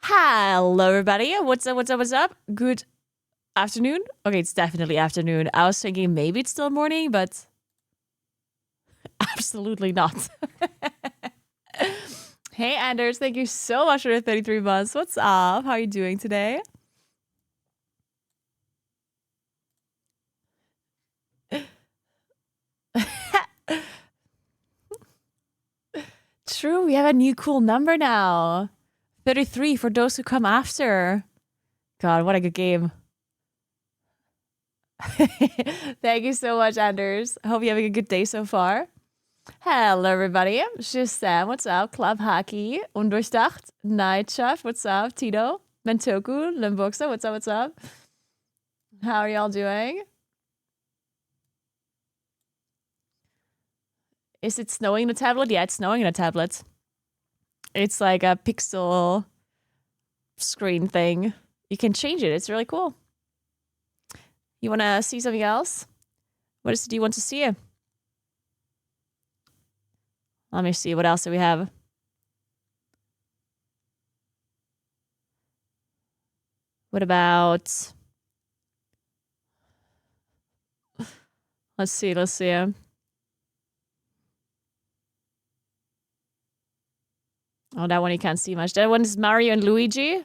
Hello, everybody. What's up? What's up? What's up? Good afternoon. Okay, it's definitely afternoon. I was thinking maybe it's still morning, but absolutely not. Hey, Anders. Thank you so much for the 33 months. What's up? How are you doing today? True, we have a new cool number now. 33 for those who come after. God, what a good game. Thank you so much, Anders. I hope you're having a good day so far. Hello, everybody. Just Sam, what's up? Club Hockey, Undurchdacht, Night Chef, what's up? Tito, Mentoku, Limboxa, what's up? What's up? How are y'all doing? Is it snowing in the tablet? Yeah, it's snowing in the tablet. It's like a pixel screen thing. You can change it. It's really cool. You want to see something else? What do you want to see? Let me see. What else do we have? What about... Let's see. Let's see. Oh, that one you can't see much. That one is Mario and Luigi.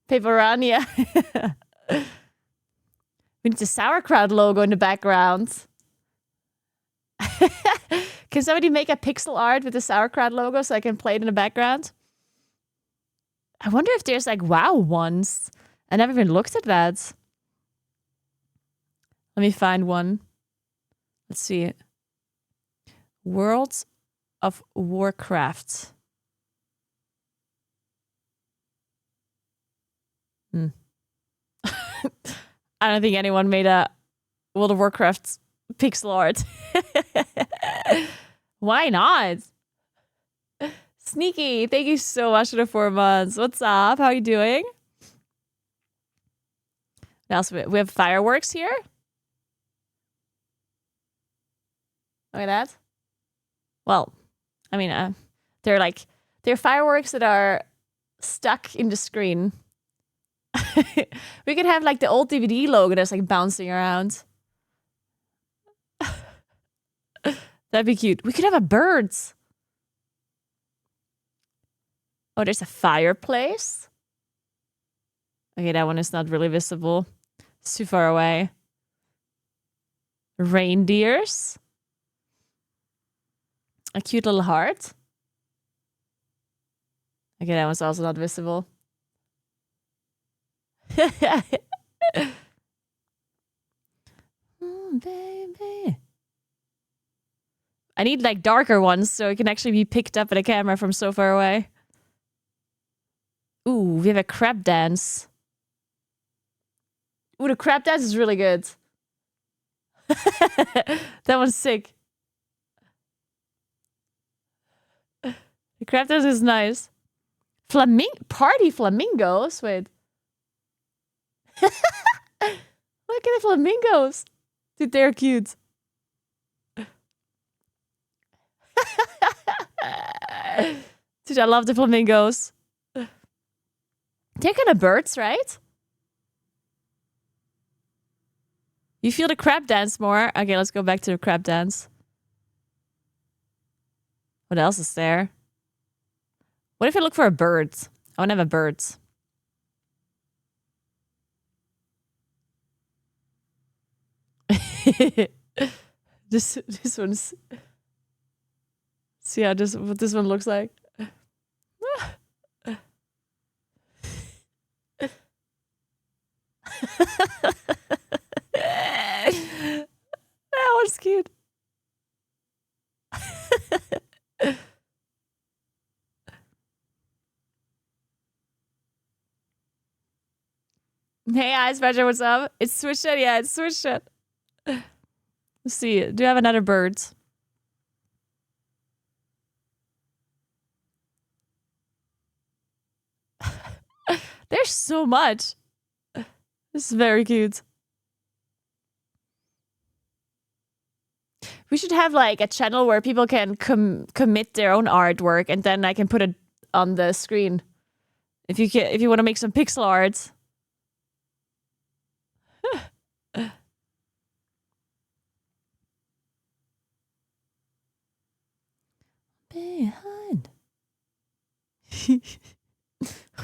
Paperania. We need the Sauercrowd logo in the background. Can somebody make a pixel art with the Sauercrowd logo so I can play it in the background? I wonder if there's like WoW ones. I never even looked at that. Let me find one. Let's see. World of Warcraft. I don't think anyone made a World of Warcraft pixel art. Why not? Sneaky, thank you so much for the 4 months. What's up? How are you doing? What else? We have fireworks here. Look at that. Well, I mean, they're fireworks that are stuck in the screen. We could have like the old DVD logo that's like bouncing around. That'd be cute. We could have a bird. Oh, there's a fireplace. Okay, that one is not really visible. It's too far away. Reindeers. A cute little heart. Okay, that one's also not visible. Baby. I need like darker ones so it can actually be picked up at a camera from so far away. Ooh, we have a crab dance. Ooh, the crab dance is really good. That one's sick. The crab dance is nice. Party flamingos? Wait. Look at the flamingos. Dude, they're cute. Dude, I love the flamingos. They're kind of birds, right? You feel the crab dance more. Okay, let's go back to the crab dance. What else is there? What if I look for a bird? I want to have a bird. This one's... See how what this one looks like? That one's cute. Hey, Ice Badger, what's up? It's switched it. Yeah, it's switched it. Let's see. Do you have another bird? There's so much. This is very cute. We should have like a channel where people can commit their own artwork, and then I can put it on the screen. If you want to make some pixel art. Behind.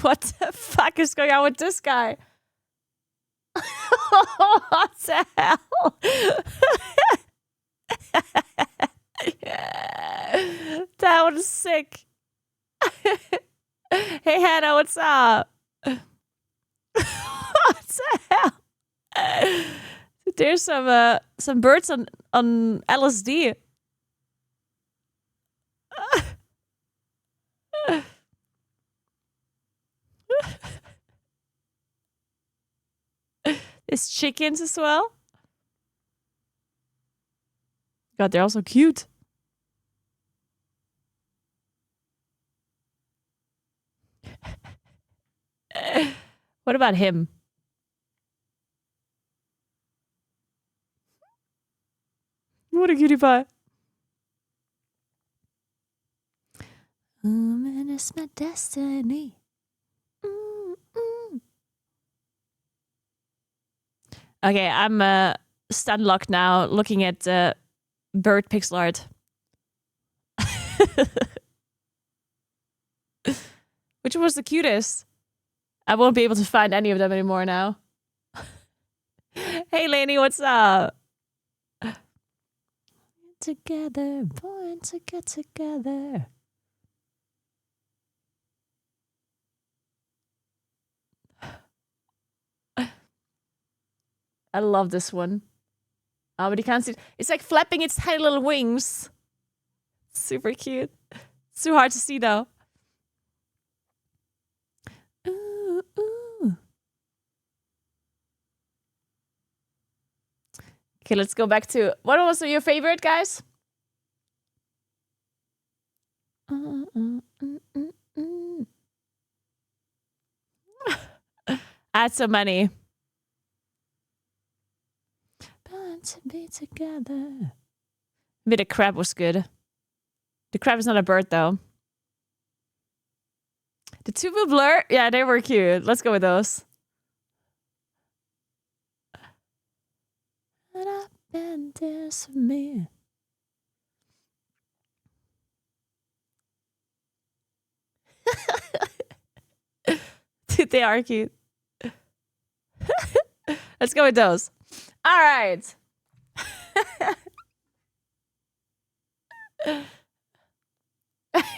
What the fuck is going on with this guy? What the hell? That was sick. Hey Hannah, what's up? What the hell? There's some birds on LSD. There's chickens as well. God, they're also cute. What about him? What a cutie pie. And it's my destiny. Okay, I'm stun locked now, looking at bird pixel art. Which was the cutest? I won't be able to find any of them anymore now. Hey, Lainey, what's up? Together, born to get together. I love this one. Oh, but you can't see it. It's like flapping its tiny little wings. Super cute. It's too hard to see though. Ooh, ooh. Okay, let's go back to what was your favorite, guys? I had so many. To be together. Maybe the crab was good. The crab is not a bird though. The Tubu Blur, yeah, they were cute. Let's go with those. And I've been this for me. Dude, they are cute. Let's go with those. All right.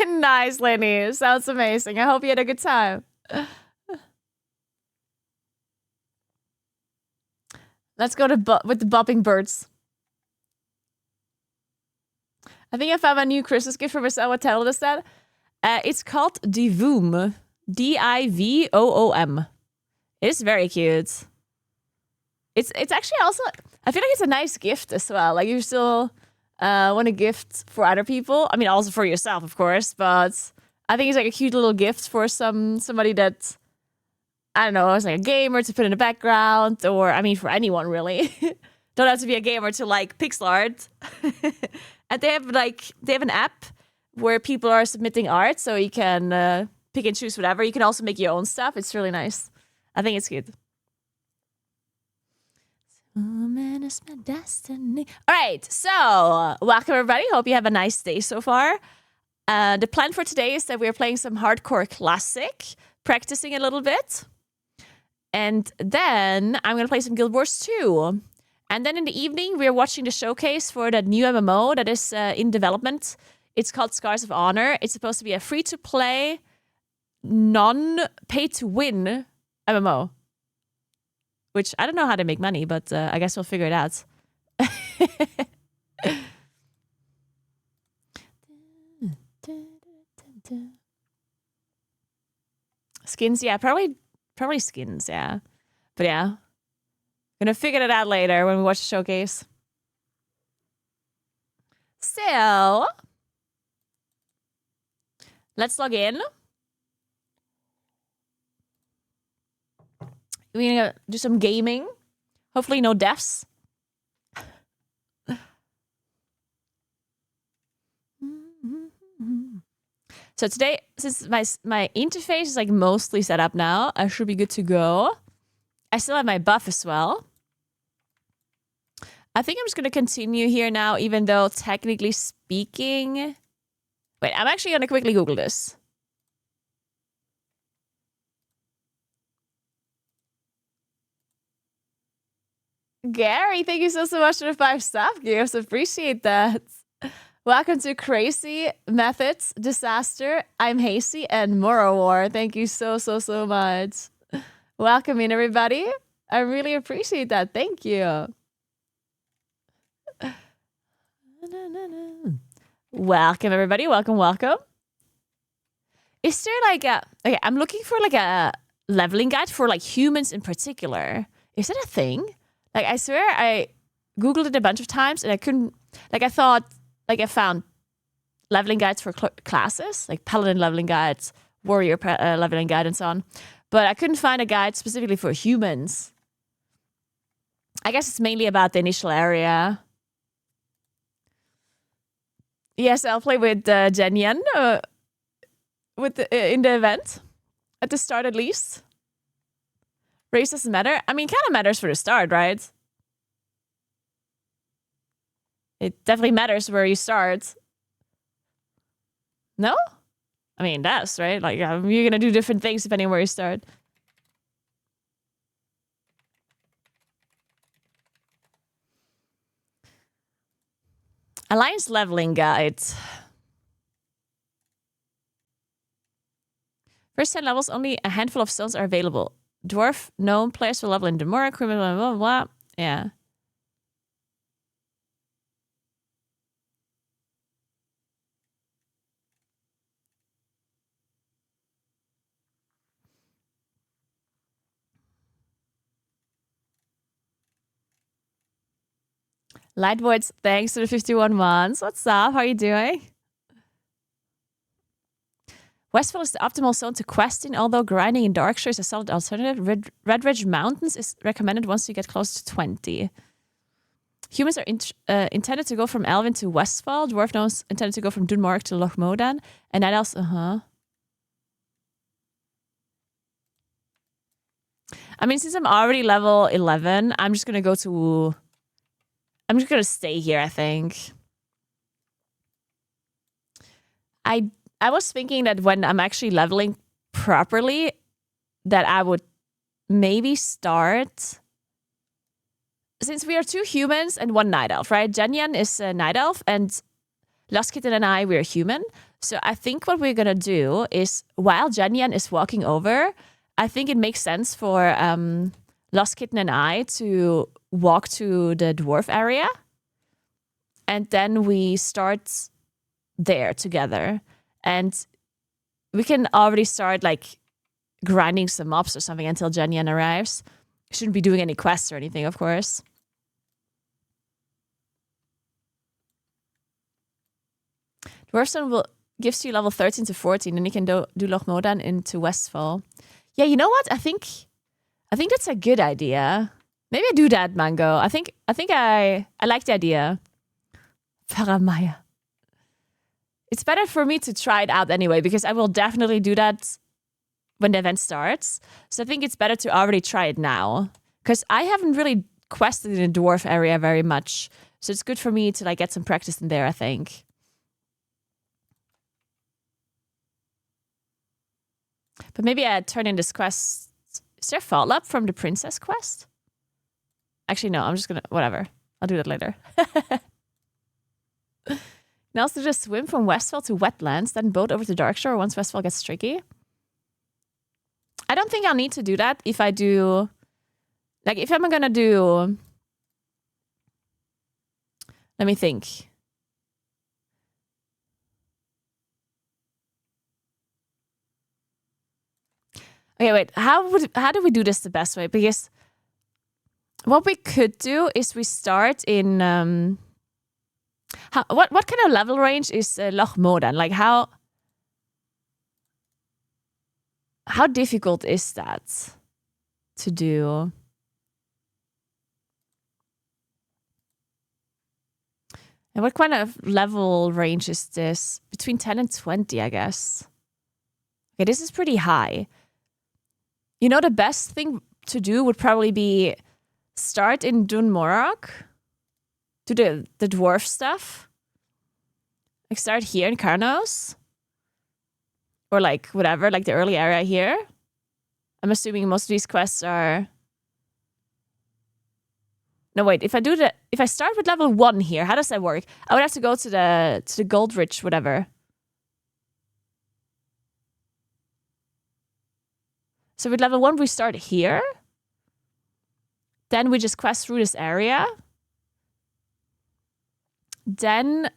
Nice, Lenny. Sounds amazing. I hope you had a good time. Let's go to with the bopping birds. I think I found my new Christmas gift for myself. What title is that? It's called Divoom. Divoom. It's very cute. It's actually also, I feel like it's a nice gift as well. Like you still want to gift for other people. I mean, also for yourself, of course. But I think it's like a cute little gift for somebody that, I don't know, it's like a gamer to put in the background. Or, I mean, for anyone, really. Don't have to be a gamer to like pixel art. And they have an app where people are submitting art. So you can pick and choose whatever. You can also make your own stuff. It's really nice. I think it's cute. Oh man, it's my destiny. All right, so welcome everybody. Hope you have a nice day so far. The plan for today is that we're playing some hardcore classic, practicing a little bit. And then I'm going to play some Guild Wars 2. And then in the evening, we're watching the showcase for that new MMO that is in development. It's called Scars of Honor. It's supposed to be a free-to-play, non-pay-to-win MMO. Which, I don't know how to make money, but I guess we'll figure it out. Skins, yeah, probably skins, yeah. But yeah, gonna figure it out later when we watch the showcase. So, let's log in. we're gonna do some gaming. Hopefully no deaths. So today, since my interface is like mostly set up now, I should be good to go. I still have my buff as well. I think I'm just going to continue here now, even though technically speaking... Wait, I'm actually going to quickly Google this. Gary, thank you so much for the 5 staff gifts. Appreciate that. Welcome to Crazy Methods, Disaster, I'm Hasty, and Mora War. Thank you so much. Welcome in, everybody. I really appreciate that. Thank you. Welcome, everybody. Welcome. Is there like a... Okay, I'm looking for like a leveling guide for like humans in particular. Is that a thing? Like, I swear I Googled it a bunch of times and I couldn't... Like, I thought... Like, I found leveling guides for classes, like paladin leveling guides, warrior leveling guide, and so on. But I couldn't find a guide specifically for humans. I guess it's mainly about the initial area. Yes, I'll play with Jen Yen in the event. At the start, at least. Race doesn't matter. I mean, kind of matters for the start, right? It definitely matters where you start. No? I mean, that's right. Like, you're going to do different things depending on where you start. Alliance leveling guide. First 10 levels, only a handful of stones are available. Dwarf, gnome, players will level in Naguura, criminal, blah, blah, blah. Yeah. Lightwoods, thanks for the 51 months. What's up? How are you doing? Westfall is the optimal zone to quest in, although grinding in Darkshire is a solid alternative. Red Ridge Mountains is recommended once you get close to 20. Humans are intended to go from Elvin to Westfall. Dwarf gnomes intended to go from Dunmorg to Loch Modan. And Night Elves, I mean, since I'm already level 11, I'm just going to stay here, I think. I was thinking that when I'm actually leveling properly, that I would maybe start... Since we are 2 humans and 1 night elf, right? Jenyan is a night elf and Lost Kitten and I, we're human. So I think what we're gonna do is, while Jenyan is walking over, I think it makes sense for Lost Kitten and I to walk to the dwarf area. And then we start there together. And we can already start like grinding some mobs or something until Jenyan arrives. Shouldn't be doing any quests or anything, of course. Dwarfstone gives you level 13 to 14, and you can do Loch Modan into Westfall. Yeah, you know what? I think that's a good idea. Maybe I do that, Mango. I think I like the idea. Faramaya. It's better for me to try it out anyway, because I will definitely do that when the event starts. So I think it's better to already try it now, because I haven't really quested in the dwarf area very much. So it's good for me to like get some practice in there, I think. But maybe I turn in this quest. Is there a follow-up from the princess quest? Actually, no, I'm just gonna... Whatever. I'll do that later. And also just swim from Westfall to wetlands, then boat over to Darkshore once Westfall gets tricky. I don't think I'll need to do that if I do... Like, if I'm gonna do... Let me think. Okay, wait. How do we do this the best way? Because what we could do is we start in... what kind of level range is Loch Modan? Like, how difficult is that? to do. And what kind of level range is this? Between 10 and 20, I guess. Okay, this is pretty high. You know, the best thing to do would probably be start in Dun Morag, do the dwarf stuff. Like start here in Karnos. Or like whatever, like the early area here. I'm assuming most of these quests are... No, wait, if I start with level 1 here, how does that work? I would have to go to the Goldrich, whatever. So with level 1, we start here. Then we just quest through this area. Then,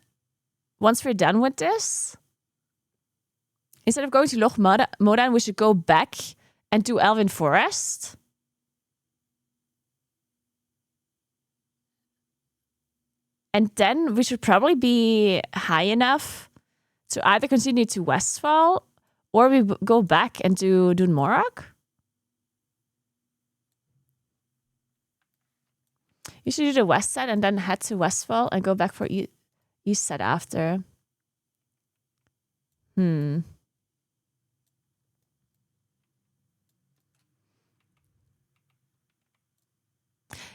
once we're done with this, instead of going to Loch Modan, we should go back and do Elven Forest. And then we should probably be high enough to either continue to Westfall or we go back and do Dun Morag. You should do the west side and then head to Westfall and go back for east side after.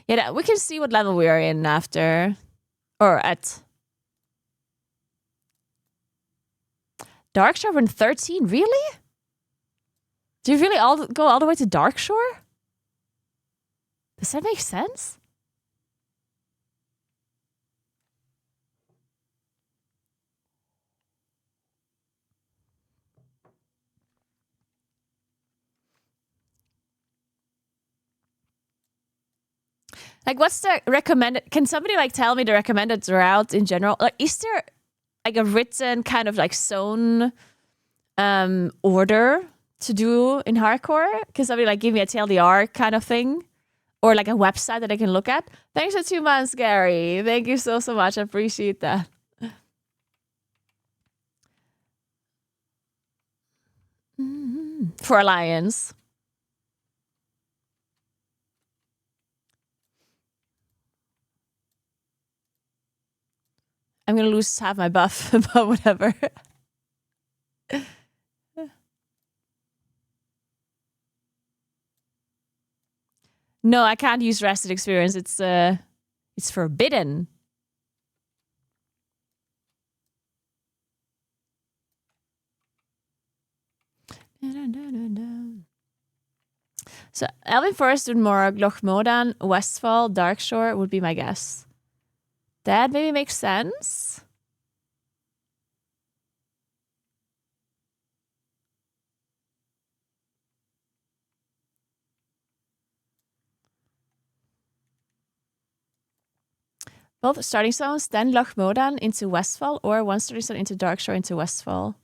Yeah, we can see what level we are in after. Or at Darkshore in 13? Really? Do you really go all the way to Darkshore? Does that make sense? Like, what's the recommended... Can somebody, like, tell me the recommended route in general? Like, is there, like, a written kind of, like, zone order to do in hardcore? Can somebody, like, give me a TLDR kind of thing? Or, like, a website that I can look at? Thanks for 2 months, Gary. Thank you so much. I appreciate that. For Alliance. I'm gonna lose half my buff, but whatever. No, I can't use rested experience. It's forbidden. So Elven Forest, Dun Morag, Loch Modan, Westfall, Darkshore would be my guess. That maybe makes sense. Both starting zones, then Loch Modan into Westfall, or one starting zone into Darkshore into Westfall.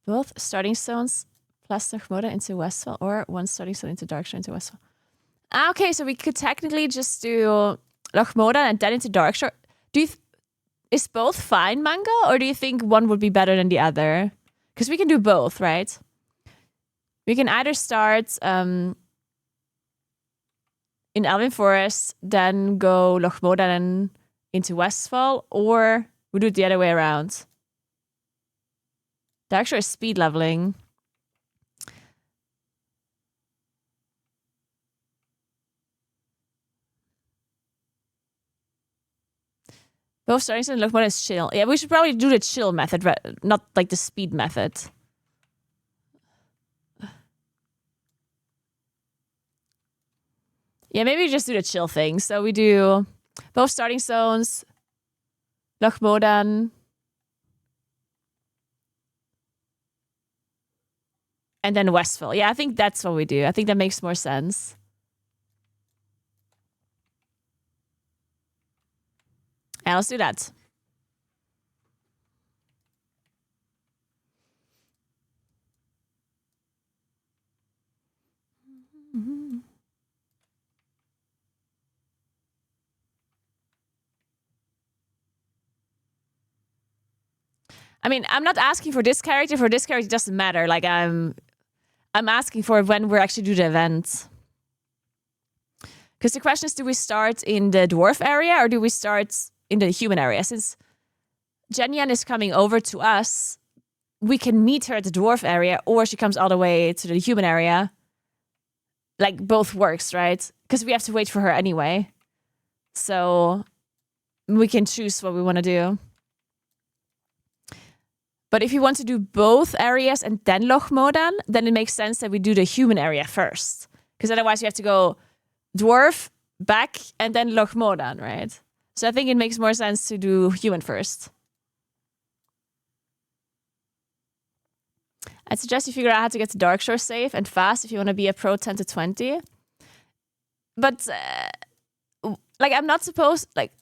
Both starting zones plus Loch Modan into Westfall, or one starting zone into Darkshore into Westfall. Okay, so we could technically just do Loch Modan and then into Darkshore. Is both fine, Manga? Or do you think one would be better than the other? Because we can do both, right? We can either start in Elven Forest, then go Loch Modan into Westfall, or we do it the other way around. Darkshore is speed leveling. Both starting and Loch Modan is chill. Yeah, we should probably do the chill method, not like the speed method. Yeah, maybe we just do the chill thing. So we do both starting zones, Loch Modan, and then Westfall. Yeah, I think that's what we do. I think that makes more sense. And let's do that. I mean, I'm not asking for this character. For this character, it doesn't matter. Like, I'm I'm asking for when we actually do the event. Because the question is, do we start in the dwarf area or do we start in the human area? Since Jenyan is coming over to us, we can meet her at the dwarf area, or she comes all the way to the human area. Like, both works, right? Because we have to wait for her anyway. So we can choose what we want to do. But if you want to do both areas and then Loch Modan, then it makes sense that we do the human area first. Because otherwise you have to go dwarf, back, and then Loch Modan, right? So I think it makes more sense to do human first. I'd suggest you figure out how to get to Darkshore safe and fast if you want to be a pro 10 to 20. But, like, I'm not supposed... Like,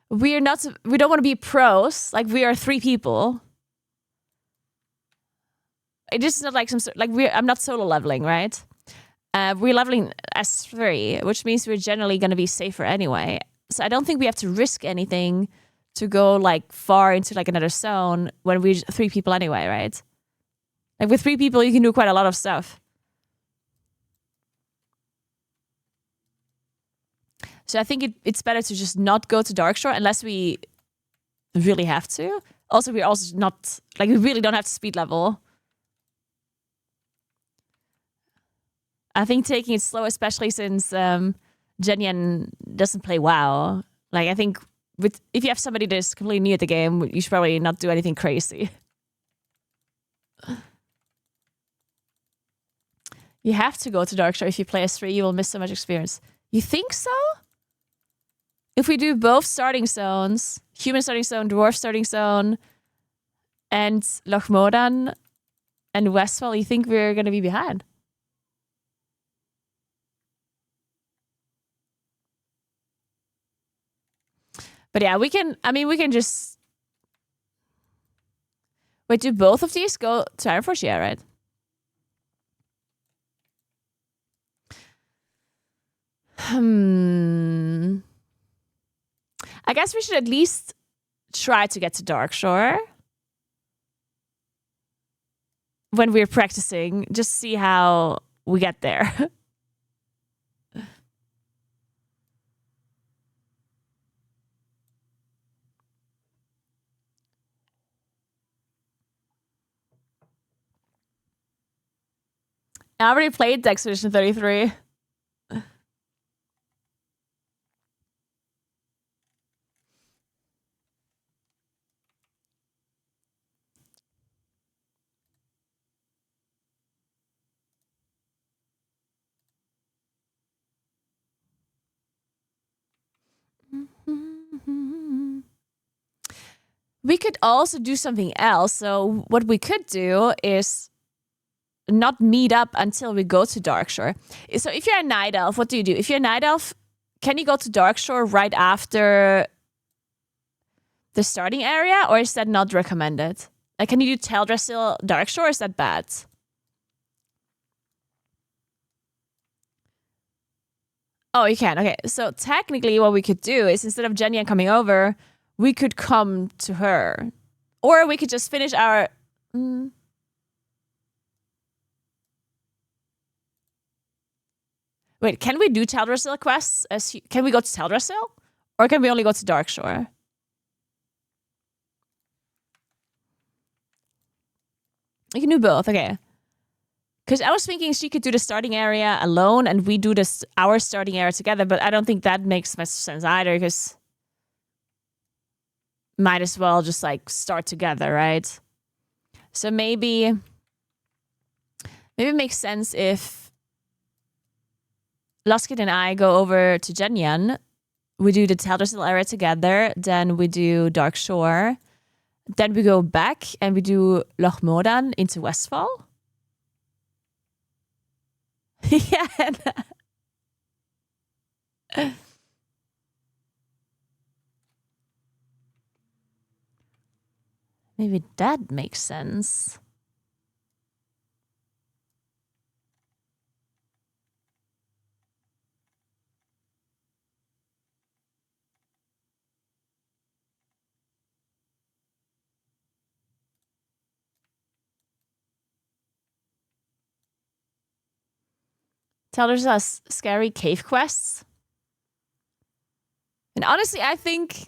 we don't want to be pros. Like, we are 3 people. It is not like I'm not solo leveling, right? We're leveling S3, which means we're generally going to be safer anyway. So I don't think we have to risk anything to go like far into like another zone when we're 3 people anyway, right? Like with 3 people, you can do quite a lot of stuff. So I think it's better to just not go to Darkshore unless we really have to. Also, we're also not, like, we really don't have to speed level. I think taking it slow, especially since Jenyan doesn't play WoW. Like, I think if you have somebody that's completely new at the game, you should probably not do anything crazy. You have to go to Darkshore if you play S3. You will miss so much experience. You think so? If we do both starting zones, human starting zone, dwarf starting zone, and Loch Modan and Westfall, you think we're going to be behind? But yeah, we can just... Wait, do both of these go to Ironforge? Yeah, right? I guess we should at least try to get to Darkshore when we're practicing. Just see how we get there. I already played Expedition 33. We could also do something else. So what we could do is not meet up until we go to Darkshore. So if you're a Night Elf, what do? If you're a Night Elf, can you go to Darkshore right after the starting area, or is that not recommended? Like, can you do Teldrassil Darkshore, or is that bad? Oh, you can. Okay, so technically what we could do is instead of Jenyan coming over, we could come to her. Or we could just finish our... Wait, can we do Teldrassil quests? Can we go to Teldrassil? Or can we only go to Darkshore? You can do both, okay. Because I was thinking she could do the starting area alone and we do our starting area together, but I don't think that makes much sense either, because might as well just like start together, right? So maybe it makes sense if Luskit and I go over to Jenyan, we do the Teldrassil area together, then we do Darkshore, then we go back and we do Loch Modan into Westfall. Yeah. Maybe that makes sense. tell us scary cave quests. And honestly, I think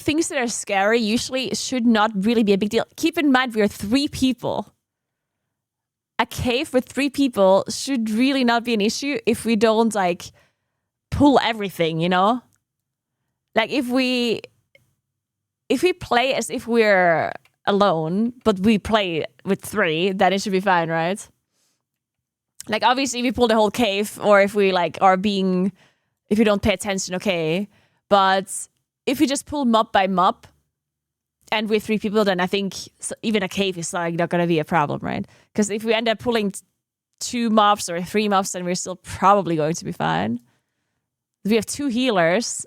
things that are scary usually should not really be a big deal. Keep in mind, we are 3 people. A cave with 3 people should really not be an issue if we don't, like, pull everything, you know? Like, if we play as if we're alone, but we play with 3, then it should be fine, right? Like, obviously, if we pull the whole cave, or if we, like, if we don't pay attention, okay. But if we just pull mob by mob, and we're 3 people, then I think even a cave is, like, not going to be a problem, right? Because if we end up pulling 2 mobs or 3 mobs, then we're still probably going to be fine. We have 2 healers.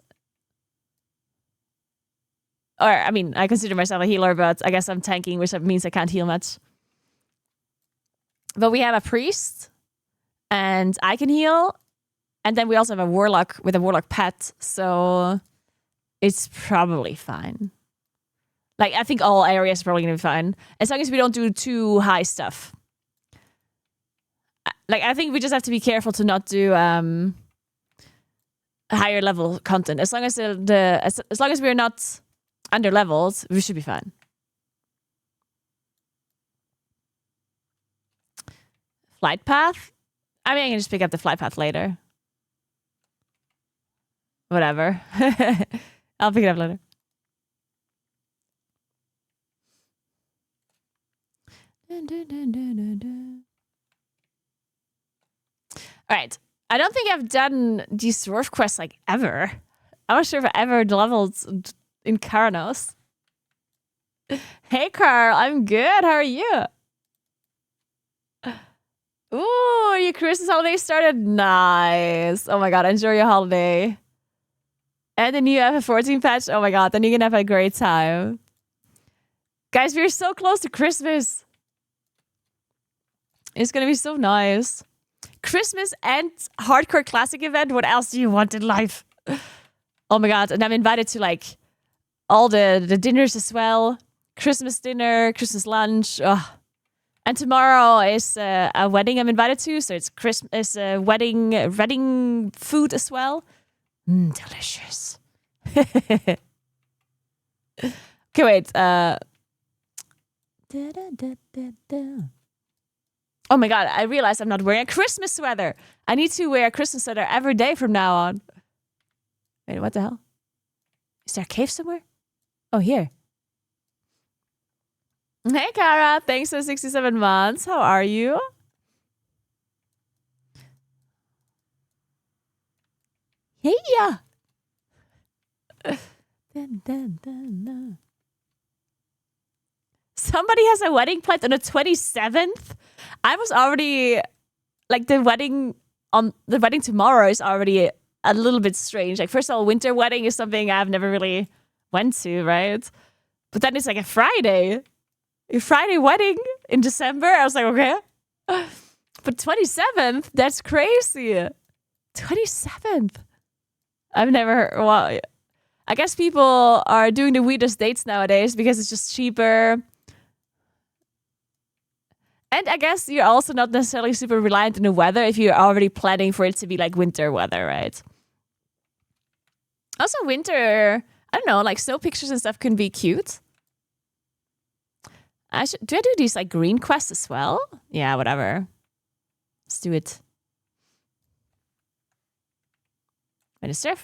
Or, I mean, I consider myself a healer, but I guess I'm tanking, which means I can't heal much. But we have a priest, and I can heal. And then we also have a warlock with a warlock pet, so it's probably fine. Like, I think all areas are probably going to be fine. As long as we don't do too high stuff. Like, I think we just have to be careful to not do higher level content. As long as as long as we're not under leveled, we should be fine. Flight path? I mean, I can just pick up the flight path later. Whatever. I'll pick it up later. Alright. I don't think I've done these dwarf quests like ever. I'm not sure if I ever leveled in Karanos. Hey Carl, I'm good. How are you? Ooh, your Christmas holiday started? Nice. Oh my god, enjoy your holiday. And the new FF14 patch? Oh my god, then you're gonna have a great time. Guys, we're so close to Christmas. It's gonna be so nice. Christmas and hardcore classic event. What else do you want in life? Oh my god, and I'm invited to like all the dinners as well. Christmas dinner, Christmas lunch. Ugh. And tomorrow is a wedding I'm invited to, so it's wedding food as well. Delicious. Okay, wait. Oh my god, I realized I'm not wearing a Christmas sweater. I need to wear a Christmas sweater every day from now on. Wait, what the hell? Is there a cave somewhere? Oh, here. Hey, Kara. Thanks for 67 months. How are you? Hey, yeah. Somebody has a wedding planned on the 27th. I was already like the wedding tomorrow is already a little bit strange. Like, first of all, winter wedding is something I've never really went to, right? But then it's like a Friday wedding in December. I was like, okay. But 27th, that's crazy. 27th. I've never heard. Well, I guess people are doing the weirdest dates nowadays because it's just cheaper. And I guess you're also not necessarily super reliant on the weather if you're already planning for it to be like winter weather, right? Also, winter, I don't know, like snow pictures and stuff can be cute. Do I do these like green quests as well? Yeah, whatever. Let's do it. Wait, is there...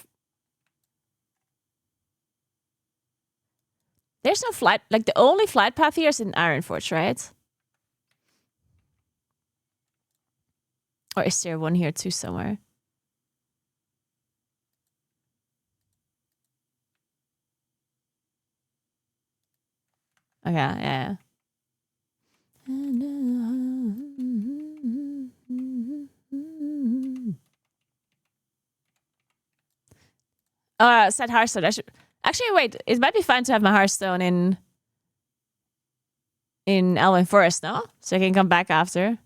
There's no flight... Like, the only flight path here is in Ironforge, right? Or is there one here too somewhere? Okay, yeah. Set Hearthstone. I should... Actually, wait. It might be fine to have my Hearthstone in Elven Forest, no? So I can come back after.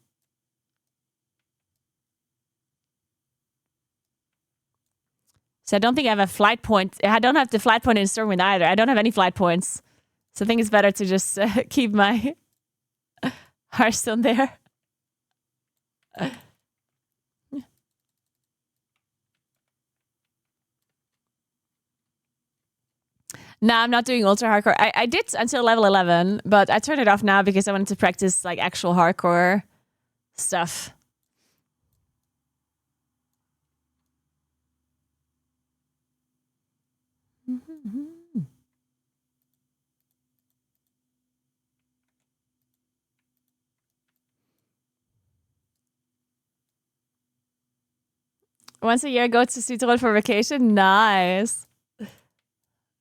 So I don't think I have a flight point. I don't have the flight point in Stormwind either. I don't have any flight points. So I think it's better to just keep my Hearthstone there. No, I'm not doing ultra hardcore. I did until level 11, but I turned it off now because I wanted to practice like actual hardcore stuff. Once a year, go to Südtirol for vacation. Nice.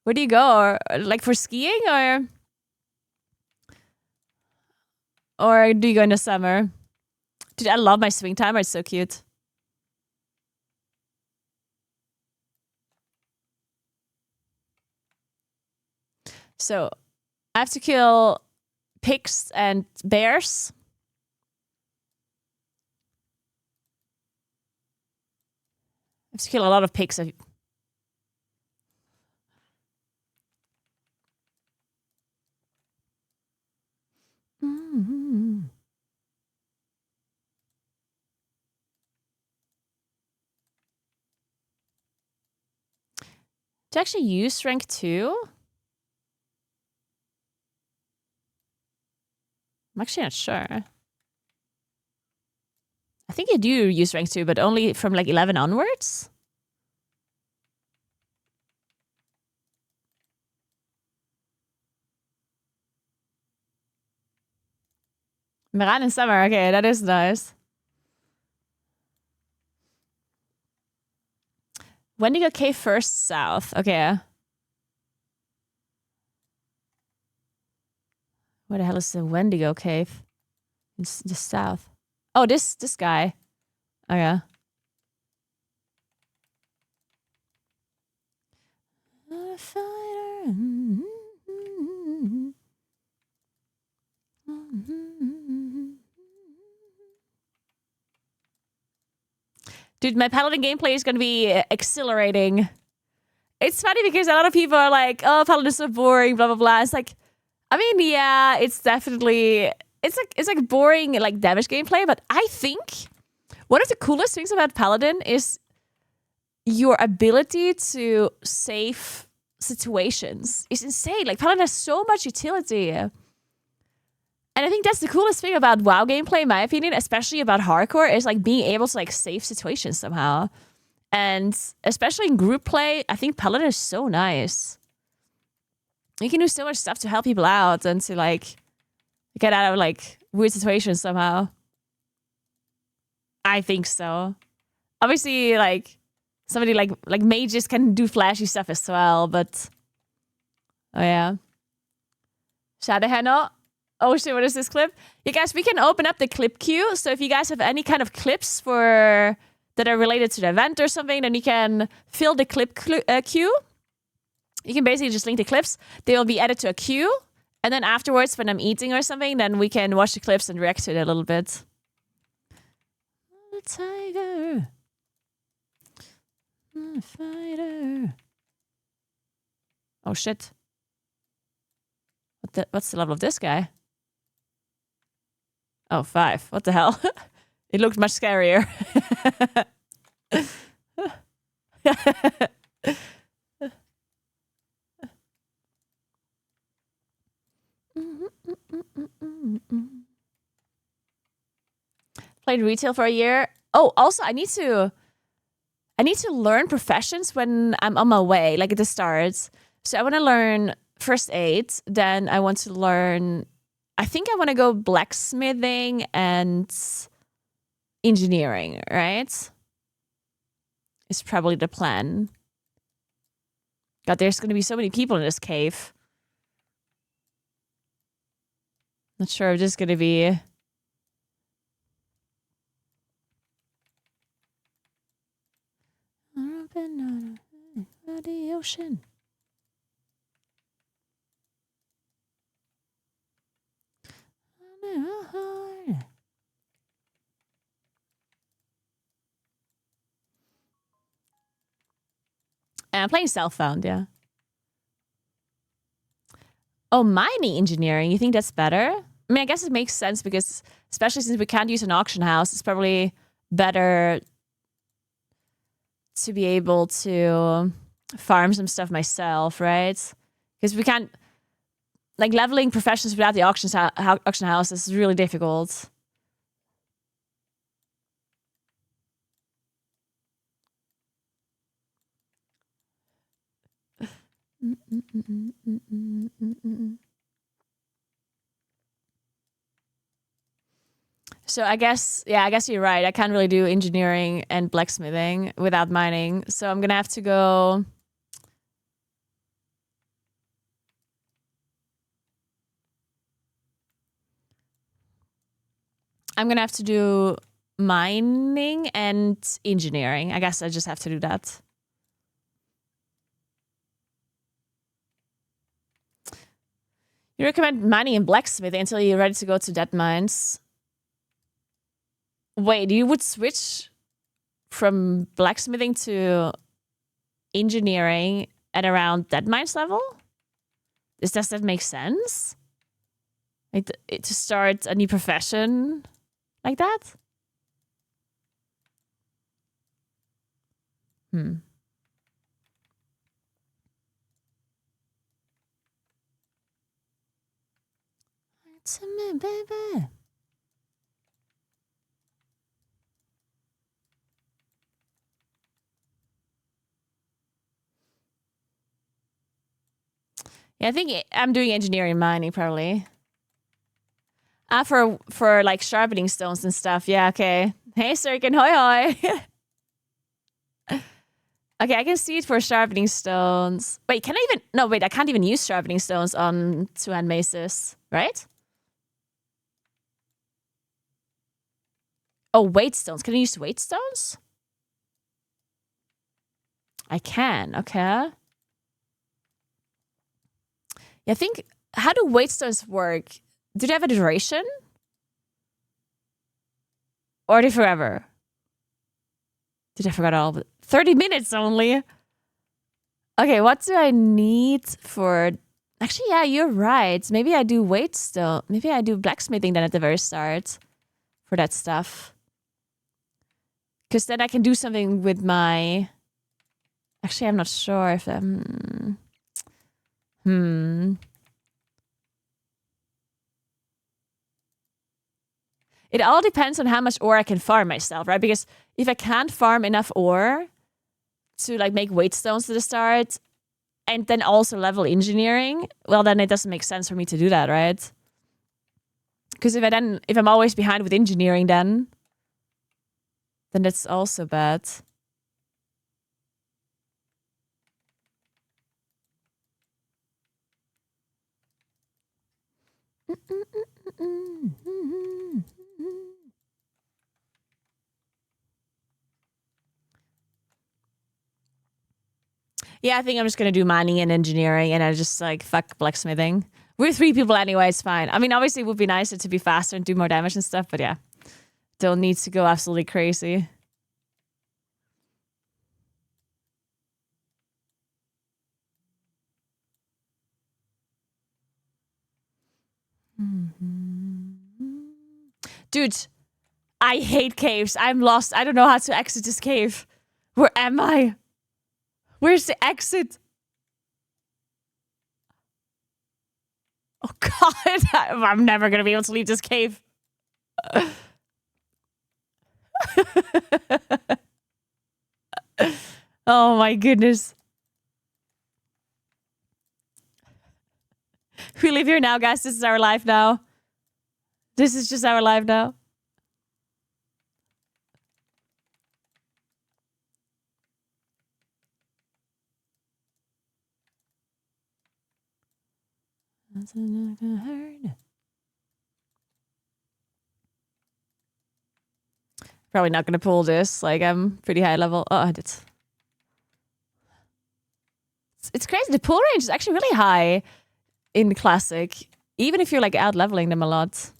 Where do you go? Like for skiing or do you go in the summer? Dude, I love my swing timer. It's so cute. So I have to kill pigs and bears. I have to kill a lot of pigs. To actually use rank 2? I'm actually not sure. I think you do use rank 2, but only from like 11 onwards. Meran in summer. Okay, that is nice. Wendigo Cave first south. Okay. Where the hell is the Wendigo Cave? It's the south. Oh, this guy. Okay. A fighter. Dude, my Paladin gameplay is going to be exhilarating. It's funny because a lot of people are like, oh, Paladin is so boring, blah, blah, blah. It's like, I mean, yeah, it's definitely, it's like boring, like damage gameplay. But I think one of the coolest things about Paladin is your ability to save situations. It's insane. Like Paladin has so much utility. And I think that's the coolest thing about WoW gameplay, in my opinion, especially about hardcore, is like being able to like save situations somehow. And especially in group play, I think Paladin is so nice. You can do so much stuff to help people out and to like get out of like weird situations somehow. I think so. Obviously, like somebody like mages can do flashy stuff as well, but oh yeah. Shadehano. Oh shit, what is this clip? Yeah, guys, we can open up the clip queue. So if you guys have any kind of clips that are related to the event or something, then you can fill the clip queue. You can basically just link the clips. They will be added to a queue. And then afterwards, when I'm eating or something, then we can watch the clips and react to it a little bit. The tiger. The fighter. Oh shit. What's the level of this guy? Oh, 5. What the hell? It looked much scarier. Played retail for a year. Oh, also I need to learn professions when I'm on my way, like at the start. So I want to learn first aid. Then I want to learn, I think I want to go blacksmithing and engineering, right? Is probably the plan. God, there's going to be so many people in this cave. Not sure if this is going to be... the ocean. And I'm playing Self-Found, yeah. Oh, mining engineering. You think that's better? I mean, I guess it makes sense because especially since we can't use an auction house, it's probably better to be able to farm some stuff myself, right? Because we can't, like, leveling professions without the auction house is really difficult. So I guess you're right. I can't really do engineering and blacksmithing without mining. So I'm gonna have to go. I'm gonna have to do mining and engineering. I guess I just have to do that. You recommend mining and blacksmithing until you're ready to go to dead mines. Wait, you would switch from blacksmithing to engineering at around dead mines level? Does that make sense? Like to start a new profession like that? It's a me, baby. Yeah, I think I'm doing engineering and mining probably. For like sharpening stones and stuff. Yeah, okay. Hey, Sirkin, hoi hoi. Okay, I can see it for sharpening stones. Wait, can I even? No, wait, I can't even use sharpening stones on two-hand maces, right? Oh, weight stones. Can I use weight stones? I can, okay. Yeah, I think, how do weight stones work? Do they have a duration? Or are they forever? Did I forget all of it? 30 minutes only. Okay, what do I need for... Actually, yeah, you're right. Maybe I do weight stone. Maybe I do blacksmithing then at the very start for that stuff. Because then I can do something with my... Actually, I'm not sure if... It all depends on how much ore I can farm myself, right? Because if I can't farm enough ore to like make weight stones to the start and then also level engineering, well, then it doesn't make sense for me to do that, right? Because if I'm always behind with engineering, then that's also bad. Yeah, I think I'm just gonna do mining and engineering, and I just like fuck blacksmithing. We're 3 people anyway, it's fine. I mean, obviously it would be nicer to be faster and do more damage and stuff, but yeah. Don't need to go absolutely crazy. Dude, I hate caves. I'm lost. I don't know how to exit this cave. Where am I? Where's the exit? Oh God, I'm never gonna be able to leave this cave. Oh my goodness. We live here now, guys. This is our life now. This is just our life now. That's not gonna hurt. Probably not gonna pull this. Like, I'm pretty high level. Oh, I did. It's crazy. The pull range is actually really high in the classic, even if you're like out leveling them a lot.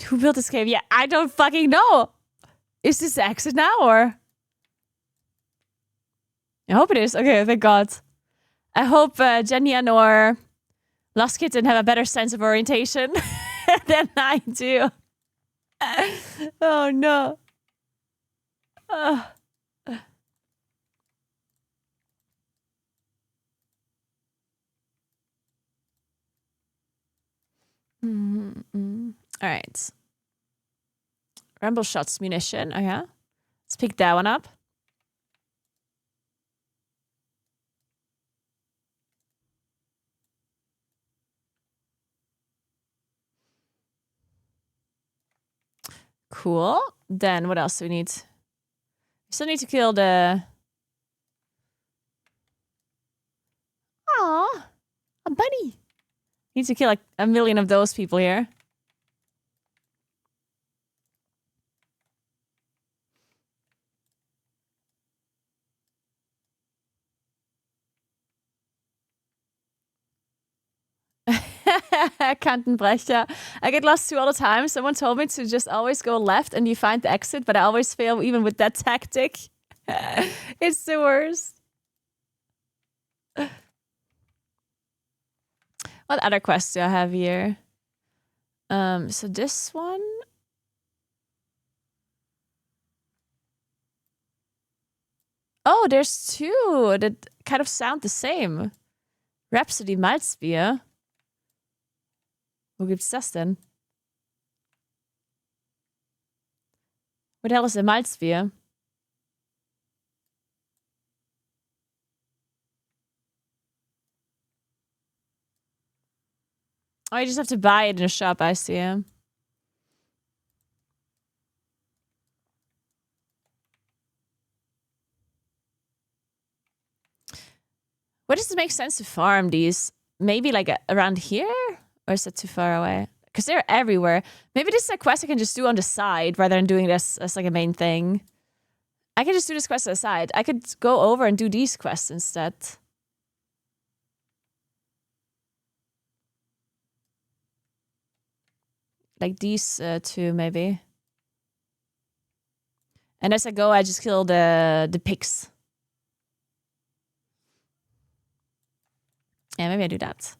Who built this cave? Yeah, I don't fucking know. Is this the exit now, or? I hope it is. Okay, thank God. I hope Jenyan or Lost Kitten have a better sense of orientation than I do. Oh, no. All right. Rumble shots, munition. Oh, yeah. Let's pick that one up. Cool. Then what else do we need? We still need to kill the... Aw, a bunny. Need to kill like a million of those people here. Kantenbrecher. I get lost too all the time. Someone told me to just always go left and you find the exit, but I always fail even with that tactic. It's the worst. What other quests do I have here? So this one. Oh, there's two that kind of sound the same. Rhapsody Malzbier. Wo gibt's das denn? What the hell is a Malzbier? Oh, you just have to buy it in a shop, I see. Where does it make sense to farm these? Maybe like around here? Or is that too far away? Because they're everywhere. Maybe this is a quest I can just do on the side rather than doing this as like a main thing. I can just do this quest on the side. I could go over and do these quests instead. Like these two, maybe. And as I go, I just kill the pigs. Yeah, maybe I do that.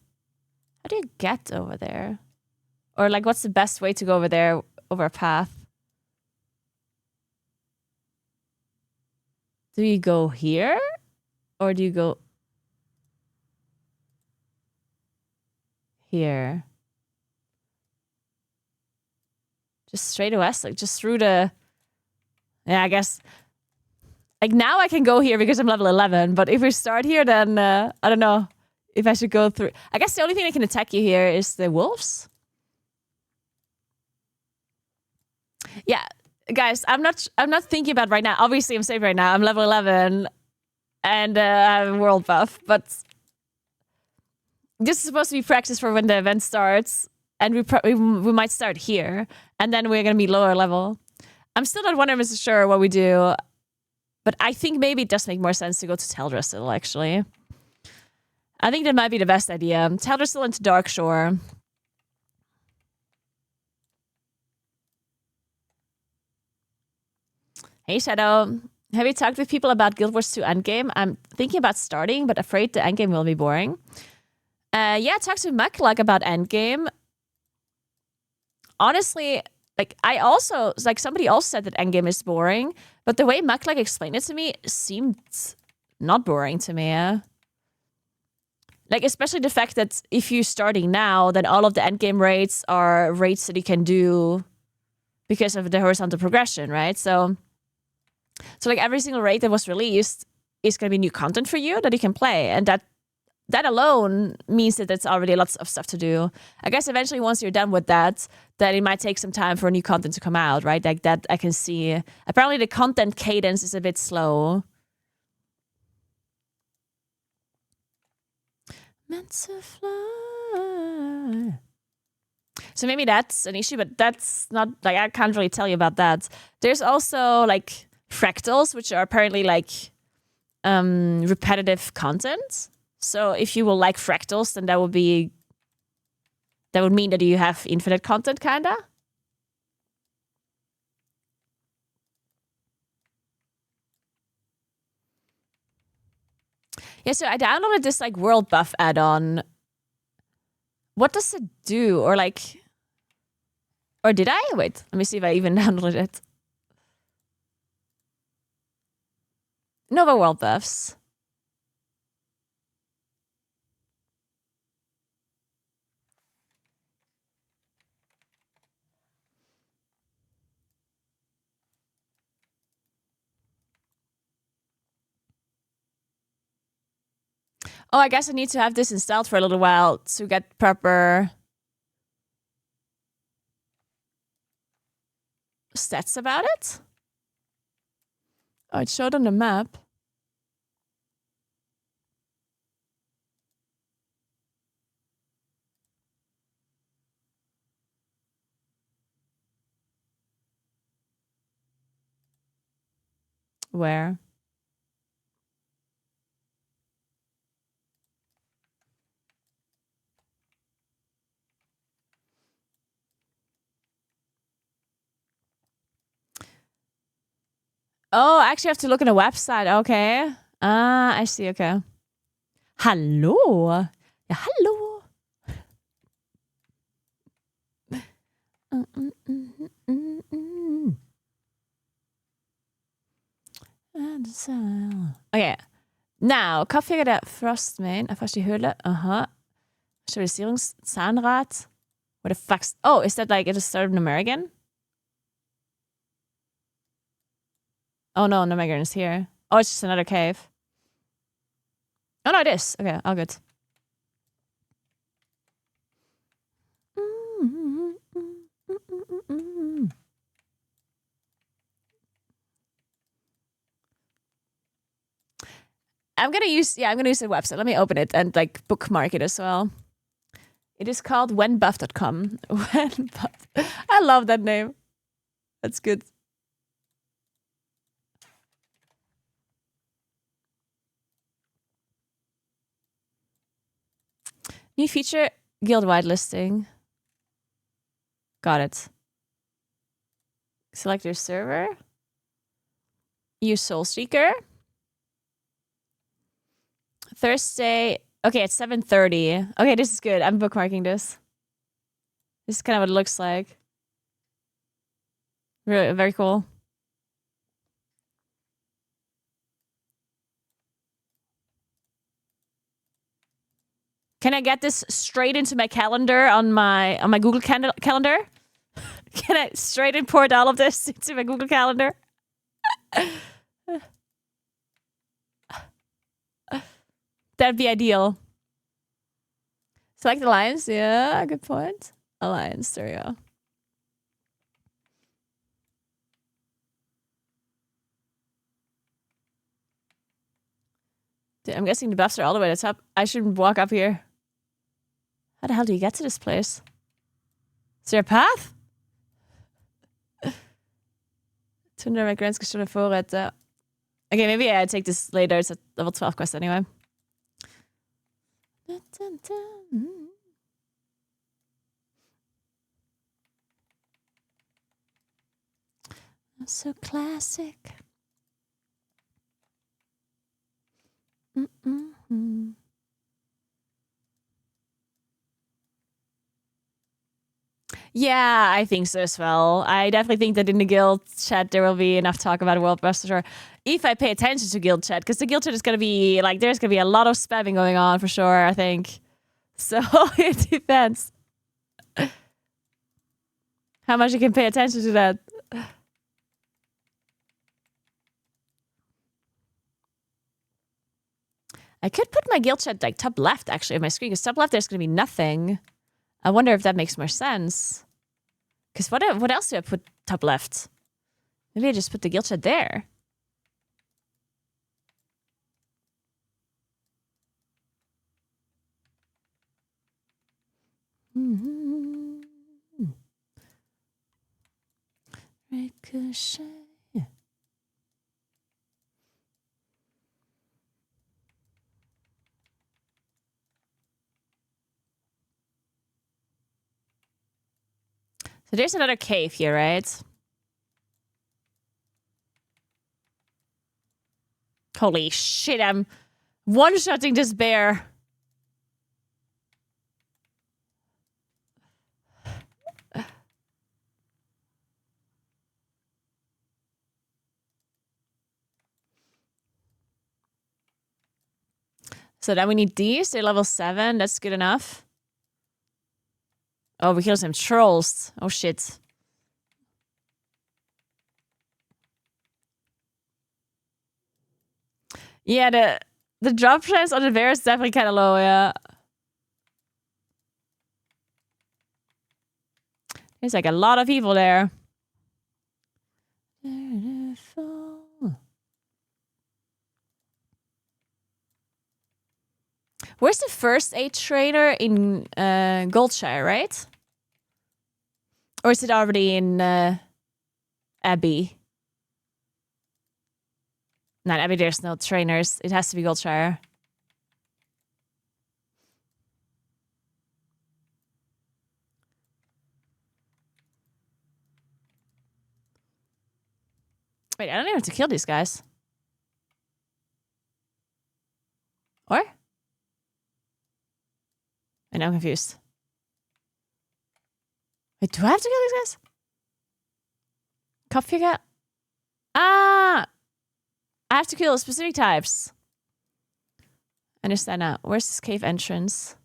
How do you get over there? Or like, what's the best way to go over there over a path? Do you go here? Or do you go here? Just straight west, like just through the... Yeah, I guess... Like now I can go here because I'm level 11, but if we start here, then I don't know if I should go through. I guess the only thing that can attack you here is the wolves. Yeah, guys, I'm not thinking about right now. Obviously, I'm safe right now. I'm level 11 and I'm world buff, but this is supposed to be practice for when the event starts, and we might start here, and then we're gonna be lower level. I'm still not 100% sure what we do, but I think maybe it does make more sense to go to Teldrassil, actually. I think that might be the best idea. Teldrassil into Darkshore. Hey, Shadow. Have you talked with people about Guild Wars 2 Endgame? I'm thinking about starting, but afraid the Endgame will be boring. Yeah, I talked to Muckluck about Endgame. Honestly, like, somebody else said that Endgame is boring, but the way Muckluck explained it to me seemed not boring to me. Like, especially the fact that if you're starting now, then all of the endgame raids are raids that you can do because of the horizontal progression, right? So like every single raid that was released is going to be new content for you that you can play. And that alone means that there's already lots of stuff to do. I guess eventually once you're done with that, then it might take some time for new content to come out, right? Like that I can see. Apparently the content cadence is a bit slow. Meant to fly. So maybe that's an issue, but that's not, like, I can't really tell you about that. There's also, like, fractals, which are apparently, like, repetitive content. So if you will like fractals, then that would mean that you have infinite content, kinda. Yeah, so I downloaded this like World Buff add-on. What does it do? Or like... Or did I? Wait, let me see if I even downloaded it. Nova World Buffs. Oh, I guess I need to have this installed for a little while to get proper stats about it. Oh, it showed on the map. Where? Oh, I actually have to look at a website. Okay. I see. Okay. Hallo. Ja, hallo. Okay. Now, Kopfhörer der Frostmain. Erforscht die Höhle. Aha. Stabilisierungszahnrad. What the fuck's... Oh, is that like it started in American? Oh no, Nemagan is here. Oh, it's just another cave. Oh no, it is. Okay, all good. I'm gonna use the website. Let me open it and like bookmark it as well. It is called whenbuff.com. Whenbuff. I love that name. That's good. New feature, guild-wide listing. Got it. Select your server. Use Soulseeker. Thursday. Okay, it's 7:30. Okay, this is good. I'm bookmarking this. This is kind of what it looks like. Really, very cool. Can I get this straight into my calendar on my Google calendar? Can I straight import all of this into my Google Calendar? That'd be ideal. Select Alliance. Yeah, good point. Alliance. There you go. Dude, I'm guessing the buffs are all the way to the top. I should walk up here. How the hell do you get to this place? Is there a path? 200 grants gestolen voorraad. Okay, maybe I take this later. It's a level 12 quest anyway. So classic. Yeah, I think so as well. I definitely think that in the guild chat there will be enough talk about World Buster if I pay attention to guild chat, because the guild chat is gonna be like there's gonna be a lot of spamming going on for sure, I think. So it depends how much you can pay attention to that. I could put my guild chat like top left actually of my screen, because top left there's gonna be nothing. I wonder if that makes more sense. Because what else do I put top left? Maybe I just put the guild chat there. Ricochet. So there's another cave here, right? Holy shit, I'm One-shotting this bear. So then we need these. They're level 7. That's good enough. Oh, we killed some trolls. Oh, shit. Yeah, the drop chance on the bear is definitely kind of low, yeah. There's like a lot of people there. Where's the first aid trainer in Goldshire, right? Or is it already in Abbey? Not Abbey, there's no trainers. It has to be Goldshire. Wait, I don't even have to kill these guys. Or? And I'm confused. Wait, do I have to kill these guys? Cup figure? Ah! I have to kill specific types. Understand now. Where's this cave entrance?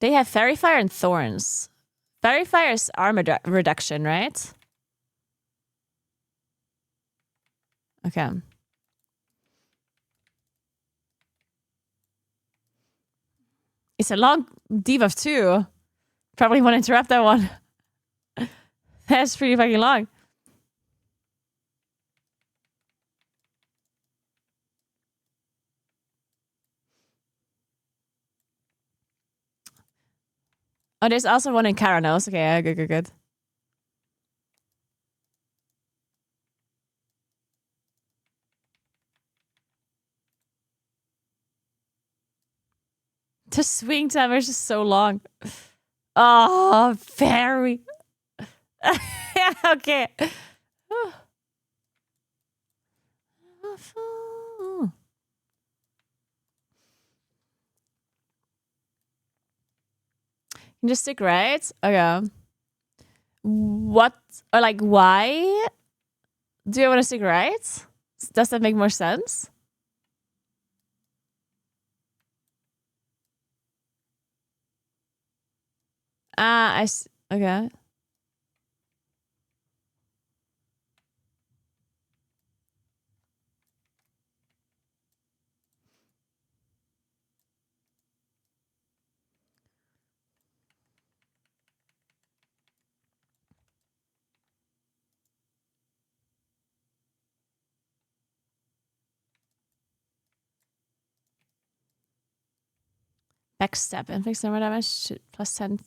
They have Fairy Fire and Thorns. Fairy Fire is armor reduction, right? Okay. It's a long debuff too. Probably want to interrupt that one. That's pretty fucking long. Oh, there's also one in Caranos. Okay, good. The swing time is just so long. Oh, very. Okay. You just stick right? Okay. What, or like, why do you want to stick right? Does that make more sense? Okay. Backstep. Inflicts number damage plus 10.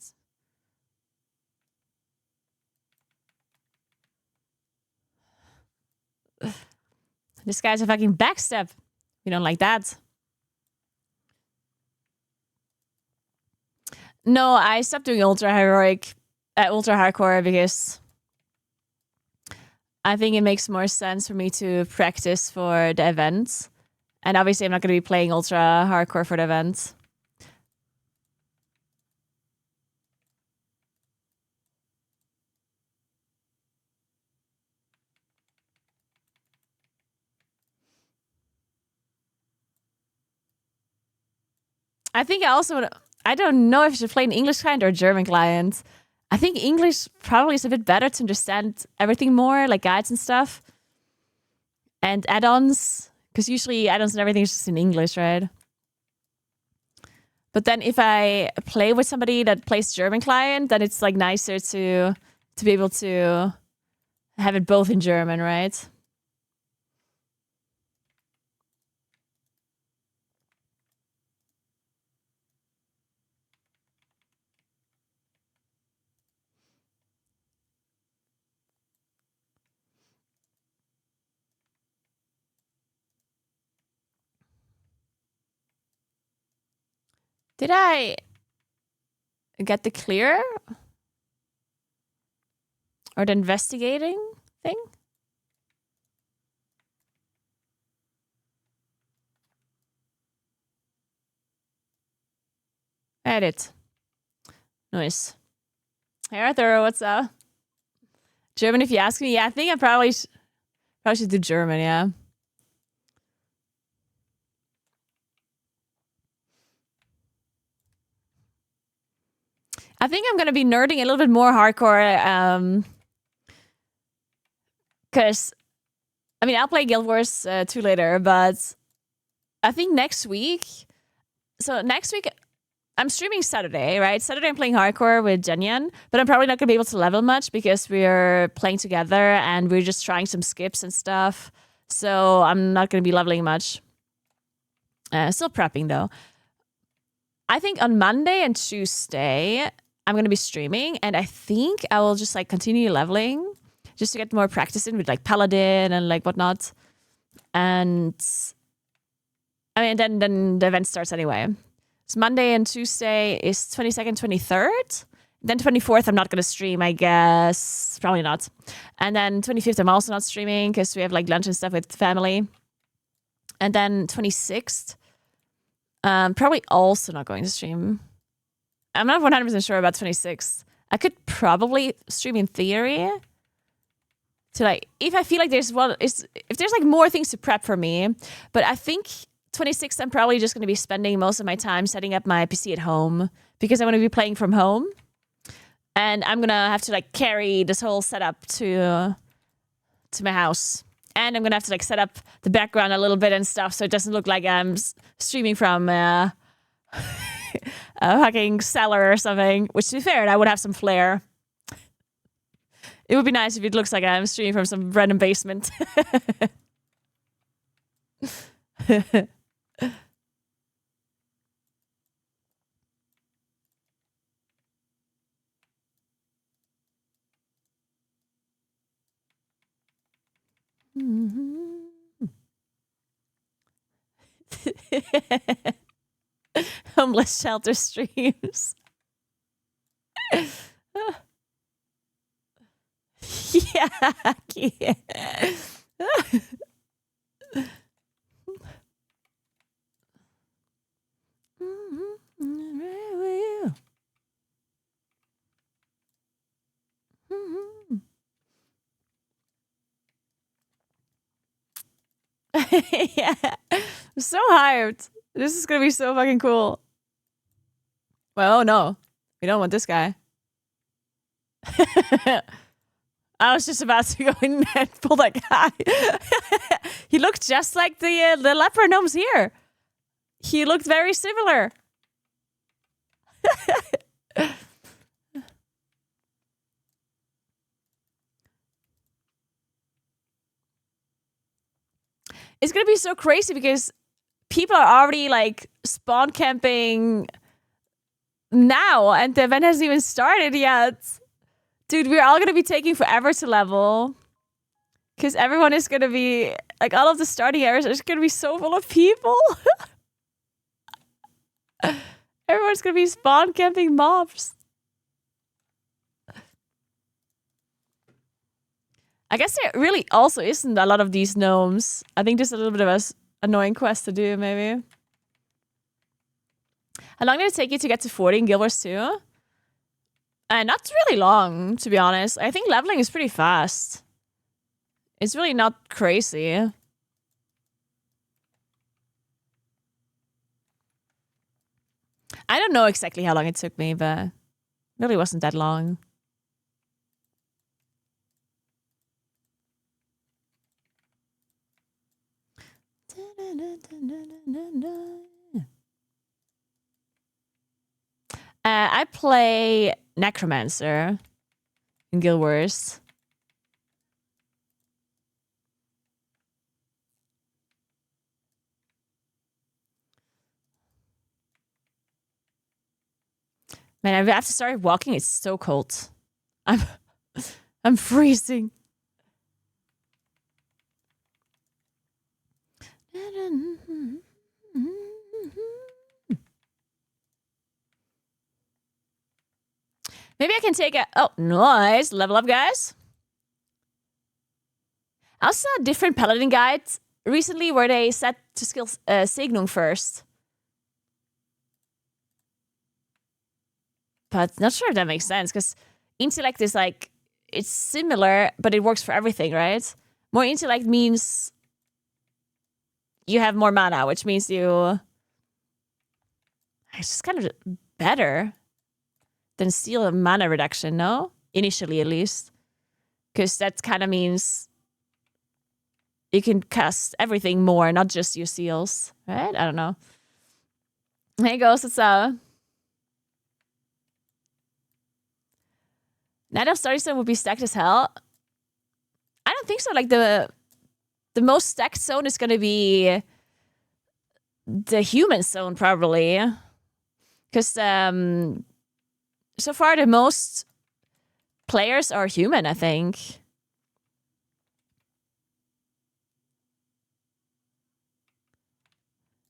This guy's a fucking backstep. We don't like that. No, I stopped doing ultra hardcore because I think it makes more sense for me to practice for the event. And obviously I'm not going to be playing ultra hardcore for the event. I think I don't know if I should play an English client or a German client. I think English probably is a bit better to understand everything more, like guides and stuff. And add-ons, because usually add-ons and everything is just in English, right? But then if I play with somebody that plays German client, then it's like nicer to be able to have it both in German, right? Did I get the clear? Or the investigating thing? excited. Nice. Hey Arthur, what's up? German, if you ask me, yeah, I think I probably should do German, yeah. I think I'm gonna be nerding a little bit more hardcore, because I mean I'll play Guild Wars 2 later, but I think next week. So next week I'm streaming Saturday, right? Saturday I'm playing hardcore with Jenyan, but I'm probably not gonna be able to level much because we're playing together and we're just trying some skips and stuff. So I'm not gonna be leveling much. Still prepping though. I think on Monday and Tuesday I'm gonna be streaming, and I think I will just like continue leveling just to get more practice in with like Paladin and like whatnot. And I mean, then the event starts anyway. So Monday and Tuesday is 22nd, 23rd. Then 24th, I'm not going to stream, I guess. Probably not. And then 25th, I'm also not streaming because we have like lunch and stuff with family. And then 26th, probably also not going to stream. I'm not 100% sure about 26th. I could probably stream in theory. To like, if I feel like if there's like more things to prep for me. But I think 26th, I'm probably just going to be spending most of my time setting up my PC at home because I'm going to be playing from home. And I'm going to have to like carry this whole setup to my house. And I'm going to have to like set up the background a little bit and stuff so it doesn't look like I'm streaming from a fucking cellar or something. Which, to be fair, I would have some flair. It would be nice if it looks like I'm streaming from some random basement. Homeless shelter streams. Yeah. Yeah. I'm so hyped. This is gonna be so fucking cool. Well, oh no. We don't want this guy. I was just about to go in and pull that guy. He looked just like the leper gnomes here. He looked very similar. It's gonna be so crazy because people are already like spawn camping now and the event hasn't even started yet. Dude, we're all gonna be taking forever to level. Because everyone is gonna be like all of the starting areas are just gonna be so full of people. Everyone's gonna be spawn camping mobs. I guess there really also isn't a lot of these gnomes. I think there's a little bit of an annoying quest to do, maybe. How long did it take you to get to 40 in Guild Wars 2? Not really long, to be honest. I think leveling is pretty fast. It's really not crazy. I don't know exactly how long it took me, but it really wasn't that long. I play Necromancer in Guild Wars. Man, I have to start walking. It's so cold. I'm freezing. Maybe I can take a... Oh, nice. Level up, guys. I also saw a different Paladin guide recently where they set to skill Segnung first. But not sure if that makes sense, because intellect is like, it's similar, but it works for everything, right? More intellect means you have more mana, which means it's just kind of better than steal mana reduction, no? Initially, at least. Because that kind of means you can cast everything more, not just your seals, right? I don't know. Hey, Ghost, what's up? Night of Starry Stone would be stacked as hell. I don't think so. Like, the most stacked zone is going to be the human zone, probably. Because so far, the most players are human, I think.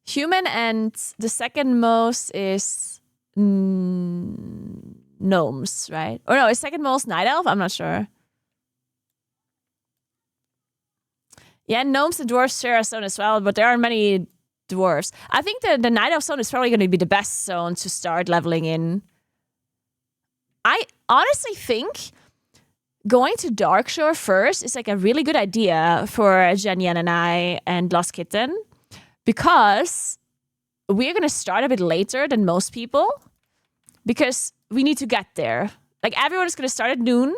Human, and the second most is gnomes, right? Or no, is second most night elf? I'm not sure. Yeah, gnomes and dwarves share a zone as well, but there are many dwarves. I think the night elf zone is probably going to be the best zone to start leveling in. I honestly think going to Darkshore first is like a really good idea for Jen Yen and I and Lost Kitten, because we're going to start a bit later than most people, because we need to get there. Like, everyone is going to start at noon,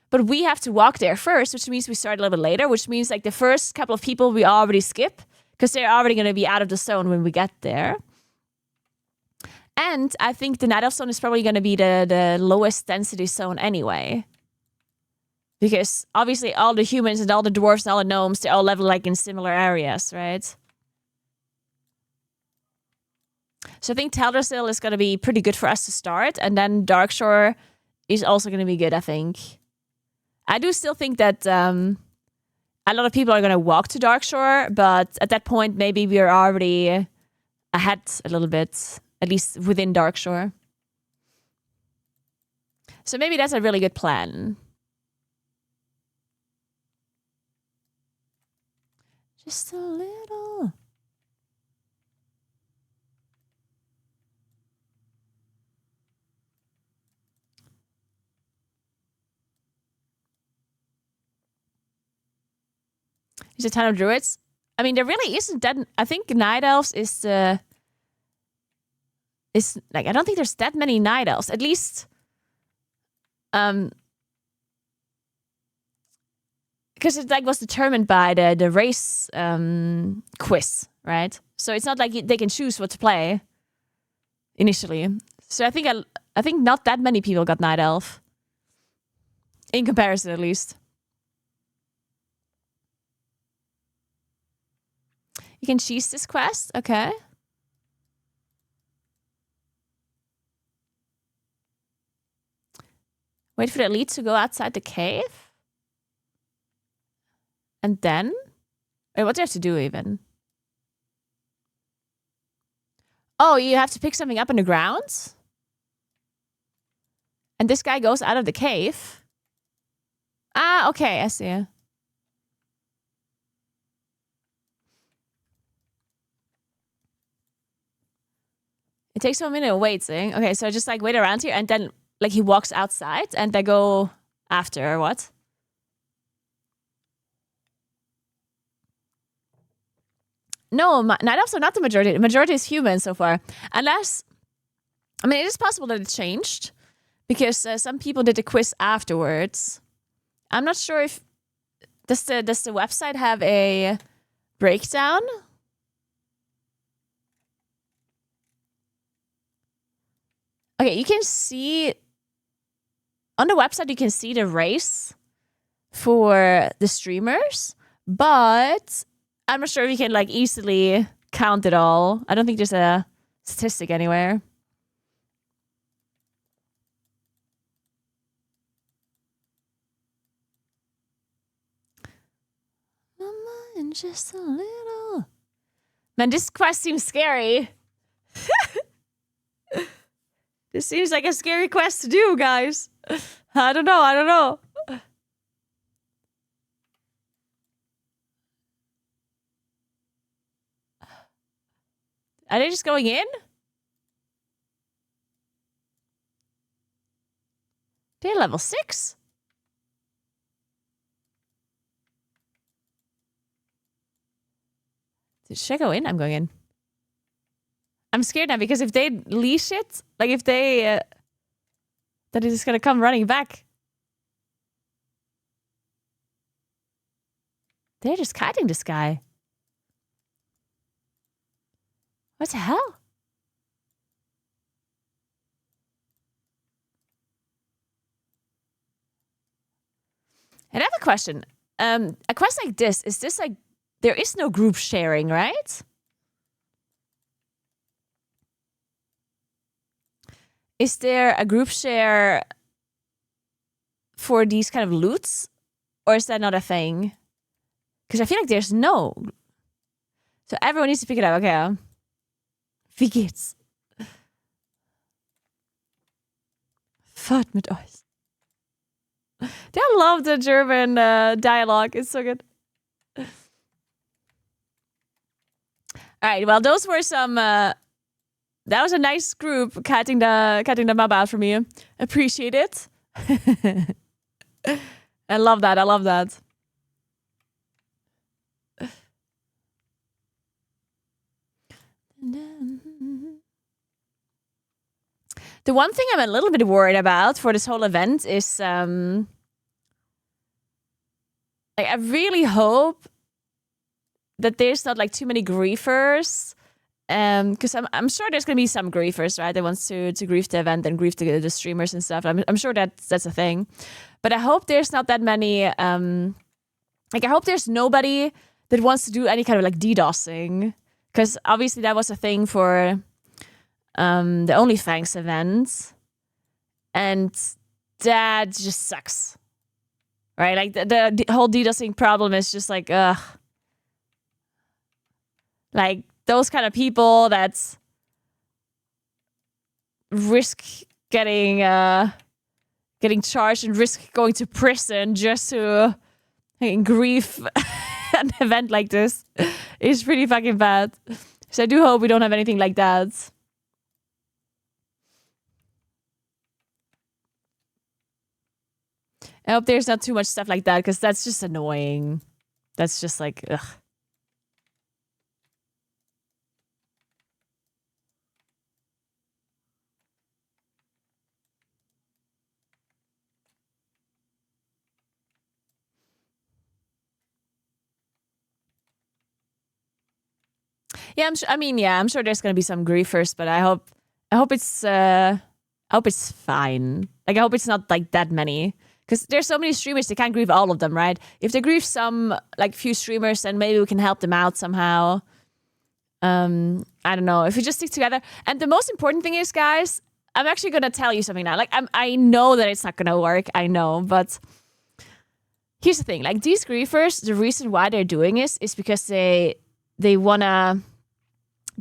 but we have to walk there first, which means we start a little bit later, which means like the first couple of people we already skip, because they're already going to be out of the zone when we get there. And I think the Night Elf zone is probably going to be the lowest density zone anyway. Because obviously all the humans and all the dwarves and all the gnomes, they all level like in similar areas, right? So I think Teldrassil is going to be pretty good for us to start. And then Darkshore is also going to be good, I think. I do still think that a lot of people are going to walk to Darkshore, but at that point, maybe we're already ahead a little bit, at least within Darkshore. So maybe that's a really good plan. Just a little. There's a ton of druids. I mean, there really isn't that. I think Night Elves is like, I don't think there's that many Night Elves. At least, because it like was determined by the race quiz, right? So it's not like they can choose what to play initially. So I think not that many people got Night Elf, in comparison, at least. You can cheese this quest, okay? Wait for the elite to go outside the cave, and then, wait, what do you have to do even? Oh, you have to pick something up on the ground? And this guy goes out of the cave? Ah, okay, I see. It takes 1 minute of waiting. Okay, so just like wait around here, and then like he walks outside and they go after, or what? No, Night Elves are not the majority. The majority is human so far. Unless, I mean, it is possible that it changed, because some people did the quiz afterwards. I'm not sure if, does the website have a breakdown? Okay, you can see, on the website, you can see the race for the streamers, but I'm not sure if you can like easily count it all. I don't think there's a statistic anywhere. Mama, and just a little. Man, this quest seems scary. This seems like a scary quest to do, guys. I don't know. Are they just going in? level 6. Should I go in? I'm going in. I'm scared now because if they leash it, like if they... that is going to come running back. They're just kiting this guy. What the hell? And I have a question. A quest like this, is this like... There is no group sharing, right? Is there a group share for these kind of loots? Or is that not a thing? Because I feel like there's no. So everyone needs to pick it up. Okay. Wie geht's? Fahrt mit euch. I love the German dialogue. It's so good. All right, well, those were some... that was a nice group cutting the mob out for me. Appreciate it. I love that. I love that. The one thing I'm a little bit worried about for this whole event is... like, I really hope that there's not like too many griefers, because I'm sure there's gonna be some griefers, right? That wants to grief the event and grief the streamers and stuff. I'm sure that's a thing, but I hope there's not that many. Like I hope there's nobody that wants to do any kind of like DDoSing, because obviously that was a thing for the OnlyFans event, and that just sucks, right? Like the whole DDoSing problem is just like ugh. Like, those kind of people that risk getting charged and risk going to prison just to grief an event like this is pretty fucking bad. So I do hope we don't have anything like that. I hope there's not too much stuff like that, because that's just annoying. That's just like, ugh. Yeah, I'm sure there's gonna be some griefers, but I hope it's fine. Like, I hope it's not like that many, because there's so many streamers, they can't grieve all of them, right? If they grieve some, like, few streamers, then maybe we can help them out somehow. I don't know, if we just stick together. And the most important thing is, guys, I'm actually gonna tell you something now. Like, I know that it's not gonna work, I know, but here's the thing. Like, these griefers, the reason why they're doing this is because they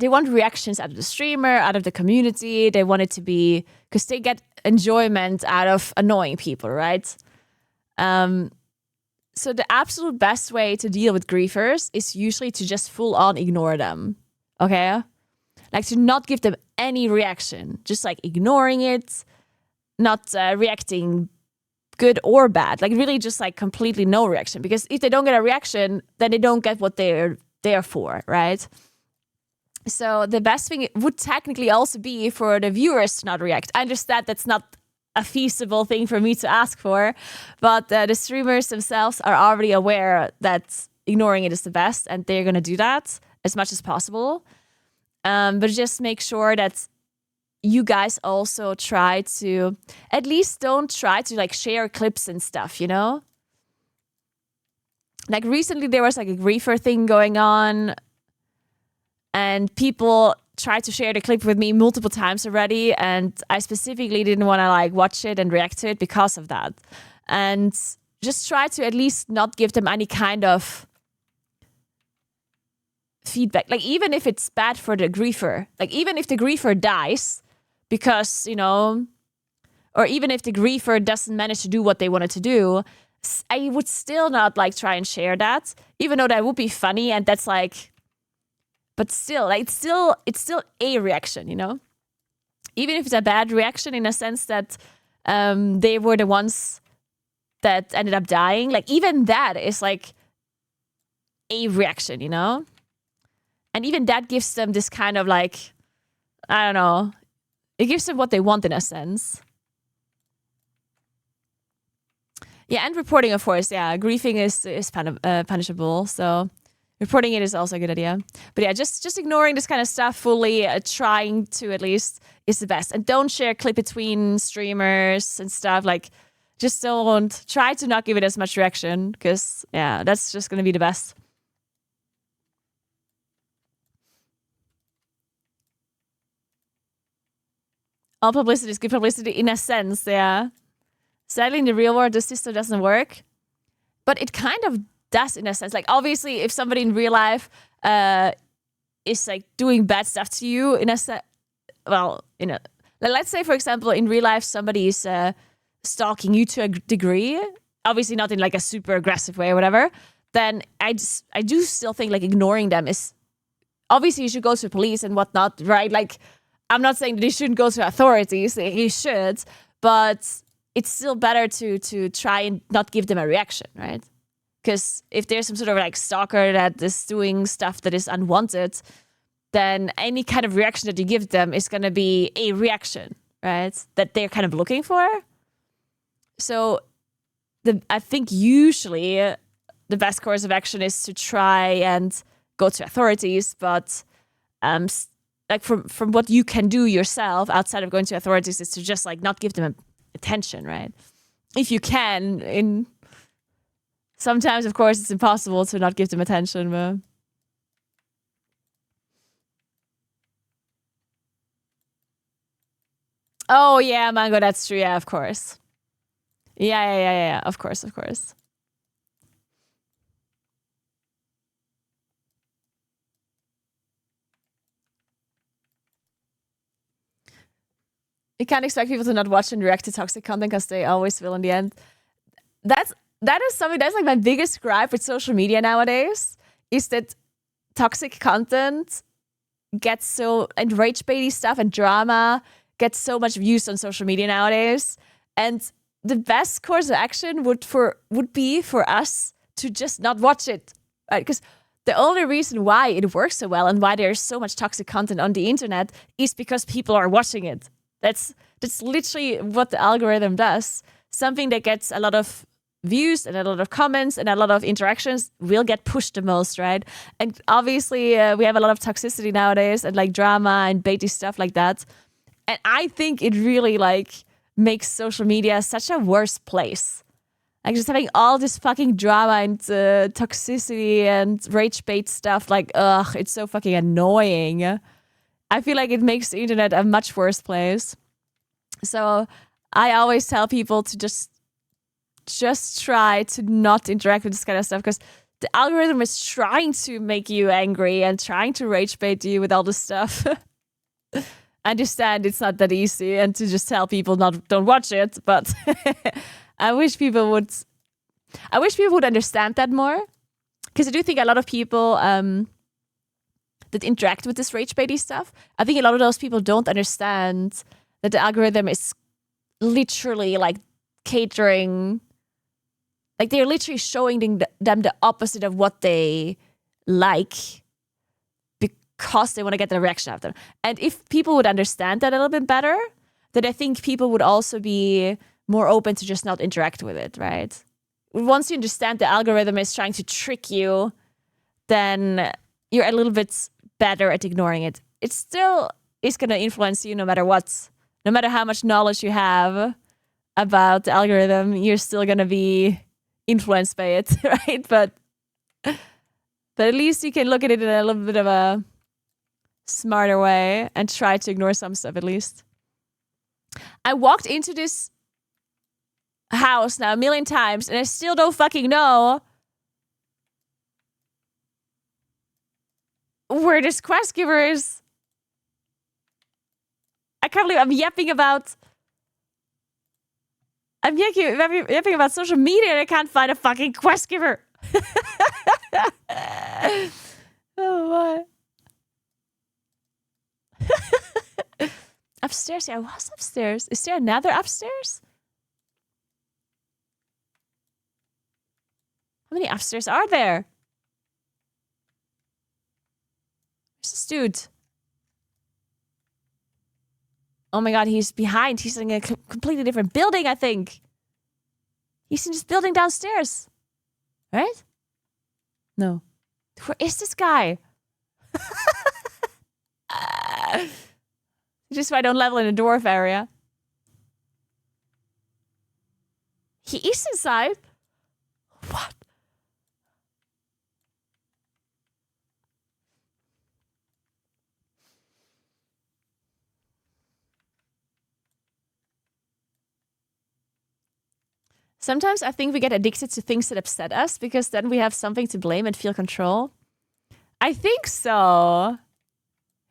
want reactions out of the streamer, out of the community. They want it to be, because they get enjoyment out of annoying people, right? So the absolute best way to deal with griefers is usually to just full on ignore them, okay? Like, to not give them any reaction, just like ignoring it, not reacting good or bad, like really just like completely no reaction. Because if they don't get a reaction, then they don't get what they're there for, right? So the best thing would technically also be for the viewers to not react. I understand that's not a feasible thing for me to ask for, but the streamers themselves are already aware that ignoring it is the best, and they're going to do that as much as possible. But just make sure that you guys also try to, at least don't try to like share clips and stuff, you know? Like recently there was like a griefer thing going on, and people tried to share the clip with me multiple times already, and I specifically didn't want to like watch it and react to it because of that. And just try to at least not give them any kind of feedback. Like, even if it's bad for the griefer, like even if the griefer dies because, you know, or even if the griefer doesn't manage to do what they wanted to do, I would still not like try and share that, even though that would be funny. And that's like, but still, like, it's still a reaction, you know? Even if it's a bad reaction in a sense that they were the ones that ended up dying. Like, even that is like a reaction, you know? And even that gives them this kind of like, I don't know, it gives them what they want in a sense. Yeah, and reporting, of course. Yeah, grieving is punishable, so reporting it is also a good idea. But yeah, just ignoring this kind of stuff fully, trying to at least, is the best. And don't share clip between streamers and stuff. Like, just don't try to not give it as much reaction, because yeah, that's just gonna be the best. All publicity is good publicity in a sense, yeah. Sadly, in the real world, the system doesn't work, but it kind of does in a sense. Like, obviously, if somebody in real life is like doing bad stuff to you, in a sense, well, let's say, for example, in real life, somebody is stalking you to a degree, obviously not in like a super aggressive way or whatever, then I do still think like ignoring them is, obviously you should go to the police and whatnot, right? Like, I'm not saying that you shouldn't go to authorities, you should, but it's still better to try and not give them a reaction, right? Because if there's some sort of like stalker that is doing stuff that is unwanted, then any kind of reaction that you give them is going to be a reaction, right? That they're kind of looking for. So I think usually the best course of action is to try and go to authorities, but like from what you can do yourself outside of going to authorities is to just like not give them attention, right? If you can. Sometimes, of course, it's impossible to not give them attention, but oh yeah, Mango, that's true. Yeah, of course. Yeah. Of course. You can't expect people to not watch and react to toxic content because they always will in the end. That is something that's like my biggest gripe with social media nowadays, is that toxic content gets so, and rage baity stuff and drama gets so much views on social media nowadays. And the best course of action would be for us to just not watch it, right? Because the only reason why it works so well and why there's so much toxic content on the internet is because people are watching it. That's literally what the algorithm does. Something that gets a lot of views and a lot of comments and a lot of interactions will get pushed the most, right? And obviously we have a lot of toxicity nowadays and like drama and baity stuff like that. And I think it really like makes social media such a worse place. Like, just having all this fucking drama and toxicity and rage bait stuff, like, ugh, it's so fucking annoying. I feel like it makes the internet a much worse place. So I always tell people to just try to not interact with this kind of stuff, because the algorithm is trying to make you angry and trying to rage bait you with all this stuff. I understand it's not that easy and to just tell people don't watch it, but I wish people would understand that more, because I do think a lot of people that interact with this rage baity stuff, I think a lot of those people don't understand that the algorithm is literally like catering, like they're literally showing them the opposite of what they like, because they want to get a reaction out of them. And if people would understand that a little bit better, then I think people would also be more open to just not interact with it, right? Once you understand the algorithm is trying to trick you, then you're a little bit better at ignoring it. It still is going to influence you no matter what. No matter how much knowledge you have about the algorithm, you're still going to be influenced by it, right? But at least you can look at it in a little bit of a smarter way and try to ignore some stuff at least. I walked into this house now a million times and I still don't fucking know where this quest giver is. I can't believe I'm yapping about social media and I can't find a fucking quest giver. Oh my. Upstairs? Yeah, I was upstairs. Is there another upstairs? How many upstairs are there? Where's this dude? Oh my god, he's behind. He's in a completely different building, I think. He's in this building downstairs. Right? No. Where is this guy? Just so I don't level in the dwarf area. He is inside? What? Sometimes I think we get addicted to things that upset us because then we have something to blame and feel control. I think so.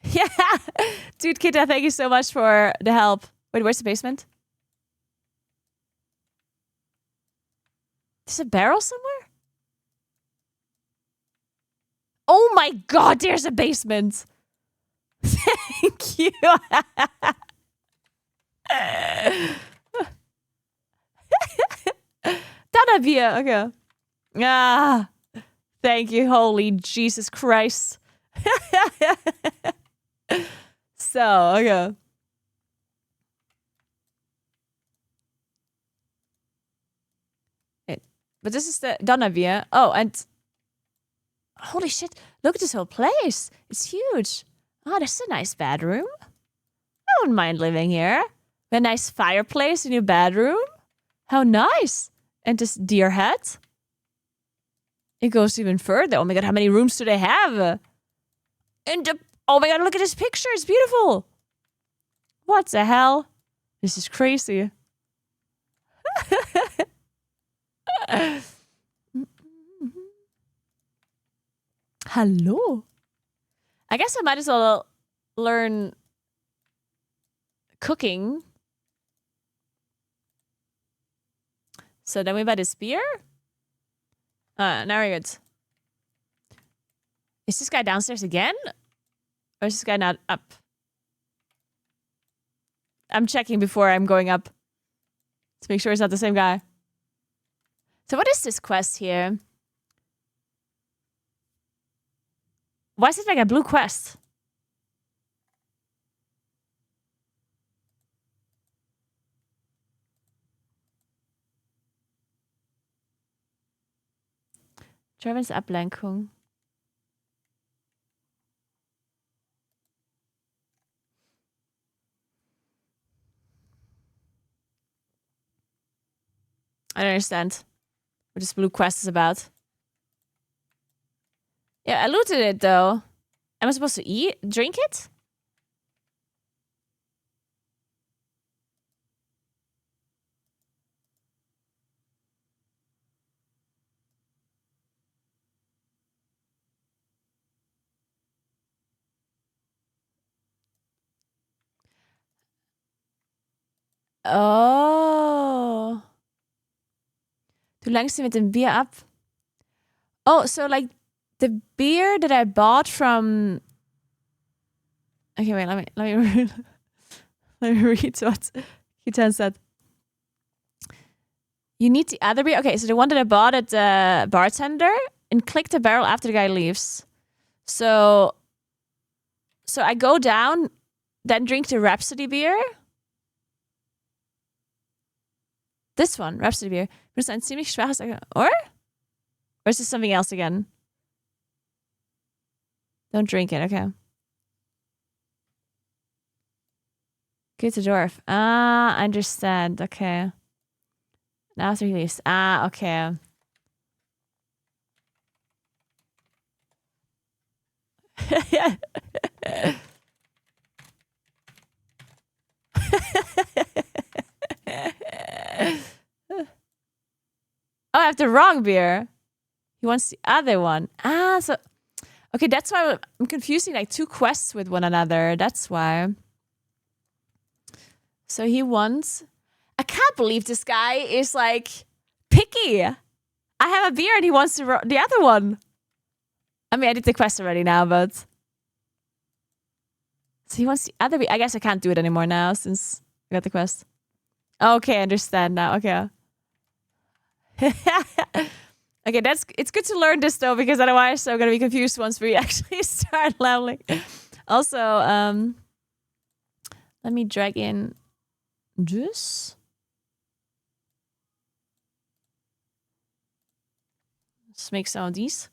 Yeah. Dude, Kita, thank you so much for the help. Wait, where's the basement? There's a barrel somewhere? Oh my god, there's a basement. Thank you. Done beer. Okay. Ah, thank you. Holy Jesus Christ. So, okay. But this is the Donavia. Oh, and holy shit. Look at this whole place. It's huge. Oh, that's a nice bedroom. I wouldn't mind living here. A nice fireplace in your bedroom. How nice. And this deer head. It goes even further. Oh my god, how many rooms do they have? And oh my god, look at this picture. It's beautiful. What the hell? This is crazy. Hello. I guess I might as well learn cooking. So then we buy the spear. Now we're good. Is this guy downstairs again? Or is this guy not up? I'm checking before I'm going up. To make sure it's not the same guy. So what is this quest here? Why is it like a blue quest? Trevins Ablenkung. I don't understand what this blue quest is about. Yeah, I looted it though. Am I supposed to drink it? Oh. Du langst dir mit dem Bier ab. Oh, so like the beer that I bought from. Okay, wait. Let me let me read what Kitan said. You need the other beer. Okay, so the one that I bought at the bartender and click the barrel after the guy leaves. So I go down, then drink the Rhapsody beer. This one, Rhapsody beer. But it's ein ziemlich schwaches. Or is this something else again? Don't drink it, okay. Get to dwarf. Ah, I understand. Okay. Now after he leaves. Ah, okay. Oh, I have the wrong beer. He wants the other one. Ah, so... Okay, that's why I'm confusing like two quests with one another. That's why. So he wants... I can't believe this guy is like picky. I have a beer and he wants the other one. I mean, I did the quest already now, but... So he wants the other beer. I guess I can't do it anymore now since I got the quest. Okay, I understand now. Okay. Okay, Okay, it's good to learn this though, because otherwise I'm gonna be confused once we actually start leveling. Also, let me drag in this. Let's make some of these.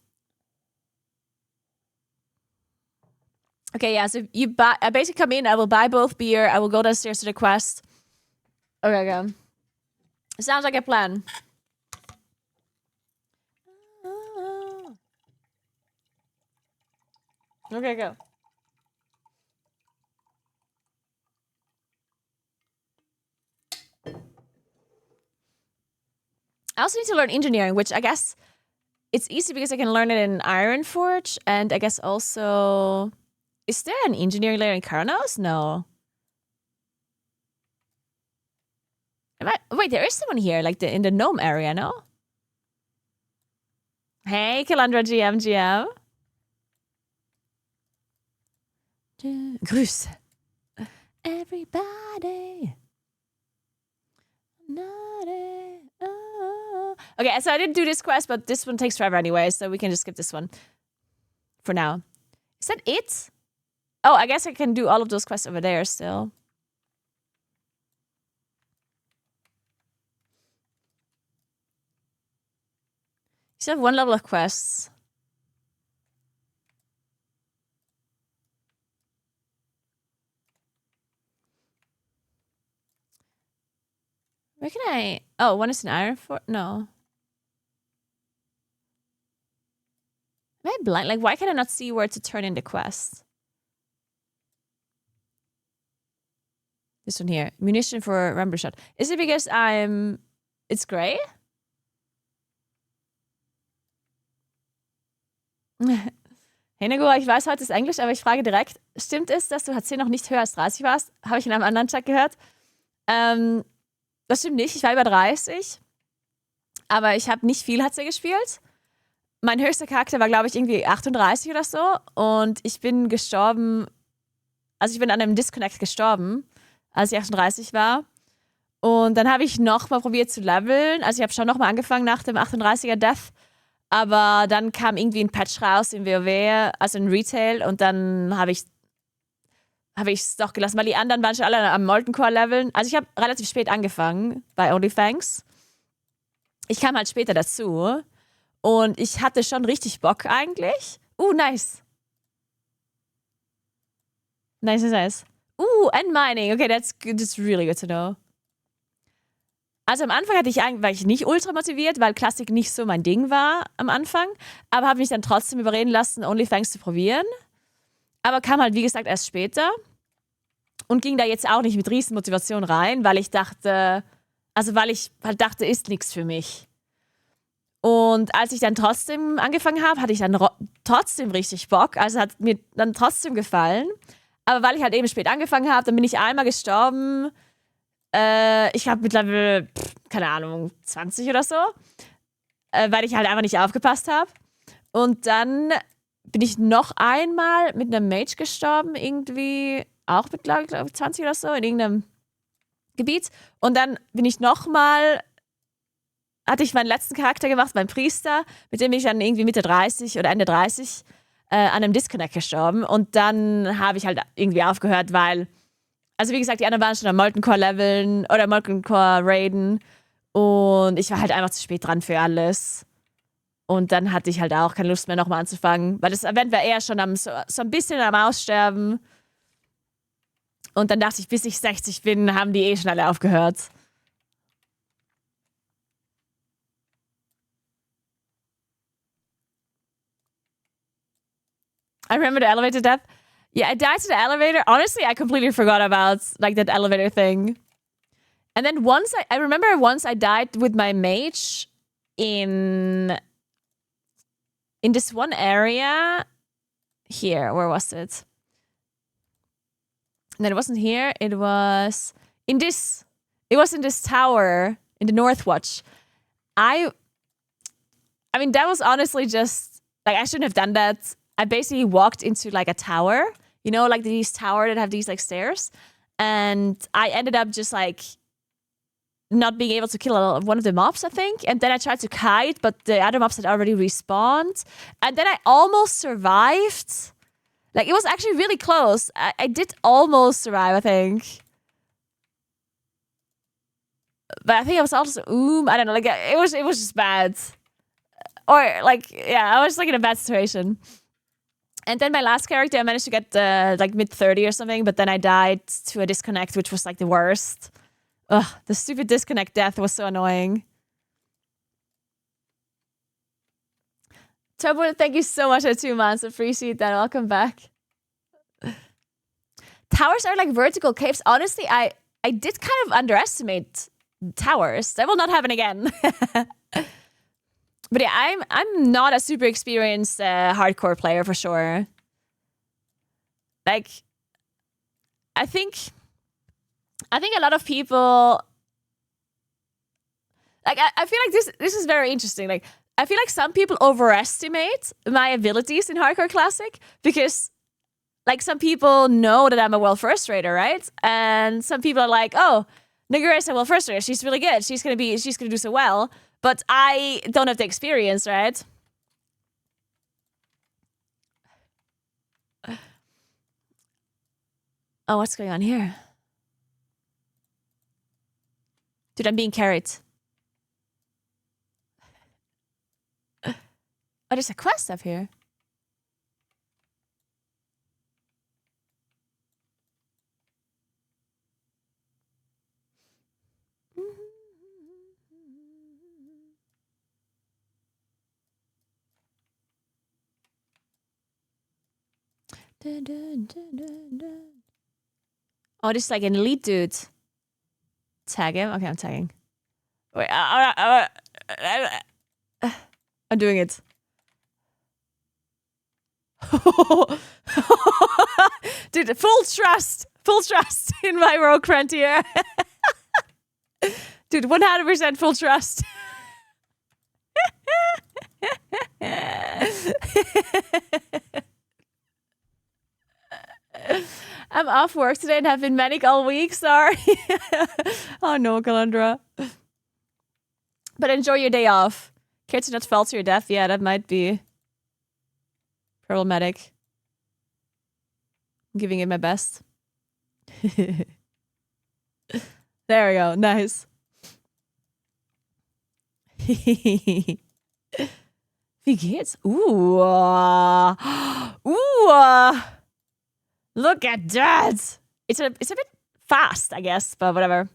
Okay, yeah, so you buy, I basically come in, I will buy both beer, I will go downstairs to the quest. Okay, go. Sounds like a plan. Okay, go. I also need to learn engineering, which I guess it's easy because I can learn it in Ironforge, and I guess also... Is there an engineering layer in Karnos? No. Wait, there is someone here, like in the gnome area, no? Hey, Kalandra GM. Grüß. Everybody. Okay, so I didn't do this quest, but this one takes forever anyway, so we can just skip this one for now. Is that it? Oh, I guess I can do all of those quests over there still. You still have one level of quests. Where can I... Oh, one is an Ironforge? No. Am I blind? Like, why can I not see where to turn in the quest? This one here. Munition for rumble shot. Is it because I'm... It's gray? Hey Naguura, ich weiß, heute ist Englisch, aber ich frage direkt, stimmt es, dass du HC noch nicht höher als 30 warst? Habe ich in einem anderen Chat gehört. Das stimmt nicht, ich war über 30. Aber ich habe nicht viel HC gespielt. Mein höchster Charakter war, glaube ich, irgendwie 38 oder so. Und ich bin gestorben, also ich bin an einem Disconnect gestorben, als ich 38 war. Und dann habe ich nochmal probiert zu leveln. Also ich habe schon nochmal angefangen nach dem 38er Death. Aber dann kam irgendwie ein Patch raus in WoW, also in Retail. Und dann habe ich es doch gelassen, weil die anderen waren schon alle am Molten Core leveln. Also ich habe relativ spät angefangen bei OnlyFans. Ich kam halt später dazu. Und ich hatte schon richtig Bock eigentlich. Nice. Nice. And mining. Okay, that's really good to know. Also am Anfang war ich nicht ultra motiviert, weil Klassik nicht so mein Ding war am Anfang. Aber habe mich dann trotzdem überreden lassen, OnlyFans zu probieren. Aber kam halt, wie gesagt, erst später. Und ging da jetzt auch nicht mit riesen Motivation rein, weil ich dachte, ist nichts für mich. Und als ich dann trotzdem angefangen habe, hatte ich dann trotzdem richtig Bock. Also hat mir dann trotzdem gefallen. Aber weil ich halt eben spät angefangen habe, dann bin ich einmal gestorben. Ich habe mittlerweile, keine Ahnung, 20 oder so. Weil ich halt einfach nicht aufgepasst habe. Und dann bin ich noch einmal mit einem Mage gestorben. Irgendwie auch mit, glaube ich, 20 oder so. In irgendeinem Gebiet. Und dann bin ich hatte ich meinen letzten Charakter gemacht, meinen Priester, mit dem bin ich dann irgendwie Mitte 30 oder Ende 30 an einem Disconnect gestorben. Und dann habe ich halt irgendwie aufgehört, weil, also wie gesagt, die anderen waren schon am Molten Core leveln oder Molten Core raiden. Und ich war halt einfach zu spät dran für alles. Und dann hatte ich halt auch keine Lust mehr, nochmal anzufangen, weil das Event war eher schon so ein bisschen am Aussterben. Und dann dachte ich, bis ich 60 bin, haben die schon alle aufgehört. I remember the elevator death. Yeah, I died to the elevator. Honestly, I completely forgot about like that elevator thing. And then once I remember once I died with my mage in this one area here. Where was it? And then it wasn't here. It was in this. It was in this tower in the Northwatch. I mean, that was honestly just like I shouldn't have done that. I basically walked into like a tower, you know, like these towers that have these like stairs. And I ended up just like not being able to kill one of the mobs, I think. And then I tried to kite, but the other mobs had already respawned. And then I almost survived. Like, it was actually really close. I did almost survive, I think. But I think I was also, I don't know, like, it was just bad. Or, like, yeah, I was, like, in a bad situation. And then my last character, I managed to get, like, mid-30 or something, but then I died to a disconnect, which was, like, the worst. Ugh, the stupid disconnect death was so annoying. Turbo, thank you so much for 2 months. Appreciate that. Welcome back. Towers are like vertical caves. Honestly, I did kind of underestimate towers. That will not happen again. But yeah, I'm not a super experienced hardcore player for sure. Like, I think a lot of people, like, I feel like this is very interesting. Like, I feel like some people overestimate my abilities in Hardcore Classic because, like, some people know that I'm a world first rater, right? And some people are like, oh, Naguura is a world first rater. She's really good. She's gonna do so well. But I don't have the experience, right? Oh, what's going on here? Dude, I'm being carried. Oh, there's a quest up here. Oh, this is like an elite dude. Tag him? Okay, I'm tagging. Wait, I'm doing it. Dude, full trust in my rogue friend here. Dude, 100% full trust. I'm off work today and have been manic all week. Sorry. Oh no, Calandra. But enjoy your day off. Care to not fall to your death? Yeah, that might be problematic. I'm giving it my best. There we go. Nice. Wie geht's? Look at that. It's a bit fast, I guess, but whatever.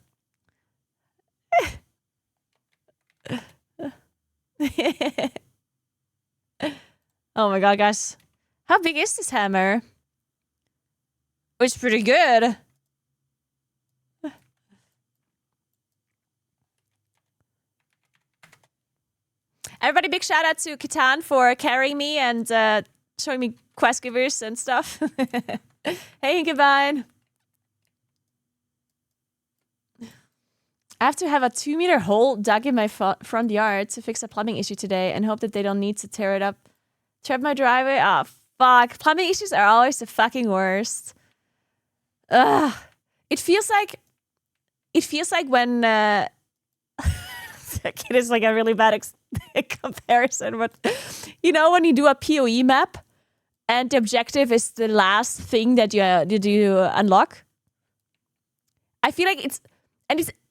Oh my god, guys. How big is this hammer? Oh, it's pretty good. Everybody, big shout out to Kitan for carrying me and showing me quest givers and stuff. Hey, Inkebine. I have to have a 2-meter hole dug in my front yard to fix a plumbing issue today and hope that they don't need to tear it up. Tear up my driveway? Oh, fuck. Plumbing issues are always the fucking worst. Ugh. It feels like when it is like a really bad comparison, but you know when you do a PoE map and the objective is the last thing that you unlock? I feel like it's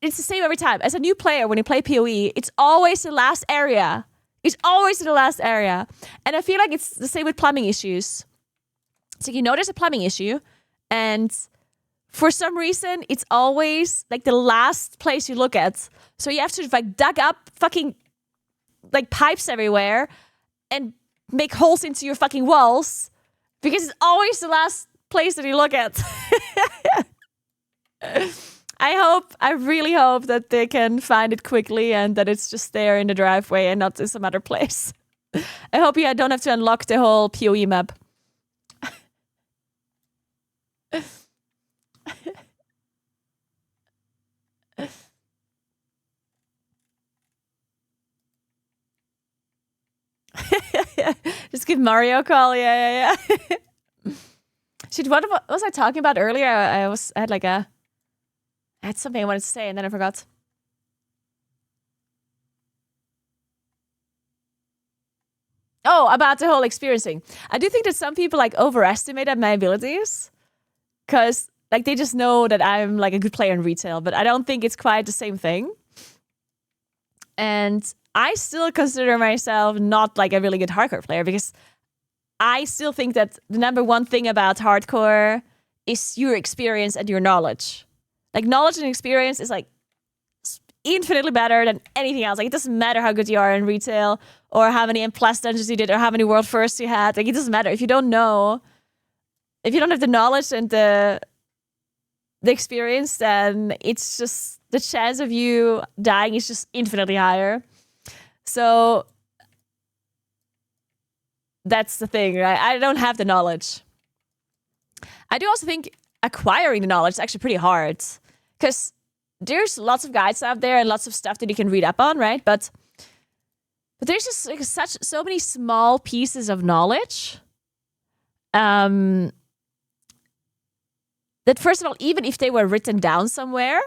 the same every time. As a new player, when you play PoE, it's always the last area. It's always the last area. And I feel like it's the same with plumbing issues. So you know there's a plumbing issue, and for some reason, it's always like the last place you look at. So you have to like dug up fucking like pipes everywhere and make holes into your fucking walls because it's always the last place that you look at. I really hope that they can find it quickly and that it's just there in the driveway and not in some other place. I hope you don't have to unlock the whole PoE map. Just give Mario a call. Yeah. Shit, what was I talking about earlier? I had something I wanted to say and then I forgot. Oh, about the whole experiencing. I do think that some people like overestimated my abilities because like they just know that I'm like a good player in retail, but I don't think it's quite the same thing. And I still consider myself not like a really good hardcore player because I still think that the number one thing about hardcore is your experience and your knowledge. Like knowledge and experience is like infinitely better than anything else. Like it doesn't matter how good you are in retail or how many M+ dungeons you did or how many world firsts you had. Like it doesn't matter if you don't know, if you don't have the knowledge and the experience, then it's just the chance of you dying is just infinitely higher. So that's the thing, right? I don't have the knowledge. I do also think acquiring the knowledge is actually pretty hard because there's lots of guides out there and lots of stuff that you can read up on, right? But there's just like so many small pieces of knowledge that first of all, even if they were written down somewhere,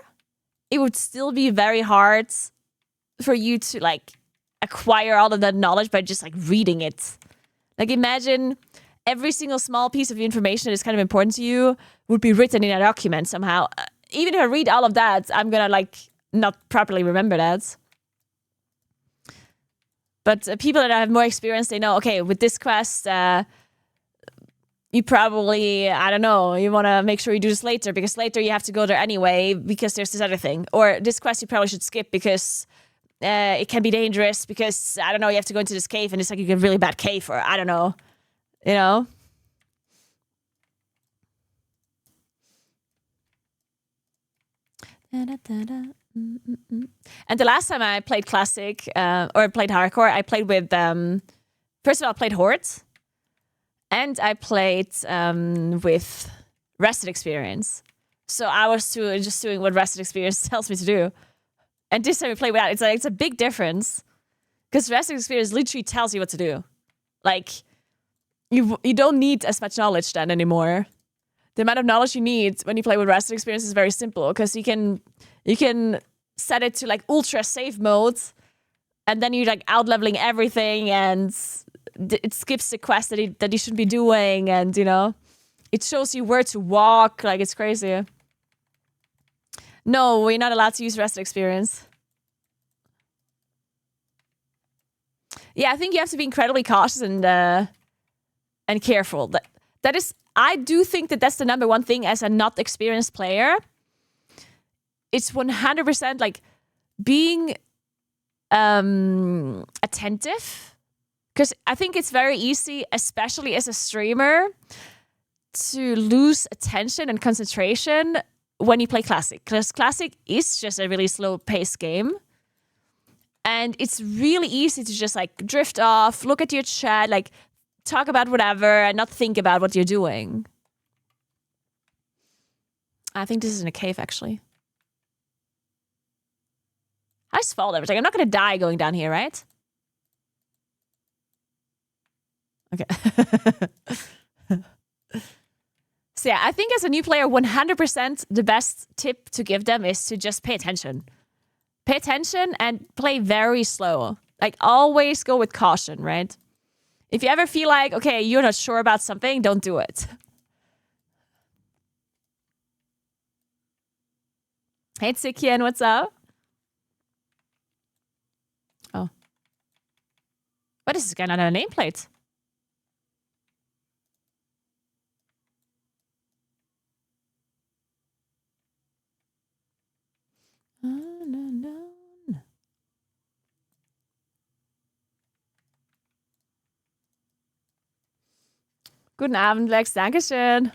it would still be very hard for you to like acquire all of that knowledge by just like reading it. Like imagine every single small piece of information that is kind of important to you would be written in a document somehow. Even if I read all of that, I'm gonna like not properly remember that. But people that have more experience, they know, okay, with this quest, you probably, I don't know, you want to make sure you do this later because later you have to go there anyway because there's this other thing. Or this quest you probably should skip because it can be dangerous because, I don't know, you have to go into this cave and it's like you get a really bad cave or I don't know, you know? And the last time I played Classic or played Hardcore, I played with, first of all, I played Horde. And I played with Rested Experience. So I was just doing what Rested Experience tells me to do. And this time we played without. It's a big difference. Because Rested Experience literally tells you what to do. Like, you don't need as much knowledge then anymore. The amount of knowledge you need when you play with Rested Experience is very simple. Because you can set it to like ultra safe mode. And then you're like out leveling everything and it skips the quest that you should be doing, and you know, it shows you where to walk. Like it's crazy. No, we're not allowed to use Rested Experience. Yeah, I think you have to be incredibly cautious and careful. That is, I do think that's the number one thing as a not experienced player. It's 100% like being attentive. Because I think it's very easy, especially as a streamer, to lose attention and concentration when you play Classic. Because Classic is just a really slow-paced game. And it's really easy to just like drift off, look at your chat, like talk about whatever, and not think about what you're doing. I think this is in a cave, actually. How's fall everything? I'm not going to die going down here, right? Okay. So yeah, I think as a new player, 100% the best tip to give them is to just pay attention. Pay attention and play very slow. Like always go with caution, right? If you ever feel like, okay, you're not sure about something, don't do it. Hey, Tsikian, what's up? Oh. What is this guy not have a nameplate? Guten Abend, Lex. Dankeschön.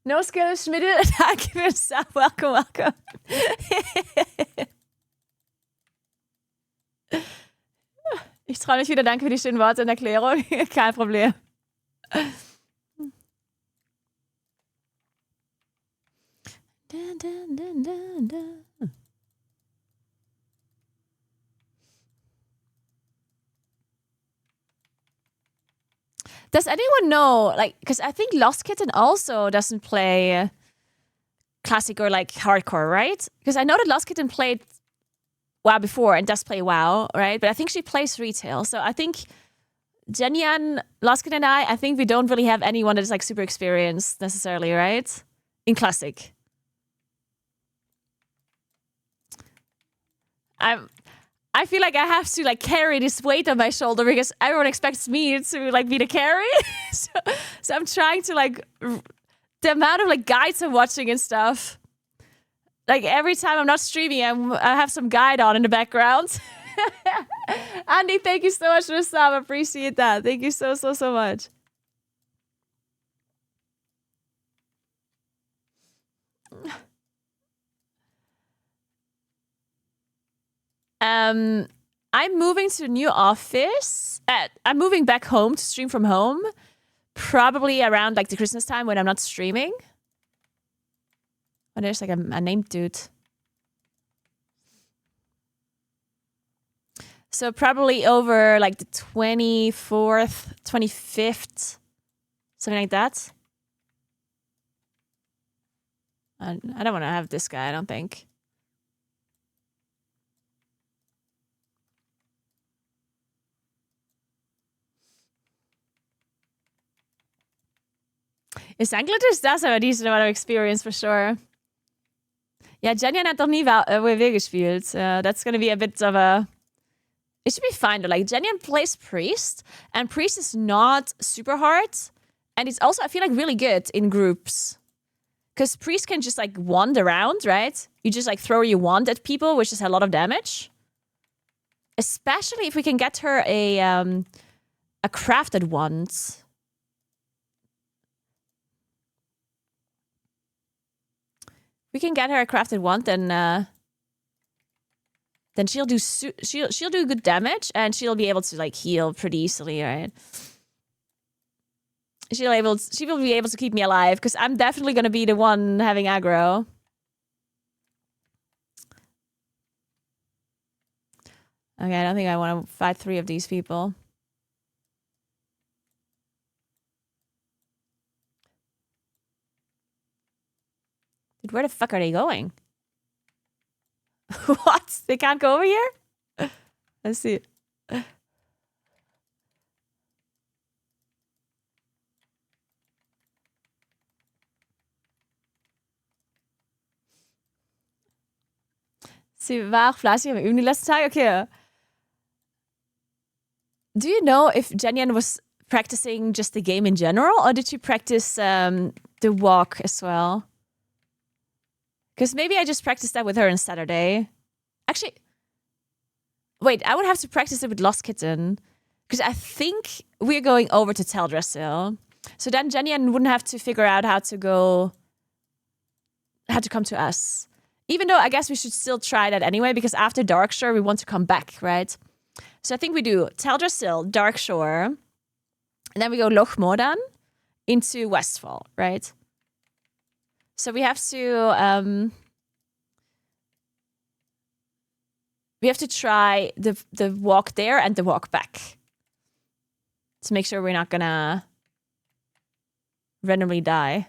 No skill Schmidt. Danke für das Sub. Welcome, welcome. Ich freue mich wieder. Danke für die schönen Worte und Erklärung. Kein Problem. Does anyone know, like, because I think Lost Kitten also doesn't play classic or like hardcore, right? Because I know that Lost Kitten played WoW before and does play WoW, right? But I think she plays retail. So I think Jenyan, Lost Kitten, and I think we don't really have anyone that is like super experienced necessarily, right? In classic. I feel like I have to like carry this weight on my shoulder because everyone expects me to like be the carry. so I'm trying to like the amount of like guides I'm watching and stuff. Like every time I'm not streaming, I have some guide on in the background. Andy, thank you so much for the sub. I appreciate that. Thank you so much. I'm moving to a new office. I'm moving back home to stream from home. Probably around like the Christmas time when I'm not streaming. Oh, there's like a named dude. So probably over like the 24th, 25th, something like that. I don't want to have this guy, I don't think. Is das aber die amount of experience for sure. Ja, Jenyan hat doch nie WoW gespielt. That's gonna be a bit of a... It should be fine though. Like, Jenyan plays Priest, and Priest is not super hard. And it's also, I feel like, really good in groups. Because Priest can just, like, wand around, right? You just, like, throw your wand at people, which is a lot of damage. Especially if we can get her a crafted wand. We can get her a crafted wand, then she'll do she'll do good damage, and she'll be able to like heal pretty easily, right? She will be able to keep me alive because I'm definitely gonna be the one having aggro. Okay, I don't think I want to fight 3 of these people. Dude, where the fuck are they going? What? They can't go over here? Let's see. Sie war auch fleißig am Üben die letzten Tage. Okay. Do you know if Jenyan was practicing just the game in general, or did she practice the walk as well? Because maybe I just practiced that with her on Saturday. Actually, wait, I would have to practice it with Lost Kitten. Because I think we're going over to Teldrassil. So then Jenyan wouldn't have to figure out how to come to us. Even though I guess we should still try that anyway, because after Darkshore, we want to come back, right? So I think we do Teldrassil, Darkshore, and then we go Loch Modan into Westfall, right? So we have to try the walk there and the walk back to make sure we're not gonna randomly die.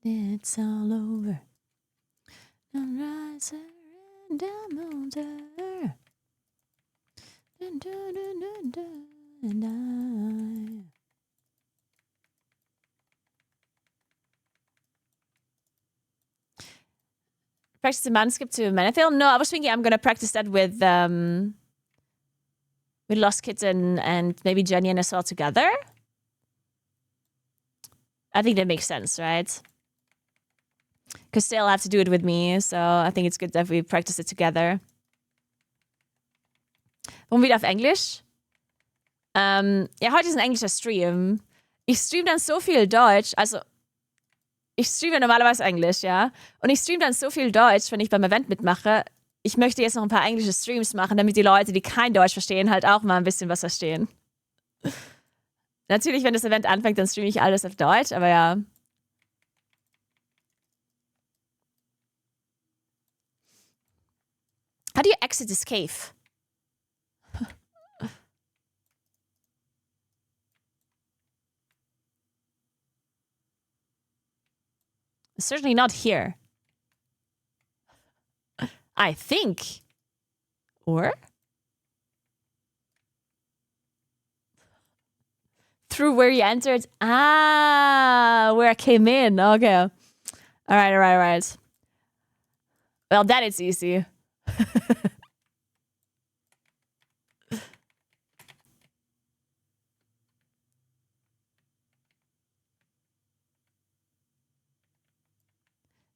It's all over. Rise and down there. And I. Practice the manuscript to Manethil? No, I was thinking I'm gonna practice that with Lost Kitten and maybe Jenyan as well together. I think that makes sense, right? Because they'll have to do it with me, so I think it's good that we practice it together. Wollen wir wieder auf Englisch? Ja, heute ist ein englischer Stream. Ich stream dann so viel Deutsch, also ich streame normalerweise Englisch, ja. Und ich streame dann so viel Deutsch, wenn ich beim Event mitmache. Ich möchte jetzt noch ein paar englische Streams machen, damit die Leute, die kein Deutsch verstehen, halt auch mal ein bisschen was verstehen. Natürlich, wenn das Event anfängt, dann streame ich alles auf Deutsch, aber ja. How do you exit this cave? Certainly not here. I think. Or? Through where you entered. Ah, where I came in. Okay. All right. Well, that is easy. For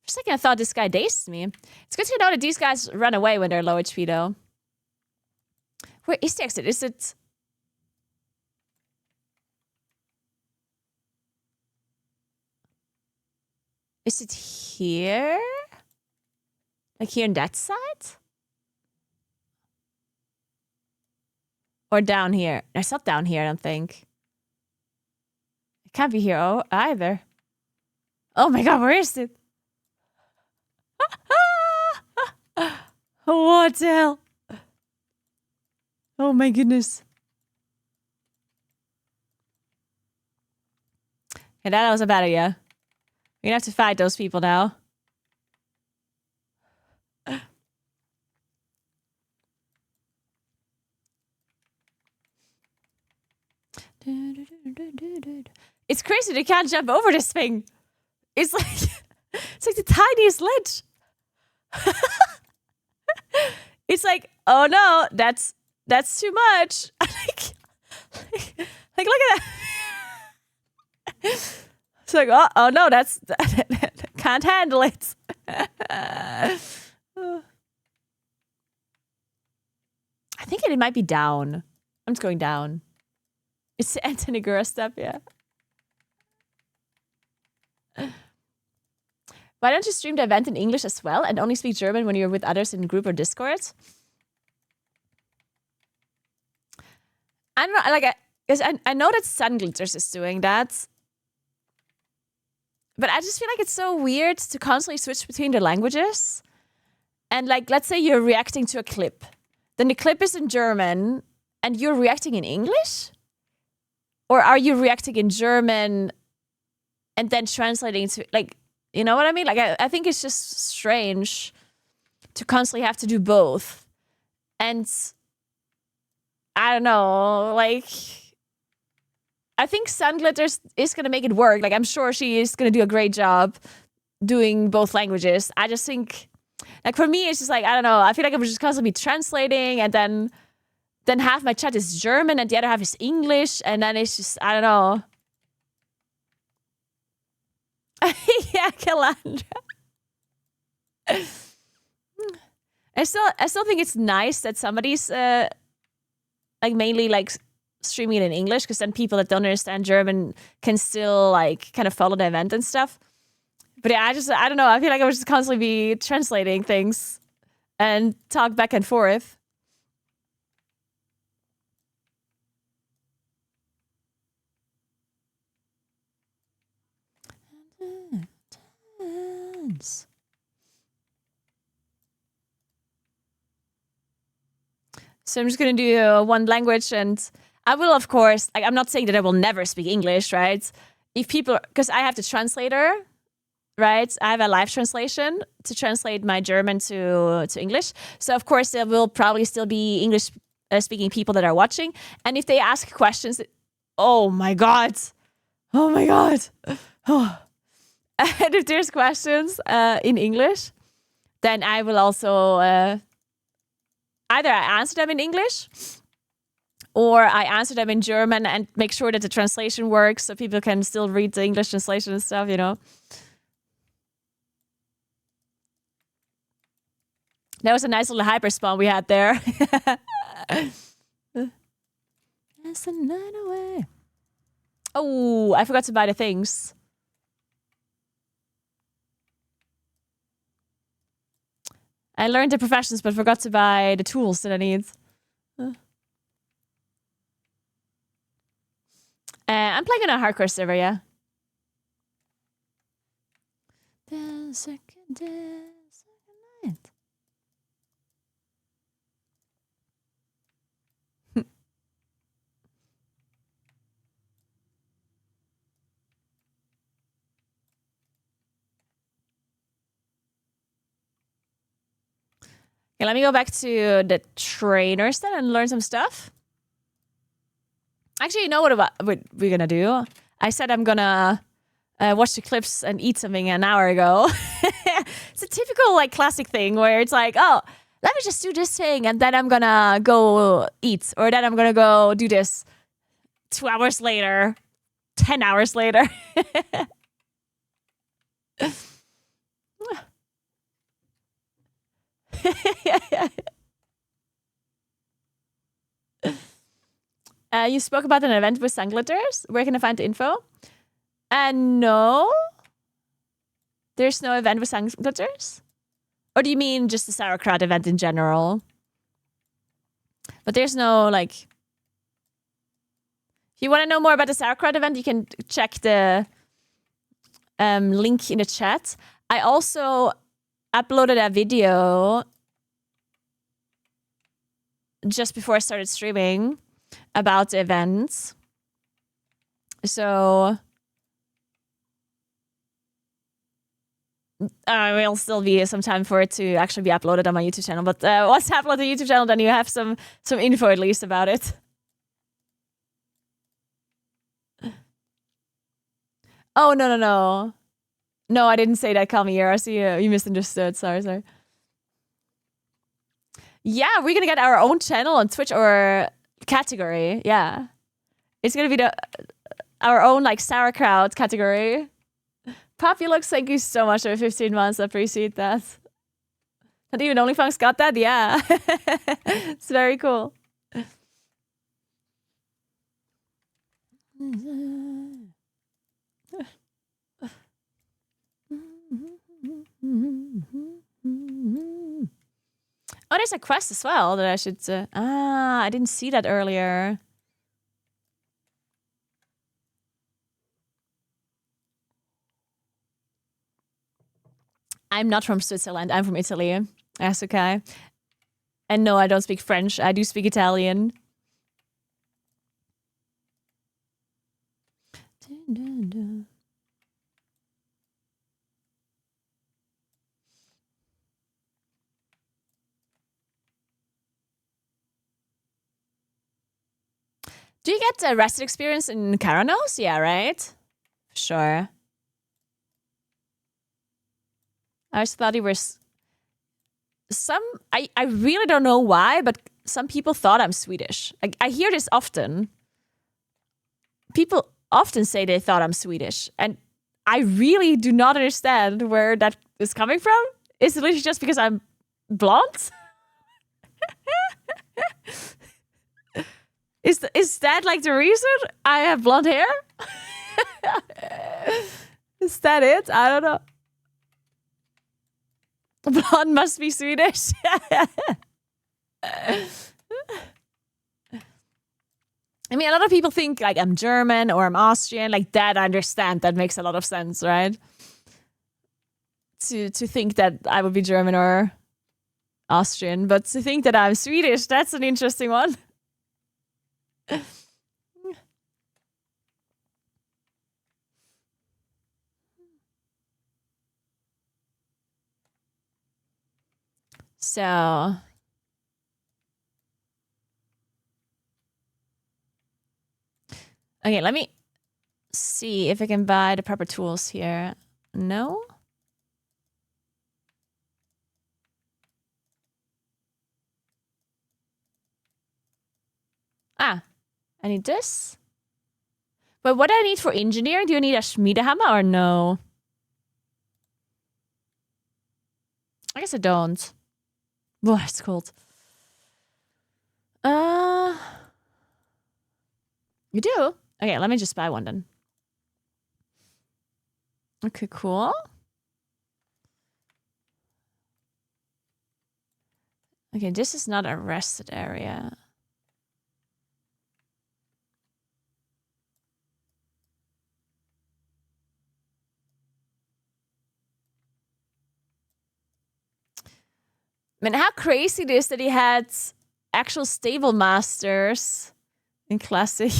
a second, I thought this guy dazed me. It's good to know that these guys run away when they're low HP, though. Where is the exit? Is it... Is it here? Like here on that side? Or down here? It's not down here, I don't think. It can't be here either. Oh my god, where is it? What the hell? Oh my goodness. Okay, that was a bad idea. We're gonna have to fight those people now. It's crazy they can't jump over this thing. It's like it's like the tiniest ledge. It's like, oh no, that's too much. like look at that. It's like, oh no, that's can't handle it. I think it might be down. I'm just going down. It's the Naguura step, yeah. Why don't you stream the event in English as well and only speak German when you're with others in group or Discord? I don't know, like, I know that Sunglitters is doing that. But I just feel like it's so weird to constantly switch between the languages. And like, let's say you're reacting to a clip. Then the clip is in German and you're reacting in English? Or are you reacting in German and then translating to, like, you know what I mean? Like, I think it's just strange to constantly have to do both. And I don't know, like, I think Sunglitters is going to make it work. Like, I'm sure she is going to do a great job doing both languages. I just think, like, for me, it's just like, I don't know. I feel like I would just constantly be translating and then half my chat is German and the other half is English. And then it's just, I don't know. Yeah, Calandra. I still think it's nice that somebody's like mainly like streaming it in English, because then people that don't understand German can still like kind of follow the event and stuff. But yeah, I don't know. I feel like I would just constantly be translating things and talk back and forth. So I'm just gonna do one language, and I will, of course, like, I'm not saying that I will never speak English, right? If people, because I have the translator, right? I have a live translation to translate my German to English. So of course there will probably still be English speaking people that are watching. And if they ask questions, oh my God. Oh. And if there's questions in English, then I will also either I answer them in English or I answer them in German and make sure that the translation works so people can still read the English translation and stuff, you know. That was a nice little hyper spawn we had there. That's the night away. Oh, I forgot to buy the things. I learned the professions, but forgot to buy the tools that I need. I'm playing on a hardcore server, yeah. The second night. Okay, let me go back to the trainers then and learn some stuff. Actually, you know what we're gonna do? I said I'm gonna watch the clips and eat something an hour ago. It's a typical like classic thing where it's like, oh, let me just do this thing and then I'm gonna go eat, or then I'm gonna go do this 2 hours later, 10 hours later. You spoke about an event with sun glitters. Where can I find the info? No. There's no event with sun glitters? Or do you mean just the Sauercrowd event in general? But there's no, like... If you want to know more about the Sauercrowd event, you can check the link in the chat. I also uploaded a video just before I started streaming about the events. So will still be some time for it to actually be uploaded on my YouTube channel. But once I upload the YouTube channel, then you have some info at least about it. Oh, no. No, I didn't say that, Calmier. I see you misunderstood. Sorry. Yeah, we're gonna get our own channel on Twitch or category. Yeah. It's gonna be our own like Sauercrowd category. Populux, thank you so much for 15 months. I appreciate that. Not even OnlyFans got that? Yeah. It's very cool. Oh, there's a quest as well that I should... I didn't see that earlier. I'm not from Switzerland. I'm from Italy. That's okay. And no, I don't speak French. I do speak Italian. Do you get a rested experience in Karanos? Yeah, right? Sure. I just thought you were... I really don't know why, but some people thought I'm Swedish. I hear this often. People often say they thought I'm Swedish. And I really do not understand where that is coming from. Is it literally just because I'm blonde? Is that like the reason I have blonde hair? Is that it? I don't know. Blonde must be Swedish. I mean, a lot of people think like I'm German or I'm Austrian. Like that, I understand. That makes a lot of sense, right? To think that I would be German or Austrian, but to think that I'm Swedish, that's an interesting one. So okay, let me see if I can buy the proper tools here. No? I need this. But what do I need for engineering? Do you need a Schmiedehammer or no? I guess I don't. Oh, it's cold. You do? Okay, let me just buy one then. Okay, cool. Okay, this is not a rested area. I mean, how crazy it is that he had actual stable masters in Classic.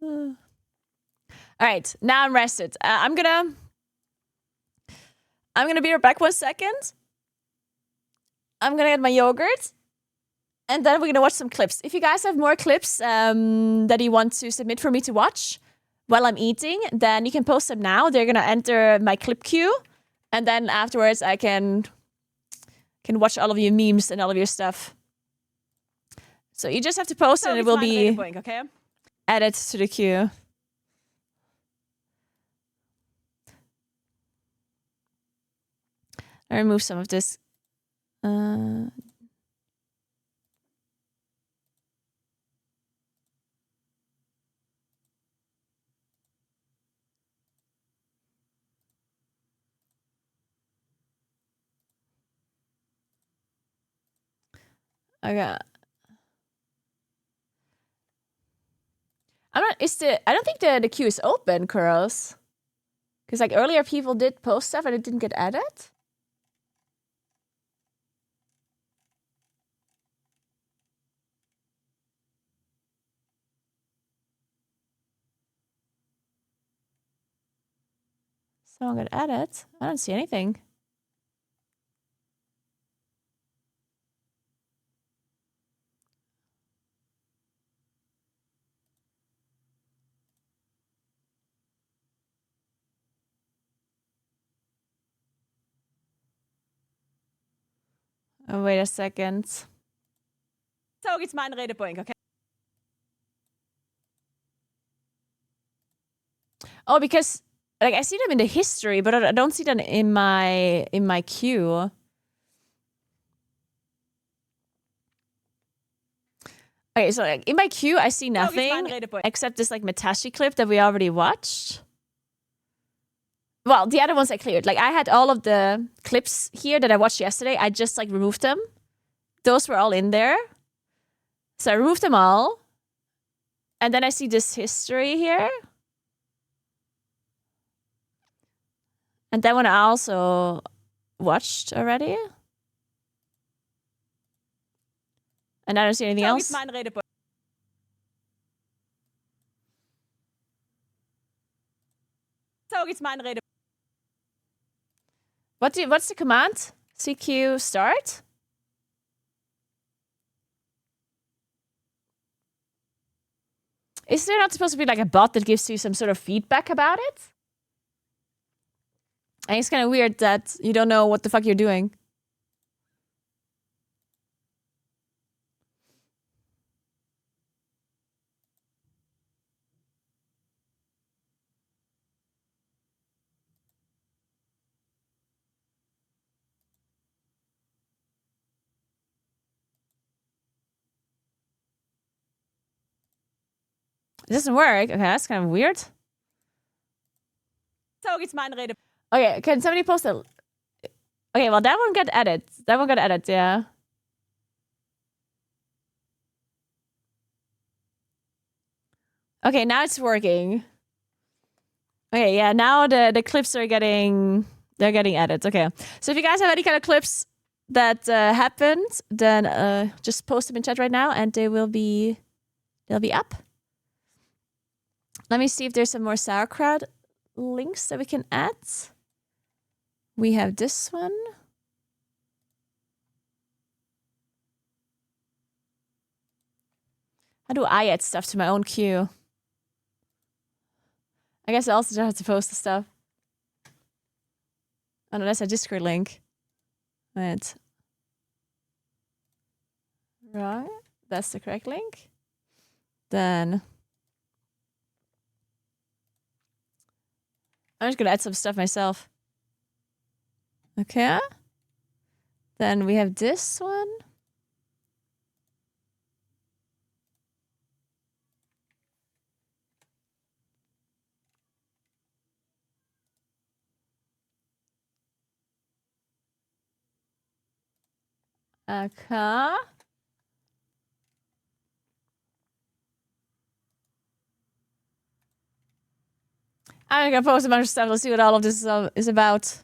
All right, now I'm rested. I'm gonna be right back 1 second. I'm gonna get my yogurt. And then we're gonna watch some clips. If you guys have more clips that you want to submit for me to watch while I'm eating, then you can post them now. They're gonna enter my clip queue. And then afterwards I can watch all of your memes and all of your stuff. So you just have to post and it will be added to the queue. I remove some of this. Okay. I don't think the queue is open, Kuros. Because like earlier people did post stuff and it didn't get added. Someone got added. I don't see anything. Oh, wait a second. So it's mein Redepunkt, okay? Oh, because like I see them in the history, but I don't see them in my queue. Okay, so like in my queue, I see nothing except this like Matashi clip that we already watched. Well, the other ones I cleared. Like I had all of the clips here that I watched yesterday. I just like removed them. Those were all in there. So I removed them all. And then I see this history here. And that one I also watched already. And I don't see anything else. What's the command? CQ start? Is there not supposed to be like a bot that gives you some sort of feedback about it? And it's kind of weird that you don't know what the fuck you're doing. It doesn't work. Okay, that's kind of weird. Okay, can somebody post it? Okay, well, that one got added. That one got added, yeah. Okay, now it's working. Okay, yeah, now the clips are getting added. Okay, so if you guys have any kind of clips that happened, then just post them in chat right now, and they'll be up. Let me see if there's some more Sauercrowd links that we can add. We have this one. How do I add stuff to my own queue? I guess I also don't have to post the stuff. Oh no, that's a Discord link. Wait. Right, that's the correct link. Then I'm just gonna add some stuff myself. Okay. Then we have this one. Okay. I'm gonna post a bunch of stuff. Let's see what all of this is about.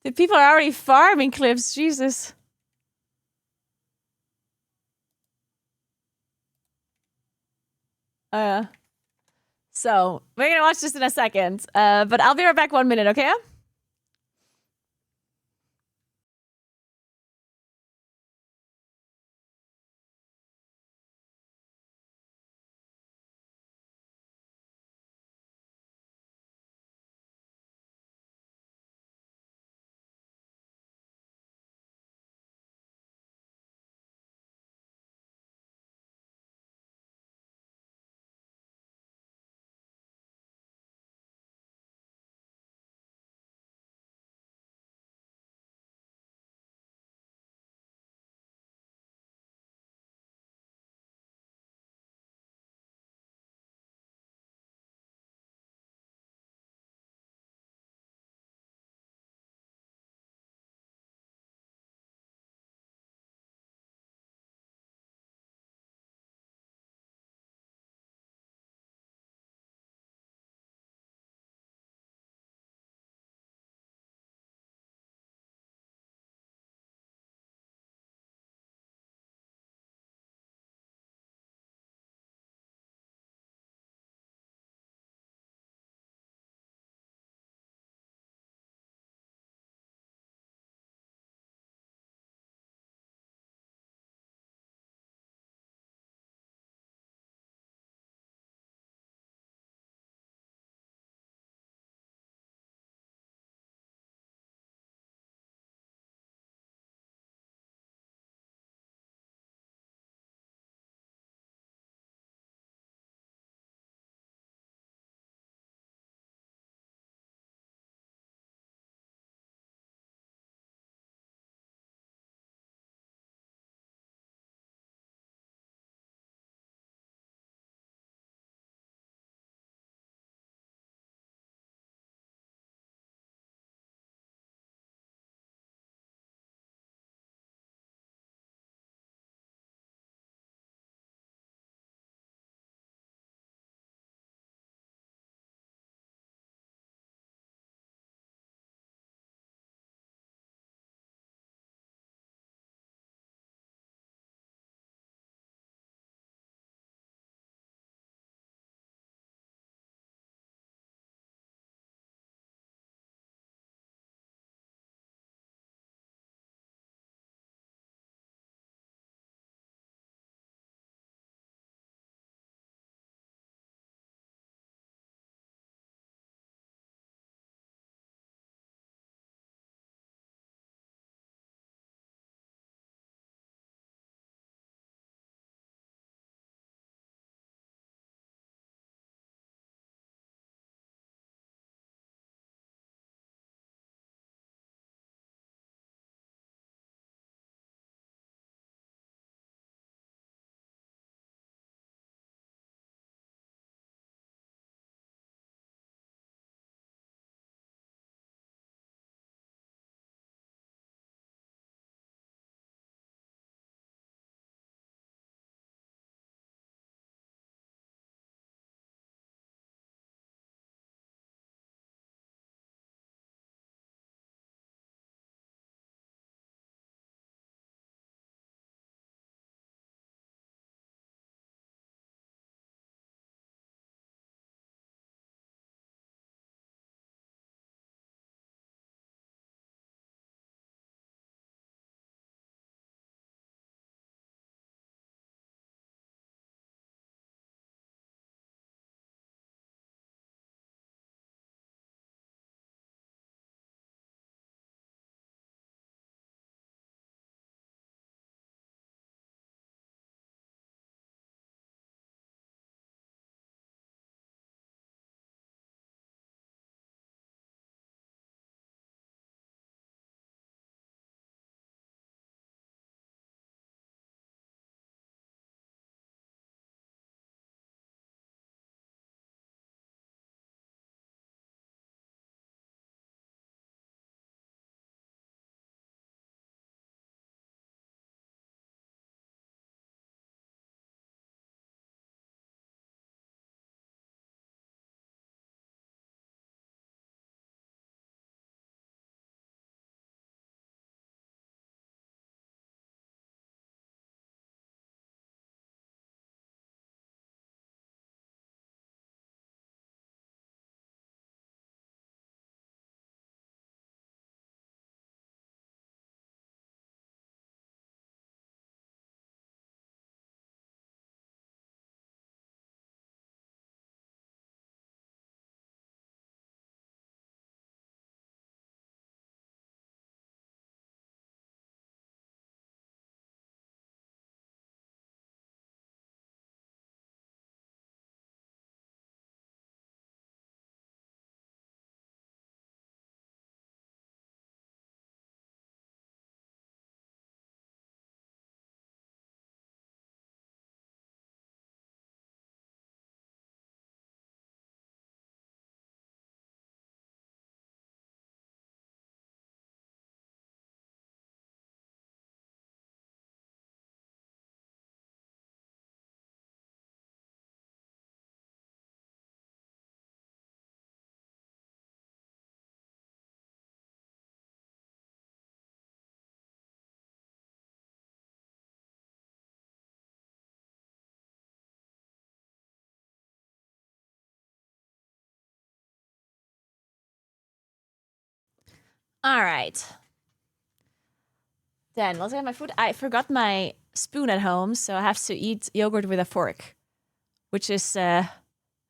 The people are already farming clips. Jesus. So we're gonna watch this in a second. But I'll be right back 1 minute, okay? All right. Then let's get my food. I forgot my spoon at home, so I have to eat yogurt with a fork, which is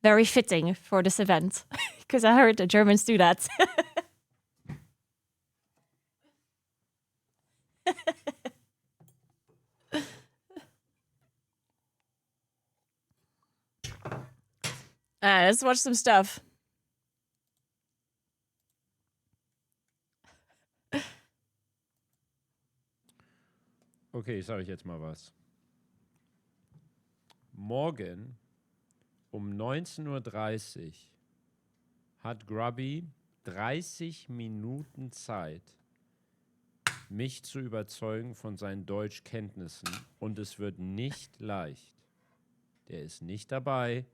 very fitting for this event because I heard the Germans do that. Let's watch some stuff. Okay, ich sage euch jetzt mal was. Morgen um 19:30 Uhr hat Grubby 30 Minuten Zeit, mich zu überzeugen von seinen Deutschkenntnissen. Und es wird nicht leicht. Der ist nicht dabei.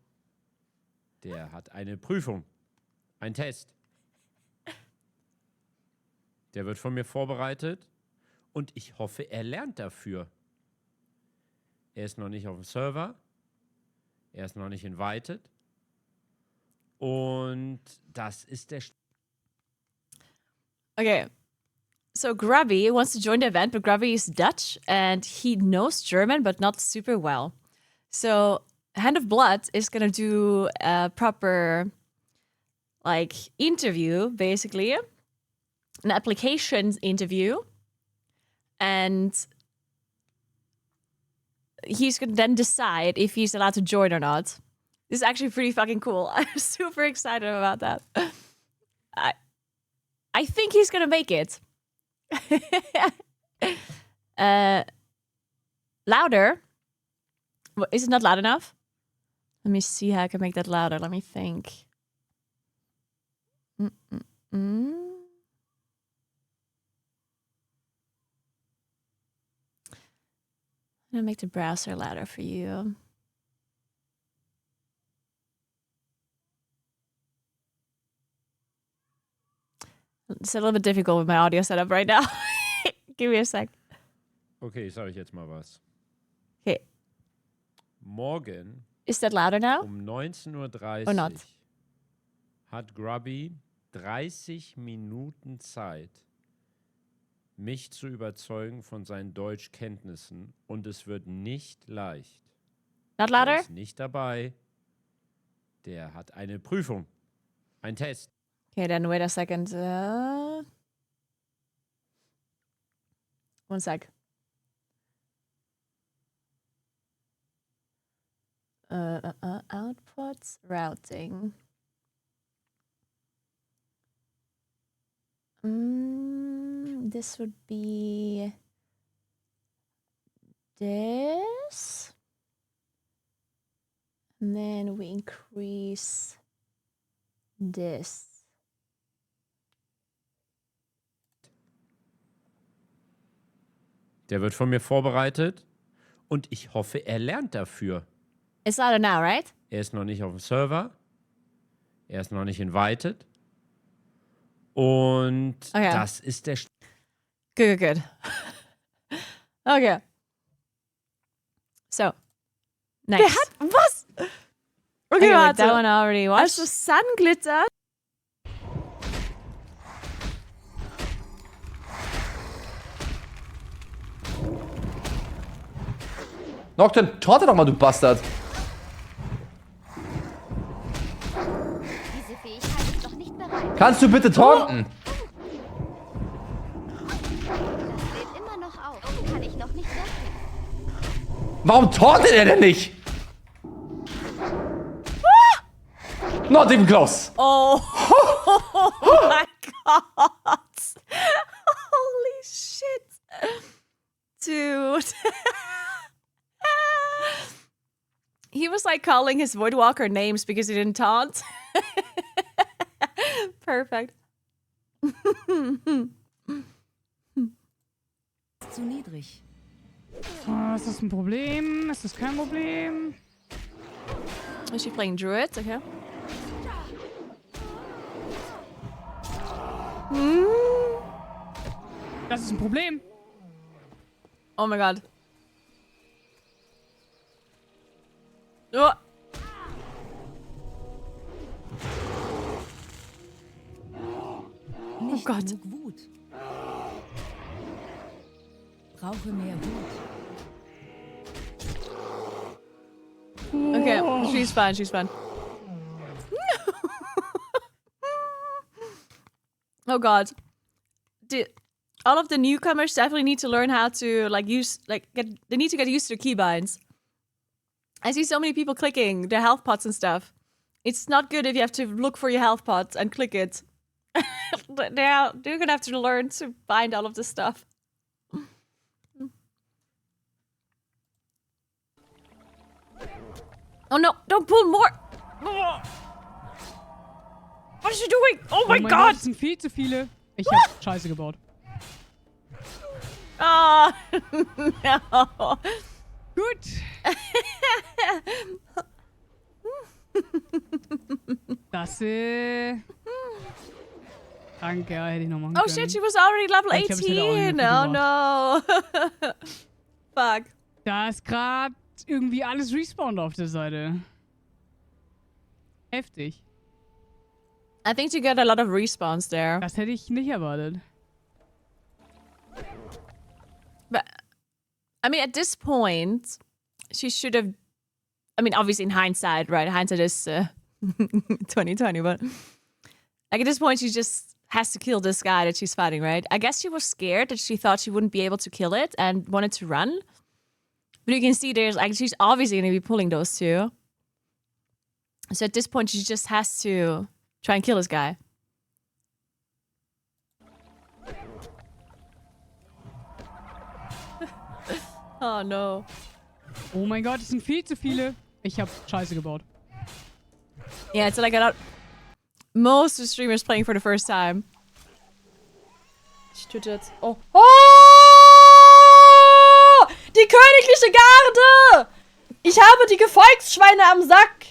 Der hat eine Prüfung. Ein Test. Der wird von mir vorbereitet. Und ich hoffe, er lernt dafür. Er ist noch nicht auf dem Server. Er ist noch nicht invited. Und das ist der... Okay. So Grubby wants to join the event, but Grubby is Dutch and he knows German, but not super well. So Hand of Blood is gonna do a proper like interview, basically. An applications interview. And he's gonna then decide if he's allowed to join or not. This is actually pretty fucking cool. I'm super excited about that. I think he's gonna make it. Louder. Is it not loud enough? Let me see how I can make that louder. Let me think. I'm gonna make the browser louder for you. It's a little bit difficult with my audio setup right now. Give me a sec. Okay, ich sage euch jetzt mal was. Okay. Morgen Is that louder now? um 19:30 Or not? Uhr hat Grubby 30 Minuten Zeit, mich zu überzeugen von seinen Deutschkenntnissen. Und es wird nicht leicht. Not Der louder? ist nicht dabei. Der hat eine Prüfung. Ein Test. Okay, then wait a second. One sec. Outputs, routing. This would be this. And then we increase this. Der wird von mir vorbereitet. Und ich hoffe, er lernt dafür. It's louder now, right? Er ist noch nicht auf dem Server. Er ist noch nicht invited. Und Okay. das ist der... Good, good, good. Okay. So. Next. Der hat was? Okay, wait, that one I already watched. Also Sunglitter. Nocturne, torte doch mal, du Bastard. Diese Fähigkeit ist doch nicht bereit. Kannst du bitte taunten? Das lädt immer noch auf. Kann ich noch nicht öffnen. Warum tauntet er denn nicht? Not even close. Oh. Oh my god. Holy shit. Dude. He was like calling his Voidwalker names because he didn't taunt. Perfect. Zu niedrig. Ist das ein Problem? Ist das kein Problem? Is she playing Druid? Okay. Das ist ein Problem. Oh my god. Oh. Oh Gott. genug Wut. Brauche mehr Wut. Okay, she's fine, she's fine. Oh God. All of the newcomers definitely need to learn how to they need to get used to keybinds. I see so many people clicking their health pots and stuff. It's not good if you have to look for your health pot and click it. They're gonna have to learn to bind all of this stuff. Oh no, don't pull more! What is she doing? Oh my Gott, God! das sind viel zu viele. Ich hab Scheiße gebaut. Oh, no. Gut. Das, Danke, ja, hätte ich noch machen können. Oh shit, she was already level Ich glaub, ich hätte auch nicht 18. mehr Oh no. Fuck. Da ist gerade irgendwie alles respawned auf der Seite. Heftig. I think you get a lot of respawns there. Das hätte ich nicht erwartet. But, I mean, at this point, she should have... I mean, obviously in hindsight, right? Hindsight is 2020, but... Like, at this point, she just has to kill this guy that she's fighting, right? I guess she was scared that she thought she wouldn't be able to kill it and wanted to run. But you can see there's, like, she's obviously going to be pulling those two. So at this point, she just has to try and kill this guy. Oh no. Oh mein Gott, es sind viel zu viele. Ich hab Scheiße gebaut. Yeah, it's like a lot. Most of the streamers playing for the first time. Ich tue jetzt. Oh. Oh! Die königliche Garde! Ich habe die Gefolgsschweine am Sack!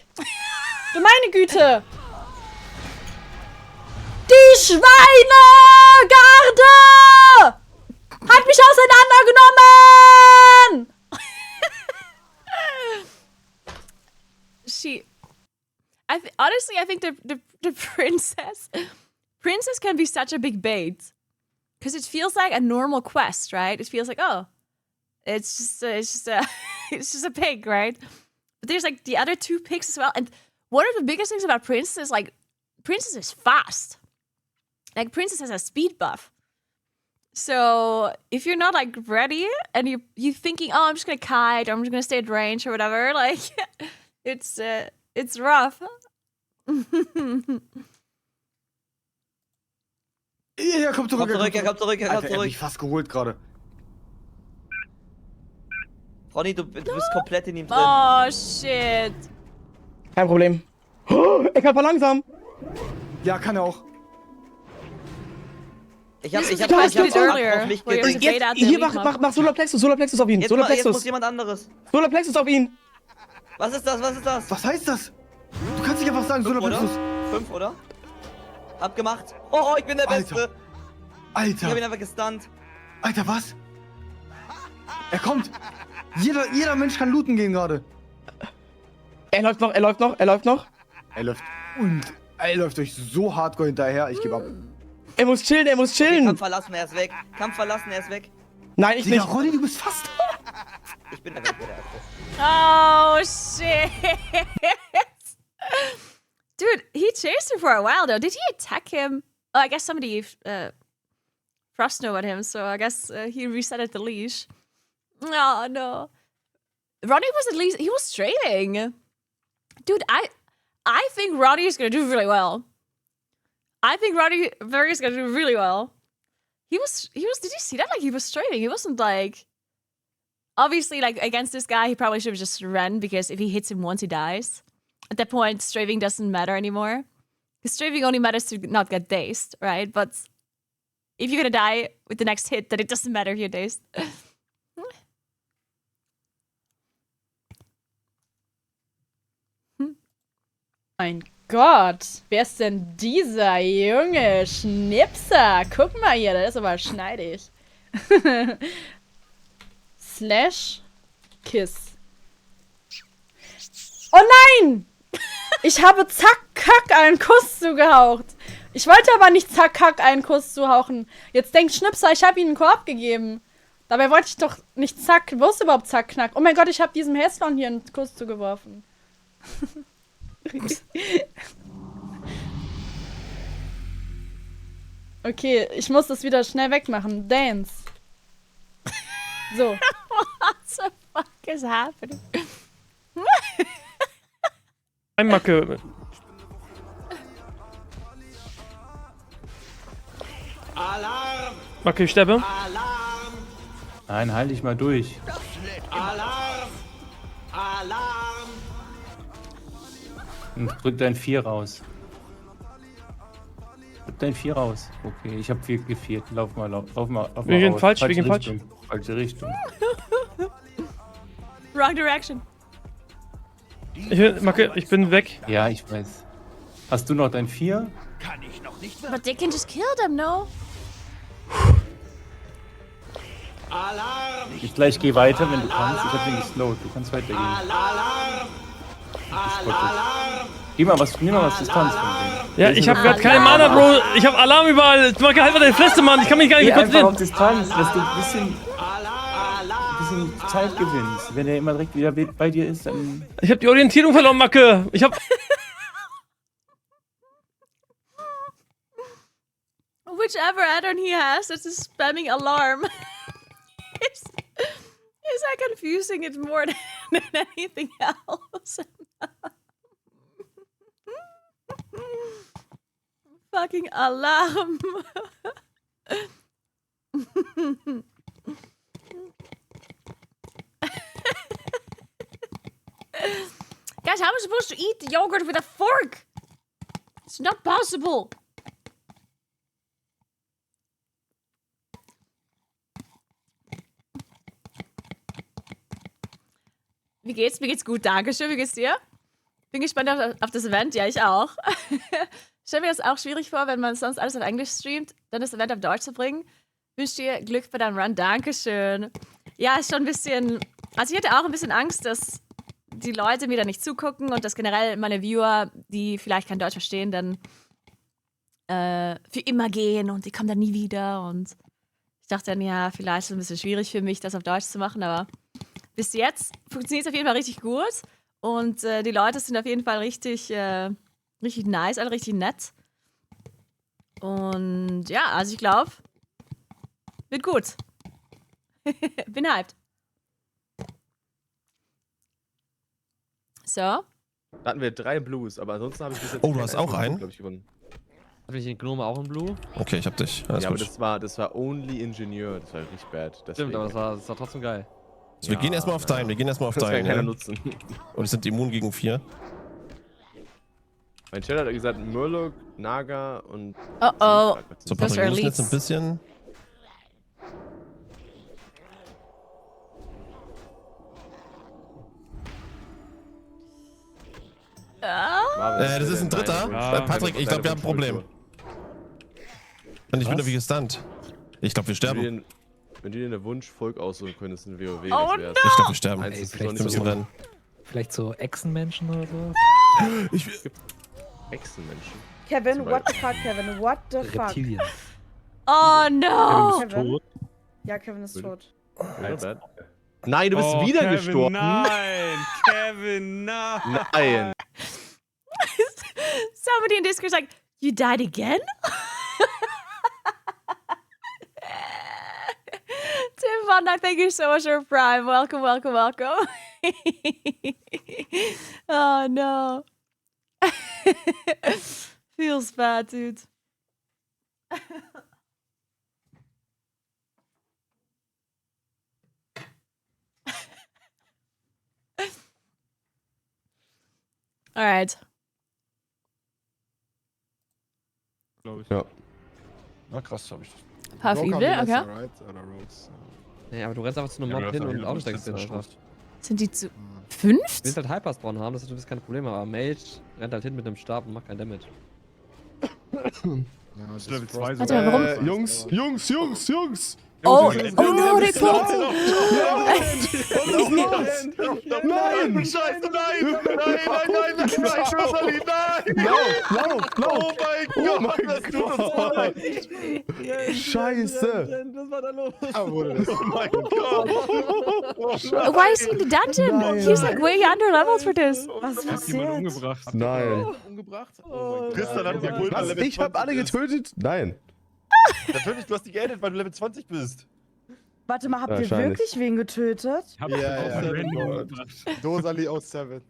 Du meine Güte! Die Schweinegarde! Hat mich auseinandergenommen! Honestly, I think the princess can be such a big bait. Because it feels like a normal quest, right? It feels like, oh, it's just a pig, right? But there's like the other two pigs as well. And one of the biggest things about Princess is like, Princess is fast. Like Princess has a speed buff. So if you're not like ready and you thinking, oh, I'm just gonna kite or I'm just gonna stay at range or whatever, like it's rough. Ja, komm zurück, Er kommt zurück. Er hat zurück. mich fast geholt gerade. Ronny, du bist komplett in ihm drin. Oh shit. Kein Problem. Oh, er kann verlangsamen. Ja, kann er auch. Ich hab This auf was earlier, mich where gedrückt. you wait out there Hier, weak mob. mach Solarplexus auf ihn. Jetzt muss Solarplexus. jemand anderes. Solarplexus auf ihn. Was ist das? Was heißt das? Du kannst nicht einfach sagen, 5, oder? Solarplexus. 5, oder? Abgemacht. Oh, ich bin der Beste. Ich hab ihn Alter. einfach gestunt. Alter, was? Er kommt. Jeder Mensch kann looten gehen gerade. Er läuft noch. Er läuft euch so hardcore hinterher, ich gebe ab. Er muss chillen. Kampf verlassen, er ist weg. Nein, ich Digga, nicht. Ronny, du bist fast da. Ich bin der Erste. Oh shit. Dude, he chased him for a while though. Did he attack him? Oh, I guess somebody frost snowed at him, so I guess he resetted the leash. Oh no. Ronnie was at least, he was straining. Dude, I think Ronnie is gonna do really well. I think Ronnie Berry is gonna do really well. He was, did you see that? Like, he was straining. He wasn't like, obviously, like, against this guy, he probably should have just run, because if he hits him once, he dies. At that point, strafing doesn't matter anymore. Because strafing only matters to not get dazed, right? But if you're gonna die with the next hit, then it doesn't matter if you're dazed. Mein Gott, wer ist denn dieser junge Schnipser? Guck mal hier, der ist aber schneidig. Slash Kiss. Oh nein! Ich habe zack, kack einen Kuss zugehaucht. Ich wollte aber nicht zack einen Kuss zuhauchen. Jetzt denkt Schnipser, ich habe ihm einen Korb gegeben. Dabei wollte ich doch nicht zack. Wo ist überhaupt zack knack? Oh mein Gott, ich habe diesem Häslon hier einen Kuss zugeworfen. Okay, ich muss das wieder schnell wegmachen. Dance. So. What the fuck is happening? Ein Macke. Alarm! Macke, ich sterbe. Alarm! Nein, halt dich mal durch. Alarm! Alarm! Und drück dein 4 raus. Drück dein 4 raus. Okay, ich hab 4 gefehlt. Lauf mal Wir gehen raus. falsch, wir gehen falsch. Falsche Richtung. Wrong direction. Macke, ich bin weg. Ja, ich weiß. Hast du noch dein 4? But they can just kill them, no? Alarm! Ich gleich geh weiter, wenn du kannst. Ich hab den geslowt. Du kannst weitergehen. Alarm! Alarm! Nimm mal was Distanz von denen. Ja, ich hab grad keine Mana, Bro. Ich hab Alarm überall. Macke, halt mal deine Fresse, Mann. Ich kann mich gar nicht Geh einfach konzentrieren. auf Distanz, dass du ein bisschen Zeit gewinnst. Wenn er immer direkt wieder bei dir ist, dann... Ich hab die Orientierung verloren, Macke. Ich hab... Whichever add-on he has, it's a spamming alarm. Is that confusing it more than anything else? Fucking alarm. Guys, how am I supposed to eat the yogurt with a fork? It's not possible. Wie geht's? Mir geht's gut, dankeschön. Wie geht's dir? Bin gespannt auf das Event. Ja, ich auch. Ich stelle mir das auch schwierig vor, wenn man sonst alles auf Englisch streamt, dann das Event auf Deutsch zu bringen. Wünsche dir Glück bei deinem Run. Dankeschön. Ja, ist schon ein bisschen... Also ich hatte auch ein bisschen Angst, dass die Leute mir da nicht zugucken und dass generell meine Viewer, die vielleicht kein Deutsch verstehen, dann für immer gehen und die kommen dann nie wieder. Und ich dachte dann, ja, vielleicht ist es ein bisschen schwierig für mich, das auf Deutsch zu machen, aber bis jetzt funktioniert es auf jeden Fall richtig gut. Und die Leute sind auf jeden Fall richtig nice, alle richtig nett. Und ja, also ich glaube, wird gut. Bin hyped. So. Da hatten wir 3 Blues, aber ansonsten habe ich bis jetzt... Oh, du hast auch einen? Glaube ich, gewonnen. Hatte ich den Gnome auch im Blue? Okay, ich hab dich. Alles ja, gut. aber das war Only Ingenieur. Das war richtig bad. Stimmt, aber das war trotzdem geil. Also wir gehen erstmal auf Dein. Das kann keiner nutzen. Und die sind immun gegen 4. Mein Chat hat gesagt, Murloc, Naga und... Oh. So, Patrick, wir müssen jetzt ein bisschen... Das ist ein Dritter. Patrick, ich glaube, wir haben ein Problem. Und ich bin irgendwie gestunt. Ich glaube, wir sterben. Wenn du dir eine Wunschvolk aussuchen könntest in WoW, Oh, das wär's. Ich glaube, wir sterben. Ey, Wir müssen rennen. Vielleicht so Echsenmenschen oder so? Echsenmenschen? Kevin, what the fuck, Kevin? What the fuck? Reptilien. Oh no! Kevin? Ja, Kevin ist tot. Nein, du bist wieder Kevin, gestorben. Nein, Kevin, nein. Nein. Somebody in Discord is like, you died again? Tim Van Dyke, thank you so much for Prime. Welcome, welcome, welcome. Oh no. Feels bad, dude. Alright. Glaube ich. Ja. Na krass, hab ich das. Puff Evil, okay. Nee, aber du rennst einfach zu einem Mob hin und aussteigst den einfach. Sind die zu 5? Du willst halt Hyperspawn haben, das ist kein Problem, aber Mage rennt halt hin mit einem Stab und macht kein Damage. Ja, das ist Level 2 Warte, warum? Jungs! Oh no, they pulled. Nein! Scheiße, nein! Nein! Schüsseli, nein! Oh mein Gott, das tut uns so leid! Scheiße! Was war da los? Oh mein Gott! Why is he in the dungeon? He's like way under levels for this. Was ist Jemand passiert? umgebracht. Nein. Umgebracht? Tristan hat die Pult an Level 20. Ich hab alle getötet? Nein. Natürlich, du hast die geedit, weil du Level 20 bist. Warte mal, habt ihr Wahrscheinlich. wirklich wen getötet? Dosali aus 7.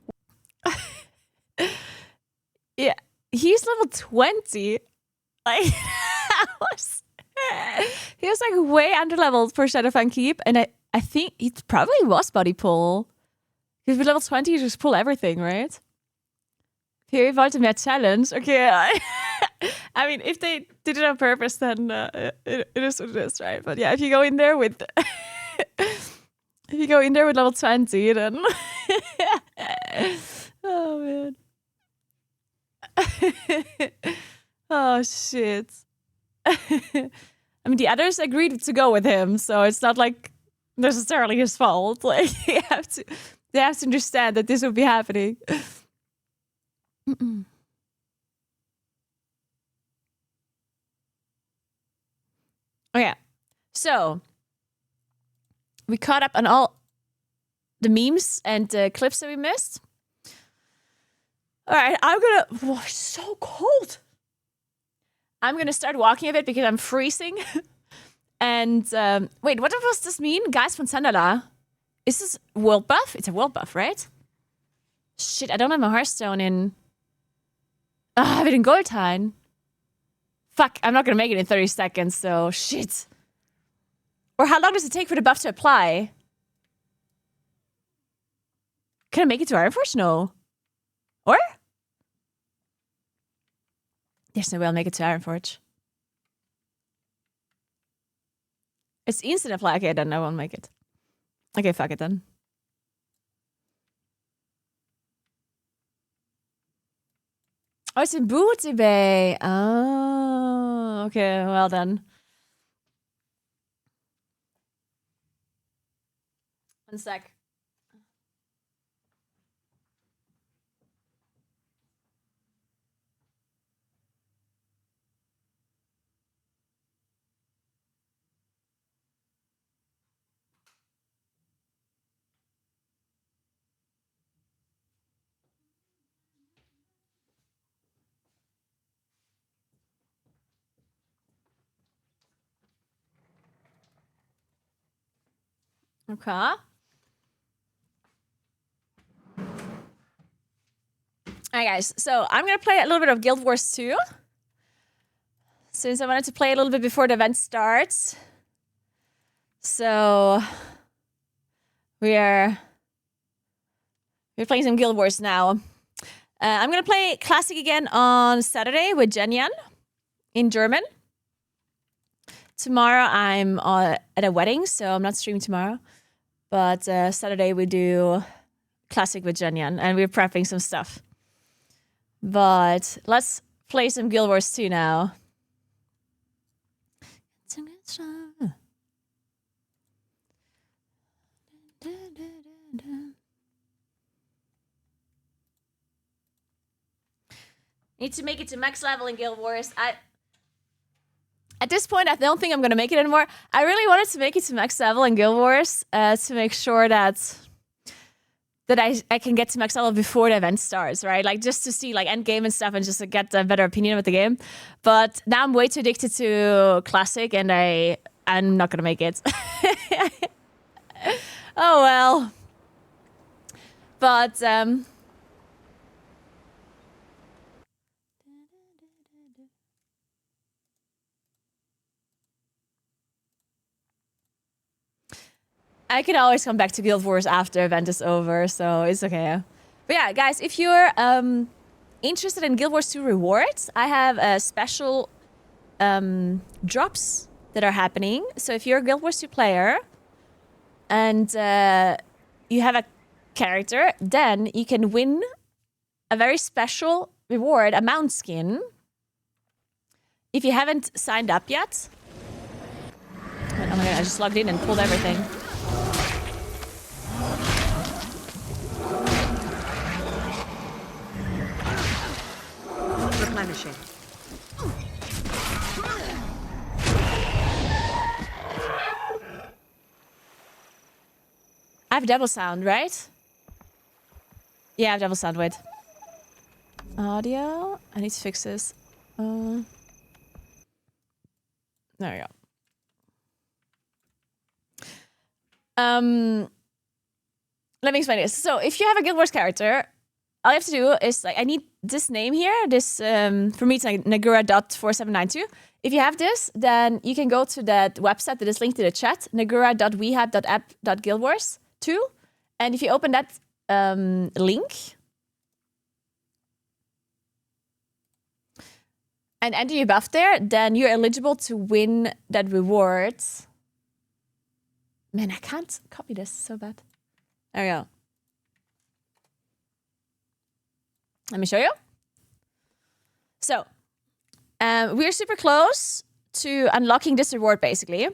Yeah, he's level 20. Like, he was like way under leveled for Shadowfang Keep, and I think it probably was body pull. Because with level 20, you just pull everything, right? Here, wollte mehr challenge. Okay, I mean, if they did it on purpose, then it is what it is, right? But yeah, if you go in there with level 20, then oh man. Oh shit. I mean, the others agreed to go with him, so it's not like necessarily his fault. Like they have to understand that this will be happening. Okay, so we caught up on all the memes and clips that we missed. All right, I'm gonna. Whoa, it's so cold. I'm gonna start walking a bit because I'm freezing. And wait, what does this mean? Guys from Sandala. Is this world buff? It's a world buff, right? Shit, I don't have my Hearthstone in. I have it in Goldtine. Fuck, I'm not gonna make it in 30 seconds, so shit. Or how long does it take for the buff to apply? Can I make it to Ironforge? No. Or? There's no way I'll make it to Ironforge. It's instant apply. Okay, then I won't make it. Okay, fuck it then. Oh, it's in Booty Bay. Oh, okay, well then. One sec. Okay. Alright guys, so I'm gonna play a little bit of Guild Wars 2. Since I wanted to play a little bit before the event starts. So we're playing some Guild Wars now. I'm gonna play Classic again on Saturday with Jenyan in German. Tomorrow I'm at a wedding, so I'm not streaming tomorrow. But Saturday we do Classic with Jenyan, and we're prepping some stuff. But let's play some Guild Wars 2 now. Need to make it to max level in Guild Wars. At this point, I don't think I'm going to make it anymore. I really wanted to make it to max level in Guild Wars to make sure that I can get to max level before the event starts, right? Like just to see like end game and stuff and just to get a better opinion about the game. But now I'm way too addicted to Classic and I'm not going to make it. Oh well. But I can always come back to Guild Wars after event is over, so it's okay. But yeah, guys, if you're interested in Guild Wars 2 rewards, I have special drops that are happening. So if you're a Guild Wars 2 player and you have a character, then you can win a very special reward, a mount skin. If you haven't signed up yet, wait, I'm gonna I just logged in and pulled everything. Replenishing. I have double sound, right? Yeah, I have double sound, wait. Audio. I need to fix this. There we go. Let me explain this. So if you have a Guild Wars character, all you have to do is, like, I need this name here. This, for me, it's like Naguura.4792. If you have this, then you can go to that website that is linked to the chat, Naguura.wehab.app.guildwars2. And if you open that link and enter your buff there, then you're eligible to win that reward. Man, I can't copy this so bad. There we go. Let me show you. So, we're super close to unlocking this reward, basically.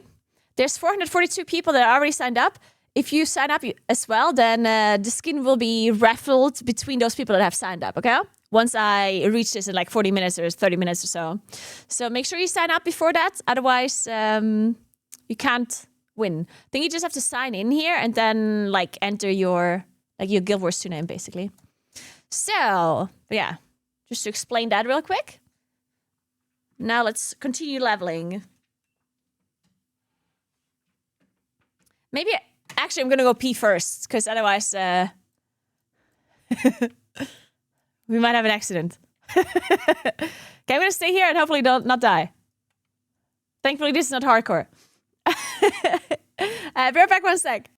There's 442 people that are already signed up. If you sign up as well, then the skin will be raffled between those people that have signed up, okay? Once I reach this in like 40 minutes or 30 minutes or so. So make sure you sign up before that. Otherwise, you can't win. I think you just have to sign in here and then like enter your Guild Wars 2 name, basically. So, yeah, just to explain that real quick. Now let's continue leveling. Maybe, actually, I'm gonna go pee first, because otherwise, we might have an accident. Okay, I'm gonna stay here and hopefully not die. Thankfully, this is not hardcore. Be right back 1 sec.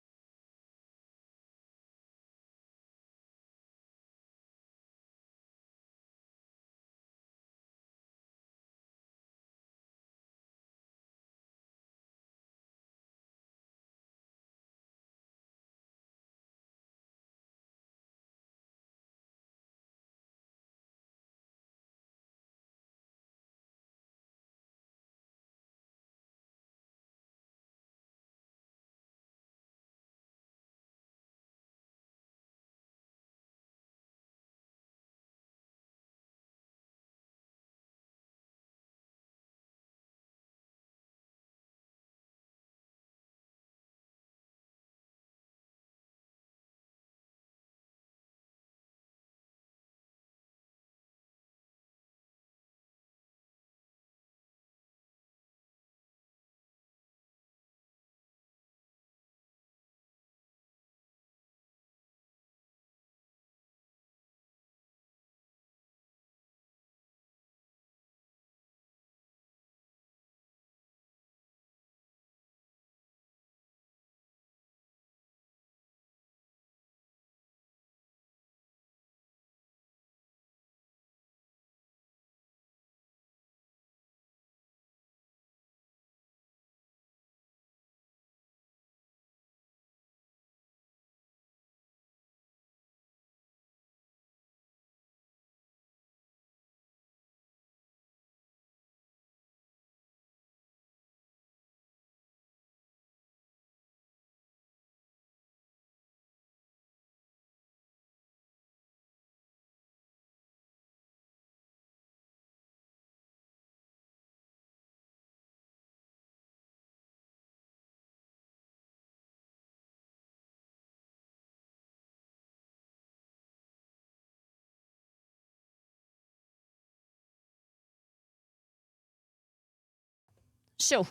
So,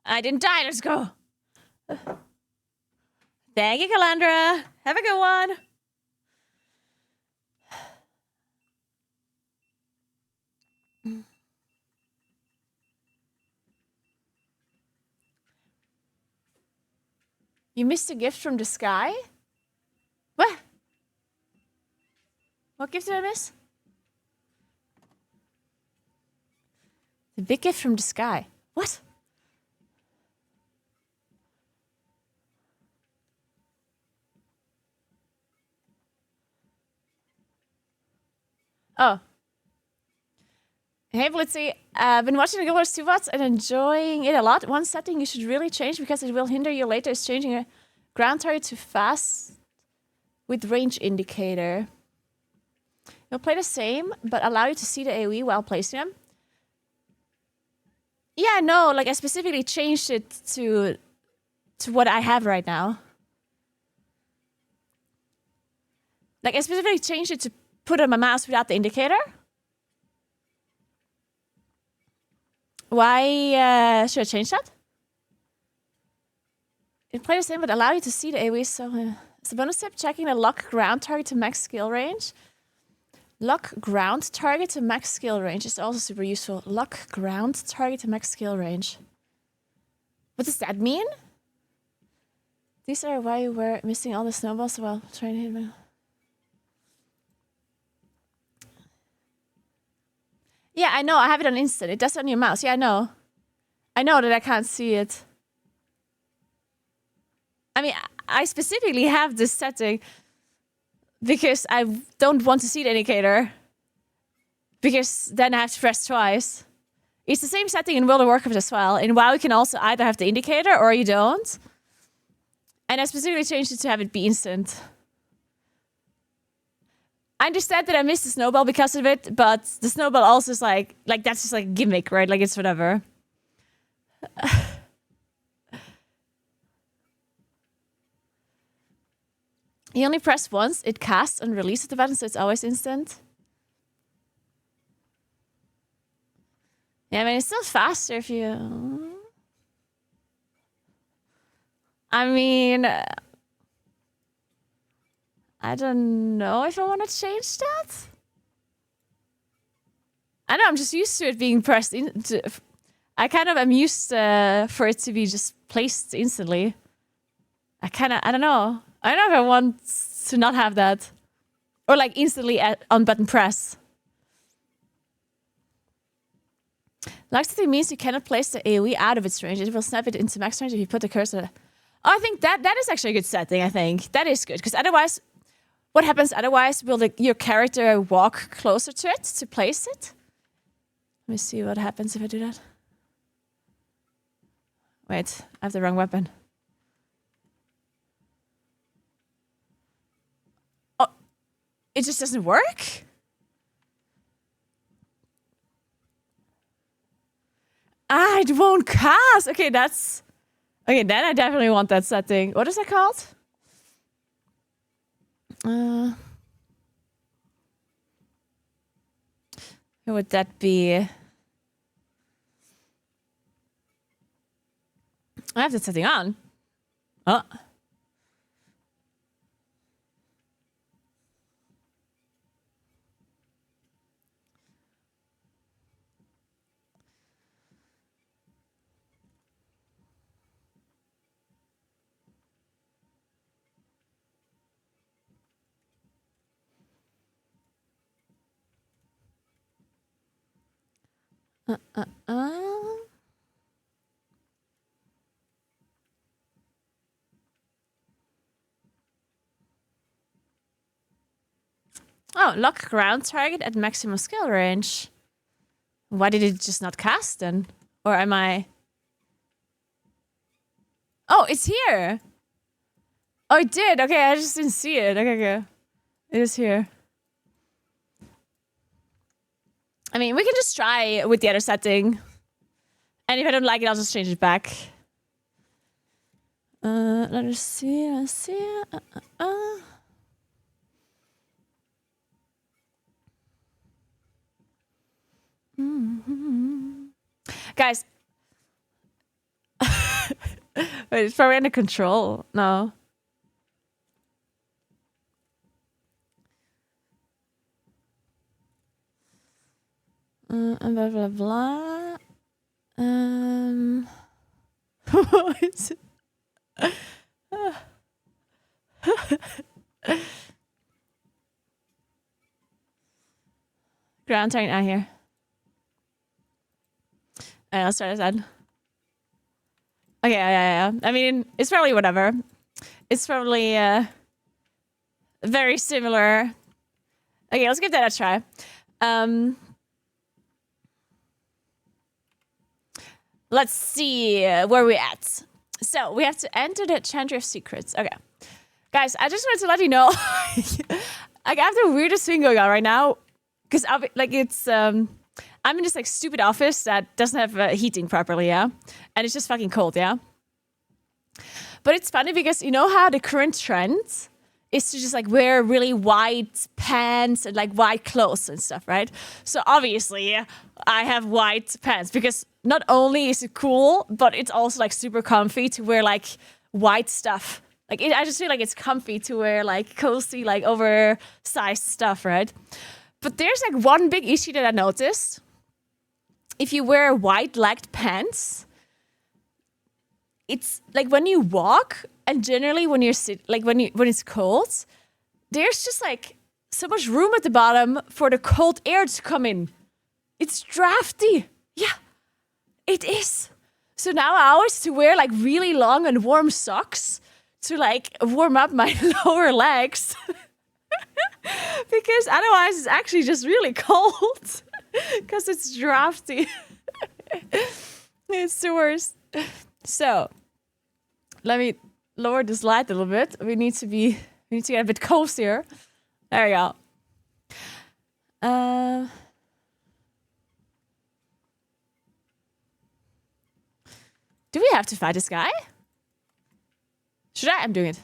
I didn't die. Let's go. Thank you, Calandra. Have a good one. You missed a gift from the sky? What? What gift did I miss? The big gift from the sky. What? Oh. Hey, Blitzy. Been watching GW2 VODs and enjoying it a lot. One setting you should really change because it will hinder you later is changing a ground target to fast with range indicator. You'll play the same, but allow you to see the AoE while placing them. Yeah, no, like I specifically changed it to what I have right now. Like I specifically changed it to put on my mouse without the indicator. Why should I change that? It play the same, but allow you to see the AoE. So it's a bonus tip, checking the lock ground target to max skill range. Lock ground target to max skill range is also super useful. Lock ground target to max skill range. What does that mean? These are why you were missing all the snowballs while trying to hit me. Yeah, I know. I have it on instant. It does it on your mouse. Yeah, I know. I know that I can't see it. I mean, I specifically have this setting because I don't want to see the indicator. Because then I have to press twice. It's the same setting in World of Warcraft as well. In WoW, you can also either have the indicator or you don't. And I specifically changed it to have it be instant. I understand that I missed the snowball because of it, but the snowball also is like that's just like a gimmick, right? Like it's whatever. You only press once, it casts and releases the button, so it's always instant. Yeah, I mean, it's still faster if you... I mean... I don't know if I want to change that. I know, I'm just used to it being pressed. I kind of am used for it to be just placed instantly. I don't know. I don't know if I want to not have that. Or like instantly on button press. Laxity means you cannot place the AoE out of its range. It will snap it into max range if you put the cursor. Oh, I think that is actually a good setting, I think. That is good. Because otherwise... What happens otherwise? Will your character walk closer to it to place it? Let me see what happens if I do that. Wait, I have the wrong weapon. Oh, it just doesn't work? Ah, it won't cast. Okay, that's... Okay, then I definitely want that setting. What is that called? Who would that be? I have that setting on. Oh. Oh, lock ground target at maximum skill range. Why did it just not cast then? Or am I... Oh, it's here! Oh, it did! Okay, I just didn't see it. Okay. It is here. I mean, we can just try with the other setting. And if I don't like it, I'll just change it back. Let's see. Guys. Wait, it's probably under control. No. Blah, blah, blah. What is it? Ground target out here. Alright, let's try this then. Okay, yeah. I mean, it's probably whatever. It's probably very similar. Okay, let's give that a try. let's see where we're at. So we have to enter the Chantry of Secrets. Okay. Guys, I just wanted to let you know, I have the weirdest thing going on right now. Because it's, I'm in this like stupid office that doesn't have heating properly, yeah? And it's just fucking cold, yeah? But it's funny because you know how the current trend is to just like wear really white pants and like white clothes and stuff, right? So obviously I have white pants because not only is it cool, but it's also like super comfy to wear like white stuff. Like I just feel like it's comfy to wear like cozy, like oversized stuff, right? But there's like one big issue that I noticed. If you wear white-legged pants, it's like when you walk and generally when you're when it's cold, there's just like so much room at the bottom for the cold air to come in. It's drafty. Yeah, it is. So now I always have to wear like really long and warm socks to like warm up my lower legs. Because otherwise it's actually just really cold. Because it's drafty. It's the worst. So, let me lower this light a little bit. We need to get a bit cozier. There we go. Do we have to fight this guy? Should I? I'm doing it.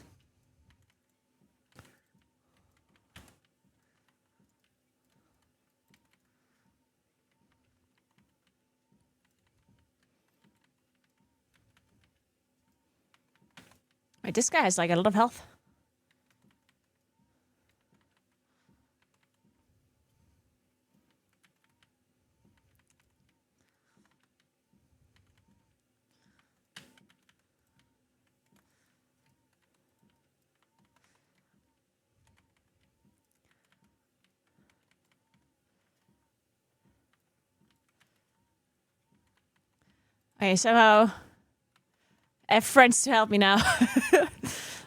Wait, this guy has like a lot of health. Okay, somehow I have friends to help me now.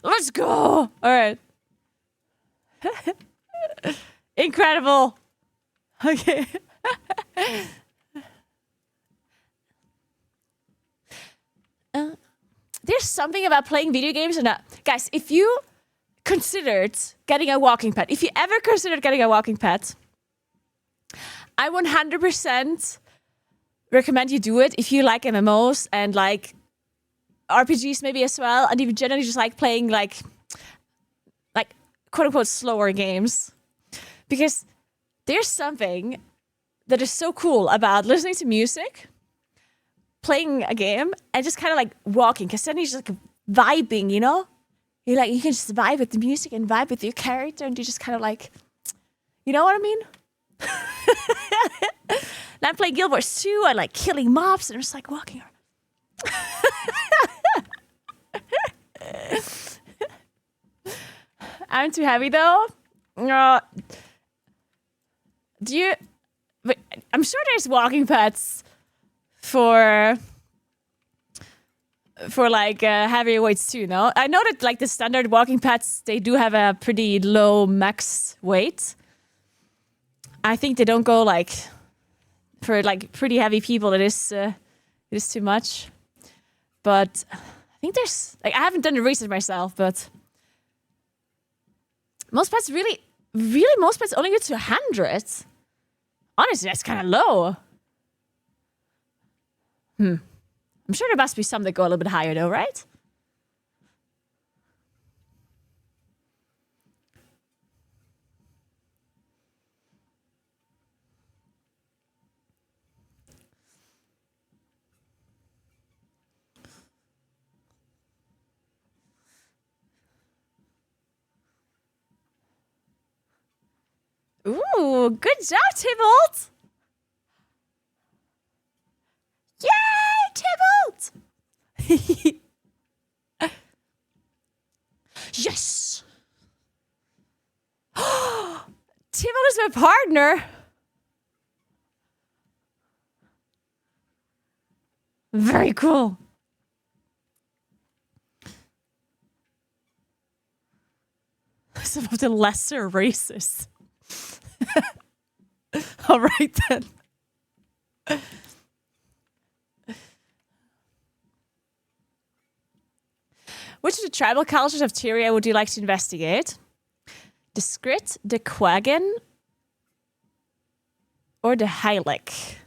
Let's go! All right. Incredible. Okay. There's something about playing video games and guys, if you considered getting a walking pet, if you ever considered getting a walking pet, I 100% recommend you do it if you like MMOs and like RPGs maybe as well, and if you generally just like playing like quote unquote slower games. Because there's something that is so cool about listening to music, playing a game, and just kind of like walking, because then you're just like vibing, you know? You can just vibe with the music and vibe with your character, and you just kind of like, you know what I mean? And I'm playing Guild Wars 2, I like killing mobs, and I'm just like walking around. I'm too heavy though. Do you? I'm sure there's walking pads for like heavier weights too. No, I know that like the standard walking pads, they do have a pretty low max weight. I think they don't go like for like pretty heavy people. It is too much. But I think there's like I haven't done the research myself, but most pets really most pets only get to 100. Honestly, that's kind of low. I'm sure there must be some that go a little bit higher though, right? Ooh, good job, Tybalt! Yay, Tybalt! Yes! Tybalt is my partner! Very cool. Some of the lesser races. All right then. Which of the tribal cultures of Tyria would you like to investigate? The Skrit, the Quaggan, or the Hylic?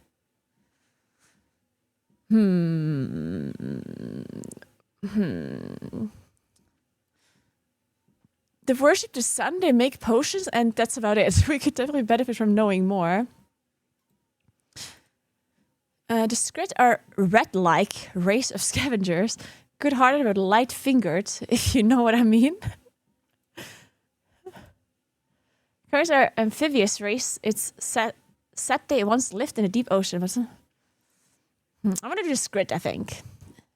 They worship the sun, they make potions, and that's about it. We could definitely benefit from knowing more. The Skrit are rat-like race of scavengers, good-hearted but light-fingered, if you know what I mean. Crows are amphibious race. It's said they once lived in the deep ocean. But I'm gonna do the Skrit, I think.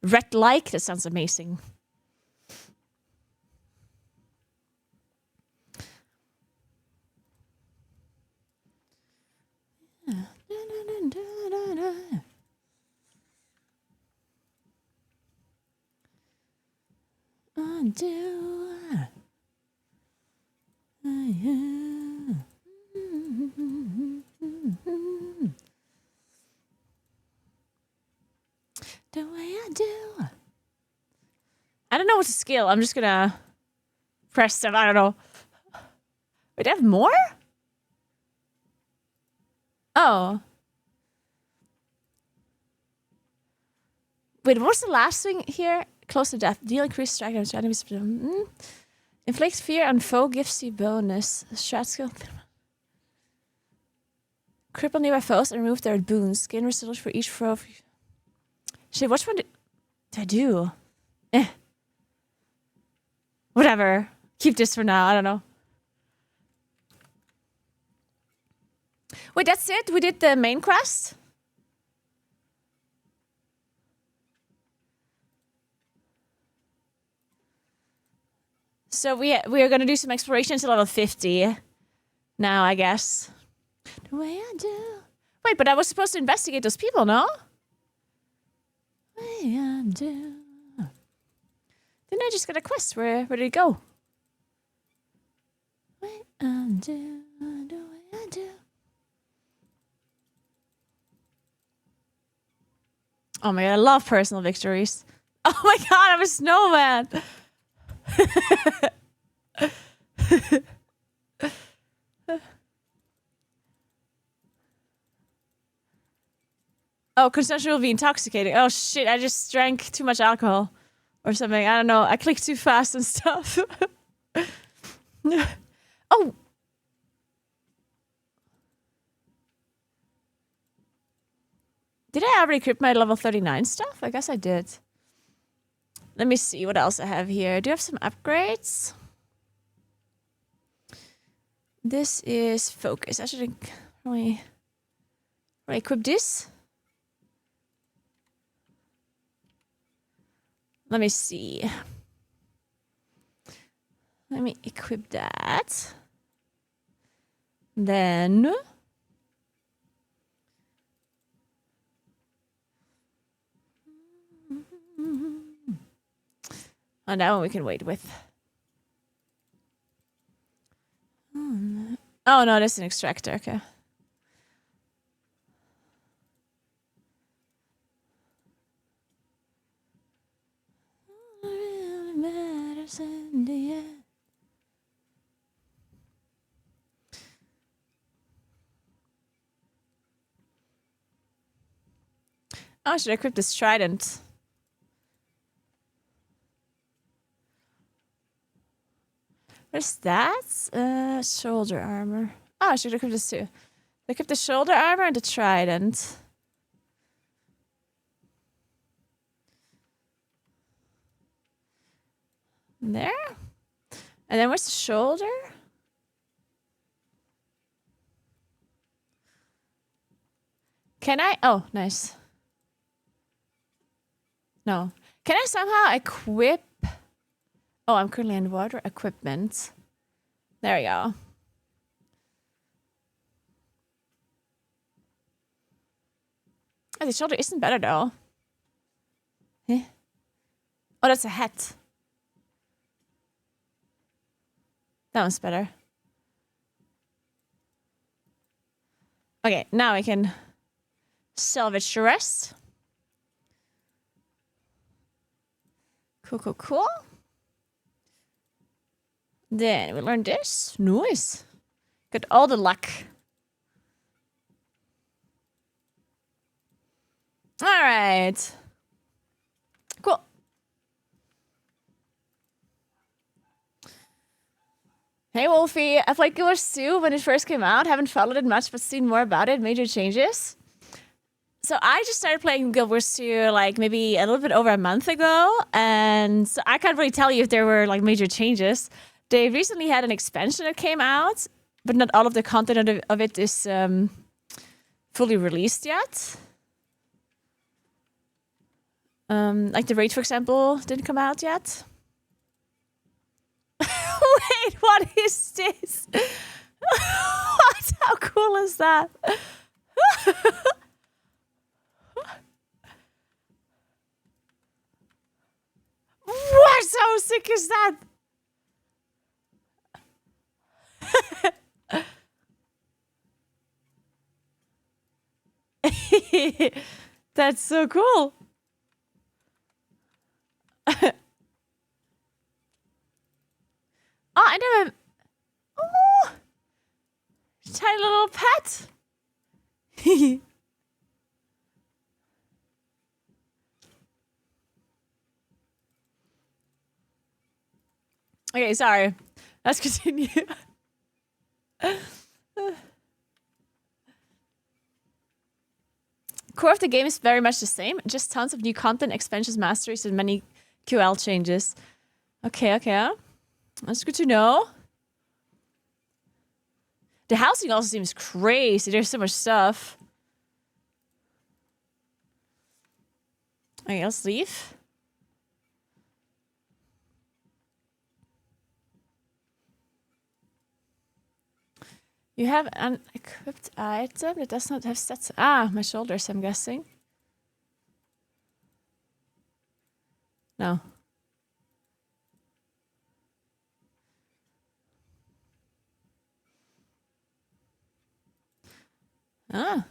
Rat-like, that sounds amazing. The way I do. I don't know what's the skill. I'm just gonna press stuff. I don't know. Wait, they have more? Oh. Wait, what's the last thing here? Close to death. Deal increased strike damage to enemies. Inflict fear on foe, gives you bonus. Strat skill. Cripple nearby foes and remove their boons. Gain resistance for each foe. Shit, which one did I do? Whatever. Keep this for now. I don't know. Wait, that's it? We did the main quest? So we are going to do some exploration to level 50 now, I guess. The way I do. Wait, but I was supposed to investigate those people, no? The way I do. Didn't I just get a quest? Where did it go? The way I do. The way I do. Oh my god, I love personal victories. Oh my god, I'm a snowman! Oh, consumption will be intoxicating. Oh shit, I just drank too much alcohol. Or something, I don't know. I clicked too fast and stuff. Oh! Did I already equip my level 39 stuff? I guess I did. Let me see what else I have here. Do you have some upgrades? This is focus. I should probably equip this. Let me see. Let me equip that. Then... Oh, that one we can wait with. Oh, no, that's an extractor. Okay. Really matters in the end. Oh, I should equip this trident. What's that? Shoulder armor. Oh, I should equip this too. Equip the shoulder armor and the trident. There. And then where's the shoulder? Can I? Oh, nice. No. Can I somehow equip? Oh, I'm currently in water equipment. There we go. Oh, the shoulder isn't better though. Eh? Oh, that's a hat. That one's better. Okay, now I can salvage the rest. Cool, cool, cool. Then we learned this. Nice. Got all the luck. All right. Cool. Hey, Wolfie. I played GW2 when it first came out. Haven't followed it much, but seen more about it. Major changes. So I just started playing GW2 like maybe a little bit over a month ago. And so I can't really tell you if there were like major changes. They recently had an expansion that came out, but not all of the content of it is fully released yet. Like the raid, for example, didn't come out yet. Wait, what is this? What? How cool is that? What? How sick is that? That's so cool. Oh, I never. Oh, tiny little pet. Okay, sorry. Let's continue. Core of the game is very much the same, just tons of new content, expansions, masteries, and many QL changes. Okay. That's good to know. The housing also seems crazy. There's so much stuff. Okay, let's leave. You have an equipped item that does not have stats. Ah, my shoulders, I'm guessing. No. Ah.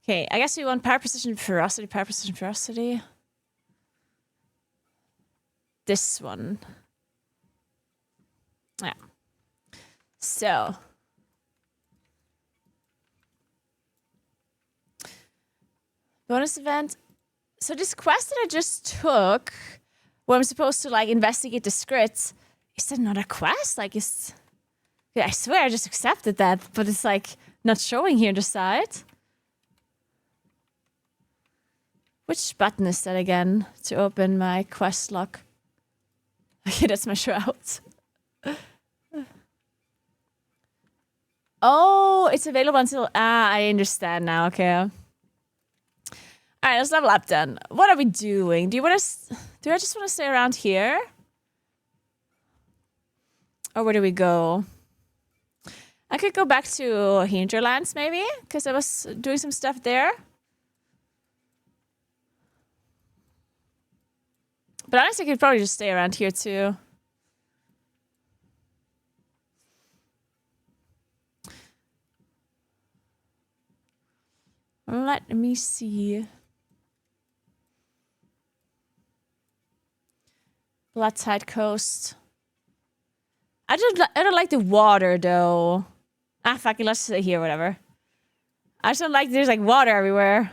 Okay, I guess we want power, precision, ferocity, power, precision, ferocity. This one. Yeah. So. Bonus event. So this quest that I just took, where I'm supposed to like investigate the scripts, is that not a quest? Like, yeah, I swear I just accepted that, but it's like not showing here on the side. Which button is that again to open my quest log? Okay, that's my shroud. Oh, it's available until... Ah, I understand now. Okay. All right, let's level up then. What are we doing? Do I just want to stay around here? Or where do we go? I could go back to Hinterlands maybe, because I was doing some stuff there. But honestly, I could probably just stay around here too. Let me see. Bloodtide Coast. I don't like the water though. Ah, fuck it, let's stay here, whatever. I just don't like there's like water everywhere.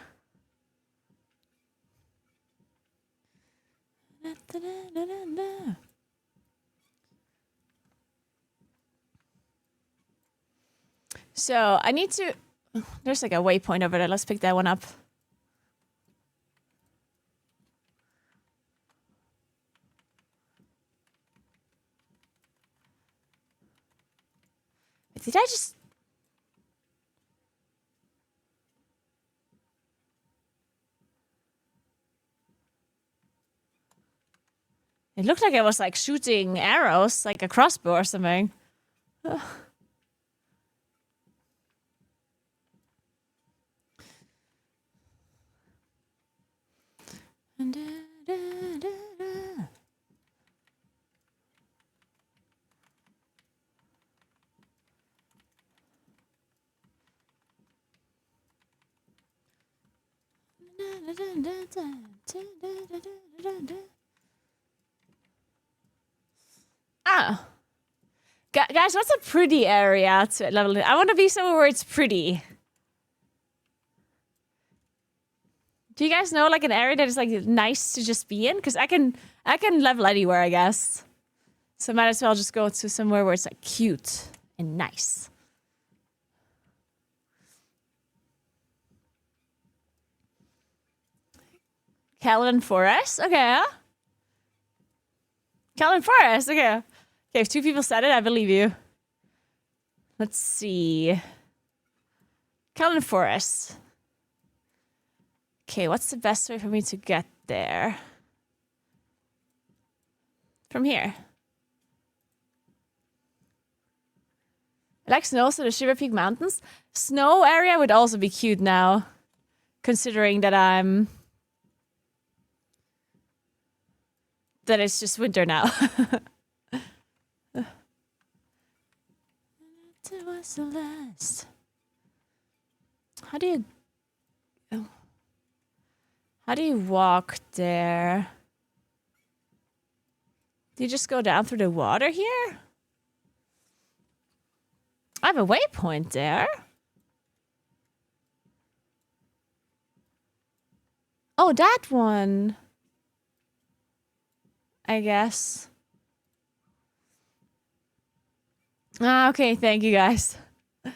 So I need to... There's like a waypoint over there. Let's pick that one up. Did I just... It looked like I was like shooting arrows, like a crossbow or something. Ugh. Ah. Guys, what's a pretty area to level it? I want to be somewhere where it's pretty. Do you guys know like an area that is like nice to just be in? Because I can level anywhere, I guess. So might as well just go to somewhere where it's like cute and nice. Callan Forest? Okay. Callan Forest, okay. Okay, if 2 people said it, I believe you. Let's see. Callan Forest. Okay, what's the best way for me to get there? From here. I like snow, so the Shiver Peak Mountains. Snow area would also be cute now. Considering that that it's just winter now. Celeste. How do you walk there? Do you just go down through the water here? I have a waypoint there. Oh, that one. I guess. Ah, okay, thank you guys. I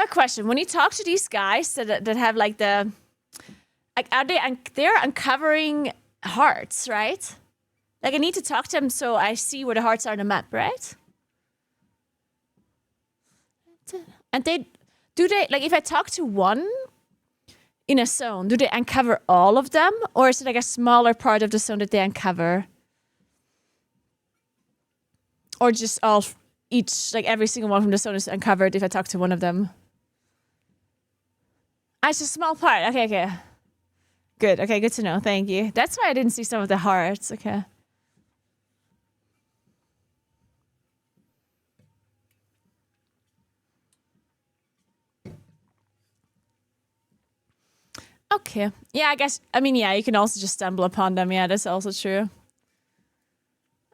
have a question. When you talk to these guys that have like the, like, they're uncovering hearts, right? Like I need to talk to them so I see where the hearts are on the map, right? And do they like if I talk to one in a zone, do they uncover all of them, or is it like a smaller part of the zone that they uncover, or just each like every single one from the zone is uncovered if I talk to one of them? Ah, it's a small part. Okay. Good. Okay, good to know. Thank you. That's why I didn't see some of the hearts. Okay. Okay. Yeah, yeah, you can also just stumble upon them. Yeah, that's also true.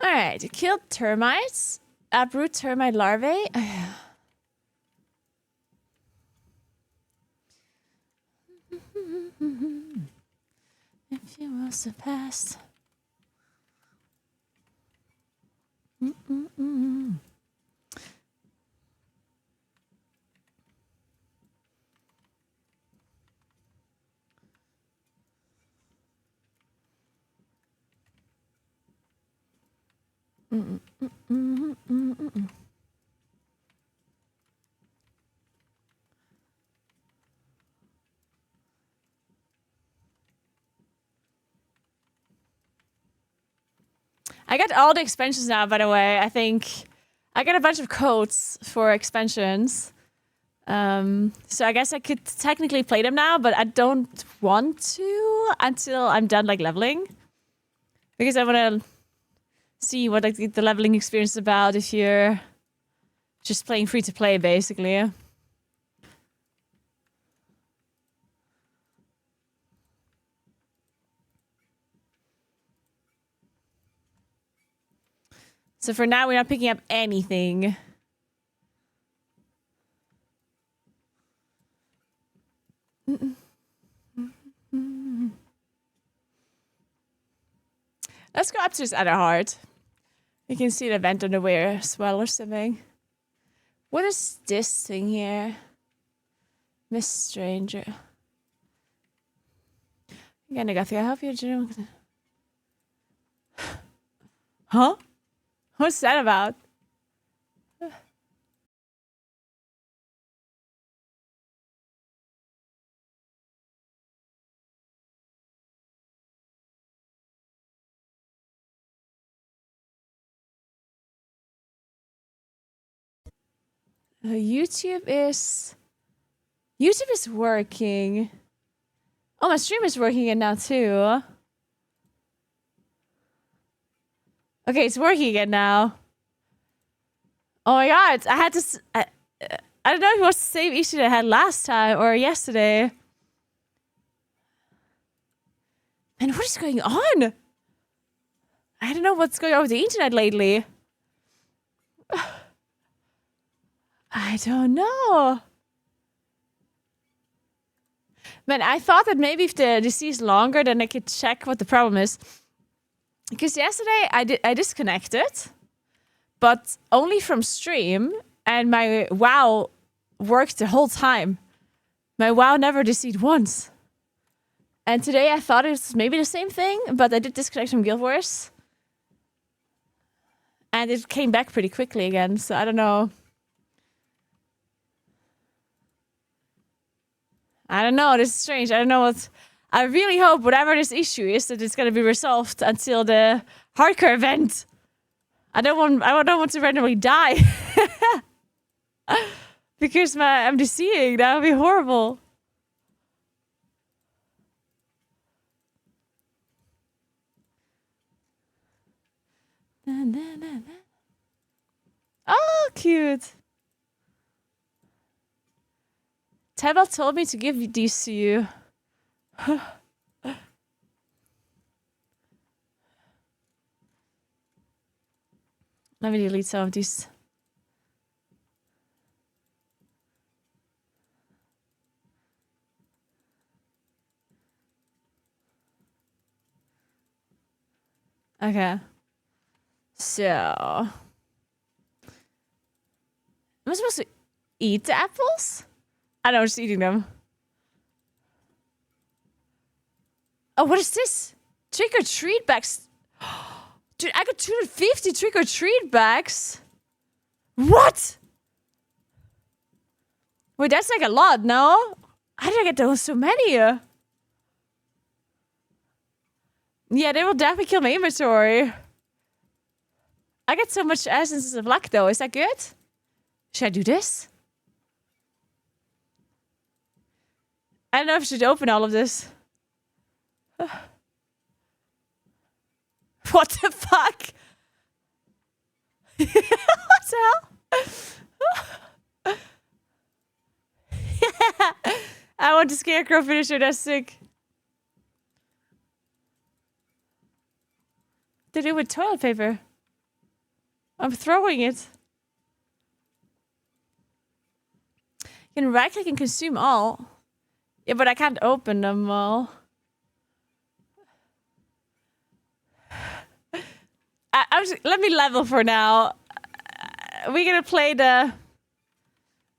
Alright, killed termites. Uproot termite larvae. If you was the past. I got all the expansions now, by the way. I think I got a bunch of codes for expansions. So I guess I could technically play them now, but I don't want to until I'm done like leveling. Because I want to see what like the leveling experience is about if you're just playing free to play, basically. So for now, we're not picking up anything. Let's go up to this other heart. You can see the vent on the way as well or something. What is this thing here? Miss Stranger. Again, I help you. Huh? What's that about? YouTube is working. Oh, my stream is working again now too. Okay, it's working again now. Oh my god, I had this. I don't know if it was the same issue that I had last time or yesterday. Man, what is going on? I don't know what's going on with the internet lately. I don't know. Man, I thought that maybe if the disease is longer, then I could check what the problem is. Because yesterday I disconnected, but only from stream, and my WoW worked the whole time. My WoW never deceased once. And today I thought it was maybe the same thing, but I did disconnect from Guild Wars. And it came back pretty quickly again, so I don't know. I don't know, this is strange. I don't know what... I really hope whatever this issue is, that it's going to be resolved until the hardcore event. I don't want to randomly die. Because I'm DCing. That would be horrible. Oh, cute. Tabel told me to give these to you. Let me delete some of these. Okay. So. Am I supposed to eat the apples? I know, I'm just eating them. Oh, what is this? Trick or treat bags. Dude, I got 250 trick or treat bags. What? Wait, that's like a lot, no? How did I get those so many? Yeah, they will definitely kill my inventory. I get so much essence of luck, though. Is that good? Should I do this? I don't know if I should open all of this. What the fuck? What the hell? Yeah. I want the scarecrow finisher, that's sick. They do with toilet paper. I'm throwing it. You can right click and consume all. Yeah, but I can't open them all. Let me level for now. We're gonna play the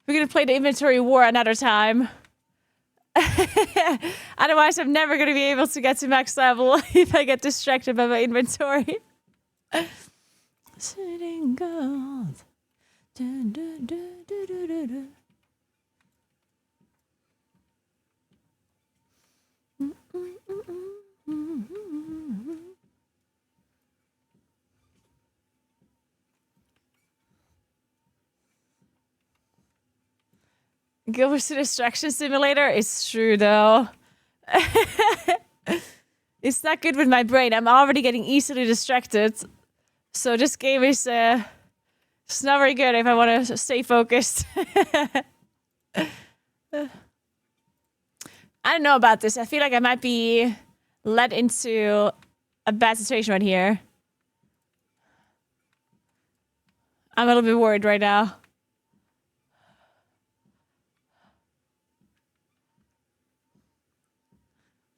inventory war another time. Otherwise, I'm never gonna be able to get to max level if I get distracted by my inventory. Sitting gold. Guild Wars Distraction Simulator is true though. It's not good with my brain. I'm already getting easily distracted. So this game is it's not very good if I want to stay focused. I don't know about this. I feel like I might be led into a bad situation right here. I'm a little bit worried right now.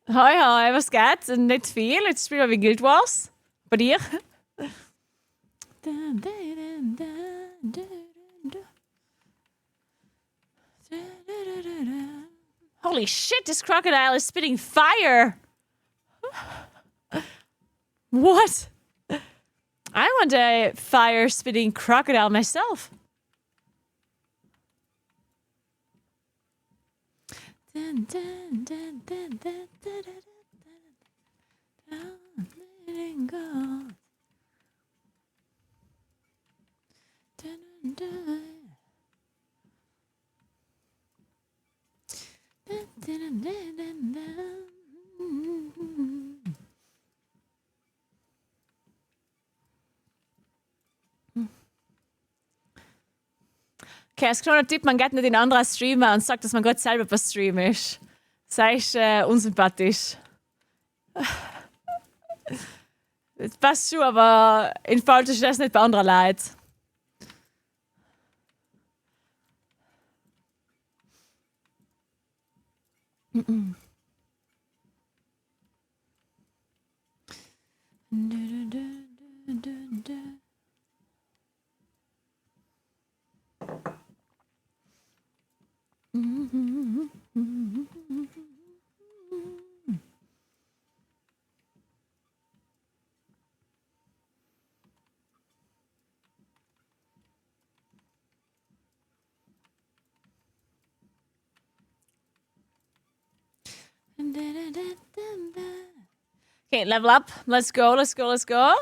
Hoi hoi, was gaat? Niet veel. Het spelen we Guild Wars. Bij hier. Holy shit, this crocodile is spitting fire. What? I want a fire-spitting crocodile myself. Okay, als kleiner Tipp, man geht nicht in andere Streamer und sagt, dass man gerade selber bei Stream ist. Das ist unsympathisch. Das passt schon, aber in falsch ist das nicht bei anderen Leuten. Okay, level up. Let's go, let's go, let's go.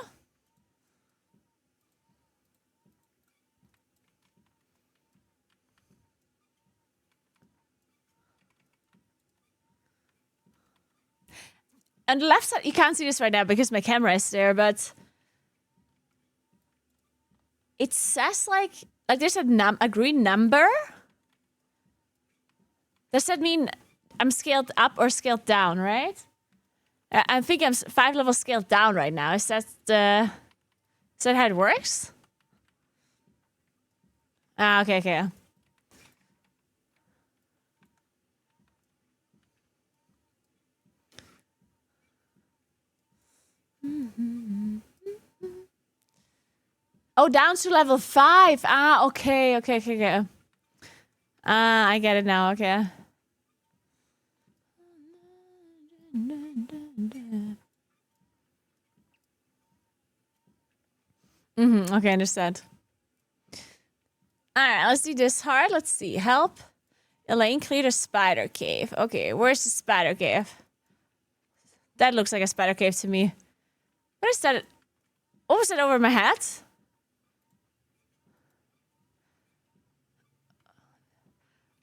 On the left side, you can't see this right now because my camera is there, but it says like there's a green number. Does that mean I'm scaled up or scaled down, right? I think I'm 5 levels scaled down right now. Is that how it works? Ah, okay, okay. Oh, down to level 5. Ah, okay, okay, okay, okay. Ah, I get it now, okay. Okay, understand. Alright, let's do this hard. Let's see. Help Elaine clear the spider cave. Okay, where's the spider cave? That looks like a spider cave to me. What is that? What was that over my head?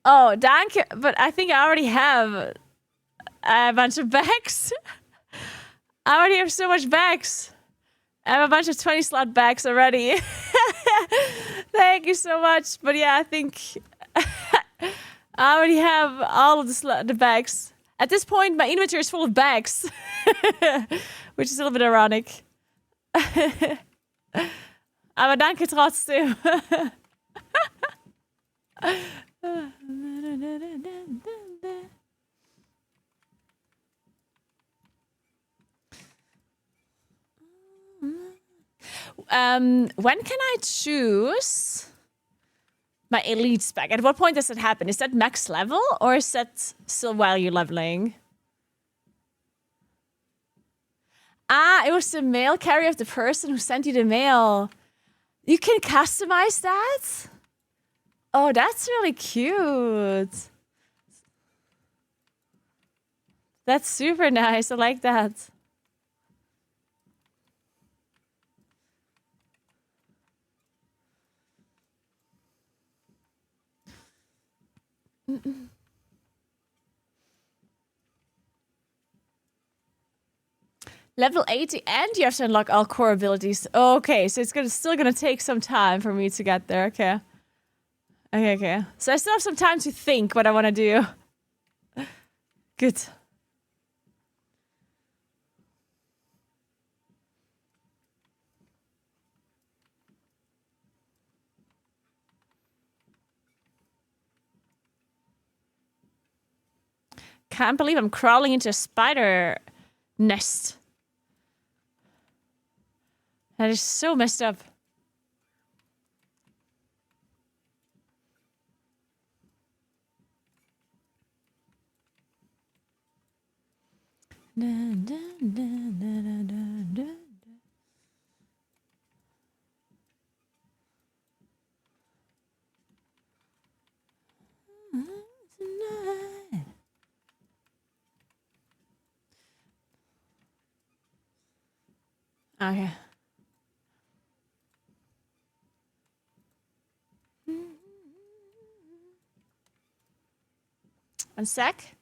Oh, danke. But I think I already have a bunch of bags. I already have so much bags. I have a bunch of 20 slot bags already. Thank you so much. But yeah, I think I already have all of the bags. At this point, my inventory is full of bags. Which is a little bit ironic. Aber danke trotzdem. When can I choose my elite spec? At what point does that happen? Is that max level or is that still while you're leveling? Ah, it was the mail carrier of the person who sent you the mail. You can customize that? Oh, that's really cute. That's super nice. I like that. Level 80 and you have to unlock all core abilities. Okay, so it's still gonna take some time for me to get there. Okay. Okay, okay. So I still have some time to think what I want to do. Good. Can't believe I'm crawling into a spider nest. That is so messed up. Okay. One sec.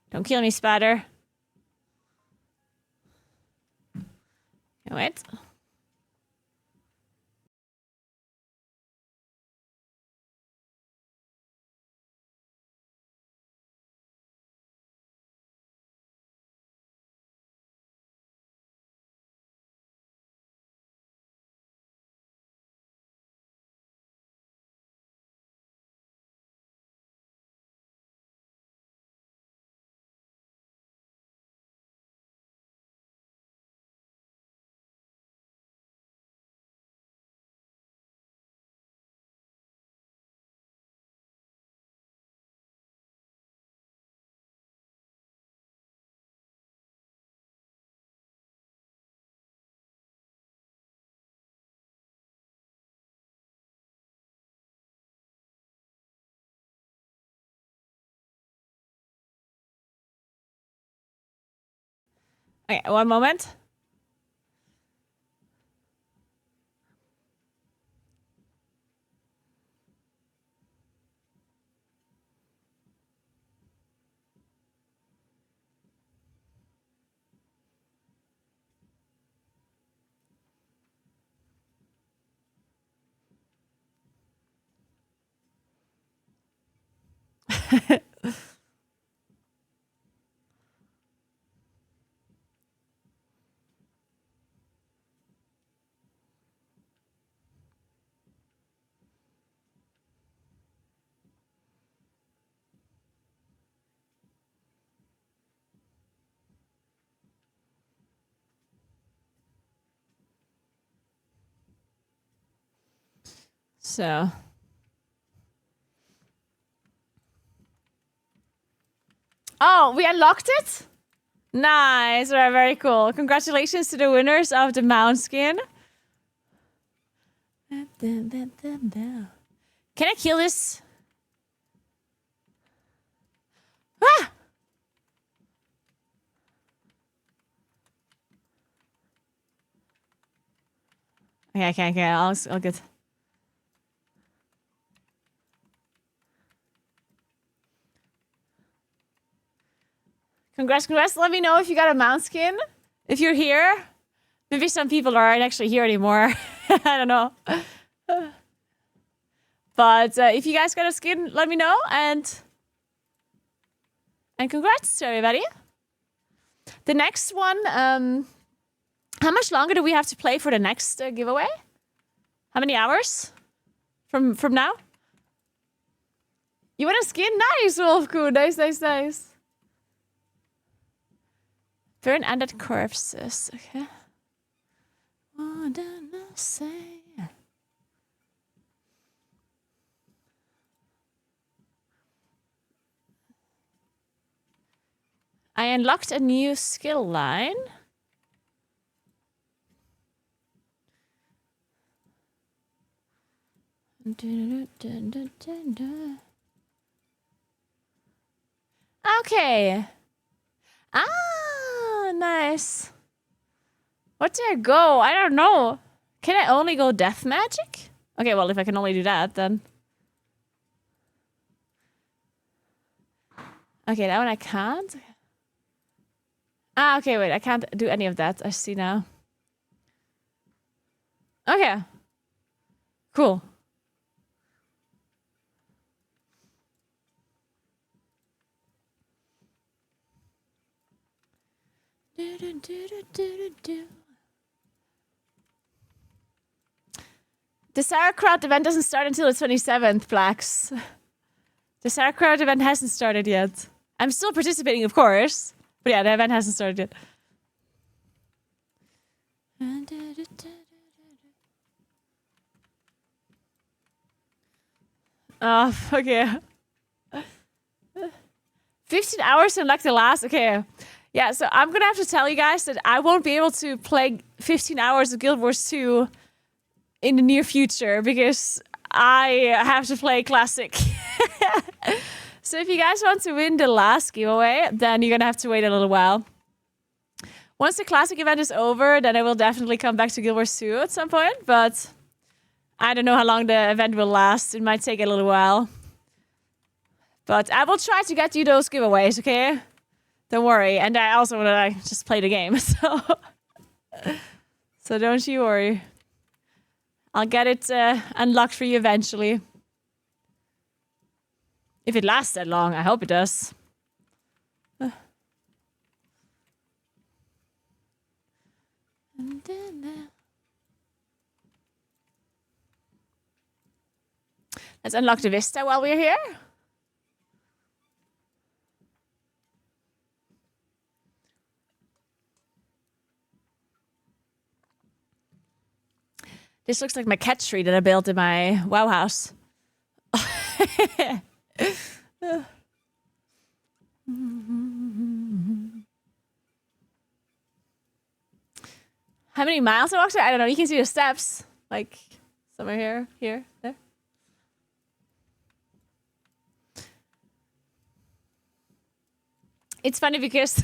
Don't kill me, spider. Wait. Okay, one moment. So. Oh, we unlocked it? Nice. Right, very cool. Congratulations to the winners of the mount skin. Can I kill this? Ah! Okay. I'll get. Congrats. Let me know if you got a mount skin. If you're here. Maybe some people aren't actually here anymore. I don't know. But if you guys got a skin, let me know. And congrats to everybody. The next one, how much longer do we have to play for the next giveaway? How many hours from now? You want a skin? Nice, Wolfcoon. Nice. Burn undead corpses. Okay. What did I say? I unlocked a new skill line. Okay. Ah, nice. What do I go? I don't know. Can I only go death magic? Okay, well, if I can only do that, then. Okay, that one I can't. Ah, okay, wait. I can't do any of that. I see now. Okay. Cool. The Sauercrowd event doesn't start until the 27th, Blacks. The Sauercrowd event hasn't started yet. I'm still participating, of course. But yeah, the event hasn't started yet. Oh, okay. 15 hours to unlock the last. Okay. Yeah, so I'm gonna have to tell you guys that I won't be able to play 15 hours of Guild Wars 2 in the near future because I have to play Classic. So if you guys want to win the last giveaway, then you're gonna have to wait a little while. Once the Classic event is over, then I will definitely come back to Guild Wars 2 at some point, but I don't know how long the event will last. It might take a little while. But I will try to get you those giveaways, okay? Don't worry. And I also want to just play the game, so don't you worry. I'll get it unlocked for you eventually. If it lasts that long, I hope it does. Let's unlock the Vista while we're here. This looks like my cat tree that I built in my WoW house. How many miles I walked? I don't know. You can see the steps. Like, somewhere here, there. It's funny because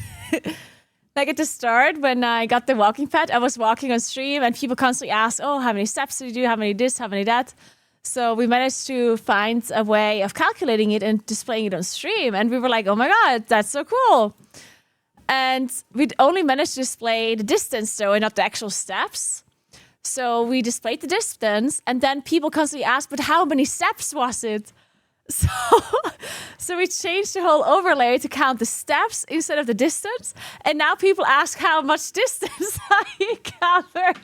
Like at the start, when I got the walking pad, I was walking on stream and people constantly asked, oh, how many steps did you do? How many this, how many that? So we managed to find a way of calculating it and displaying it on stream. And we were like, oh my God, that's so cool. And we'd only managed to display the distance though, and not the actual steps. So we displayed the distance and then people constantly asked, but how many steps was it? So we changed the whole overlay to count the steps instead of the distance. And now people ask how much distance I covered.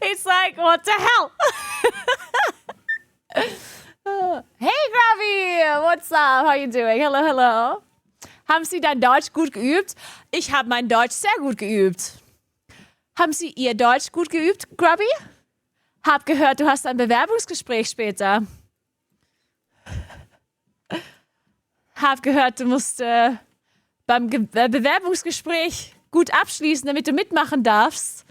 It's like, what the hell? Hey, Gravy! What's up? How you doing? Hello, hello. Haben Sie dein Deutsch gut geübt? Ich habe mein Deutsch sehr gut geübt. Haben Sie Ihr Deutsch gut geübt, Grubby? Hab gehört, du hast ein Bewerbungsgespräch später. Hab gehört, du musst beim Bewerbungsgespräch gut abschließen, damit du mitmachen darfst.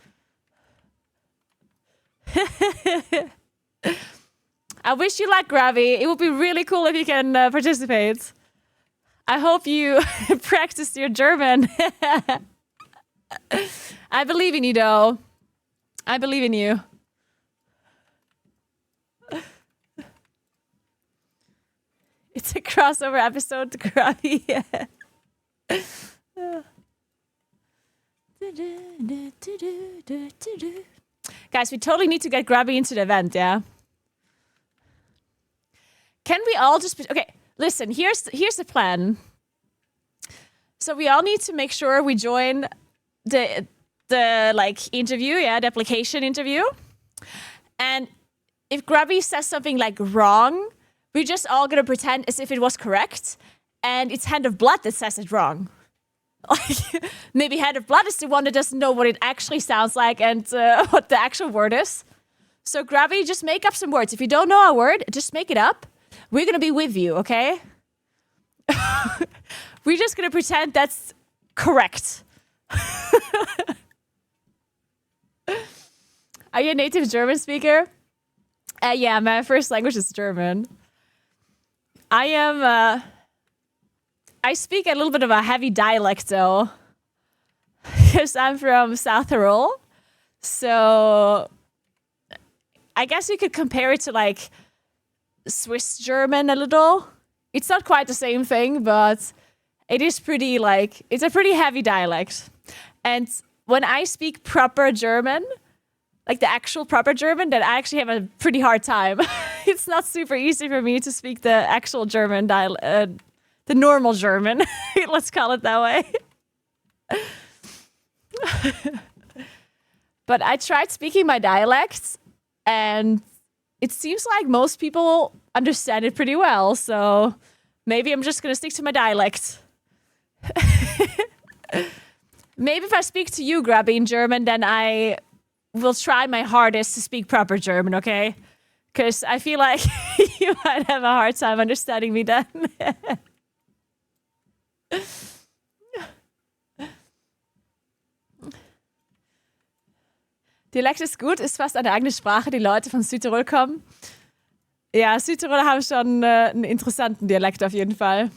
I wish you luck, Gravy. It would be really cool if you can participate. I hope you practiced your German. I believe in you, though. I believe in you. It's a crossover episode to Grubby. Guys, we totally need to get Grubby into the event, yeah? Can we all just... Okay, listen, here's the plan. So we all need to make sure we join the like interview, yeah, the application interview. And if Grubby says something like wrong, we're just all gonna pretend as if it was correct, and it's Hand of Blood that says it wrong. Like, maybe Hand of Blood is the one that doesn't know what it actually sounds like and what the actual word is. So Grubby, just make up some words. If you don't know a word, just make it up. We're gonna be with you, okay? We're just gonna pretend that's correct. Are you a native German speaker? Yeah, my first language is German. I speak a little bit of a heavy dialect though, because I'm from South Tyrol. So I guess you could compare it to like Swiss German a little. It's not quite the same thing, but it is pretty like, it's a pretty heavy dialect. And when I speak proper German, like the actual proper German, then I actually have a pretty hard time. It's not super easy for me to speak the actual German, the normal German. Let's call it that way. But I tried speaking my dialect, and it seems like most people understand it pretty well. So maybe I'm just gonna stick to my dialect. Maybe if I speak to you, Grubby, in German, then I will try my hardest to speak proper German, okay? Because I feel like you might have a hard time understanding me then. Dialekt ist gut, ist fast eine eigene Sprache, die Leute von Südtirol kommen. Ja, Südtiroler haben schon einen interessanten Dialekt auf jeden Fall.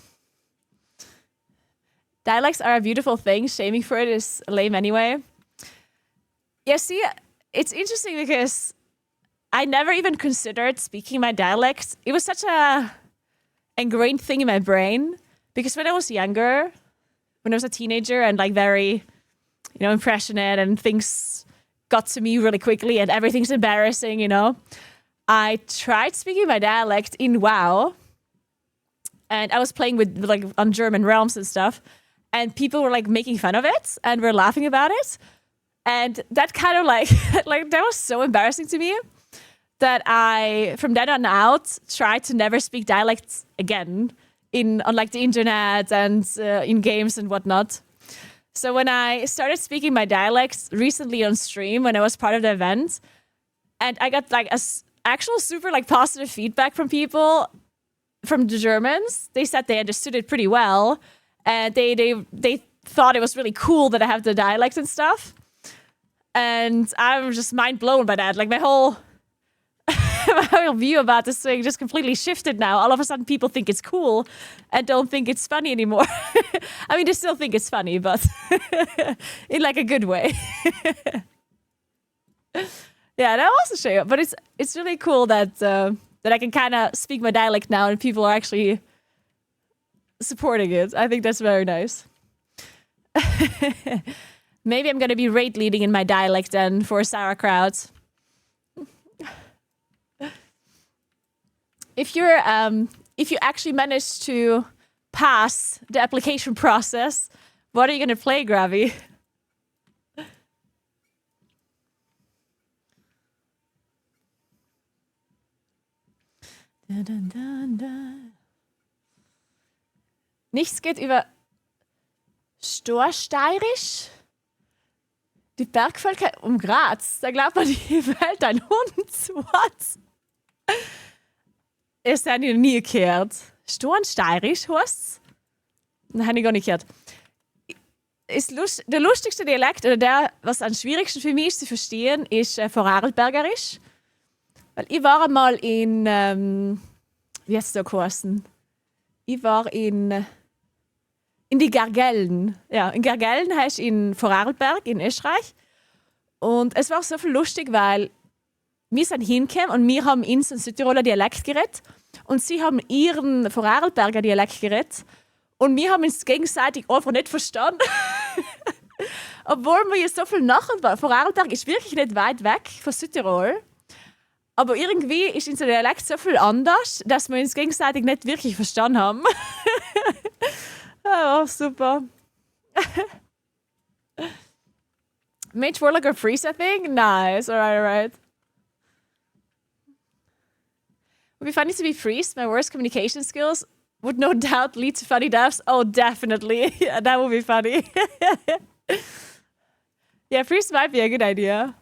Dialects are a beautiful thing. Shaming for it is lame anyway. Yeah, see, it's interesting because I never even considered speaking my dialect. It was such a ingrained thing in my brain because when I was younger, when I was a teenager and like very, impressionate and things got to me really quickly and everything's embarrassing, I tried speaking my dialect in WoW and I was playing with like on German realms and stuff. And people were like making fun of it and were laughing about it. And that kind of like that was so embarrassing to me that I, from then on out, tried to never speak dialects again on like the internet and in games and whatnot. So when I started speaking my dialects recently on stream, when I was part of the event, and I got like actual super like positive feedback from people, from the Germans, they said they understood it pretty well. And they thought it was really cool that I have the dialect and stuff. And I'm just mind blown by that. Like my whole my whole view about this thing just completely shifted now. All of a sudden, people think it's cool and don't think it's funny anymore. I mean, they still think it's funny, but in like a good way. Yeah, that was a shame. But it's really cool that that I can kind of speak my dialect now and people are actually supporting it. I think that's very nice. Maybe I'm going to be raid leading in my dialect then for Sauercrowd. If you actually manage to pass the application process, what are you going to play, Gravy? Dun, dun, dun, dun. Nichts geht über Storsteirisch. Die Bergvölker um Graz. Da glaubt man, die Welt ein Hund. What? Ist ja nie gehört. Stornsteirisch heißt's? Nein, habe ich gar nicht gehört. Ist der lustigste Dialekt, oder der, was am schwierigsten für mich ist zu verstehen, ist Vorarlbergerisch. Weil ich war mal in, wie heißt es da geheißen? Ich war in die Gargellen. Ja, in Gargellen heißt in Vorarlberg in Österreich. Und es war so viel lustig, weil wir sind hingekommen und wir haben in so einen Südtiroler Dialekt geredet und sie haben ihren Vorarlberger Dialekt geredet und wir haben uns gegenseitig einfach nicht verstanden. Obwohl wir hier so viel nachher waren. Vorarlberg ist wirklich nicht weit weg von Südtirol. Aber irgendwie ist unser Dialekt so viel anders, dass wir uns gegenseitig nicht wirklich verstanden haben. Oh, super. Mage Warlock or Priest, I think? Nice. Alright. Would be funny to be Priest. My worst communication skills would no doubt lead to funny deaths. Oh, definitely. Yeah, that would be funny. Yeah, Priest might be a good idea.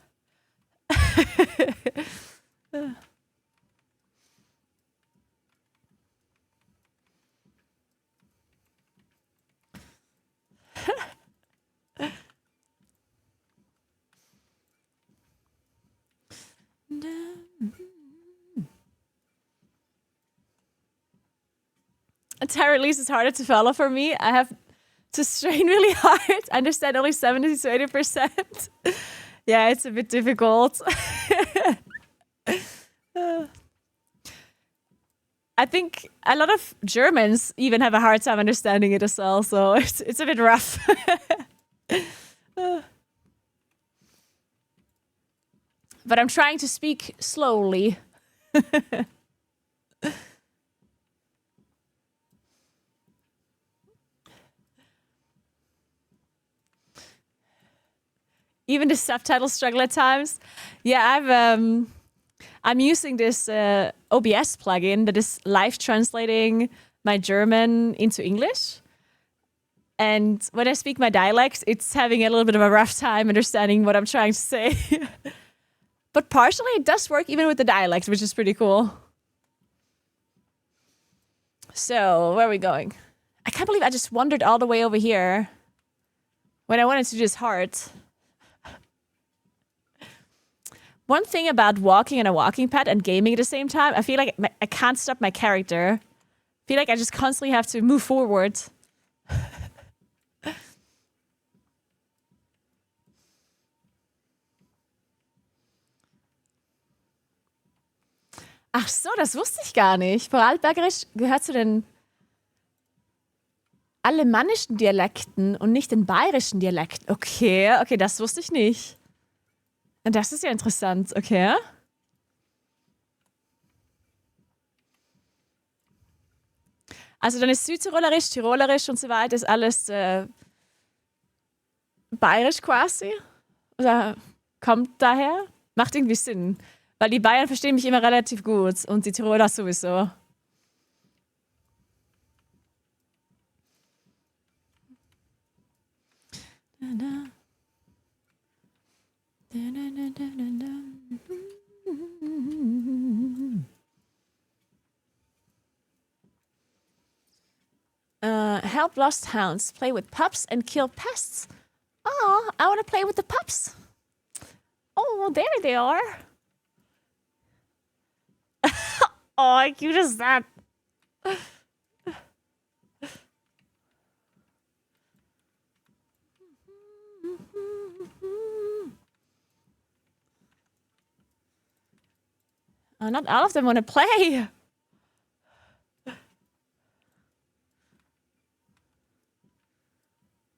Tarot Lease is harder to follow for me. I have to strain really hard. I understand only 70 to 80%. Yeah, it's a bit difficult. I think a lot of Germans even have a hard time understanding it as well, so it's a bit rough. But I'm trying to speak slowly. Even the subtitles struggle at times. Yeah, I'm using this OBS plugin that is live translating my German into English. And when I speak my dialect, it's having a little bit of a rough time understanding what I'm trying to say. But partially it does work even with the dialect, which is pretty cool. So, where are we going? I can't believe I just wandered all the way over here when I wanted to do this heart. One thing about walking on a walking pad and gaming at the same time, I feel like I can't stop my character. I feel like I just constantly have to move forward. Ach so, das wusste ich gar nicht. Vorarlbergerisch gehört zu den alemannischen Dialekten und nicht den bayerischen Dialekten. Okay, das wusste ich nicht. Das ist ja interessant, okay. Also dann ist Südtirolerisch, Tirolerisch und so weiter, ist alles bayerisch quasi. Oder kommt daher? Macht irgendwie Sinn. Weil die Bayern verstehen mich immer relativ gut und die Tiroler sowieso. Help lost hounds, play with pups and kill pests. Oh, I want to play with the pups. Oh, there they are. Oh, how cute is that? Oh, not all of them want to play.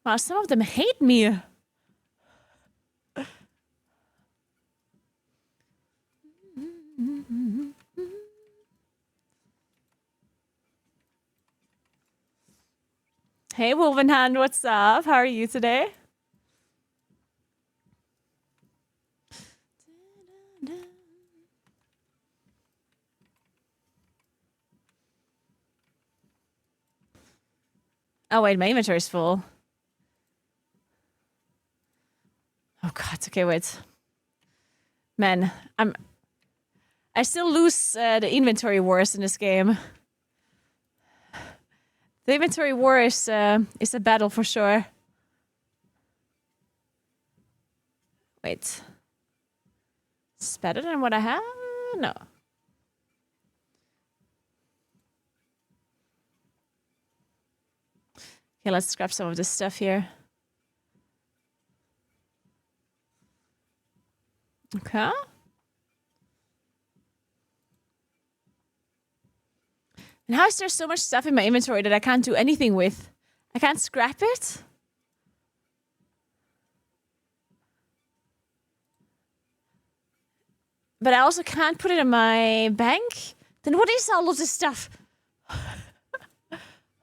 Wow, some of them hate me. Hey, Wolvenhand, what's up? How are you today? Oh, wait, my inventory's full. Oh, God. Okay, wait. Man, I still lose the inventory wars in this game. The inventory war is a battle for sure. Wait. It's better than what I have? No. Okay, let's scrap some of this stuff here. Okay. And how is there so much stuff in my inventory that I can't do anything with? I can't scrap it? But I also can't put it in my bank? Then what is all of this stuff?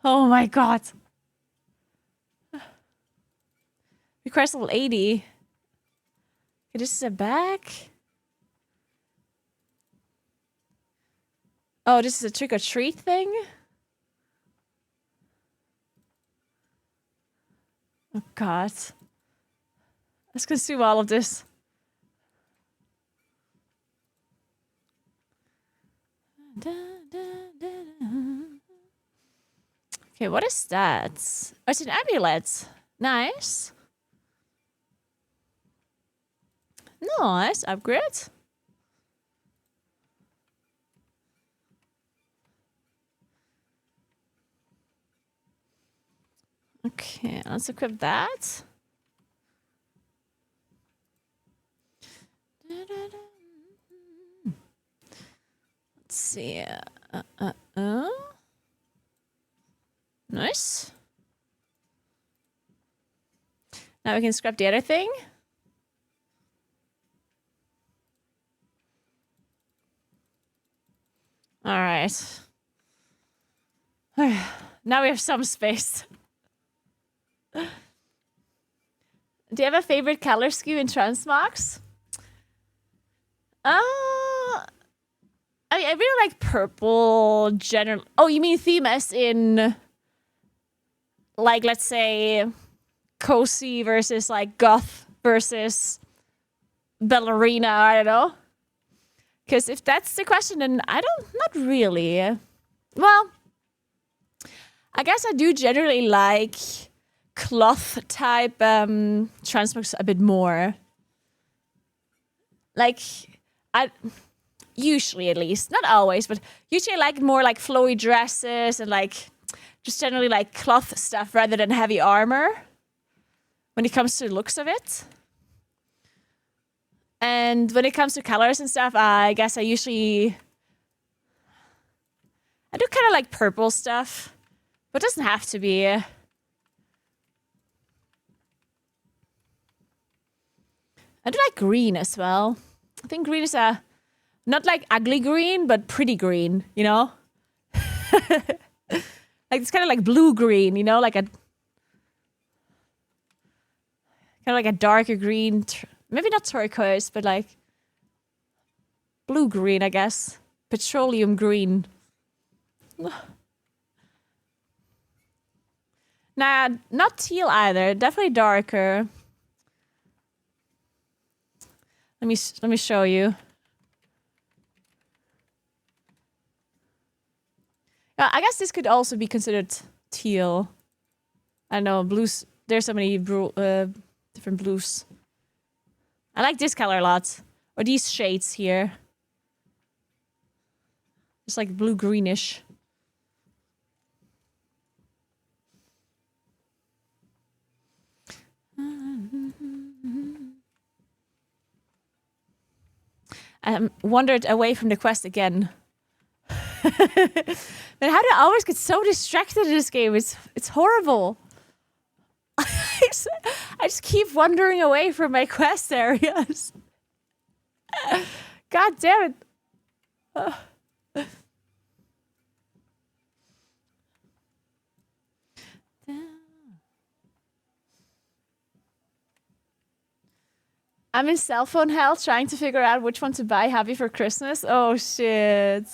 Oh my god. Requires level 80. Okay, this is a bag. Oh, this is a trick-or-treat thing? Oh god. Let's consume all of this. Okay, what is that? Oh, it's an amulet. Nice. Nice. Upgrade. Okay, let's equip that. Let's see. Nice. Now we can scrap the other thing. All right. Now we have some space. Do you have a favorite color scheme in Transmogs? I really like purple general. Oh, you mean theme as in, like, let's say, cozy versus like goth versus ballerina? I don't know. Because if that's the question, then not really. Well, I guess I do generally like cloth type transmogs a bit more. Like, usually at least, not always, but usually I like more like flowy dresses and like just generally like cloth stuff rather than heavy armor when it comes to the looks of it. And when it comes to colors and stuff, I guess I do kind of like purple stuff, but it doesn't have to be. I do like green as well. I think green is not like ugly green, but pretty green, you know? Like it's kind of like blue green, you know? Like kind of like a darker green. Maybe not turquoise, but like blue green, I guess. Petroleum green. Nah, not teal either. Definitely darker. Let me show you. I guess this could also be considered teal. I don't know, blues. There's so many different blues. I like this color a lot. Or these shades here. It's like blue-greenish. I wandered away from the quest again. Man, how do I always get so distracted in this game? It's horrible. I just keep wandering away from my quest areas. God damn it. I'm in cell phone hell trying to figure out which one to buy Happy for Christmas. Oh, shit.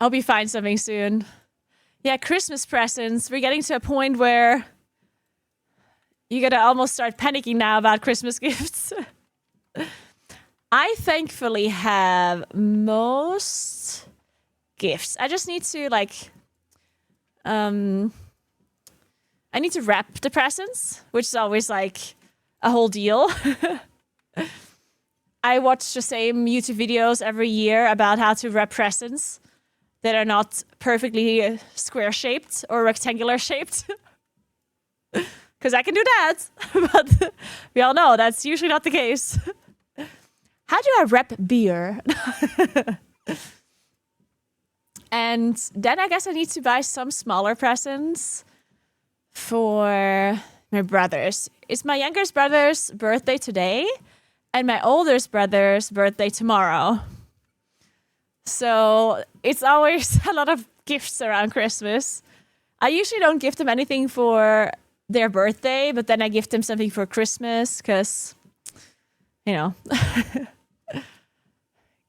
I'll be fine something soon. Yeah, Christmas presents. We're getting to a point where you gotta almost start panicking now about Christmas gifts. I thankfully have most gifts. I just need to, like... I need to wrap the presents, which is always like a whole deal. I watch the same YouTube videos every year about how to wrap presents that are not perfectly square-shaped or rectangular-shaped. Because I can do that, but we all know that's usually not the case. How do I wrap beer? And then I guess I need to buy some smaller presents for my brothers. It's my youngest brother's birthday today and my oldest brother's birthday tomorrow. So it's always a lot of gifts around Christmas. I usually don't gift them anything for their birthday, but then I gift them something for Christmas because, you know,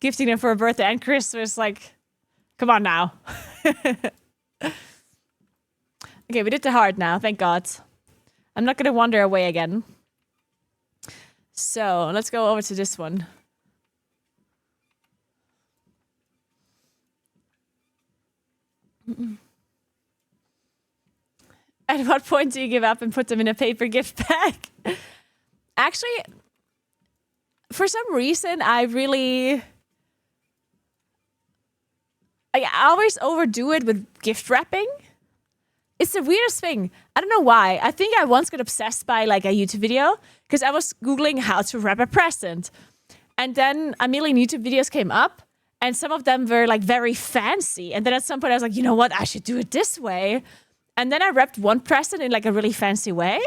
gifting them for a birthday and Christmas, like, come on now. Okay, we did the hard now, thank God. I'm not gonna wander away again. So, let's go over to this one. At what point do you give up and put them in a paper gift bag? Actually, for some reason, I always overdo it with gift wrapping. It's the weirdest thing. I don't know why. I think I once got obsessed by like a YouTube video because I was Googling how to wrap a present. And then a million YouTube videos came up and some of them were like very fancy. And then at some point I was like, you know what? I should do it this way. And then I wrapped one present in like a really fancy way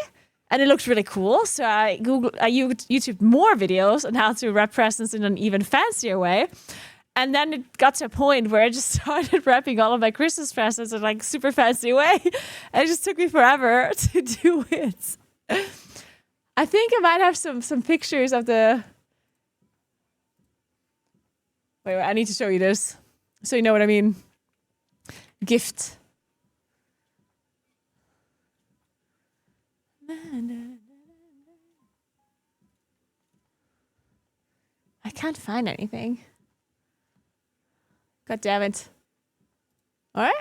and it looked really cool. So I YouTube more videos on how to wrap presents in an even fancier way. And then it got to a point where I just started wrapping all of my Christmas presents in like super fancy way. And it just took me forever to do it. I think I might have some pictures of the... Wait, I need to show you this so you know what I mean. Gift. I can't find anything. God damn it. All right.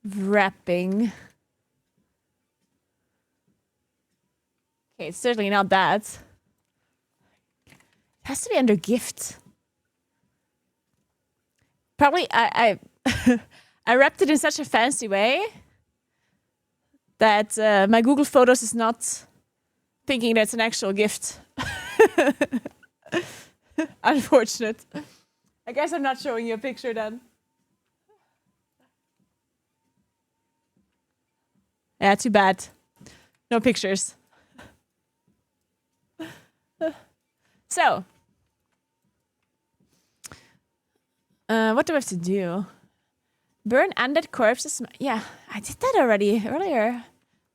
Wrapping. Okay, it's certainly not that. It has to be under gift. Probably I I wrapped it in such a fancy way that my Google Photos is not thinking that's an actual gift. Unfortunate. I guess I'm not showing you a picture then. Yeah, too bad. No pictures. So, what do I have to do? Burn undead corpses. Yeah, I did that already earlier. Am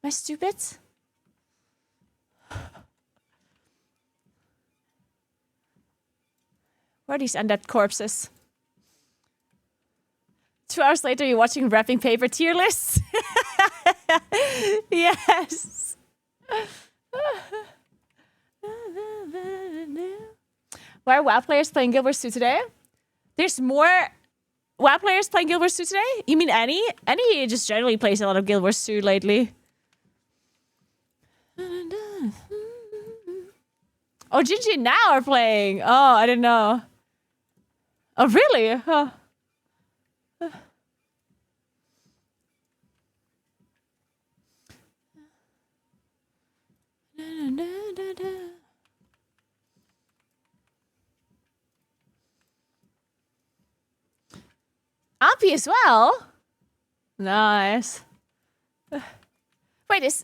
I stupid? Where are these undead corpses? 2 hours later, you're watching wrapping paper tier lists? Yes. Why are WoW players playing Guild Wars 2 today? there's more WoW players playing Guild Wars 2 today? You mean Annie? Annie just generally plays a lot of Guild Wars 2 lately. Oh, Gingy now are playing. Oh, I didn't know. Oh, really? Huh. Ampy as well? Nice. Wait,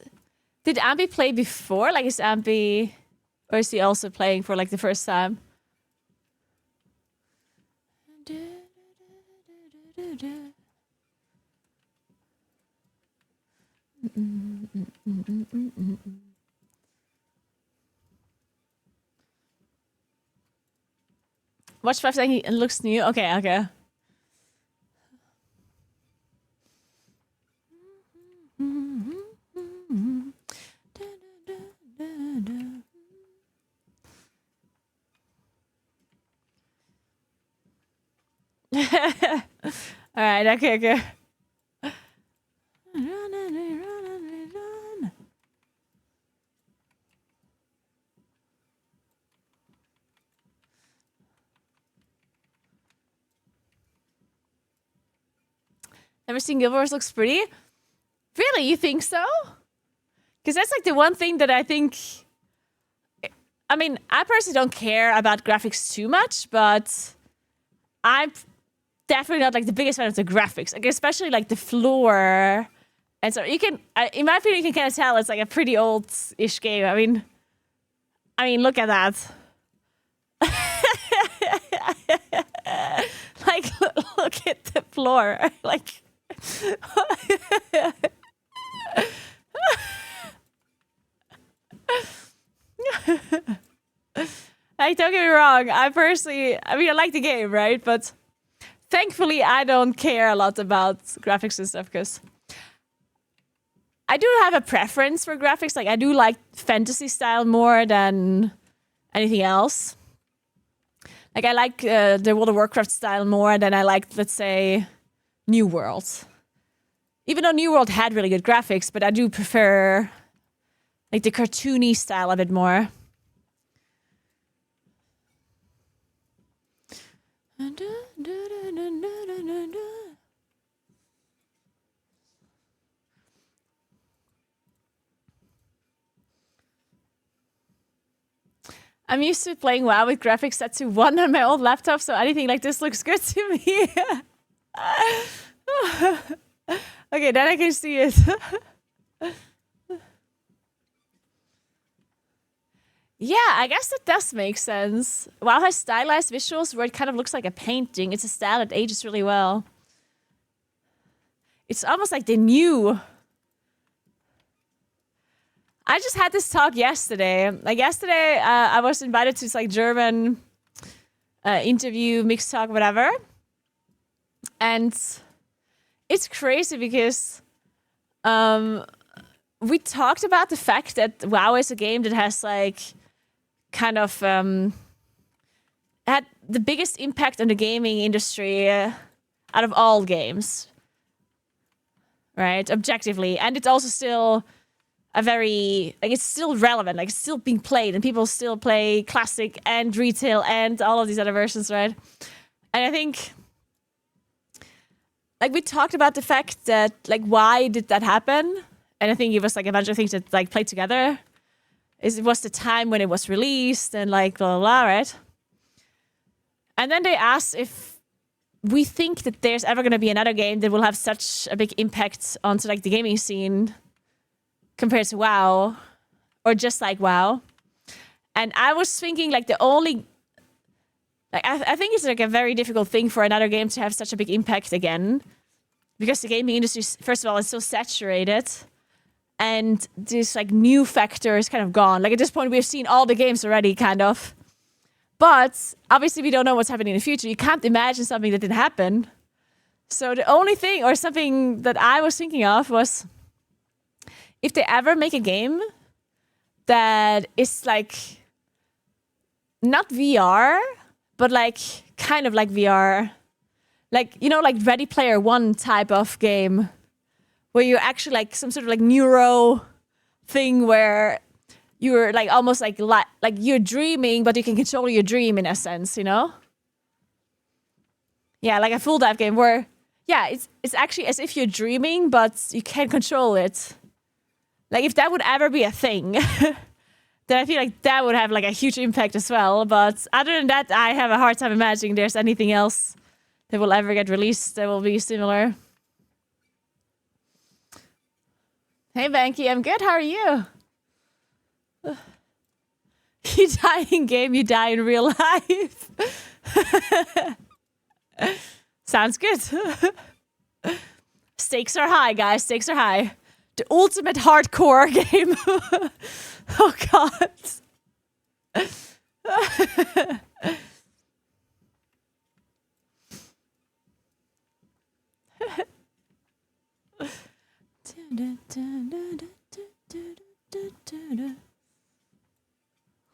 did Ampy play before? Like, is Ampy... Or is he also playing for, like, the first time? Watch 5 seconds, it looks new. Okay, okay. All right, okay, okay. Never seen Guild Wars looks pretty? Really, you think so? Because that's like the one thing that I think... I mean, I personally don't care about graphics too much, but I'm definitely not like the biggest fan of the graphics. Like, especially like the floor. And so you can, in my opinion, you can kind of tell it's like a pretty old-ish game. I mean, look at that. Like, look at the floor. Like... Like, don't get me wrong, I like the game, right? But thankfully, I don't care a lot about graphics and stuff, because I do have a preference for graphics. Like, I do like fantasy style more than anything else. Like, I like the World of Warcraft style more than I like, let's say, New World. Even though New World had really good graphics, but I do prefer like the cartoony style of it more. I'm used to playing WoW with graphics set to 1 on my old laptop, so anything like this looks good to me. Okay, then I can see it. Yeah, I guess that does make sense. WoW has stylized visuals where it kind of looks like a painting. It's a style that ages really well. It's almost like they knew. I just had this talk yesterday. Like yesterday, I was invited to this like German interview, mixed talk, whatever. And it's crazy because we talked about the fact that WoW is a game that has like kind of had the biggest impact on the gaming industry out of all games, right? Objectively. And it's also still a very, like, it's still relevant, like, it's still being played, and people still play classic and retail and all of these other versions, right? And I think, like, we talked about the fact that, like, why did that happen? And I think it was, like, a bunch of things that, like, played together. It was the time when it was released and, like, blah, blah, blah, right? And then they asked if we think that there's ever going to be another game that will have such a big impact onto, like, the gaming scene compared to WoW, or just like WoW. And I was thinking, like, the only... Like, I think it's, like, a very difficult thing for another game to have such a big impact again. Because the gaming industry, first of all, is so saturated. And this, like, new factor is kind of gone. Like, at this point, we've seen all the games already, kind of. But, obviously, we don't know what's happening in the future. You can't imagine something that didn't happen. So the only thing, or something that I was thinking of was... If they ever make a game that is, like, not VR, but, like, kind of like VR. Like, you know, like Ready Player One type of game where you're actually like some sort of like neuro thing where you're like almost like you're dreaming, but you can control your dream in a sense, you know? Yeah, like a full dive game where, yeah, it's actually as if you're dreaming, but you can't control it. Like if that would ever be a thing, then I feel like that would have like a huge impact as well. But other than that, I have a hard time imagining there's anything else that will ever get released that will be similar. Hey, Banky, I'm good. How are you? You die in game, you die in real life. Sounds good. Stakes are high, guys. Stakes are high. The ultimate hardcore game. Oh, God.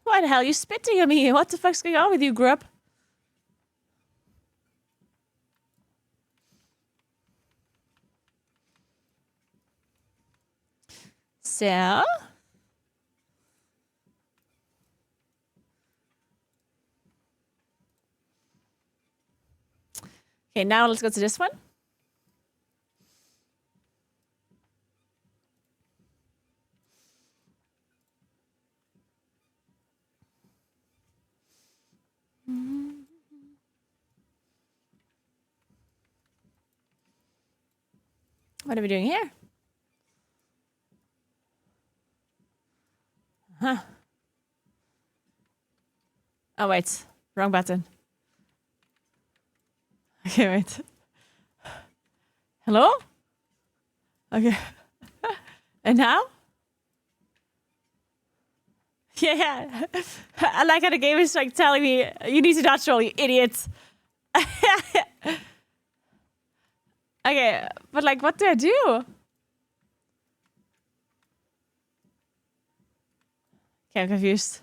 Why the hell are you spitting at me? What the fuck's going on with you, Grub? So... Okay, now let's go to this one. What are we doing here? Huh. Oh, wait. Wrong button. Okay, wait. Hello? Okay. And now? Yeah. I like how the game is like telling me, you need to dodge roll, you idiot. Okay, but like, what do I do? Okay, I'm confused.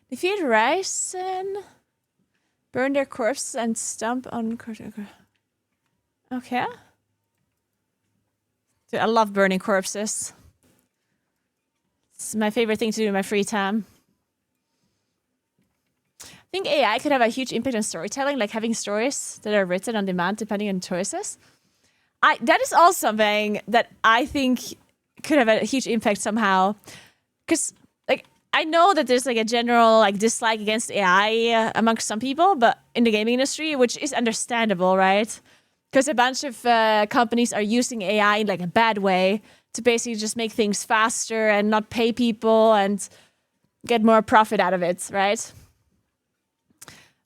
Defeat Ryzen, burn their corpses and stomp on... Okay. Dude, I love burning corpses. It's my favorite thing to do in my free time. I think AI could have a huge impact on storytelling, like having stories that are written on demand depending on choices. That is also something that I think could have a huge impact somehow. Because, like, I know that there's like a general like dislike against AI amongst some people, but in the gaming industry, which is understandable, right? Because a bunch of companies are using AI in like a bad way to basically just make things faster and not pay people and get more profit out of it, right?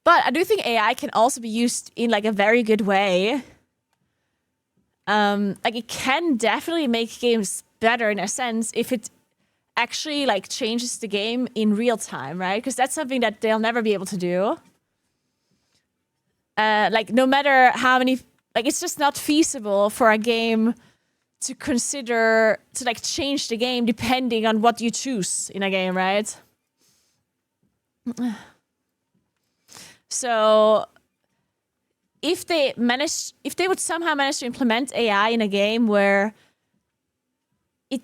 But I do think AI can also be used in like a very good way. Like it can definitely make games better in a sense if it actually like changes the game in real time, right? Because that's something that they'll never be able to do. Like no matter how many, like it's just not feasible for a game to consider to like change the game depending on what you choose in a game, right? So if they would somehow manage to implement AI in a game where it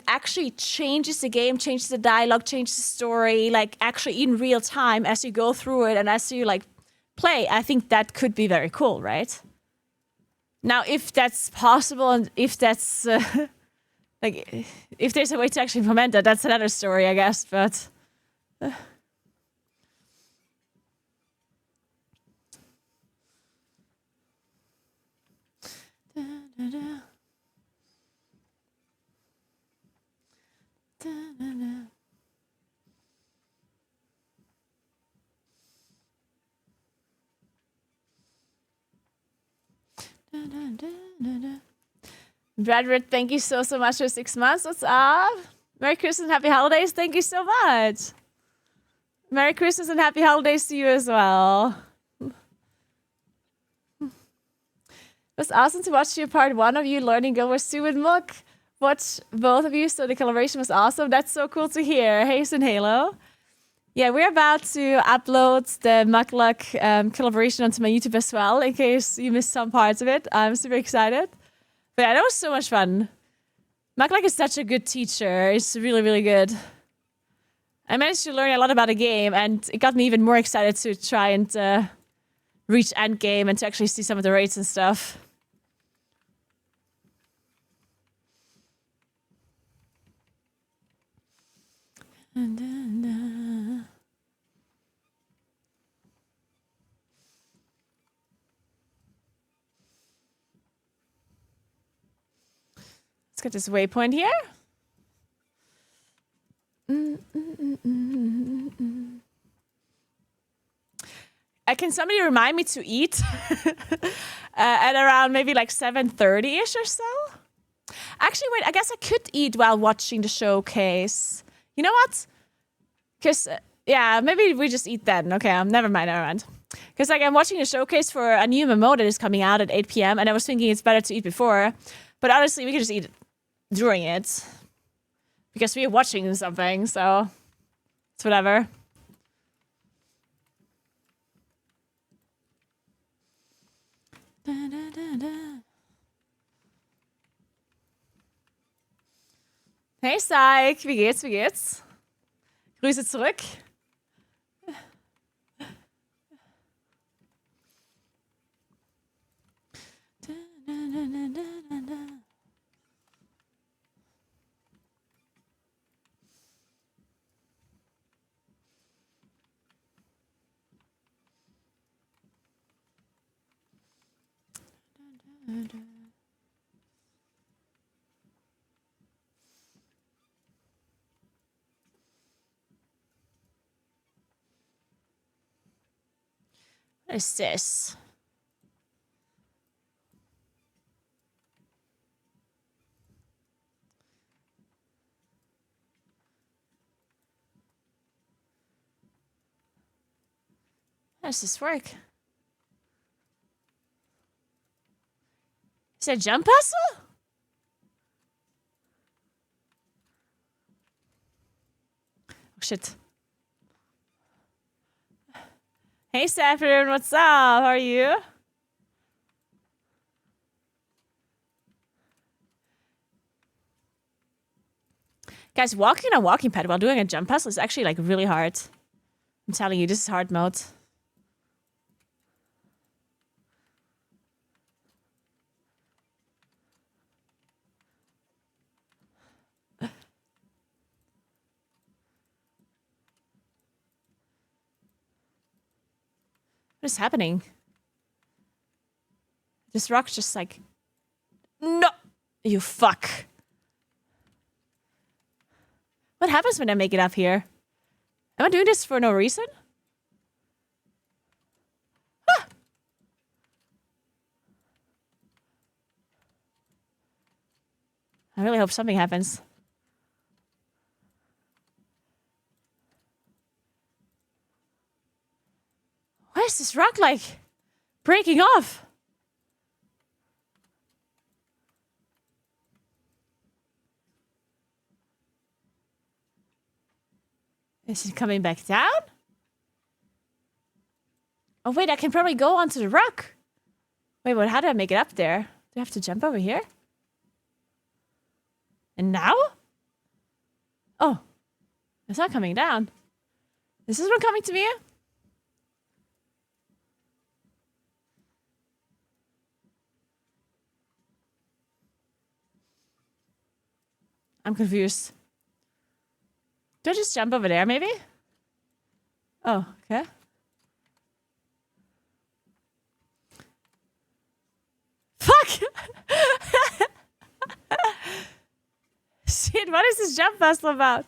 actually changes the game, changes the dialogue, changes the story, like actually in real time as you go through it and as you like play, I think that could be very cool, right? Now, if that's possible and if that's like if there's a way to actually implement that, that's another story, I guess. But Bradford, thank you so much for 6 months. What's up? Merry Christmas and Happy Holidays. Thank you so much. Merry Christmas and Happy Holidays to you as well. was awesome to watch your part 1 of you learning Guild Wars 2 with Mook. Watch both of you, so the collaboration was awesome. That's so cool to hear. Hasten Halo. Yeah, we're about to upload the Muckluck collaboration onto my YouTube as well, in case you missed some parts of it. I'm super excited. But yeah, that was so much fun. Muckluck is such a good teacher. It's really, really good. I managed to learn a lot about the game, and it got me even more excited to try and reach endgame and to actually see some of the raids and stuff. Let's get this waypoint here. Can somebody remind me to eat at around maybe like 7:30-ish or so? Actually, wait, I guess I could eat while watching the showcase. You know what? Because, yeah, maybe we just eat then. Okay, never mind. Because like I'm watching the showcase for a new MMO that is coming out at 8 p.m. and I was thinking it's better to eat before. But honestly, we could just eat during it. Because we're watching something, so it's whatever. Hey Psych, wie geht's? Grüße zurück. What is this? How does this work? Is that a jump puzzle? Oh shit. Hey Saffron, what's up? How are you? Guys, walking on a walking pad while doing a jump puzzle is actually like really hard. I'm telling you, this is hard mode. What is happening? This rock's just like... No! You fuck. What happens when I make it up here? Am I doing this for no reason? Ah! I really hope something happens. Why is this rock like breaking off? Is it coming back down? Oh wait, I can probably go onto the rock. Wait, what? How do I make it up there? Do I have to jump over here? And now? Oh, it's not coming down. Is this one coming to me? I'm confused. Do I just jump over there, maybe? Oh, okay. Fuck! Shit, what is this jump puzzle about?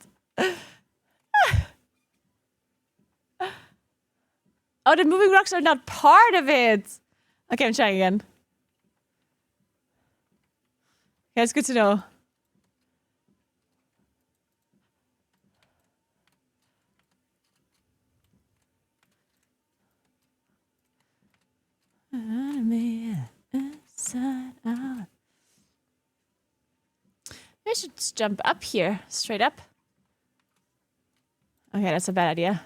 Oh, the moving rocks are not part of it! Okay, I'm trying again. Okay, it's good to know. should just jump up here. Straight up. Okay, that's a bad idea.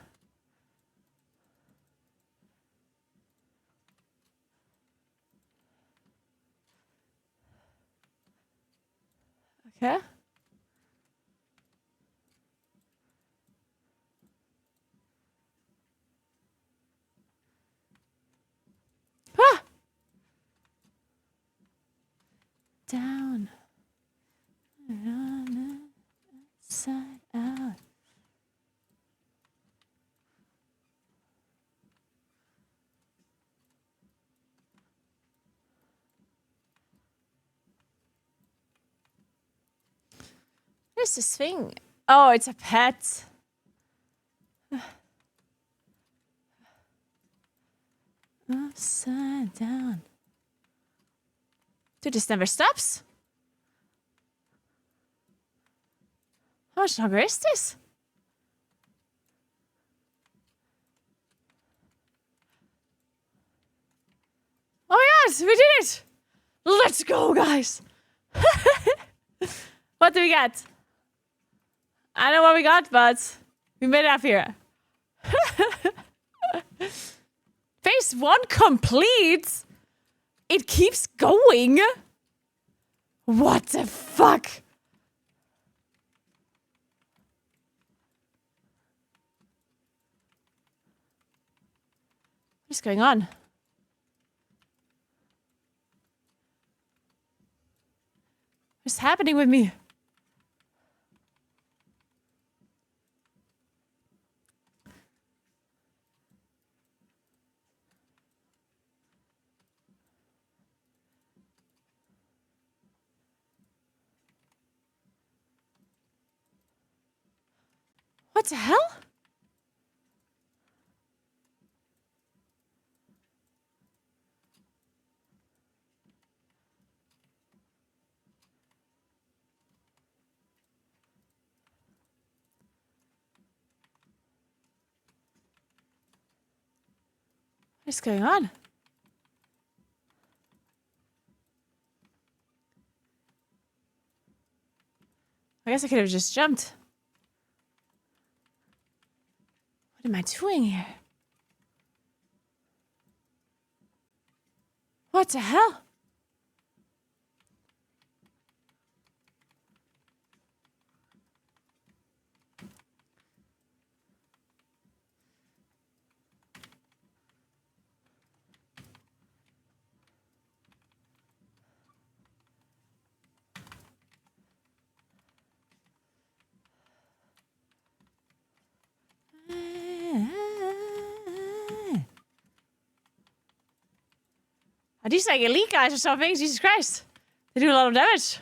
Okay. Ah! Down. Side out. What is this thing? Oh, it's a pet. Upside down. Dude, this never stops. How much longer is this? Oh my god, we did it! Let's go, guys! What do we get? I don't know what we got, but we made it up here. Phase 1 complete! It keeps going! What the fuck? What's going on? What's happening with me? What the hell? What's going on? I guess I could have just jumped. What am I doing here? What the hell? Are these like elite guys or something? Jesus Christ. They do a lot of damage.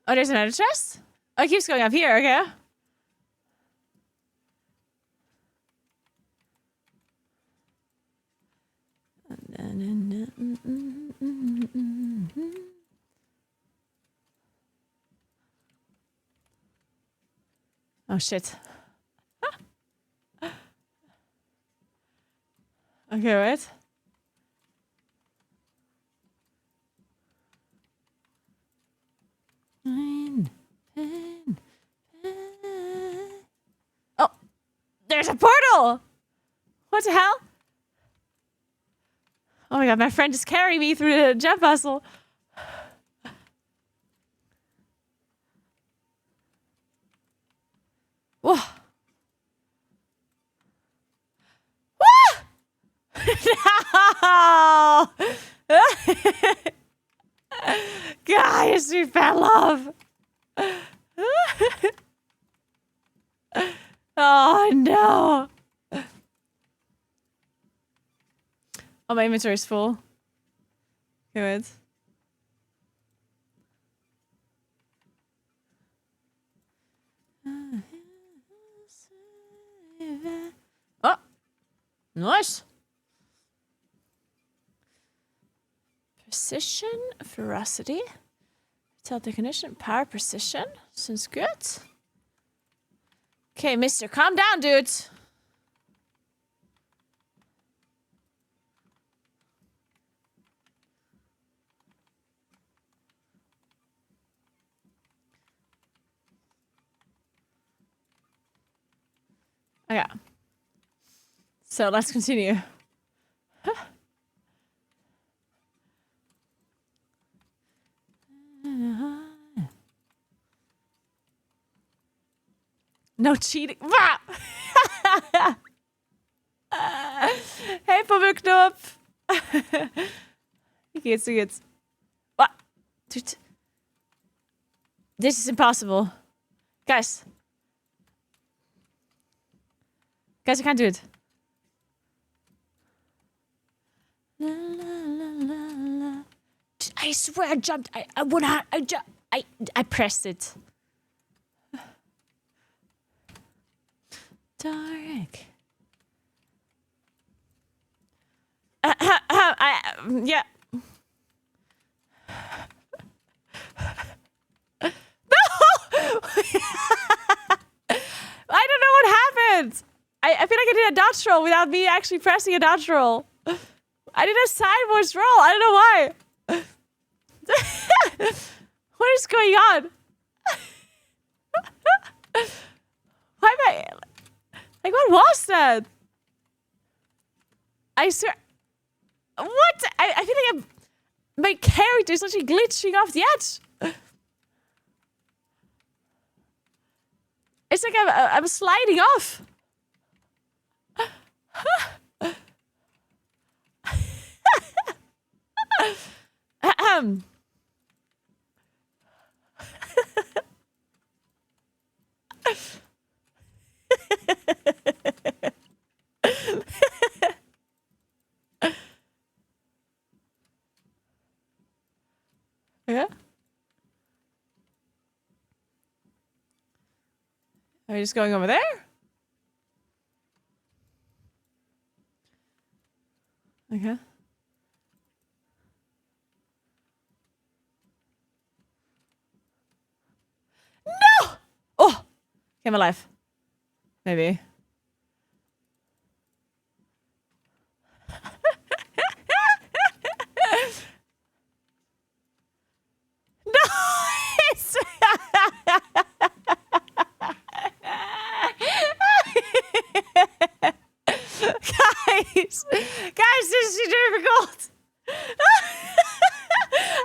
Oh, there's another chest? Oh, it keeps going up here, okay. Oh shit. Okay, right. Oh, there's a portal. What the hell? Oh my god, my friend just carried me through the jump puzzle. Whoa. No! Guys, we fell off. Oh no. Oh, my inventory is full. Good. Oh, nice. Precision, ferocity, tell technician, power, precision. Sounds good. Okay, mister, calm down, dude. Okay. So let's continue. No cheating. Hey, Pummelknopf. Wie geht's, wie geht's? Dude. This is impossible. Guys. Guys, I can't do it. La, la, la, la, la. I swear I jumped. I pressed it. Dark. Yeah. No! I don't know what happened. I feel like I did a dodge roll without me actually pressing a dodge roll. I did a sideways roll. I don't know why. What is going on? Why am I... Like, what was that? I swear... What? I feel like my character is actually glitching off the edge. It's like I'm sliding off. Yeah. Are we just going over there? Okay. No! Oh! Okay, I'm alive. Maybe. Nice! Guys, this is difficult.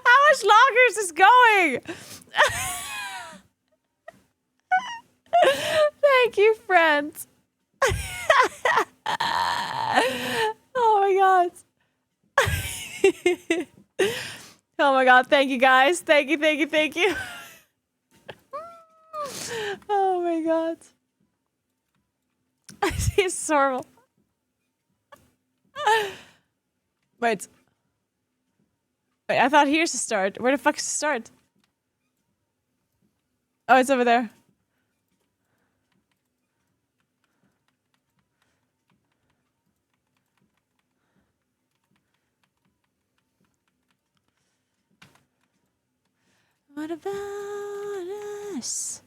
How much longer is this going? Thank you, friends. Oh my god. Oh my god, thank you guys. Thank you, thank you, thank you. Oh my god. It's horrible. Wait. Wait, I thought here's the start. Where the fuck is the start? Oh, it's over there. What about us?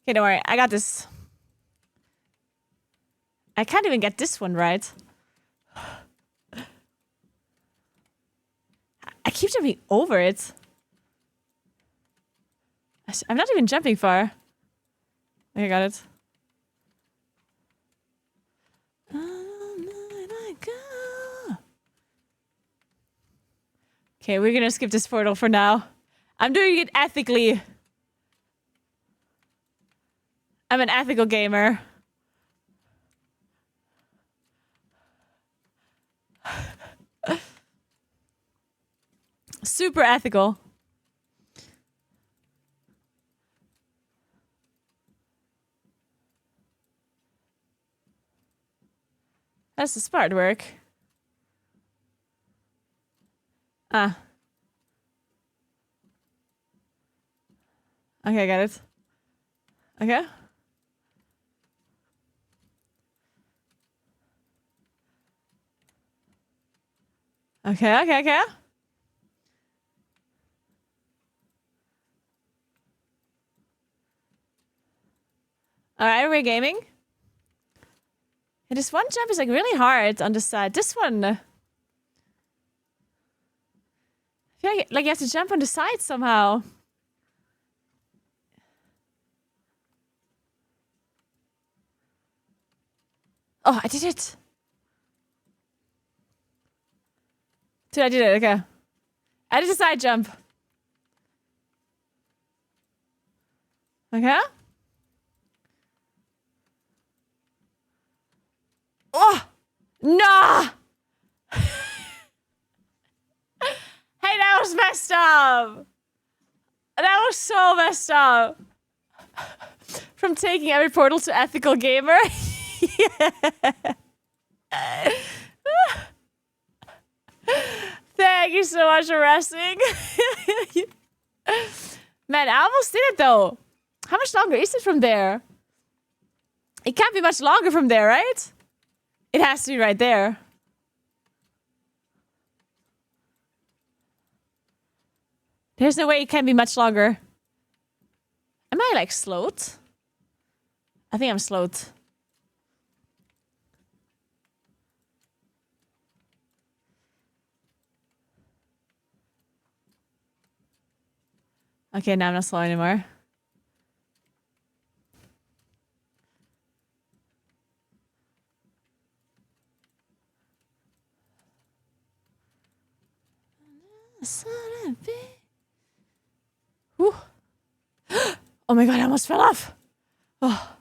Okay, don't worry. I got this. I can't even get this one right. I keep jumping over it. I'm not even jumping far. Okay, got it. Okay, we're gonna skip this portal for now. I'm doing it ethically. I'm an ethical gamer. Super ethical. That's the smart work. Ah. Okay, got it. Okay. Okay, okay, okay. Alright, we're gaming. Yeah, this one jump is like really hard on the side. This one. I feel like you have to jump on the side somehow. Oh, I did it. Dude, I did it. Okay. I did a side jump. Okay. Oh! No! Hey, that was messed up. That was so messed up. From taking every portal to ethical gamer. Thank you so much for resting. Man, I almost did it though. How much longer is it from there? It can't be much longer from there, right? It has to be right there. There's no way it can be much longer. Am I like slowed? I think I'm slowed. Okay, now I'm not slow anymore. Whew. Oh my god, I almost fell off. Oh.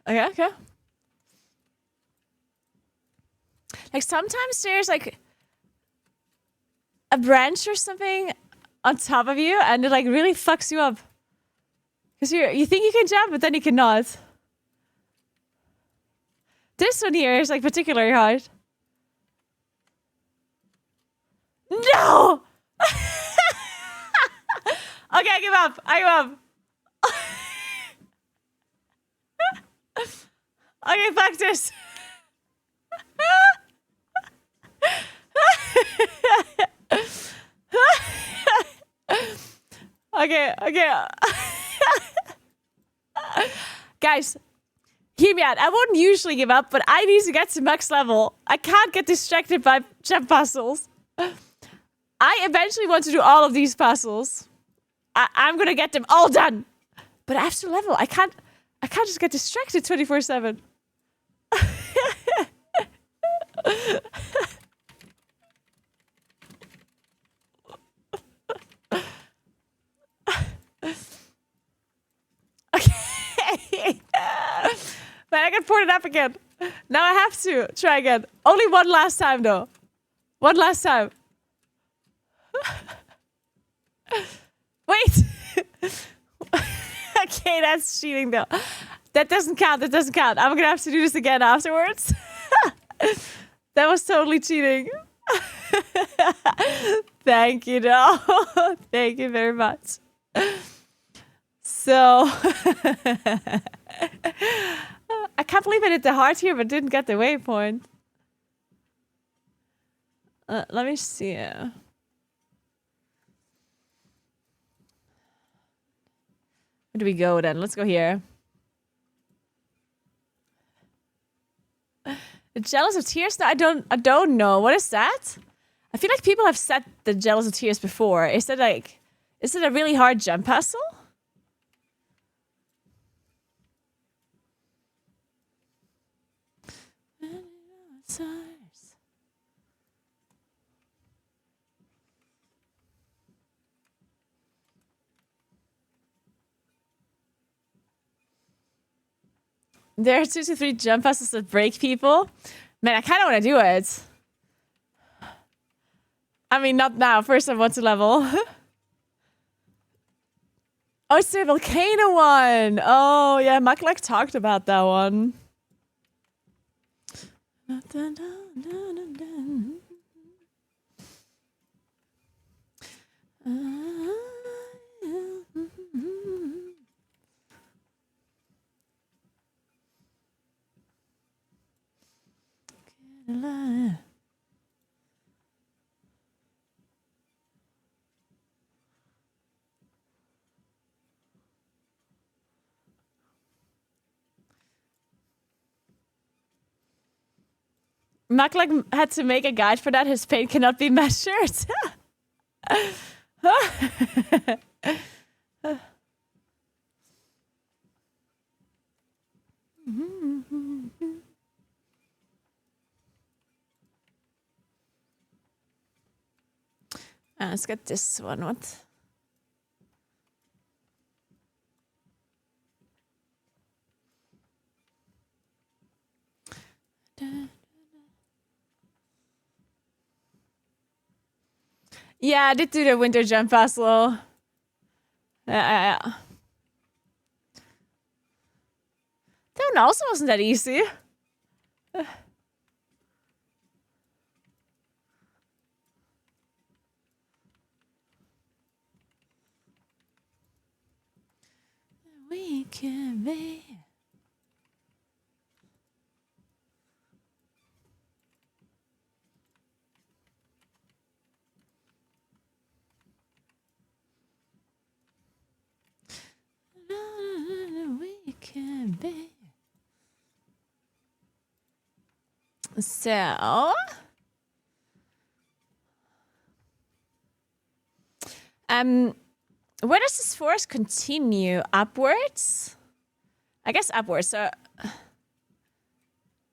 Okay, okay. Like sometimes there's like a branch or something on top of you and it like really fucks you up. Because you think you can jump, but then you cannot. This one here is like particularly hard. No! Okay, I give up. I give up. Okay, fuck this. Okay, okay. Guys, hear me out. I wouldn't usually give up, but I need to get to max level. I can't get distracted by jump puzzles. I eventually want to do all of these puzzles. I'm gonna get them all done. But after level, I can't just get distracted 24/7. Okay. But I got ported up again. Now I have to try again. Only one last time though. One last time. Wait. Okay, that's cheating though. That doesn't count. That doesn't count. I'm gonna have to do this again afterwards. That was totally cheating. Thank you, though. Thank you very much. So, I can't believe I did the heart here, but didn't get the waypoint. Let me see. Where do we go then? Let's go here. The Jealous of Tears? No, I don't know. What is that? I feel like people have said the Jealous of Tears before. Is it a really hard jump puzzle? There are 2 to 3 jump puzzles that break people. Man, I kind of want to do it. I mean, not now. First, I want to level. Oh, it's the volcano one. Oh, yeah. Maklak talked about that one. Maklak had to make a guide for that. His pain cannot be measured. Let's get this one. What? Yeah, I did do the winter jump puzzle. That one also wasn't that easy. We can be. We can be. So, where does this forest continue? Upwards? I guess upwards. So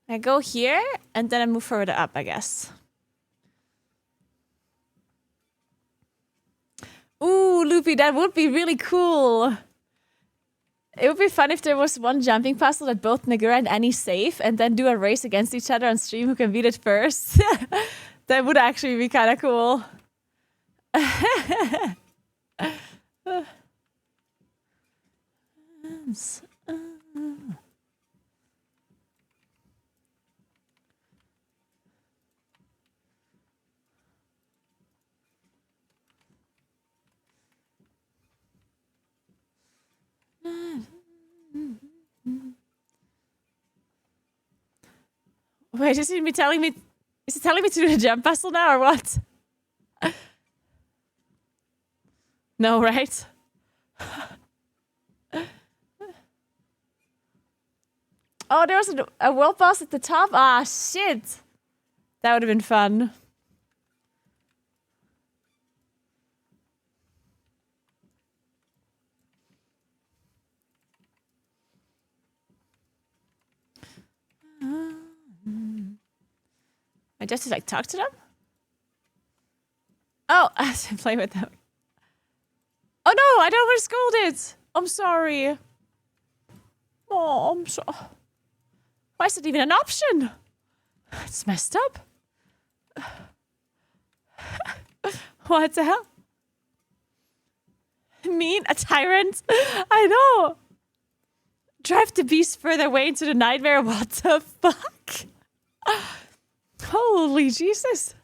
I go here and then I move further up, I guess. Ooh, Loopy, that would be really cool. It would be fun if there was one jumping puzzle that both Naguura and Annie save and then do a race against each other on stream who can beat it first. That would actually be kind of cool. Wait, is he telling me to do the jump puzzle now or what? No, right? Oh, there was a world boss at the top. Ah, shit. That would have been fun. I just like talk to them? Oh, I have to play with them. Oh no, I don't want to scold it. I'm sorry. Oh, I'm so. Why is it even an option? It's messed up. What the hell? Mean? A tyrant? I know. Drive the beast further away into the nightmare. What the fuck? Holy Jesus.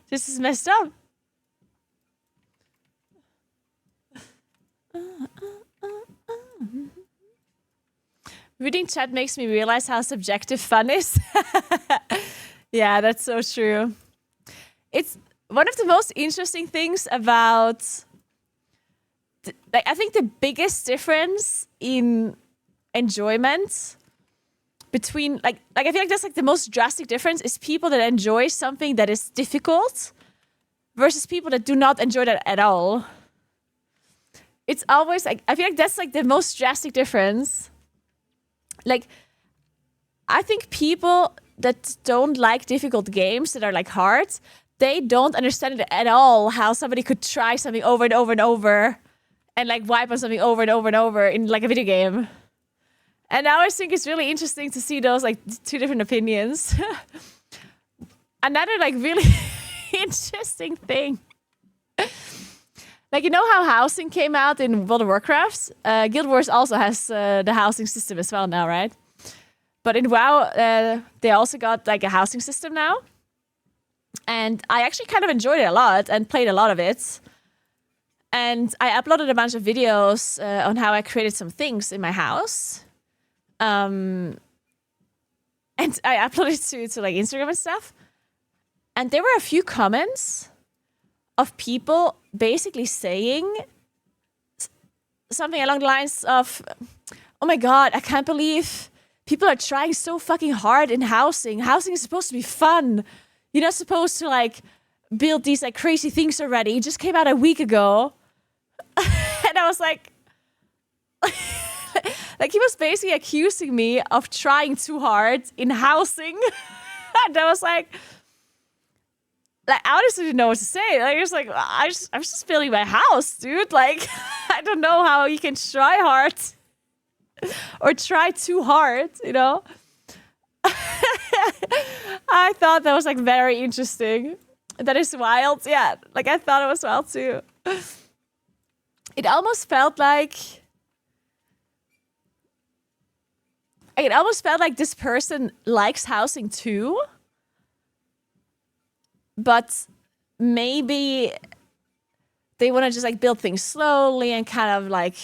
This is messed up. Reading chat makes me realize how subjective fun is. Yeah, that's so true. It's one of the most interesting things about... I think the biggest difference in enjoyment between I feel like that's like the most drastic difference is people that enjoy something that is difficult versus people that do not enjoy that at all. It's always like I feel like that's like the most drastic difference. Like I think people that don't like difficult games that are like hard, they don't understand it at all how somebody could try something over and over and over and like wipe on something over and over and over in like a video game. And I always think it's really interesting to see those like two different opinions. Another like really interesting thing. Like, you know how housing came out in World of Warcraft? Guild Wars also has the housing system as well now, right? But in WoW, they also got like a housing system now. And I actually kind of enjoyed it a lot and played a lot of it. And I uploaded a bunch of videos on how I created some things in my house. And I uploaded it to like Instagram and stuff. And there were a few comments of people basically saying something along the lines of, oh my God, I can't believe people are trying so fucking hard in housing. Housing is supposed to be fun. You're not supposed to like build these like crazy things already. It just came out a week ago. And I was like, like he was basically accusing me of trying too hard in housing. And I was like I honestly didn't know what to say. Like, I was like, I was just building my house, dude. Like, I don't know how you can try hard or try too hard, you know? I thought that was like very interesting. That is wild. Yeah, like I thought it was wild too. It almost felt like this person likes housing too. But maybe they want to just like build things slowly and kind of like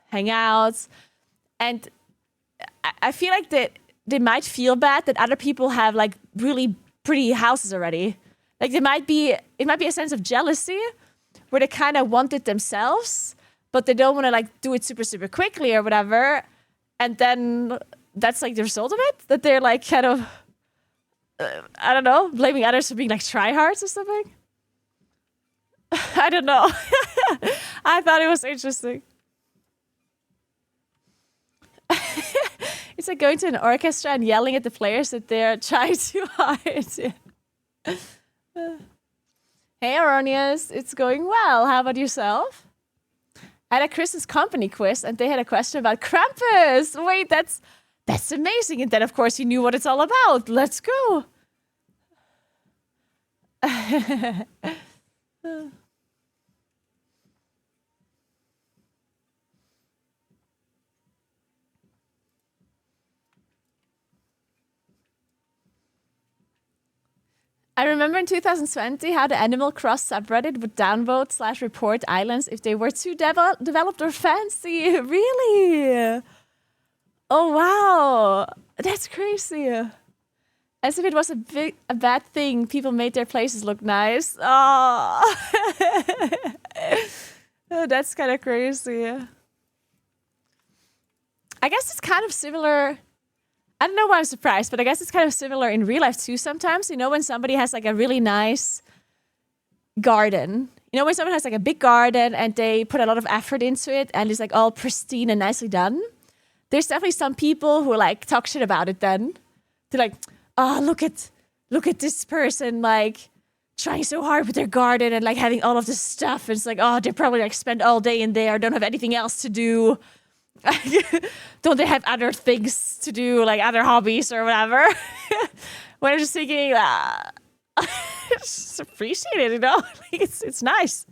hang out. And I feel like that they might feel bad that other people have like really pretty houses already. Like it might be a sense of jealousy where they kind of want it themselves, but they don't want to like do it super, super quickly or whatever. And then that's like the result of it, that they're like kind of, I don't know, blaming others for being like tryhards or something. I don't know. I thought it was interesting. It's like going to an orchestra and yelling at the players that they're trying too hard. Hey, Aronius, it's going well. How about yourself? I had a Christmas company quiz and they had a question about Krampus. Wait, that's amazing. And then, of course, you knew what it's all about. Let's go. I remember in 2020 how the Animal Cross subreddit would downvote / report islands if they were too developed or fancy. Really? Oh, wow. That's crazy. As if it was a bad thing. People made their places look nice. Oh, oh that's kind of crazy. I guess it's kind of similar. I don't know why I'm surprised, but I guess it's kind of similar in real life too sometimes. You know, when somebody has like a really nice garden. You know, when someone has like a big garden and they put a lot of effort into it and it's like all pristine and nicely done. There's definitely some people who like talk shit about it then. They're like, oh, look at this person like trying so hard with their garden and like having all of this stuff. And it's like, oh, they probably like spend all day in there, don't have anything else to do. Don't they have other things to do, like other hobbies or whatever? When I'm just thinking, just appreciate it, you know? It's nice.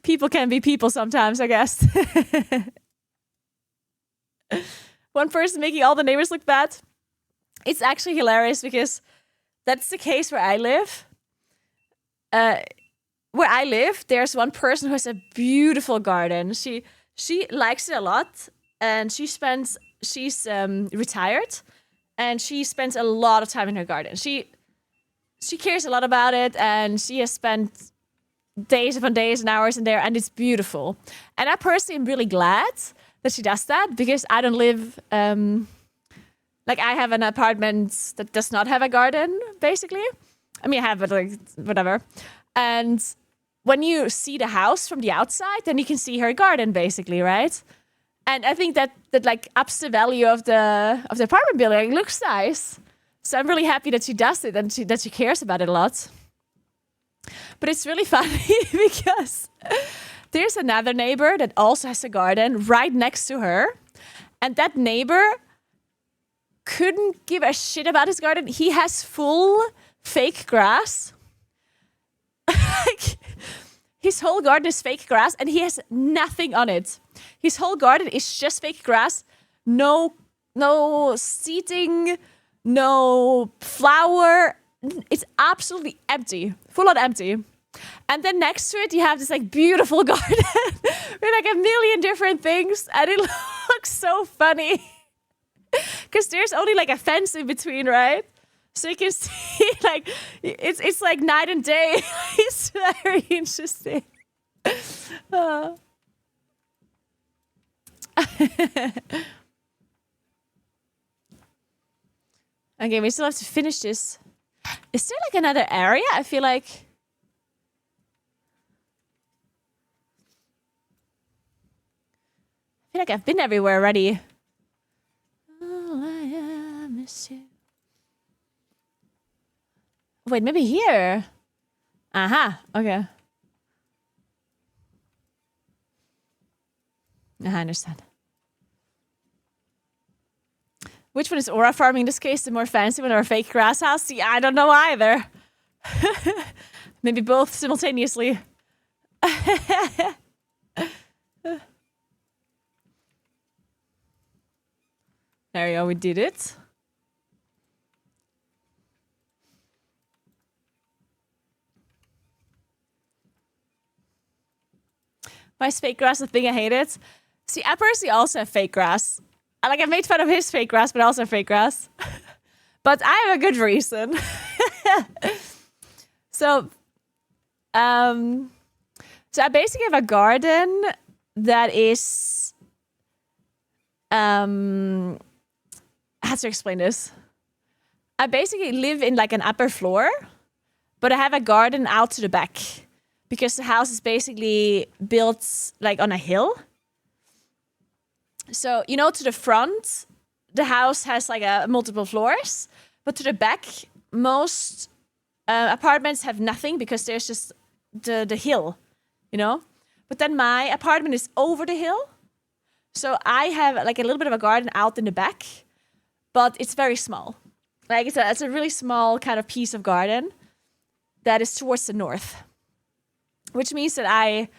People can be people sometimes, I guess. One person making all the neighbors look bad. It's actually hilarious because that's the case where I live. Where I live, there's one person who has a beautiful garden. She likes it a lot, and she's retired, and she spends a lot of time in her garden. She cares a lot about it, and she has spent days upon days and hours in there, and it's beautiful. And I personally am really glad that she does that because I don't live. Like I have an apartment that does not have a garden, basically. I mean, I have it, like whatever, and when you see the house from the outside, then you can see her garden, basically, right? And I think that like ups the value of the apartment building. It looks nice, so I'm really happy that she does it and that she cares about it a lot. But it's really funny because there's another neighbor that also has a garden right next to her, and that neighbor couldn't give a shit about his garden. He has full fake grass. Like, his whole garden is fake grass and he has nothing on it. His whole garden is just fake grass. No seating, no flower. It's absolutely empty. Full on empty. And then next to it, you have this like beautiful garden with like a million different things. And it looks so funny. Because there's only like a fence in between, right? So you can see, like, it's like night and day. It's very interesting. Okay, we still have to finish this. Is there like another area? I feel like I've been everywhere already. Oh, I miss you. Wait, maybe here. Aha, okay. I understand. Which one is aura farming in this case? The more fancy one or a fake grass house? Yeah, I don't know either. Maybe both simultaneously. There we go, we did it. Why is fake grass the thing I hated? See, I personally also have fake grass. I made fun of his fake grass, but I also have fake grass. But I have a good reason. So I basically have a garden that is how to explain this? I basically live in like an upper floor, but I have a garden out to the back because the house is basically built like on a hill. So, you know, to the front, the house has like multiple floors, but to the back, most apartments have nothing because there's just the hill, you know? But then my apartment is over the hill. So I have like a little bit of a garden out in the back, but it's very small. Like it's a really small kind of piece of garden that is towards the north, which means that I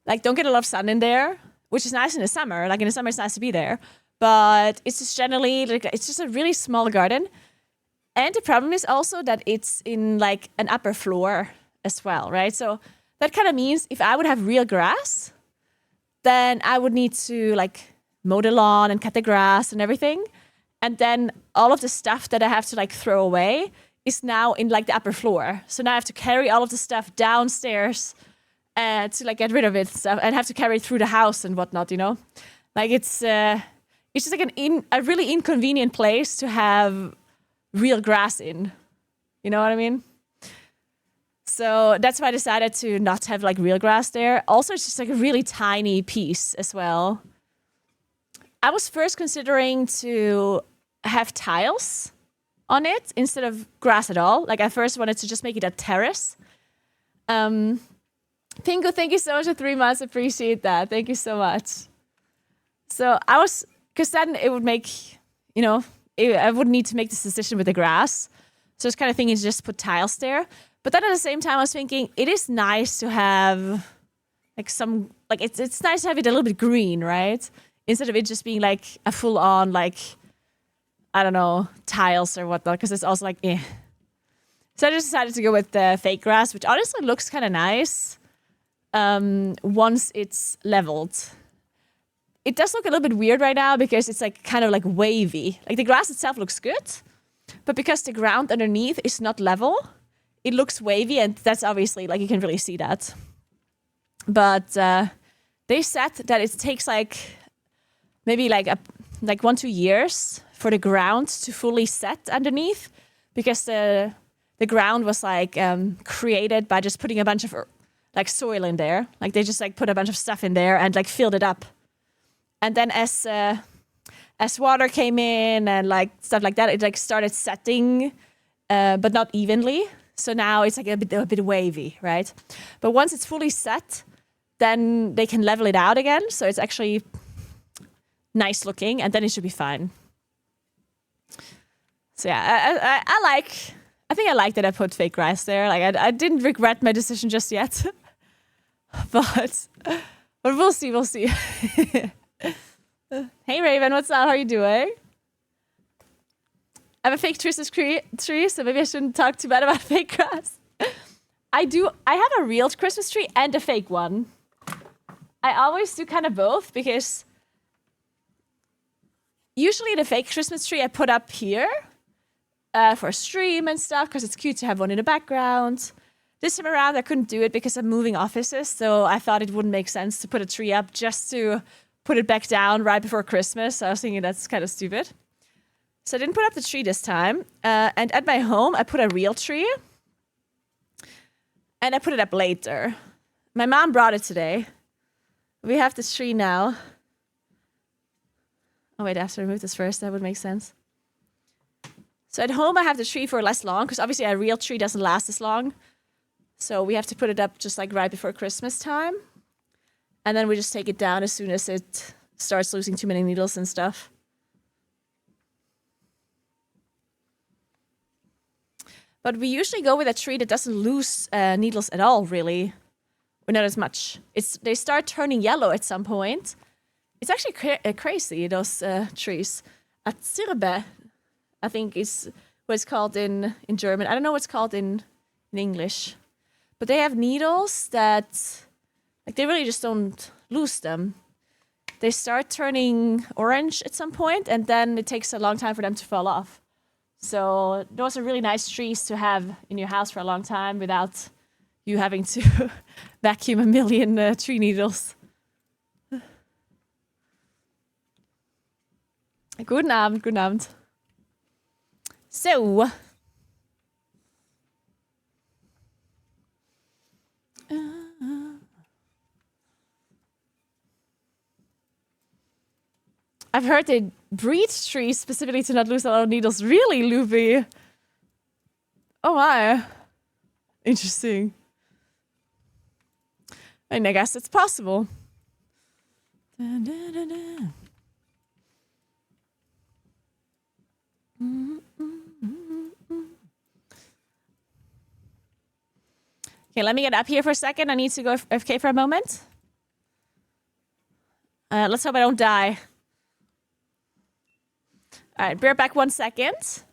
like don't get a lot of sun in there, which is nice in the summer. Like in the summer, it's nice to be there, but it's just generally like it's just a really small garden. And the problem is also that it's in like an upper floor as well, right? So that kind of means if I would have real grass, then I would need to like mow the lawn and cut the grass and everything. And then all of the stuff that I have to like throw away is now in like the upper floor. So now I have to carry all of the stuff downstairs to like get rid of it and stuff, and have to carry it through the house and whatnot, you know? Like it's just like a really inconvenient place to have real grass in. You know what I mean? So that's why I decided to not have like real grass there. Also, it's just like a really tiny piece as well. I was first considering to have tiles on it instead of grass at all. Like I first wanted to just make it a terrace. Pingu, thank you so much for 3 months. Appreciate that. Thank you so much. So because then it would make, you know, I wouldn't need to make this decision with the grass. So I was kind of thinking to just put tiles there. But then at the same time, I was thinking it is nice to have like some, like it's nice to have it a little bit green, right? Instead of it just being like a full on, like, I don't know, tiles or whatnot, because it's also like, eh. So I just decided to go with the fake grass, which honestly looks kind of nice once it's leveled. It does look a little bit weird right now because it's like kind of like wavy. Like the grass itself looks good, but because the ground underneath is not level, it looks wavy, and that's obviously, like, you can really see that. But they said that it takes like maybe like 1-2 years for the ground to fully set underneath, because the ground was like created by just putting a bunch of like soil in there. Like they just like put a bunch of stuff in there and like filled it up. And then as water came in and like stuff like that, it like started setting, but not evenly. So now it's like a bit wavy, right? But once it's fully set, then they can level it out again. So it's actually nice looking, and then it should be fine. So yeah, I think I like that I put fake grass there. Like I didn't regret my decision just yet, but we'll see. Hey Raven, what's up? How are you doing? I have a fake Christmas tree, so maybe I shouldn't talk too bad about fake grass. I have a real Christmas tree and a fake one. I always do kind of both, because usually the fake Christmas tree I put up here for stream and stuff, because it's cute to have one in the background. This time around, I couldn't do it because I'm moving offices, so I thought it wouldn't make sense to put a tree up just to put it back down right before Christmas. I was thinking that's kind of stupid. So I didn't put up the tree this time. And at my home, I put a real tree. And I put it up later. My mom brought it today. We have the tree now. Oh, wait, I have to remove this first. That would make sense. So at home, I have the tree for less long, because obviously a real tree doesn't last as long. So we have to put it up just like right before Christmas time. And then we just take it down as soon as it starts losing too many needles and stuff. But we usually go with a tree that doesn't lose needles at all, really. Or not as much. They start turning yellow at some point. It's actually crazy, those trees. A Zirbe, I think is what it's called in German. I don't know what it's called in English. But they have needles that, like, they really just don't lose them. They start turning orange at some point, and then it takes a long time for them to fall off. So those are really nice trees to have in your house for a long time without you having to vacuum a million tree needles. Guten Abend, guten Abend. So. I've heard they breed trees specifically to not lose a lot of needles. Really, Luby? Oh my. Interesting. And I guess it's possible. Da, da, da, da. Okay, let me get up here for a second. I need to go AFK for a moment. Let's hope I don't die. All right, bear back 1 second.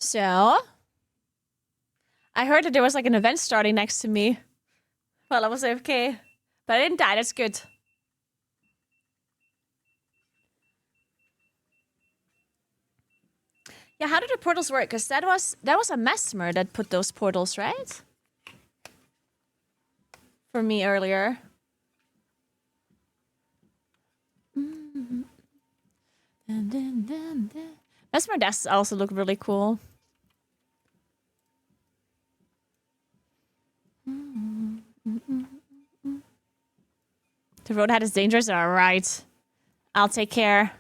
So, I heard that there was like an event starting next to me while I was AFK. But I didn't die, that's good. Yeah, how did the portals work? Because that was a Mesmer that put those portals, right? For me earlier. Mesmer desks also look really cool. The road ahead is dangerous? Alright. I'll take care.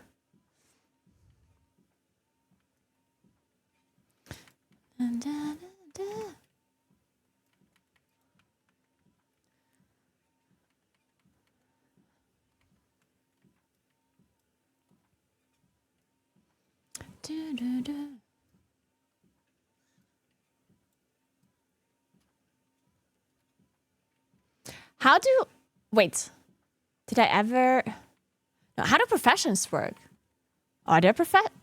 How do... Wait. Did I ever... No, how do professions work? Are there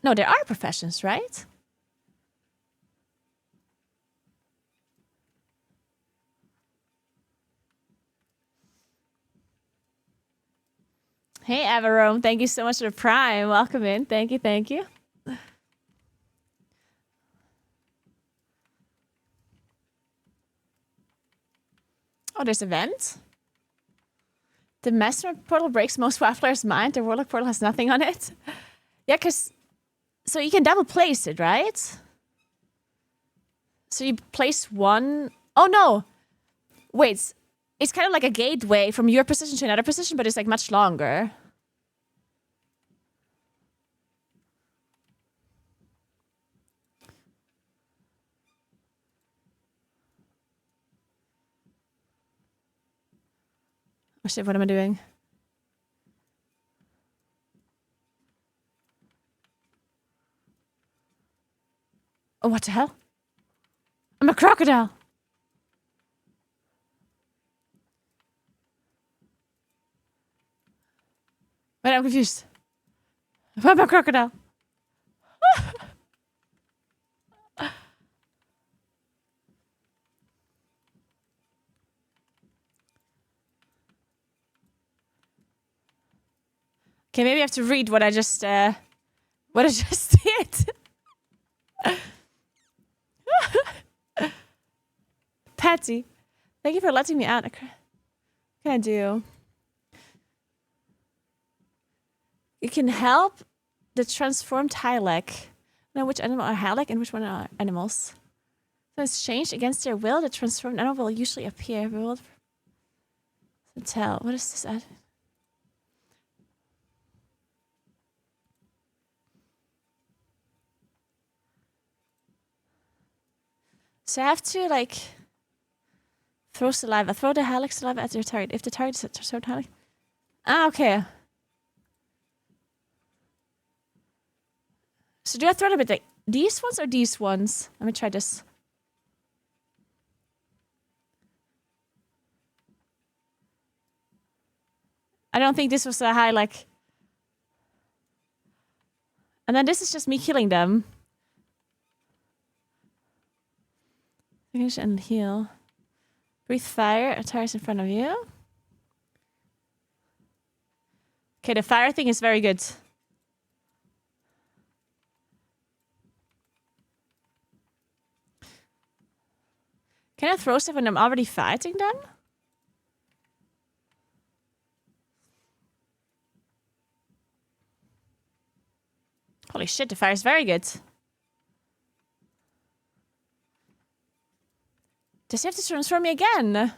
No, there are professions, right? Hey, Averome. Thank you so much for the Prime. Welcome in. Thank you, thank you. Oh, there's a vent. The Mesmer portal breaks most WoW players' mind. The Warlock portal has nothing on it. Yeah, because... So you can double place it, right? So you place one... Oh, no! Wait. It's kind of like a gateway from your position to another position, but it's like much longer. Oh shit, what am I doing? Oh, what the hell? I'm a crocodile! Wait, I'm confused. I'm a crocodile. Okay, maybe I have to read what I just did. Patty, thank you for letting me out. What can I do? You can help the transformed Hylek. Know which animal are Hylek and which one are animals. So it's changed against their will. The transformed animal will usually appear. We will tell. What is this? So I have to, like, throw saliva. Throw the Hylek saliva at your target. If the target is a transformed Hylek. Ah, okay. So do I throw it a bit like these ones or these ones? Let me try this. I don't think this was a Hylek. And then this is just me killing them. Finish and heal. Breathe fire. A tire is in front of you. Okay, the fire thing is very good. Can I throw stuff when I'm already fighting them? Holy shit, the fire is very good. Does he have to transform me again?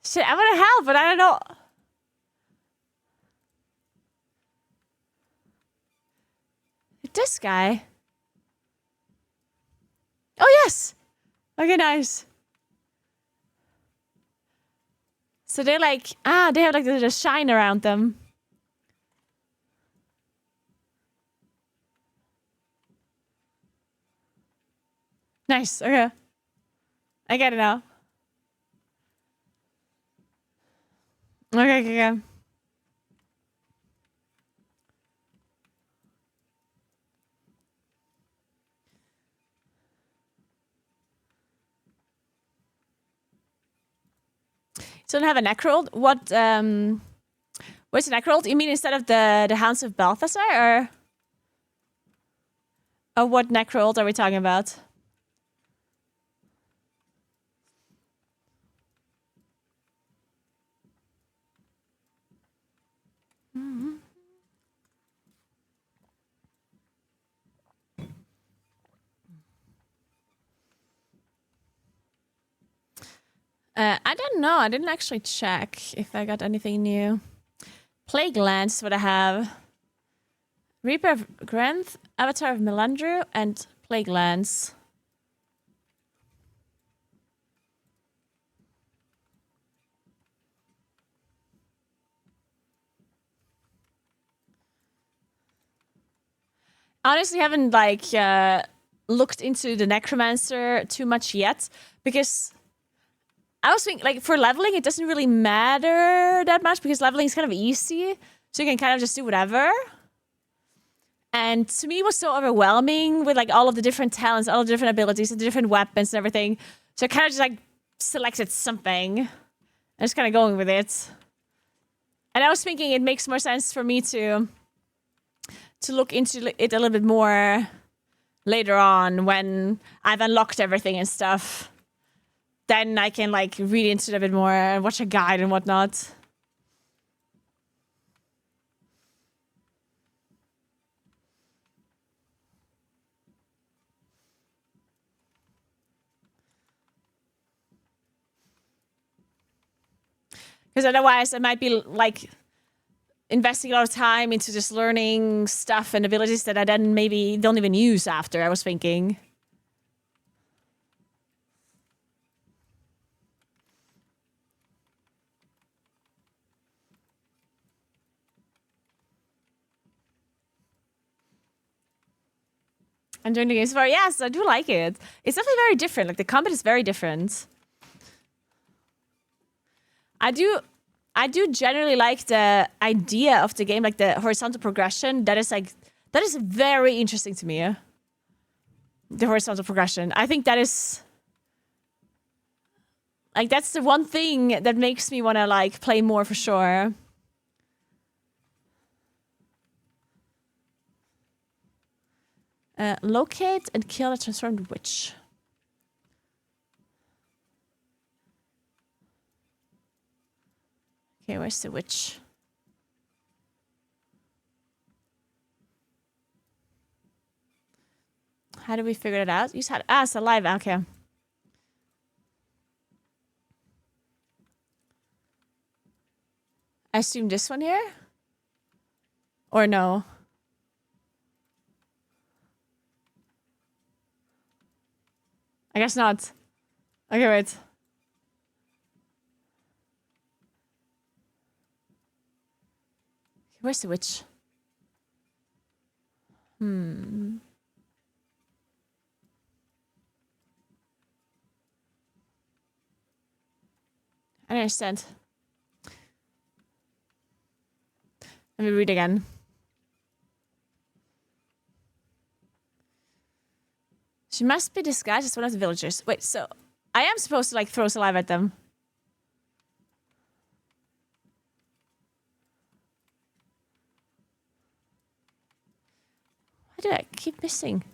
Shit, I want to help, but I don't know. This guy. Oh, yes. Okay, nice. So they're like, they have like the shine around them. Nice, okay. I get it now. Okay. So don't have a necrold. What's a necrold? You mean instead of the Hounds of Balthasar, or what necrold are we talking about? I don't know. I didn't actually check if I got anything new. Plague Lance is what I have. Reaper of Grenth, Avatar of Melandru, and Plague Lance. Honestly, haven't like looked into the Necromancer too much yet, because I was thinking, like, for leveling, it doesn't really matter that much because leveling is kind of easy. So you can kind of just do whatever. And to me, it was so overwhelming with, like, all of the different talents, all the different abilities, the different weapons and everything. So I kind of just, like, selected something. And just kind of going with it. And I was thinking it makes more sense for me to look into it a little bit more later on when I've unlocked everything and stuff. Then I can, like, read into it a bit more and watch a guide and whatnot. Because otherwise I might be, like, investing a lot of time into just learning stuff and abilities that I then maybe don't even use after, I was thinking. And doing the games for, yes, I do like it. It's definitely very different. Like, the combat is very different. I do generally like the idea of the game, like the horizontal progression. That is very interesting to me. The horizontal progression. I think that is, like, that's the one thing that makes me want to, like, play more for sure. Locate and kill a transformed witch. Okay, where's the witch? How do we figure it out? You said, it's alive. Okay. I assume this one here? Or no? I guess not. Okay, wait. Where's the witch? I don't understand. Let me read again. She must be disguised as one of the villagers. Wait, so I am supposed to, like, throw saliva at them. Why do I keep missing?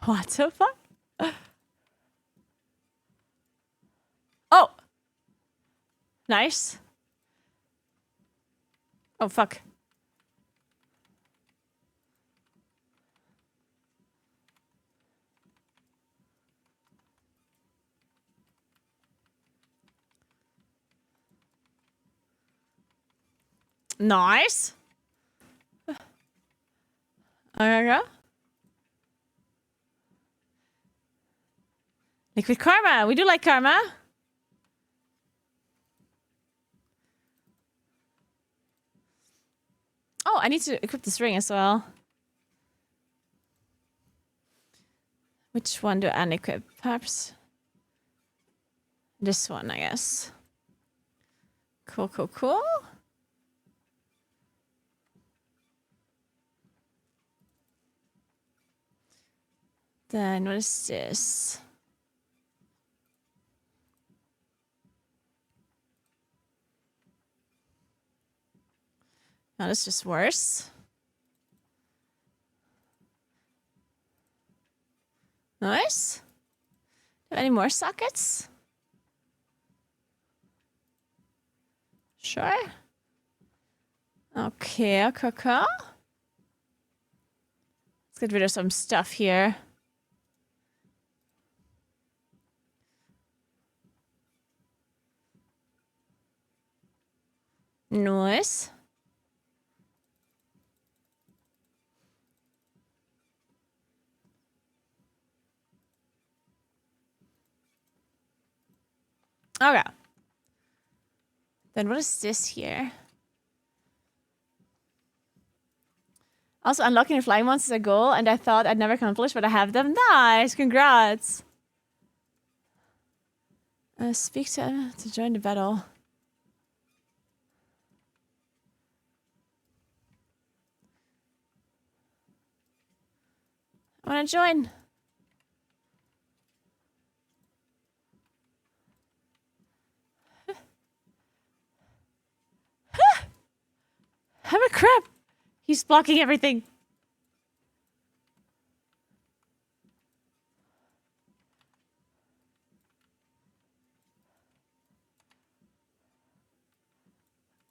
What the fuck? Oh! Nice. Oh, fuck. Nice. Okay. Liquid karma. We do like karma. Oh, I need to equip this ring as well. Which one do I unequip? Perhaps this one, I guess. Cool, cool, cool. Then what is this? Now that's just worse. Nice. Have any more sockets? Sure. Okay. Let's get rid of some stuff here. Nice. Okay. Then what is this here? Also, unlocking the flying monsters is a goal, and I thought I'd never accomplish, but I have them. Nice, congrats. Speak to join the battle. I want to join. I'm a crap. He's blocking everything.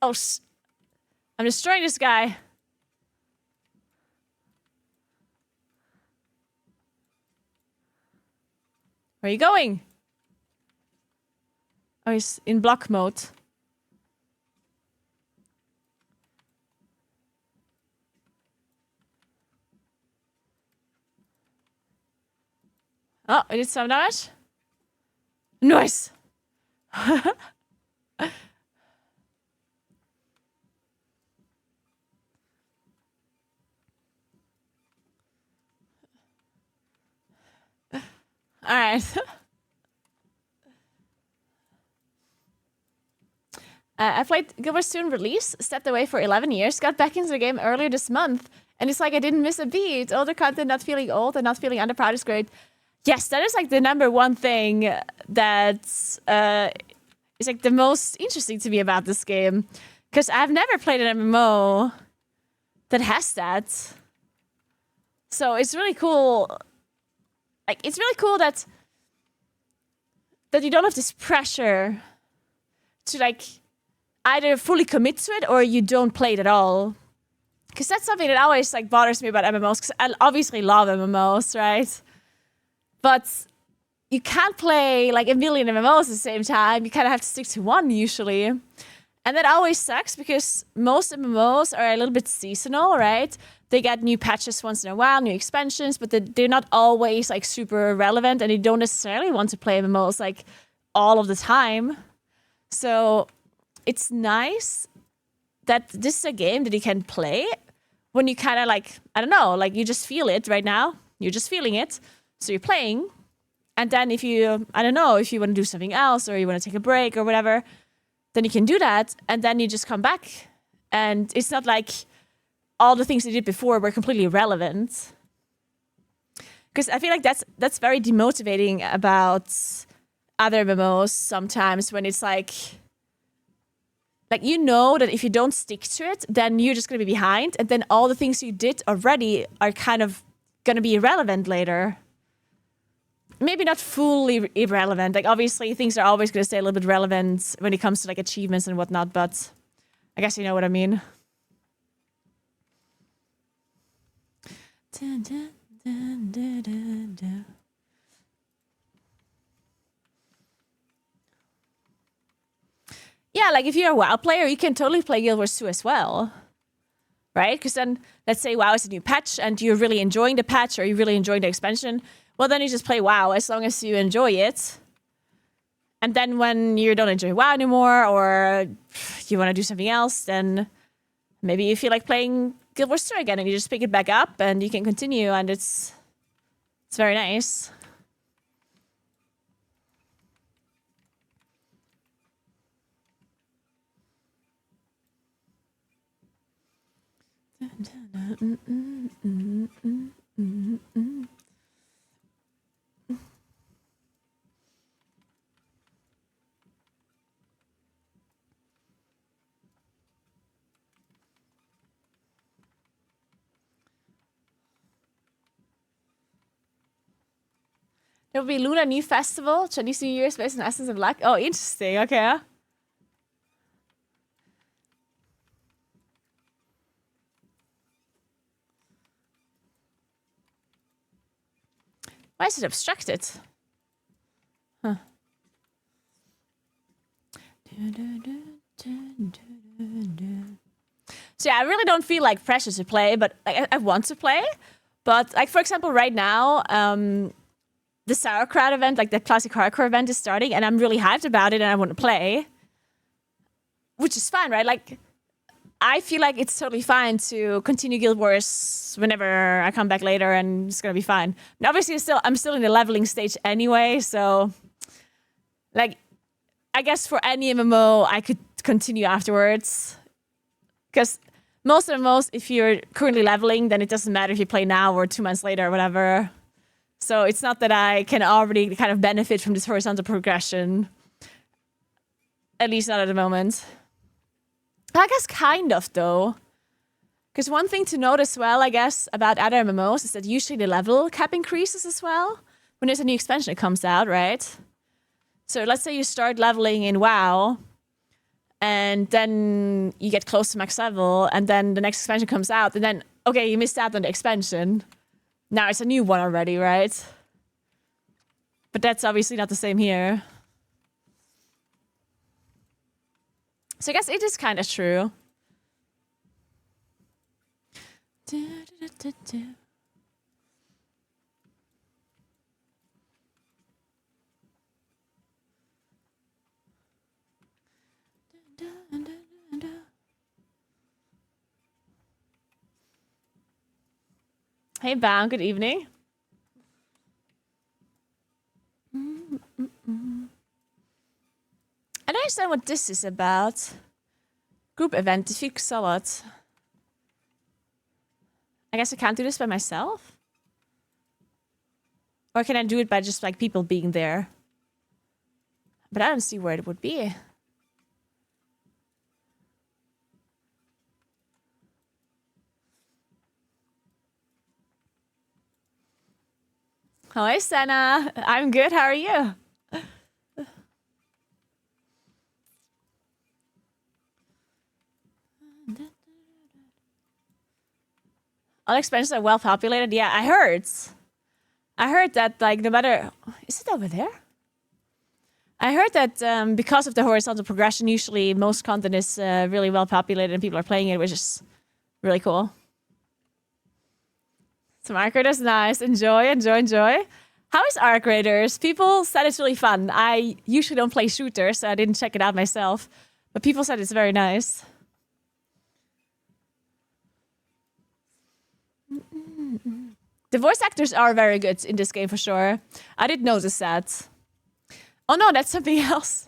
Oh, I'm destroying this guy. Where are you going? Oh, he's in block mode. Oh, I did some damage. Nice. All right. I played GW2 release, stepped away for 11 years, got back into the game earlier this month, and it's like I didn't miss a beat. Older content, not feeling old and not feeling underpowered is great. Yes, that is like the number one thing that is like the most interesting to me about this game. Because I've never played an MMO that has that. So it's really cool. Like, it's really cool that you don't have this pressure to like either fully commit to it or you don't play it at all. Because that's something that always like bothers me about MMOs. Because I obviously love MMOs, right? But you can't play like a million MMOs at the same time. You kind of have to stick to one usually. And that always sucks because most MMOs are a little bit seasonal, right? They get new patches once in a while, new expansions, but they're not always like super relevant and you don't necessarily want to play MMOs like all of the time. So it's nice that this is a game that you can play when you kind of like, I don't know, like you just feel it right now. You're just feeling it. So you're playing. And then if you, I don't know, if you want to do something else or you want to take a break or whatever, then you can do that. And then you just come back. And it's not like all the things you did before were completely irrelevant. Because I feel like that's very demotivating about other MMOs sometimes when it's like you know that if you don't stick to it, then you're just going to be behind. And then all the things you did already are kind of going to be irrelevant later. Maybe not fully irrelevant. Like, obviously, things are always going to stay a little bit relevant when it comes to, like, achievements and whatnot. But I guess you know what I mean. Dun, dun, dun, dun, dun, dun. Yeah, like if you're a WoW player, you can totally play Guild Wars 2 as well, right? Because then, let's say WoW is a new patch and you're really enjoying the patch or you're really enjoying the expansion. Well, then you just play WoW as long as you enjoy it. And then when you don't enjoy WoW anymore or you want to do something else, then maybe you feel like playing Guild Wars 2 again and you just pick it back up and you can continue and it's very nice. It will be Lunar New Festival, Chinese New Year's based on Essence of Luck. Oh, interesting. Okay. Why is it obstructed? Huh. So yeah, I really don't feel like pressure to play, but like, I want to play. But like for example, right now, the Sauercrowd event, like the classic hardcore event, is starting, and I'm really hyped about it, and I want to play, which is fine, right? Like, I feel like it's totally fine to continue Guild Wars whenever I come back later, and it's gonna be fine. And obviously, I'm still in the leveling stage anyway, so like, I guess for any MMO, I could continue afterwards, because most, if you're currently leveling, then it doesn't matter if you play now or 2 months later or whatever. So it's not that I can already kind of benefit from this horizontal progression. At least not at the moment. I guess kind of, though. Because one thing to note as well, I guess, about other MMOs is that usually the level cap increases as well when there's a new expansion that comes out, right? So let's say you start leveling in WoW, and then you get close to max level, and then the next expansion comes out, and then, okay, you missed out on the expansion. Now it's a new one already, right? But that's obviously not the same here. So I guess it is kind of true. Hey, Baum, good evening. I don't understand what this is about. Group event, defeat Salad. I guess I can't do this by myself? Or can I do it by just like people being there? But I don't see where it would be. Hi, Senna. I'm good. How are you? All expansions are well populated. Yeah, I heard. I heard that, like, no matter... Is it over there? I heard that because of the horizontal progression, usually most content is really well populated and people are playing it, which is really cool. Some Arc Raiders, nice. Enjoy. How is Arc Raiders? People said it's really fun. I usually don't play shooters, so I didn't check it out myself. But people said it's very nice. The voice actors are very good in this game for sure. I did notice that. Oh no, that's something else.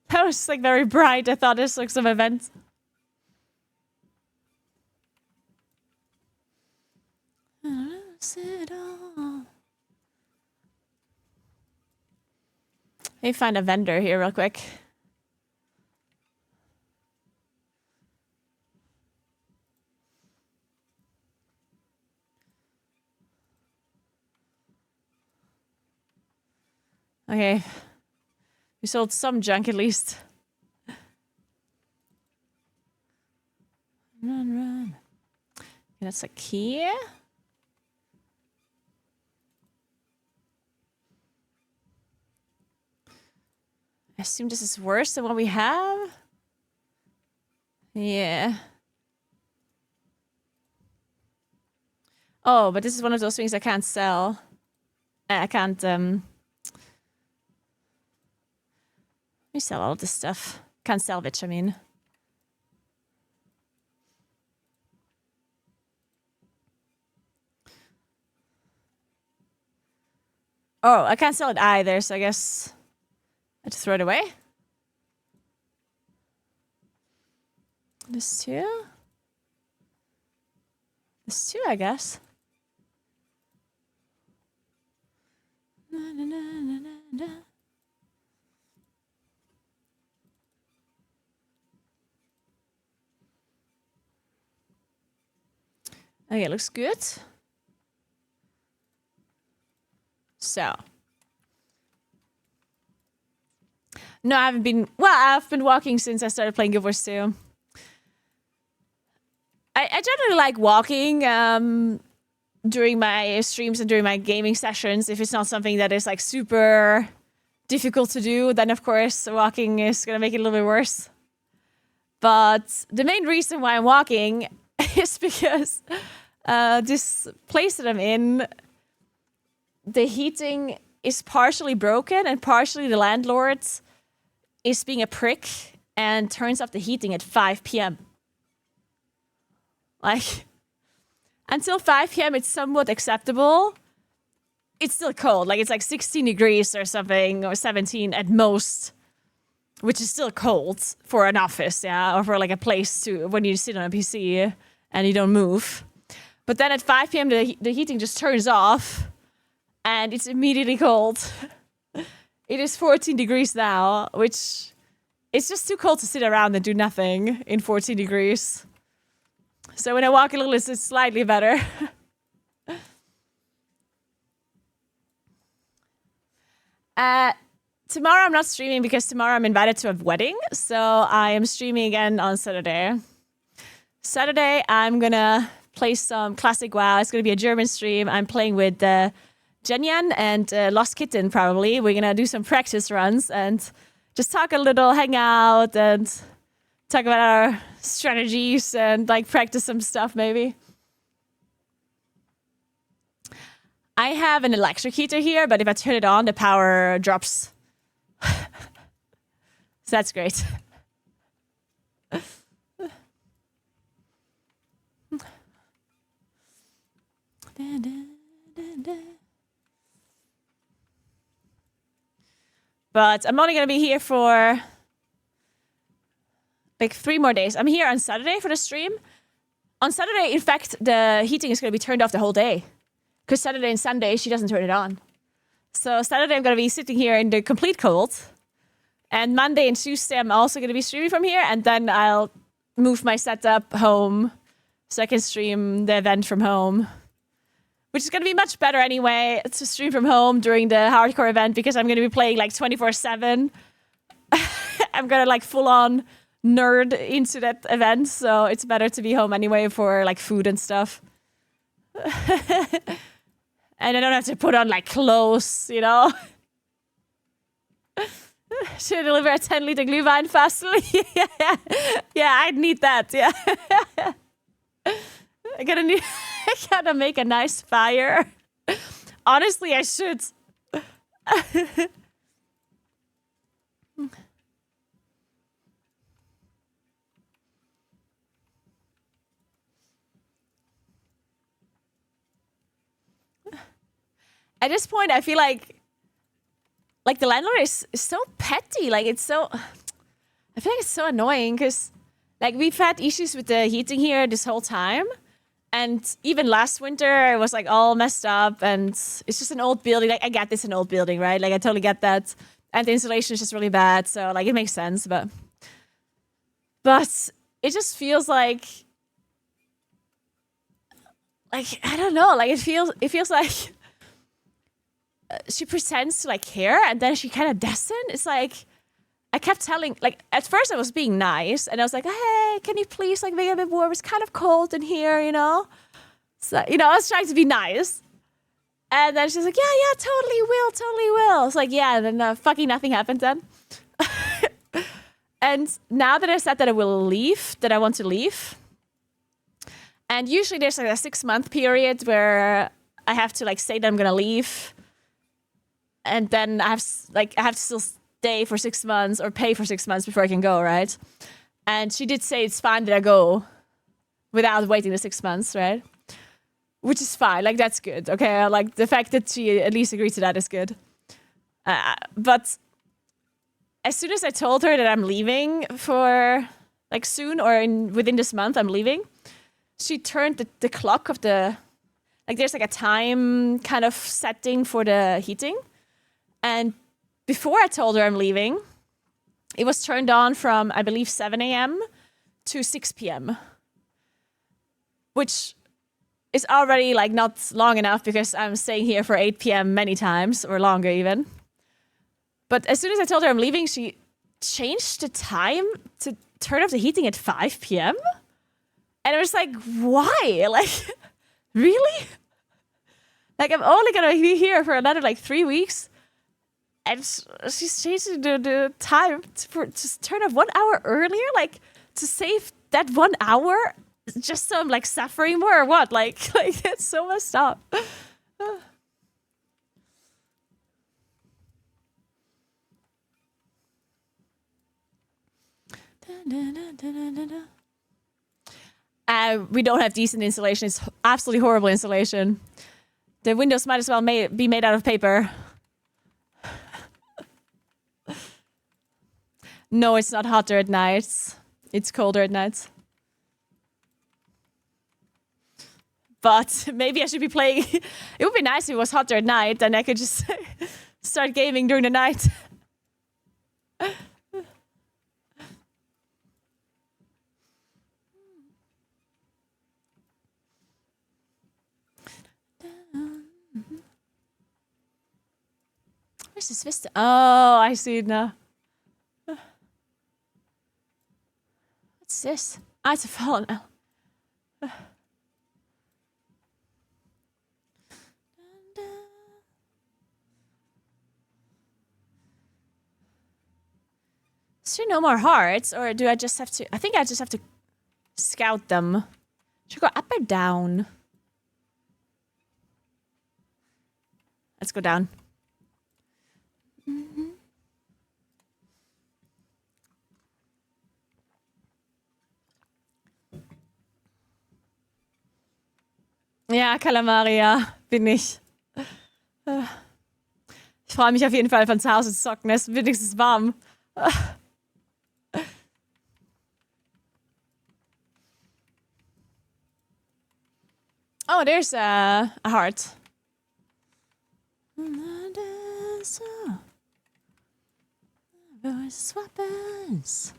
That was like very bright. I thought this was like some event. Let me find a vendor here real quick. Okay. We sold some junk at least. Run. Okay, that's a key. I assume this is worse than what we have. Yeah. Oh, but this is one of those things I can't sell. I can't, Let me sell all of this stuff. Can't salvage, I mean. Oh, I can't sell it either, so I guess I have to throw it away. This too? This too, I guess. Okay, looks good. So, No, I haven't been. Well, I've been walking since I started playing Guild Wars 2. I generally like walking during my streams and during my gaming sessions. If it's not something that is like super difficult to do, then of course walking is gonna make it a little bit worse. But the main reason why I'm walking is because this place that I'm in, the heating is partially broken and partially the landlord is being a prick and turns off the heating at 5 p.m. Like, until 5 p.m. it's somewhat acceptable. It's still cold. Like, it's like 16 degrees or something, or 17 at most, which is still cold for an office, yeah, or for like a place to when you sit on a PC and you don't move. But then at 5 p.m. the heating just turns off and it's immediately cold. It is 14 degrees now, which it's just too cold to sit around and do nothing in 14 degrees. So when I walk a little, it's slightly better. Tomorrow I'm not streaming because tomorrow I'm invited to a wedding. So I am streaming again on Saturday. Saturday, I'm gonna play some classic WoW. It's gonna be a German stream. I'm playing with Jenyan and Lost Kitten, probably. We're gonna do some practice runs and just talk a little, hang out, and talk about our strategies and like practice some stuff, maybe. I have an electric heater here, but if I turn it on, the power drops. So that's great. But I'm only going to be here for like 3 more days. I'm here on Saturday for the stream. On Saturday, in fact, the heating is going to be turned off the whole day. Because Saturday and Sunday, she doesn't turn it on. So Saturday, I'm going to be sitting here in the complete cold. And Monday and Tuesday, I'm also going to be streaming from here. And then I'll move my setup home so I can stream the event from home. Which is going to be much better anyway to stream from home during the hardcore event because I'm going to be playing like 24/7. I'm going to like full on nerd into that event. So it's better to be home anyway for like food and stuff. And I don't have to put on like clothes, you know. Should I deliver a 10-liter Glühwein fastly? Yeah, I'd need that. Yeah. I gotta make a nice fire. Honestly, I should. At this point, I feel like the landlord is so petty. Like, it's so... I feel like it's so annoying because, like, we've had issues with the heating here this whole time. And even last winter, it was, like, all messed up. And it's just an old building. Like, I get this an old building, right? Like, I totally get that. And the insulation is just really bad. So, like, it makes sense. But it just feels like... Like, I don't know. Like, it feels like... she pretends to like care and then she kind of doesn't. It's like I kept telling, like, at first I was being nice and I was like, hey, can you please like make it a bit warm? It's kind of cold in here, you know. So, you know, I was trying to be nice, and then she's like, yeah, totally will. It's like, yeah, and then fucking nothing happened then. And now that I said that I will leave, that I want to leave, and usually there's like a 6-month period where I have to like say that I'm gonna leave. And then I have to still stay for 6 months or pay for 6 months before I can go, right? And she did say it's fine that I go without waiting the 6 months, right? Which is fine. Like, that's good, okay? Like, the fact that she at least agreed to that is good. But as soon as I told her that I'm leaving for, like, soon or within this month I'm leaving, she turned the clock of the... Like, there's, like, a time kind of setting for the heating. And before I told her I'm leaving, it was turned on from, I believe, 7 a.m. to 6 p.m. Which is already, like, not long enough because I'm staying here for 8 p.m. many times, or longer even. But as soon as I told her I'm leaving, she changed the time to turn off the heating at 5 p.m. And I was like, why? Like, really? Like, I'm only gonna be here for another like 3 weeks. And she's changing the time to turn off 1 hour earlier, like to save that 1 hour, just so I'm like suffering more or what? Like it's so messed up. We don't have decent insulation. It's absolutely horrible insulation. The windows might as well be made out of paper. No, it's not hotter at nights. It's colder at nights. But maybe I should be playing. It would be nice if it was hotter at night, then I could just start gaming during the night. Where's this vista? Oh, I see it now. What's this? Ah, it's a fallen. Is there no more hearts, or do I just have to? I think I just have to scout them. Should I go up or down? Let's go down. Ja, Kalamaria bin ich. Ich freue mich auf jeden Fall von zu Hause zu zocken. Es ist wenigstens warm. Oh, there's a heart. Weapons.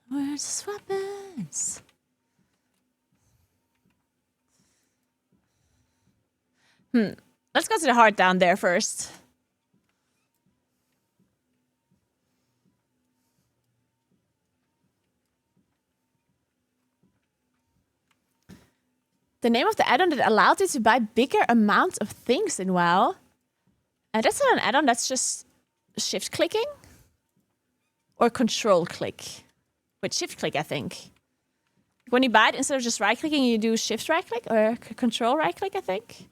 Where's the weapons? Let's go to the heart down there first. The name of the add-on that allowed you to buy bigger amounts of things in WoW. And that's not an add-on, that's just shift clicking. Or control click. With shift click, I think. When you buy it, instead of just right clicking, you do shift right click or control right click, I think.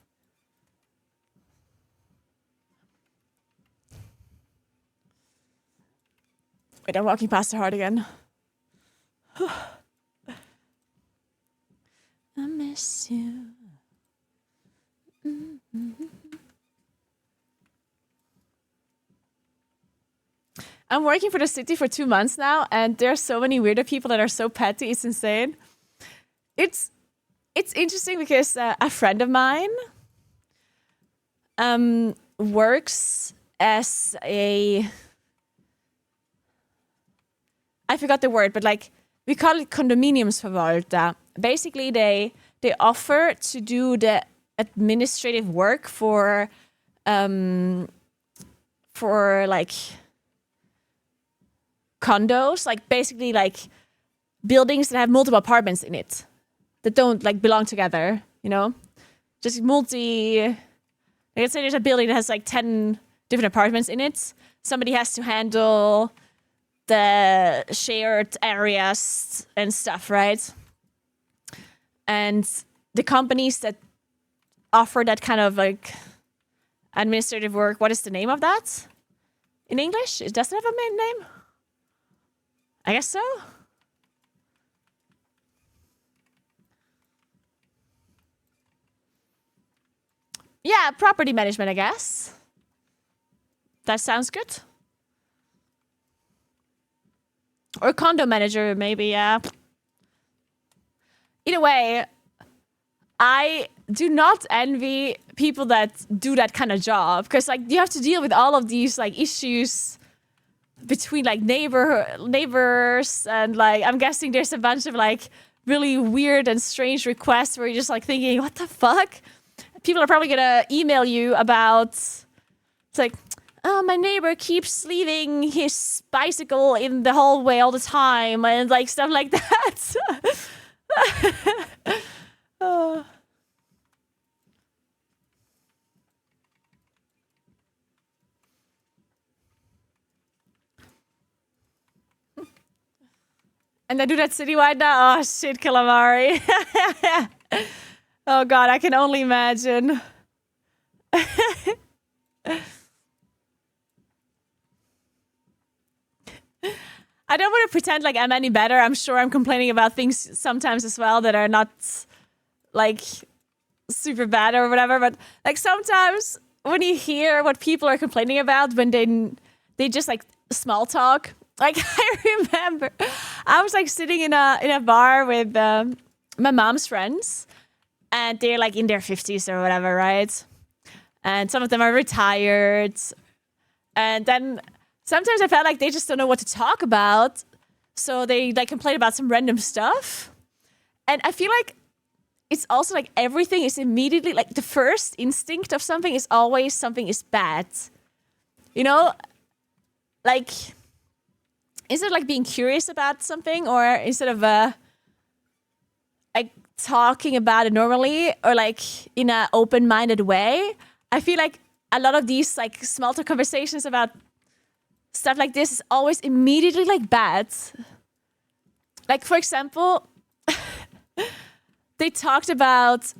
Wait, I'm walking past the heart again. I miss you. I'm working for the city for 2 months now, and there are so many weirdo people that are so petty. It's insane. It's interesting because a friend of mine works as a... I forgot the word, but like we call it condominiumsverwalter. Basically, they offer to do the administrative work for like condos, like basically like buildings that have multiple apartments in it that don't like belong together, you know, just let's say there's a building that has like 10 different apartments in it. Somebody has to handle the shared areas and stuff, right? And the companies that offer that kind of like administrative work, what is the name of that in English? It doesn't have a main name? I guess so. Yeah, property management, I guess. That sounds good. Or condo manager, maybe, yeah. Either way, I do not envy people that do that kind of job. Because, like, you have to deal with all of these, like, issues between, like, neighbors. And, like, I'm guessing there's a bunch of, like, really weird and strange requests where you're just, like, thinking, what the fuck? People are probably gonna email you about, it's like, oh, my neighbor keeps leaving his bicycle in the hallway all the time, and like stuff like that. Oh. And I do that citywide now? Oh shit, calamari. Oh god, I can only imagine. I don't want to pretend like I'm any better. I'm sure I'm complaining about things sometimes as well that are not like super bad or whatever. But like sometimes when you hear what people are complaining about when they just like small talk. Like I remember I was like sitting in a bar with my mom's friends, and they're like in their 50s or whatever, right? And some of them are retired. And then sometimes I felt like they just don't know what to talk about. So they like complain about some random stuff. And I feel like it's also like everything is immediately like the first instinct of something is always something is bad. You know? Like, is it like being curious about something, or instead of like talking about it normally or like in an open-minded way? I feel like a lot of these like small talk conversations about stuff like this is always immediately like bad. Like for example, they talked about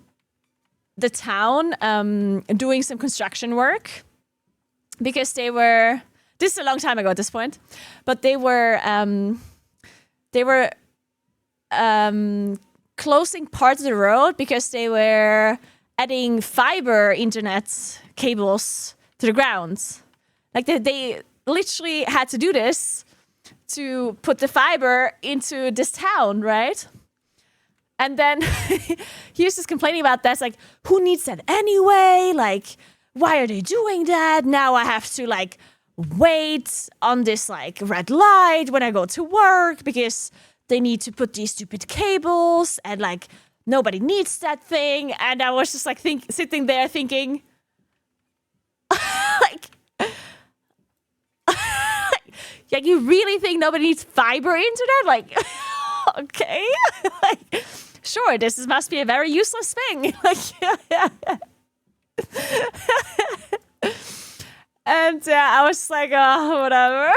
the town doing some construction work because they were. This is a long time ago at this point, but they were closing parts of the road because they were adding fiber internet cables to the ground. Like they literally had to do this to put the fiber into this town, right? And then he was just complaining about that. It's like, who needs that anyway? Like, why are they doing that? Now I have to like wait on this like red light when I go to work because they need to put these stupid cables, and like nobody needs that thing. And I was just like sitting there thinking, like, like you really think nobody needs fiber internet? Like, okay, like, sure, must be a very useless thing. Like, and I was just like, oh, whatever.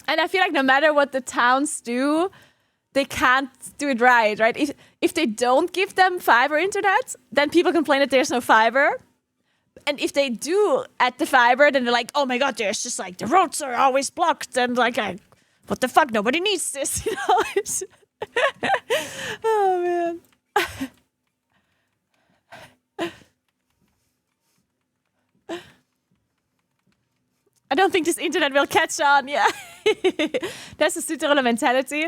And I feel like no matter what the towns do, they can't do it right? If they don't give them fiber internet, then people complain that there's no fiber. And if they do add the fiber, then they're like, oh my god, there's just like the roads are always blocked, and like, what the fuck? Nobody needs this, you know? Oh man. I don't think this internet will catch on. Yeah, that's the Südtiroler mentality.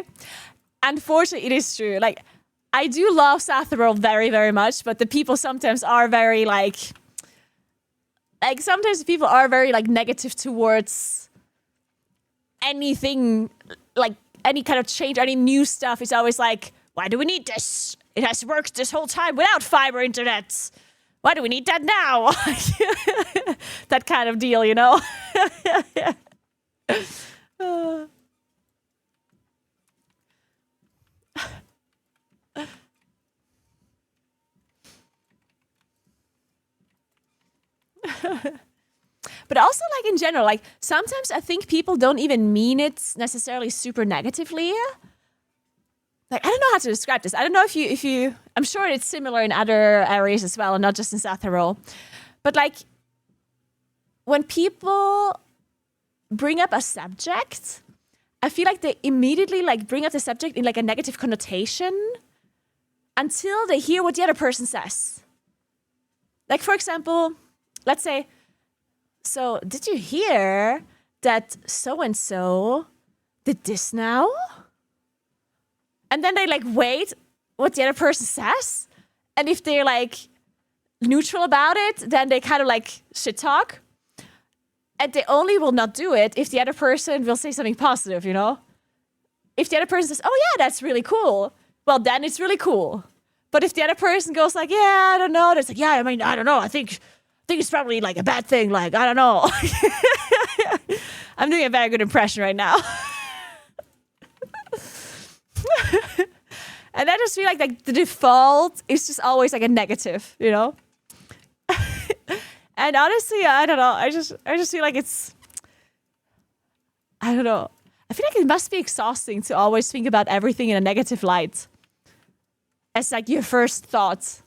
Unfortunately, it is true. Like, I do love South Tyrol very, very much, but the people sometimes are very like sometimes people are very like negative towards anything, like any kind of change, any new stuff. It's always like, why do we need this? It has worked this whole time without fiber internet. Why do we need that now? That kind of deal, you know? But also, like, in general, like, sometimes I think people don't even mean it necessarily super negatively. Like, I don't know how to describe this. I don't know if you, I'm sure it's similar in other areas as well, and not just in South Tyrol. But like, when people bring up a subject, I feel like they immediately like bring up the subject in like a negative connotation until they hear what the other person says. Like, for example, let's say, so did you hear that so-and-so did this now? And then they like wait what the other person says. And if they're like neutral about it, then they kind of like shit talk. And they only will not do it if the other person will say something positive, you know? If the other person says, oh yeah, that's really cool, well, then it's really cool. But if the other person goes like, yeah, I don't know, that's like, yeah, I mean, I don't know, I think it's probably like a bad thing, like, I don't know. I'm doing a very good impression right now. And I just feel like the default is just always like a negative, you know? And honestly, I don't know. I just feel like it's, I don't know. I feel like it must be exhausting to always think about everything in a negative light. As like your first thought.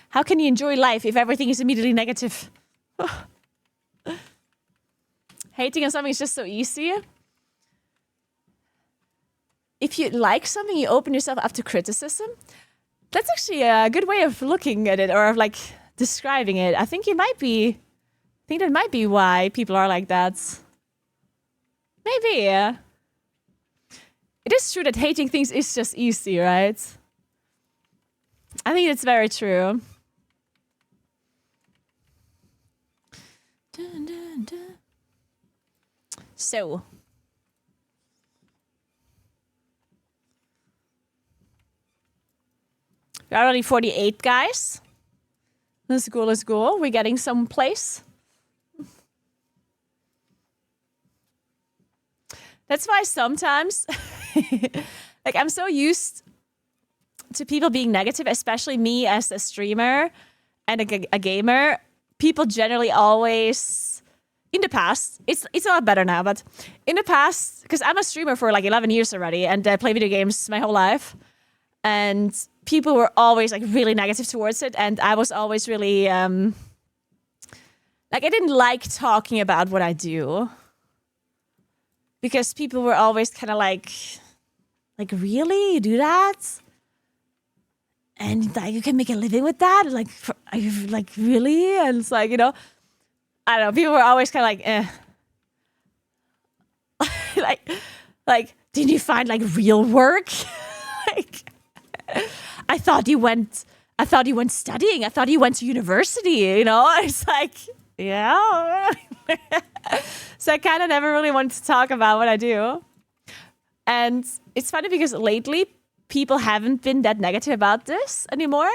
How can you enjoy life if everything is immediately negative? Hating on something is just so easy. If you like something, you open yourself up to criticism. That's actually a good way of looking at it or of like describing it. I think that might be why people are like that. Maybe, yeah. It is true that hating things is just easy, right? I think it's very true. Dun, dun, dun. So. We're already 48, guys. Let's go, let's go. We're getting someplace. That's why sometimes, like, I'm so used to people being negative, especially me as a streamer and a gamer. People generally always, in the past, it's a lot better now, but in the past, because I'm a streamer for like 11 years already and I play video games my whole life. And people were always like really negative towards it. And I was always really, like, I didn't like talking about what I do. Because people were always kind of like, really? You do that? And like, you can make a living with that? Like, are you like, really? And it's like, you know, I don't know. People were always kind of like, like, did you find like real work? Like, I thought you went studying. I thought you went to university, you know? It's like, yeah. So I kind of never really wanted to talk about what I do. And it's funny because lately people haven't been that negative about this anymore.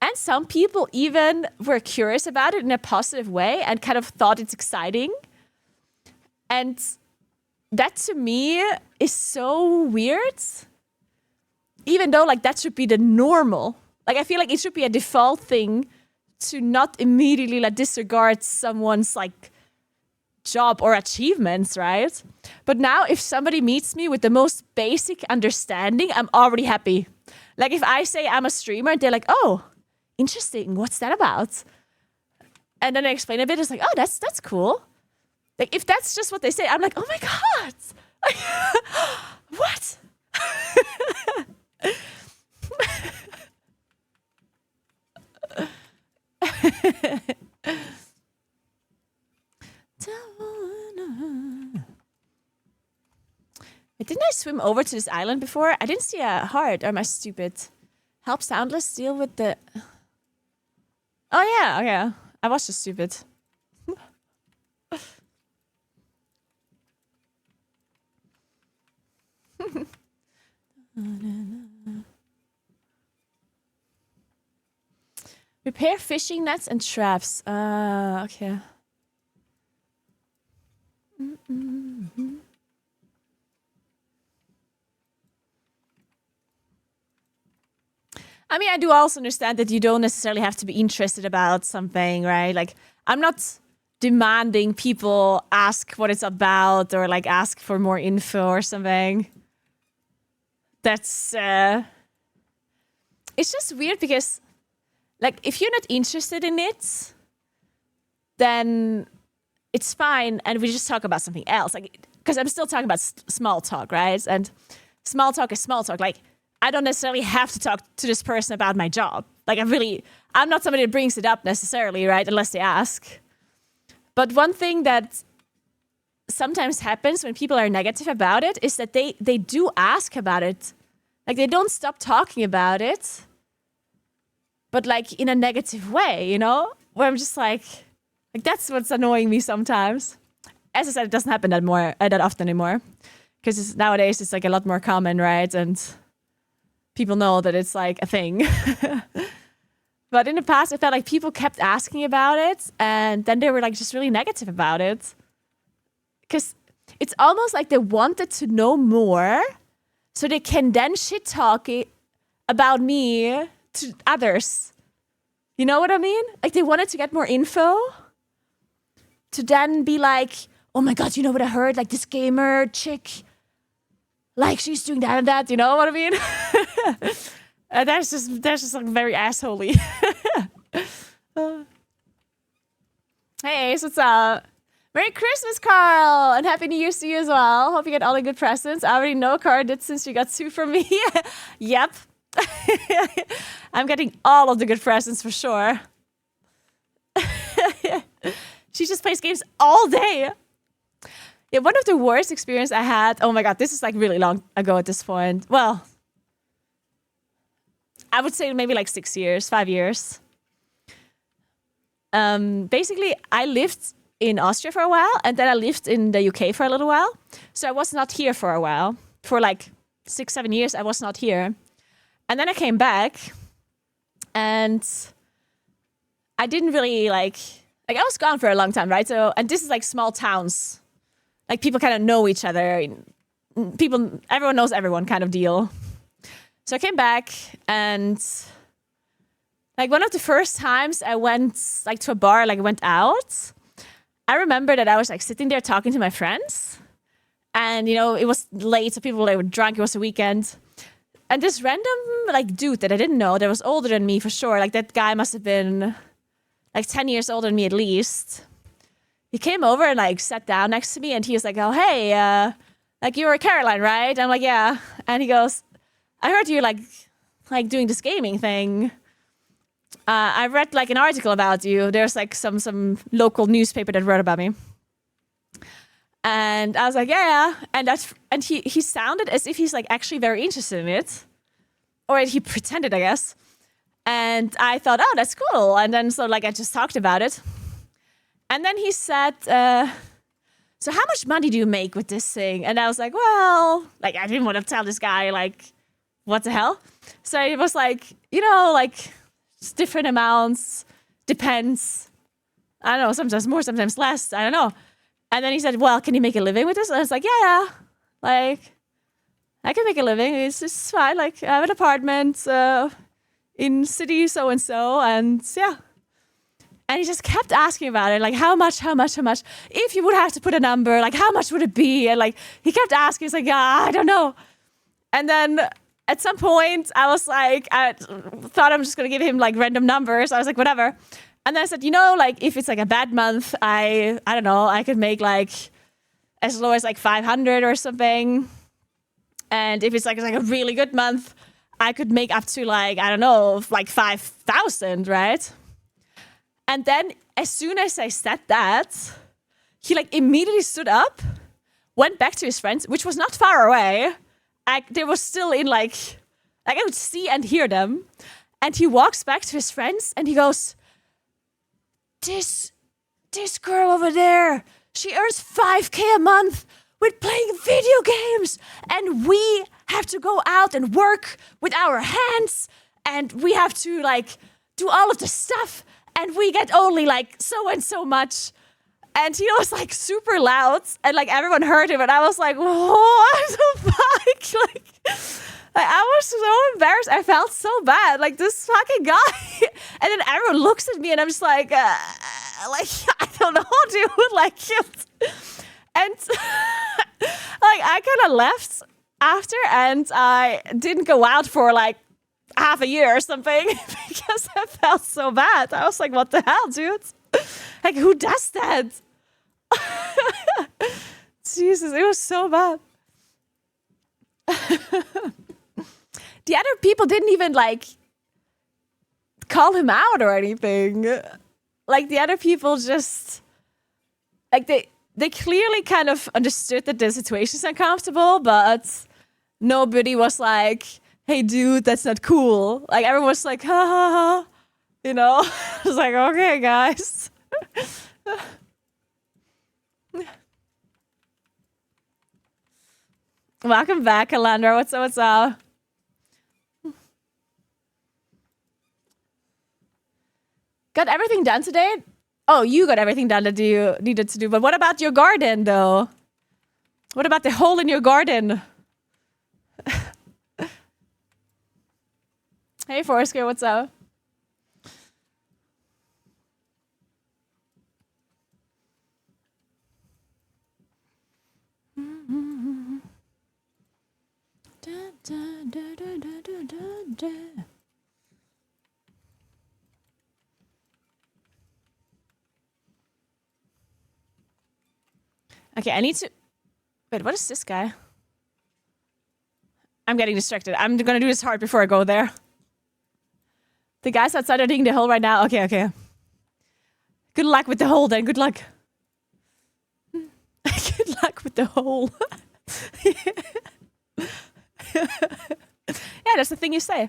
And some people even were curious about it in a positive way and kind of thought it's exciting. And that to me is so weird. Even though like that should be the normal. Like I feel like it should be a default thing to not immediately like disregard someone's like job or achievements, right? But now if somebody meets me with the most basic understanding, I'm already happy. Like if I say I'm a streamer, they're like, oh, interesting. What's that about? And then I explain a bit. It's like, oh, that's cool. Like if that's just what they say, I'm like, oh my God. Like, what? Wait, didn't I swim over to this island before? I didn't see a heart. Or am I stupid? Help Soundless deal with the... Oh yeah, okay. I was just stupid. Repair fishing nets and traps. Okay. I mean, I do also understand that you don't necessarily have to be interested about something, right? Like, I'm not demanding people ask what it's about or like ask for more info or something. That's, it's just weird because like, if you're not interested in it, then it's fine. And we just talk about something else. Like, because I'm still talking about small talk, right? And small talk is small talk. Like, I don't necessarily have to talk to this person about my job. Like, I'm not somebody that brings it up necessarily, right? Unless they ask. But one thing that sometimes happens when people are negative about it is that they do ask about it. Like, they don't stop talking about it, but like in a negative way, you know? Where I'm just like that's what's annoying me sometimes. As I said, it doesn't happen that often anymore. Because nowadays it's like a lot more common, right? And people know that it's like a thing. But in the past, I felt like people kept asking about it, and then they were like just really negative about it. Because it's almost like they wanted to know more, so they can then shit talk about me to others. You know what I mean? Like, they wanted to get more info to then be like, oh my God, you know what I heard? Like, this gamer chick, like, she's doing that and that. You know what I mean? That's just like very assholey. Hey, Ace, what's up? Merry Christmas, Carl, and Happy New Year to you as well. Hope you get all the good presents. I already know Carl did since you got 2 from me. Yep. I'm getting all of the good presents for sure. She just plays games all day. Yeah, one of the worst experiences I had, oh my God, this is like really long ago at this point. Well, I would say maybe like 6 years, 5 years. Basically, I lived in Austria for a while, and then I lived in the UK for a little while. So I was not here for a while. For like 6, 7 years, I was not here. And then I came back, and I didn't really like I was gone for a long time, right? So, and this is like small towns. Like, people kind of know each other. Everyone knows everyone kind of deal. So I came back, and like one of the first times I went like to a bar, like I went out, I remember that I was like sitting there talking to my friends, and you know, it was late, so people they were drunk, it was a weekend. And this random like dude that I didn't know, that was older than me for sure, like that guy must have been like 10 years older than me at least. He came over and like sat down next to me, and he was like, oh, hey, like you were Caroline, right? I'm like, yeah. And he goes, I heard you like doing this gaming thing. I read like an article about you. There's like some local newspaper that wrote about me. And I was like, yeah. And he sounded as if he's like actually very interested in it. Or he pretended, I guess. And I thought, oh, that's cool. And then so like I just talked about it. And then he said, so how much money do you make with this thing? And I was like, well, like I didn't want to tell this guy like, what the hell? So it was like, you know, like different amounts, depends. I don't know, sometimes more, sometimes less. I don't know. And then he said, well, can you make a living with this? And I was like, yeah. Like, I can make a living. It's just fine. Like, I have an apartment in city so-and-so. And yeah. And he just kept asking about it. Like, how much? If you would have to put a number, like, how much would it be? And like, he kept asking. He's like, I don't know. And then at some point, I was like, I thought I'm just going to give him like random numbers. I was like, whatever. And then I said, you know, like if it's like a bad month, I don't know, I could make like as low as like 500 or something. And if it's like a really good month, I could make up to like, I don't know, like 5,000, right? And then as soon as I said that, he like immediately stood up, went back to his friends, which was not far away. They were still in like I could see and hear them. And he walks back to his friends and he goes, This girl over there, she earns 5K a month with playing video games. And we have to go out and work with our hands. And we have to like do all of the stuff. And we get only like so and so much. And he was like super loud, and like everyone heard him, and I was like, what the fuck? Like I was so embarrassed. I felt so bad. Like this fucking guy. And then everyone looks at me, and I'm just like I don't know, dude. Like, and like I kind of left after, and I didn't go out for like half a year or something because I felt so bad. I was like, what the hell, dude? Like, who does that? Jesus, it was so bad. The other people didn't even, like, call him out or anything. Like the other people just like they clearly kind of understood that the situation's uncomfortable, but nobody was like, hey dude, that's not cool. Like everyone was like, ha ha ha. You know? I was like, okay guys. Welcome back, Alandra. What's up? What's up? Got everything done today? Oh, you got everything done that you needed to do. But what about your garden, though? What about the hole in your garden? Hey, Foursquare, what's up? Okay, I need to... Wait, what is this guy? I'm getting distracted. I'm gonna do this hard before I go there. The guys outside are digging the hole right now. Okay, okay. Good luck with the hole then. Good luck. Good luck with the hole. Yeah, that's the thing you say.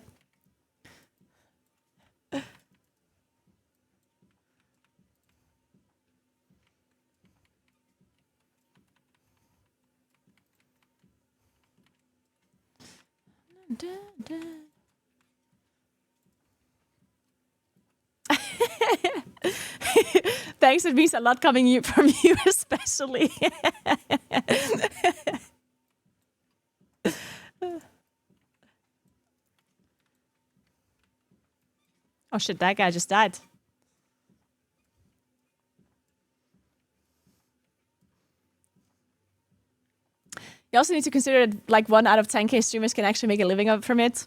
Thanks, it means a lot coming from you especially. Oh shit, that guy just died. You also need to consider that like 1 out of 10K streamers can actually make a living from it.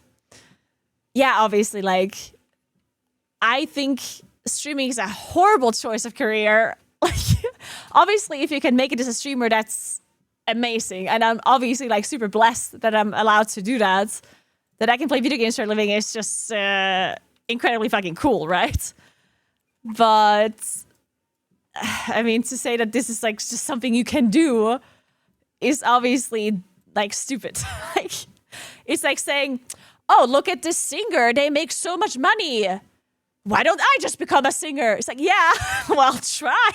Yeah, obviously, like, I think streaming is a horrible choice of career. Like, obviously, if you can make it as a streamer, that's amazing. And I'm obviously like super blessed that I'm allowed to do that. That I can play video games for a living is just incredibly fucking cool, right? But I mean, to say that this is like just something you can do is obviously like stupid. Like, it's like saying, oh, look at this singer, they make so much money. Why don't I just become a singer? It's like, yeah, well, try.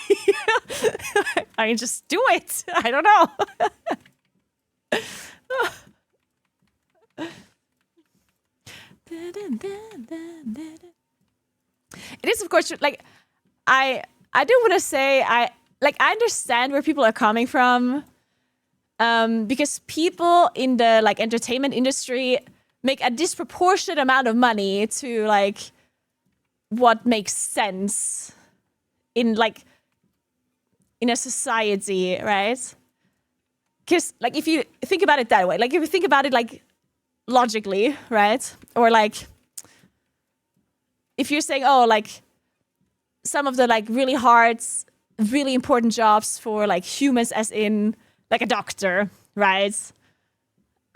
I mean, just do it. I don't know. It is, of course, like, I do want to say, I understand where people are coming from. Because people in the like entertainment industry make a disproportionate amount of money to like what makes sense in like in a society, right? Because like if you think about it that way, like if you think about it like logically, right? Or like if you're saying, oh, like some of the like really hard, really important jobs for like humans, as in like a doctor, right?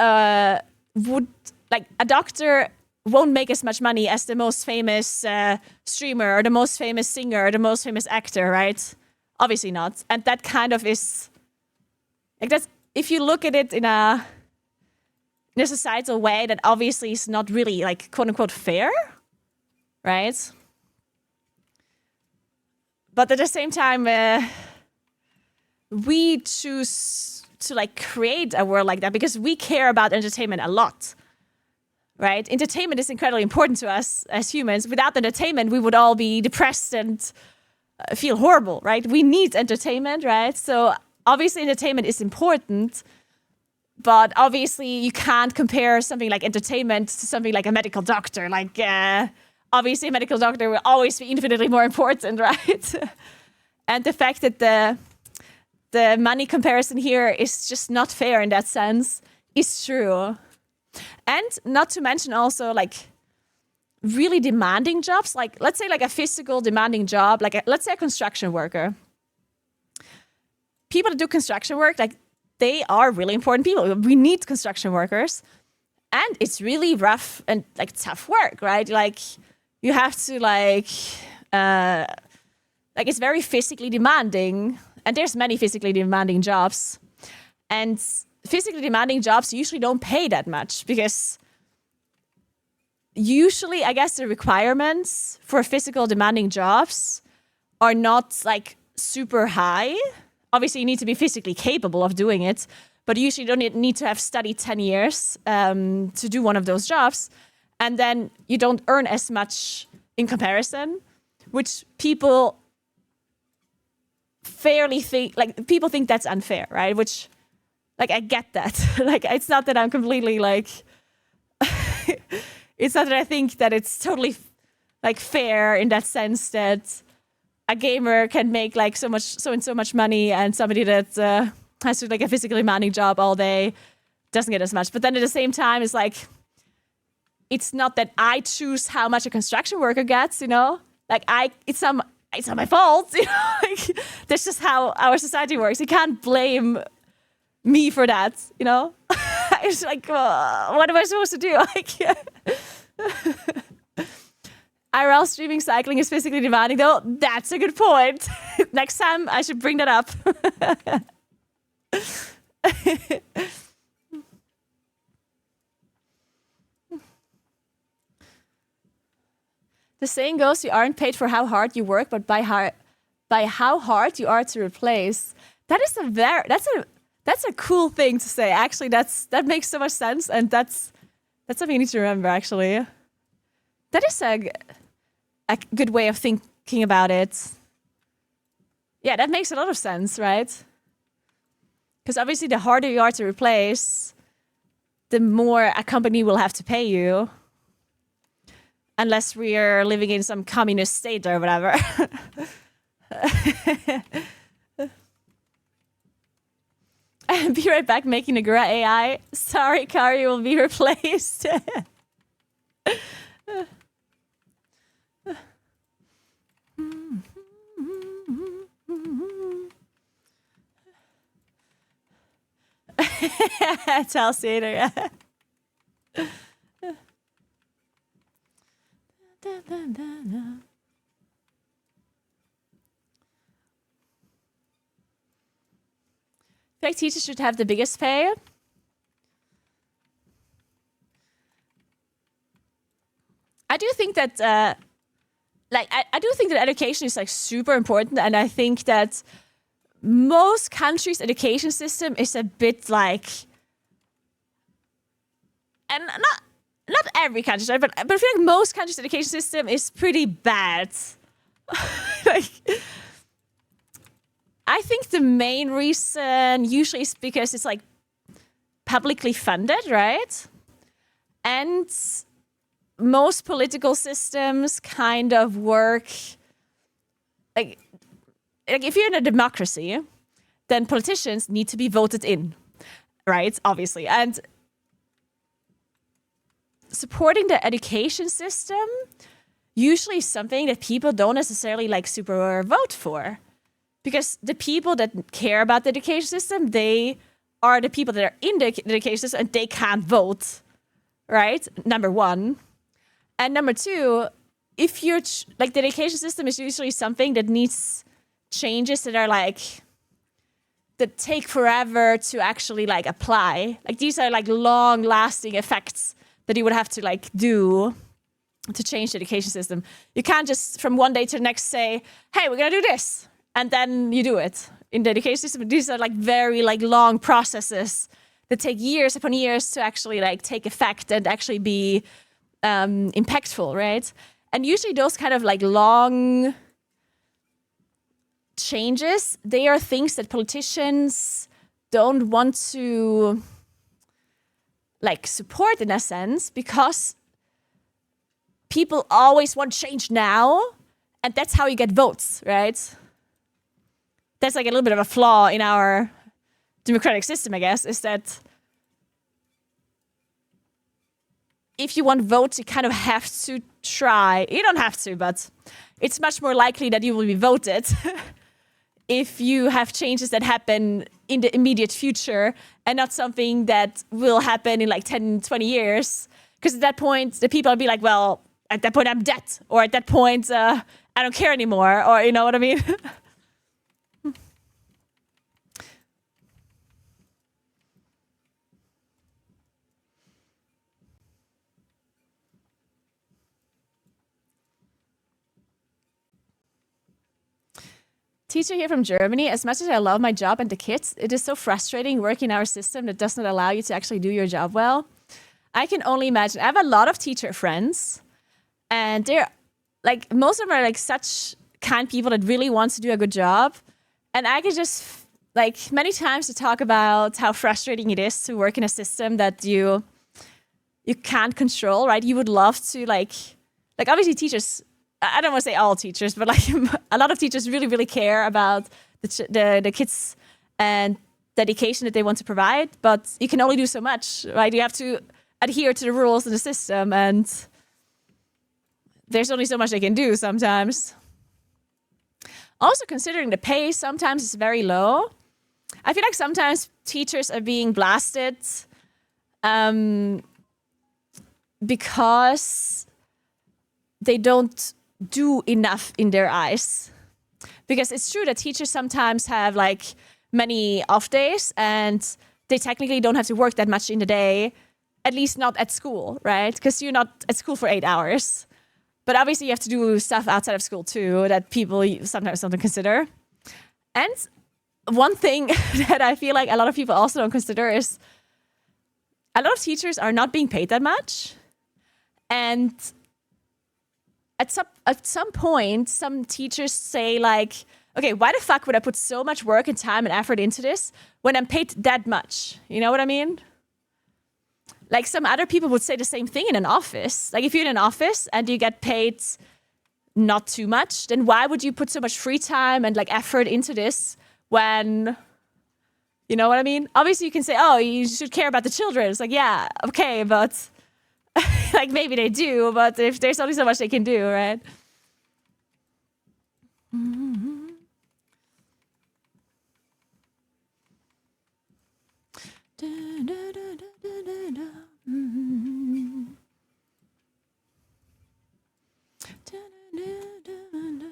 Would like a doctor won't make as much money as the most famous streamer or the most famous singer or the most famous actor, right? Obviously not. And that kind of is like that's if you look at it in a societal way, that obviously is not really like quote unquote fair, right? But at the same time, we choose to like create a world like that because we care about entertainment a lot, right? Entertainment is incredibly important to us as humans. Without entertainment, we would all be depressed and feel horrible, right? We need entertainment, right? So obviously entertainment is important, but obviously you can't compare something like entertainment to something like a medical doctor. Like obviously a medical doctor will always be infinitely more important, right? And the fact that the money comparison here is just not fair in that sense is true. And not to mention also like really demanding jobs, like let's say like a physical demanding job, like let's say a construction worker. People that do construction work, like they are really important people. We need construction workers. And it's really rough and like tough work, right? Like you have to like it's very physically demanding, and there's many physically demanding jobs, and physically demanding jobs usually don't pay that much because usually, I guess, the requirements for physical demanding jobs are not like super high. Obviously, you need to be physically capable of doing it, but you usually don't need to have studied 10 years to do one of those jobs. And then you don't earn as much in comparison, which people fairly think, like, people think that's unfair, right? Which, like, I get that. Like, it's not that I'm completely, like, it's not that I think that it's totally, like, fair in that sense that a gamer can make, like, so much money and somebody that has to, like, a physically demanding job all day doesn't get as much. But then at the same time, it's like, it's not that I choose how much a construction worker gets, you know? Like, it's not my fault, you know? Like, that's just how our society works. You can't blame me for that, you know? It's like, what am I supposed to do? Like, IRL streaming cycling is physically demanding, though. That's a good point. Next time, I should bring that up. The saying goes, you aren't paid for how hard you work, but by how hard you are to replace. That is that's a cool thing to say. Actually, that makes so much sense, and that's something you need to remember. Actually, that is a good way of thinking about it. Yeah, that makes a lot of sense, right? Because obviously, the harder you are to replace, the more a company will have to pay you. Unless we are living in some communist state or whatever. Be right back making Naguura AI. Sorry, Kari will be replaced. Tell Sater, yeah. I feel like teachers should have the biggest pay. I do think that, I do think that education is like super important, and I think that most countries' education system is a bit like, and not every country, right? But I feel like most countries' education system is pretty bad. Like, I think the main reason usually is because it's like publicly funded, right? And most political systems kind of work like if you're in a democracy, then politicians need to be voted in, right? Obviously, and supporting the education system usually is something that people don't necessarily like super vote for, because the people that care about the education system, they are the people that are in the education system and they can't vote, right? Number one. And number two, if you're like, the education system is usually something that needs changes that are like, that take forever to actually like apply. Like, these are like long lasting effects that you would have to like do to change the education system. You can't just from one day to the next say, hey, we're gonna do this, and then you do it. In the education system, these are like very like long processes that take years upon years to actually like take effect and actually be impactful, right? And usually those kind of like long changes, they are things that politicians don't want to like support in a sense, because people always want change now, and that's how you get votes, right? That's like a little bit of a flaw in our democratic system, I guess, is that if you want votes, you kind of have to try. You don't have to, but it's much more likely that you will be voted if you have changes that happen in the immediate future and not something that will happen in like 10, 20 years. Because at that point, the people will be like, well, at that point I'm dead, or at that point I don't care anymore, or you know what I mean? Teacher here from Germany. As much as I love my job and the kids, it is so frustrating working in our system that does not allow you to actually do your job well. I can only imagine. I have a lot of teacher friends, and they're like, most of them are like such kind people that really want to do a good job. And I could just like many times to talk about how frustrating it is to work in a system that you can't control, right? You would love to like obviously teachers, I don't want to say all teachers, but like a lot of teachers really, really care about the kids and dedication that they want to provide, but you can only do so much, right? You have to adhere to the rules of the system, and there's only so much they can do sometimes. Also, considering the pay sometimes is very low. I feel like sometimes teachers are being blasted because they don't do enough in their eyes. Because it's true that teachers sometimes have like many off days and they technically don't have to work that much in the day, at least not at school, right? Because you're not at school for 8 hours. But obviously you have to do stuff outside of school too that people sometimes don't consider. And one thing that I feel like a lot of people also don't consider is a lot of teachers are not being paid that much. And at some point, some teachers say like, okay, why the fuck would I put so much work and time and effort into this when I'm paid that much? You know what I mean? Like some other people would say the same thing in an office. Like if you're in an office and you get paid not too much, then why would you put so much free time and like effort into this when, you know what I mean? Obviously you can say, oh, you should care about the children. It's like, yeah, okay, but like maybe they do, but if there's only so much they can do, right? Mm-hmm. Da, da, da, da, da, da. Mm-hmm. Da, da, da, da, da.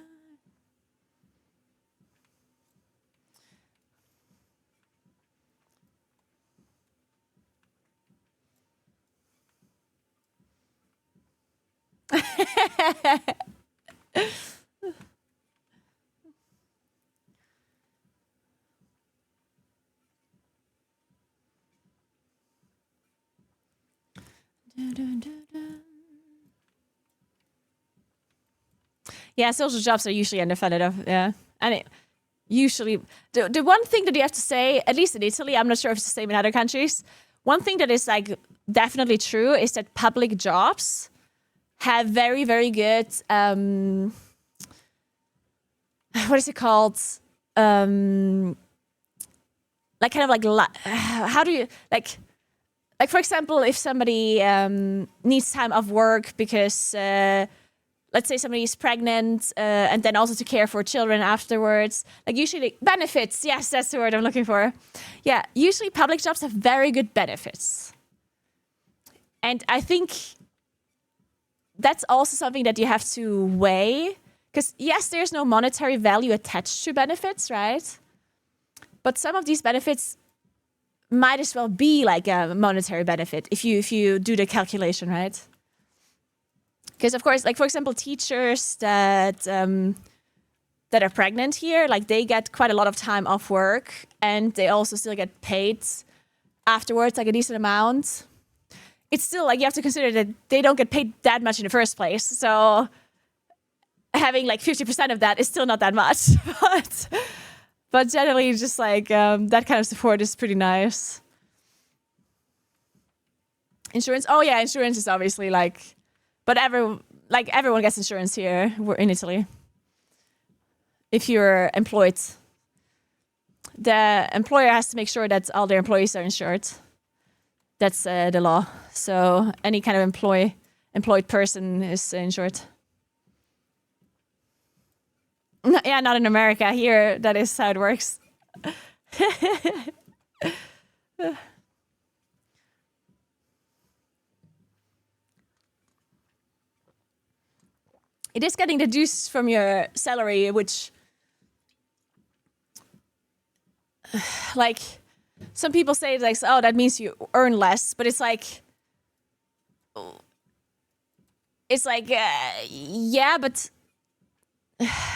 Yeah, social jobs are usually underfunded. Yeah, and usually the one thing that you have to say, at least in Italy, I'm not sure if it's the same in other countries. One thing that is like definitely true is that public jobs have very, very good. What is it called? Like kind of like how do you like for example, if somebody needs time off work because let's say somebody is pregnant and then also to care for children afterwards, like usually benefits. Yes, that's the word I'm looking for. Yeah, usually public jobs have very good benefits, and I think that's also something that you have to weigh. Because yes, there's no monetary value attached to benefits, right? But some of these benefits might as well be like a monetary benefit if you do the calculation, right? Because of course, like for example, teachers that are pregnant here, like they get quite a lot of time off work, and they also still get paid afterwards, like a decent amount. It's still like you have to consider that they don't get paid that much in the first place, so having like 50% of that is still not that much, but generally just like that kind of support is pretty nice. Insurance, oh yeah, insurance is obviously like, but everyone gets insurance here in Italy. If you're employed, the employer has to make sure that all their employees are insured. That's the law. So any kind of employed person is insured. Yeah, not in America. Here, that is how it works. it is getting deduced from your salary, which, like, some people say like, oh, that means you earn less, but it's like, yeah, but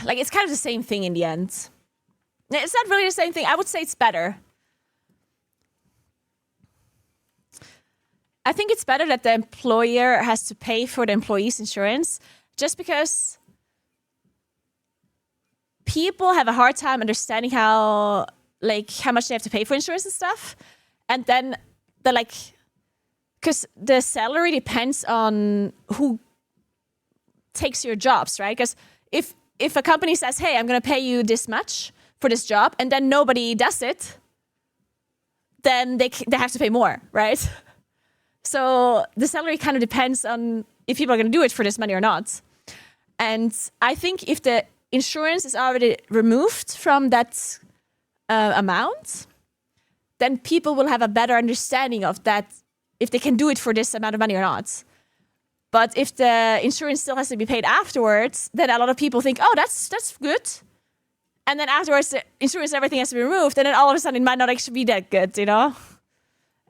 like it's kind of the same thing in the end. It's not really the same thing. I would say it's better. I think it's better that the employer has to pay for the employee's insurance, just because people have a hard time understanding how much they have to pay for insurance and stuff. And then because the salary depends on who takes your jobs, right? Because if a company says, hey, I'm going to pay you this much for this job, and then nobody does it, then they have to pay more, right? So the salary kind of depends on if people are going to do it for this money or not. And I think if the insurance is already removed from that amount, then people will have a better understanding of that, if they can do it for this amount of money or not. But if the insurance still has to be paid afterwards, then a lot of people think, oh, that's good. And then afterwards, the insurance, everything has to be removed. And then all of a sudden, it might not actually be that good, you know?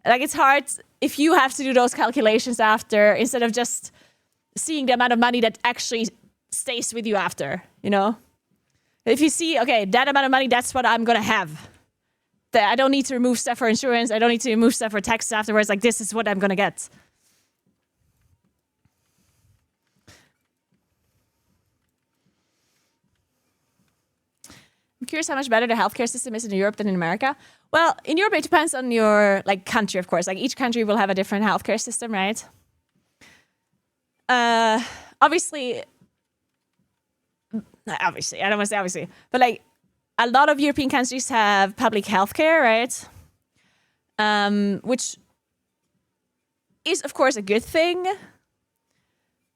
Like, it's hard if you have to do those calculations after, instead of just seeing the amount of money that actually stays with you after, you know? If you see, okay, that amount of money, that's what I'm going to have. I don't need to remove stuff for insurance. I don't need to remove stuff for taxes afterwards. Like, this is what I'm going to get. I'm curious how much better the healthcare system is in Europe than in America. Well, in Europe, it depends on your country, of course. Like, each country will have a different healthcare system, right? Obviously, I don't want to say obviously, but like a lot of European countries have public healthcare, right? Which is, of course, a good thing.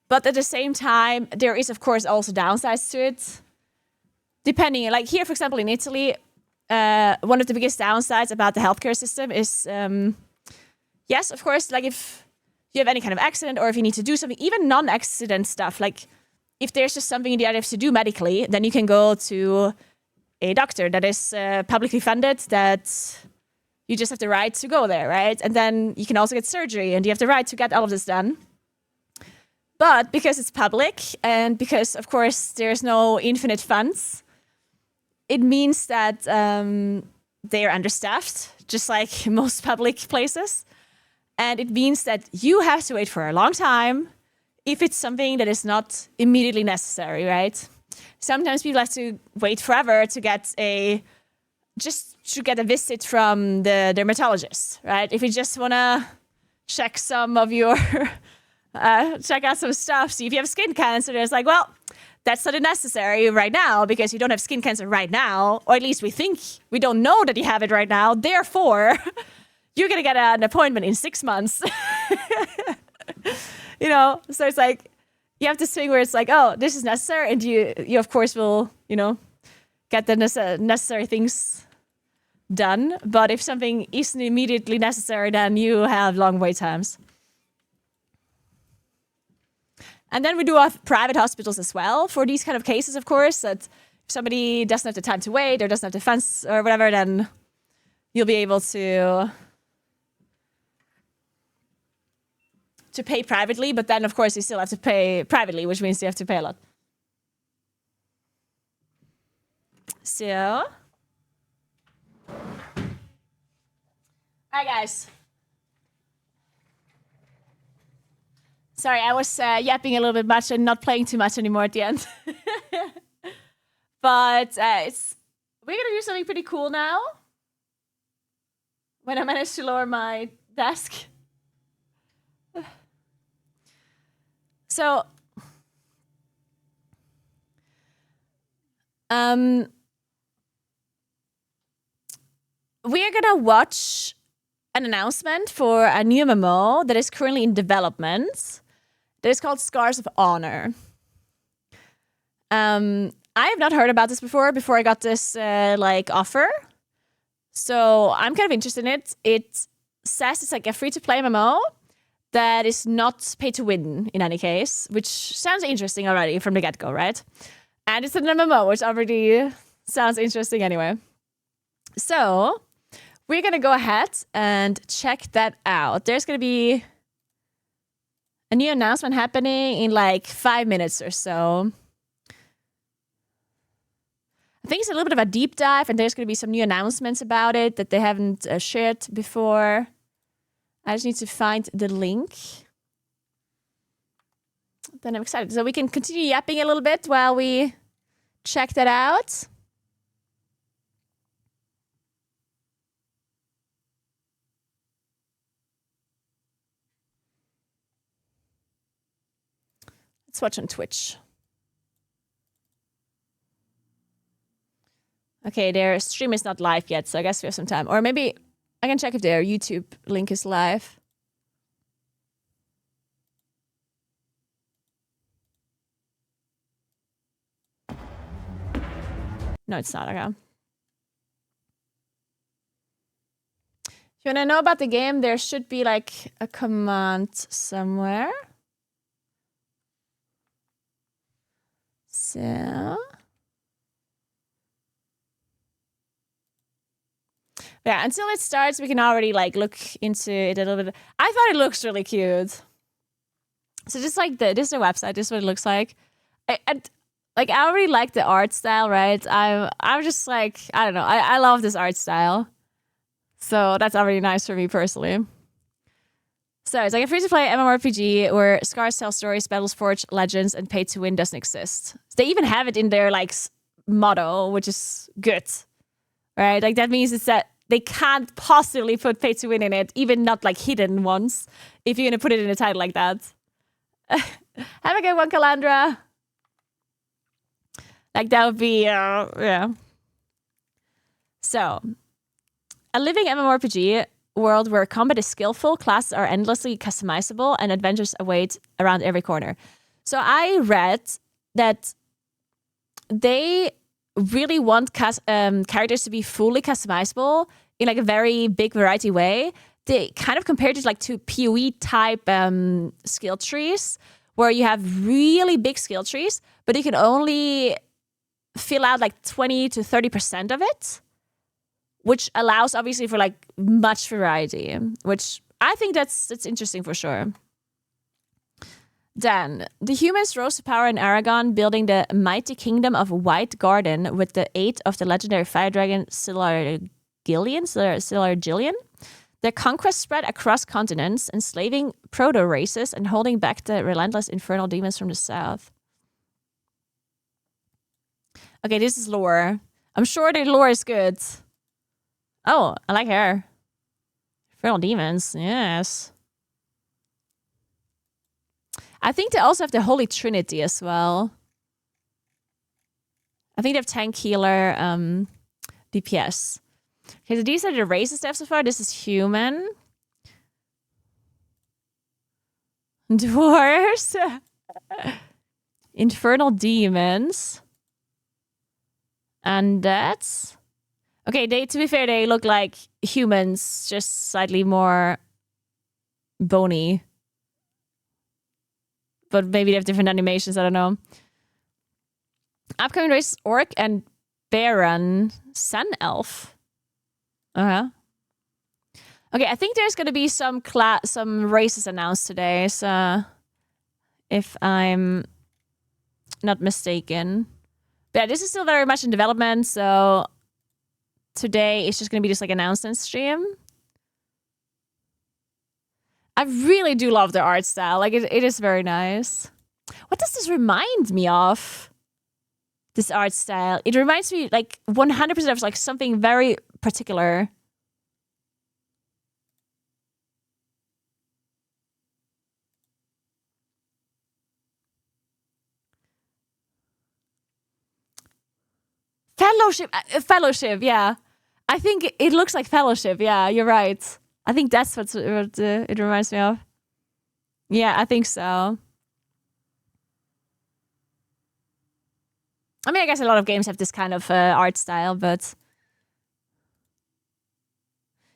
But at the same time, there is, of course, also downsides to it. Depending, like here, for example, in Italy, one of the biggest downsides about the healthcare system is, yes, of course, like if you have any kind of accident or if you need to do something, even non-accident stuff, like if there's just something you have to do medically, then you can go to a doctor that is publicly funded, that you just have the right to go there, right? And then you can also get surgery and you have the right to get all of this done. But because it's public and because, of course, there's no infinite funds, it means that they are understaffed, just like most public places. And it means that you have to wait for a long time if it's something that is not immediately necessary, right? Sometimes people have to wait forever to get a visit from the dermatologist, right? If you just want to check some of your, check out some stuff, see if you have skin cancer, it's like, well, that's not necessary right now because you don't have skin cancer right now, or at least we don't know that you have it right now. Therefore, you're going to get an appointment in 6 months. You know, so it's like, you have this thing where it's like, oh, this is necessary. And you of course will, you know, get the necessary things done. But if something isn't immediately necessary, then you have long wait times. And then we do have private hospitals as well for these kind of cases, of course, that if somebody doesn't have the time to wait or doesn't have the funds or whatever, then you'll be able to pay privately. But then, of course, you still have to pay privately, which means you have to pay a lot. So, all right, guys. Sorry, I was yapping a little bit much and not playing too much anymore at the end. But we're gonna do something pretty cool now. When I manage to lower my desk. So, we're gonna watch an announcement for a new MMO that is currently in development. That is called Scars of Honor. I have not heard about this before I got this offer. So I'm kind of interested in it. It says it's like a free-to-play MMO, that is not pay to win in any case, which sounds interesting already from the get-go, right? And it's an MMO, which already sounds interesting anyway. So we're going to go ahead and check that out. There's going to be a new announcement happening in like 5 minutes or so. I think it's a little bit of a deep dive, and there's going to be some new announcements about it that they haven't shared before. I just need to find the link. Then I'm excited. So we can continue yapping a little bit while we check that out. Let's watch on Twitch. Okay, their stream is not live yet, so I guess we have some time. Or maybe I can check if their YouTube link is live. No, it's not. Okay. If you want to know about the game, there should be like a command somewhere. So yeah, until it starts, we can already like look into it a little bit. I thought it looks really cute. So just like this is their website. This is what it looks like. I already like the art style, right? I'm just like, I don't know. I love this art style. So that's already nice for me personally. So it's like a free-to-play MMORPG where scars tell stories, battles forge legends, and pay to win doesn't exist. They even have it in their like motto, which is good, right? Like that means it's that they can't possibly put pay to win in it, even not like hidden ones, if you're gonna put it in a title like that. Have a good one, Calandra. Like that would be, yeah. So, a living MMORPG world where combat is skillful, classes are endlessly customizable, and adventures await around every corner. So I read that they really want characters to be fully customizable in like a very big variety way. They kind of compared it like to PoE type skill trees, where you have really big skill trees, but you can only fill out like 20 to 30% of it, which allows obviously for like much variety, which I think that's interesting for sure. Then, the humans rose to power in Aragon, building the mighty kingdom of White Garden with the aid of the legendary fire dragon Sillargillion. Their conquest spread across continents, enslaving proto-races and holding back the relentless infernal demons from the south. Okay, this is lore. I'm sure the lore is good. Oh, I like her. Infernal demons, yes. I think they also have the Holy Trinity as well. I think they have tank, healer, DPS. Okay, so these are the races they have so far. This is human. Dwarves. Infernal demons. And that's... Okay, to be fair, they look like humans, just slightly more bony. But maybe they have different animations, I don't know. Upcoming races, Orc and Baron. Sun Elf. Okay, I think there's going to be some races announced today, so if I'm not mistaken. But yeah, this is still very much in development, so today it's just going to be just like an announcement stream. I really do love the art style. Like, it is very nice. What does this remind me of? This art style. It reminds me, like, 100% of, like, something very particular. Fellowship, yeah. I think it looks like Fellowship. Yeah, you're right. I think that's what it reminds me of. Yeah, I think so. I mean, I guess a lot of games have this kind of art style, but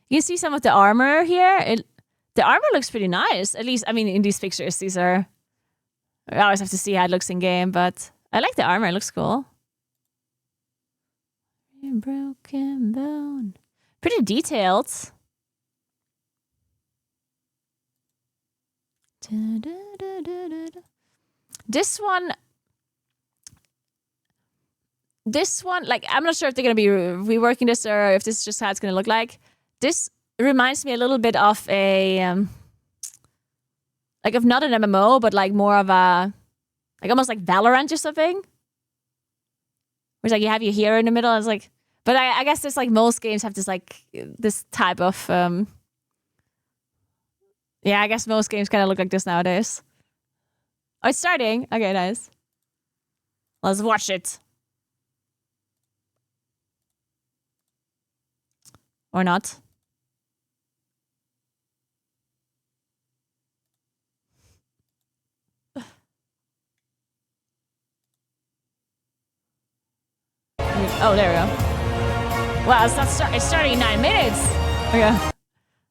you can see some of the armor here. The armor looks pretty nice. At least, I mean, in these pictures, these are... I always have to see how it looks in game, but I like the armor. It looks cool. Broken bone. Pretty detailed. This one, like, I'm not sure if they're going to be reworking this or if this is just how it's going to look like. This reminds me a little bit of a, like, of not an MMO, but like more of a, like almost like Valorant or something. Where it's like you have your hero in the middle. And it's like, but I guess there's like most games have this like, this type of, yeah, I guess most games kind of look like this nowadays. Oh, it's starting. Okay, nice. Let's watch it. Or not. Oh, there we go. Wow, it's not it's starting in 9 minutes. Okay.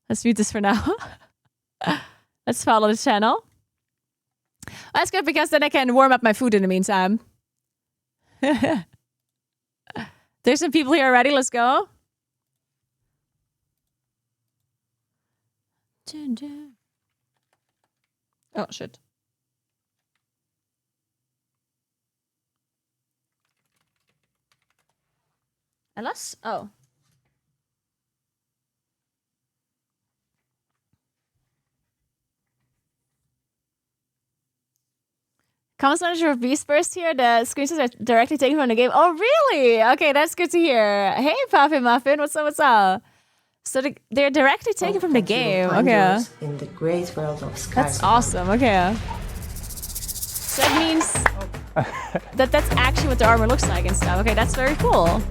Let's mute this for now. Let's follow the channel. That's good because then I can warm up my food in the meantime. There's some people here already. Let's go. Oh, shit. Unless, oh. Comms manager of Beast Burst here. The screenshots are directly taken from the game. Oh, really? Okay, that's good to hear. Hey, Puffy Muffin. What's up? What's up? So they're directly taken from the game. Okay. In the great world of Sky. That's awesome. Okay. So that means that's actually what the armor looks like and stuff. Okay, that's very cool.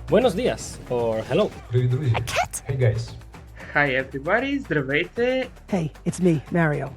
Buenos días, or hello. A cat? Hey guys. Hi everybody, здравейте. Hey, it's me, Mario.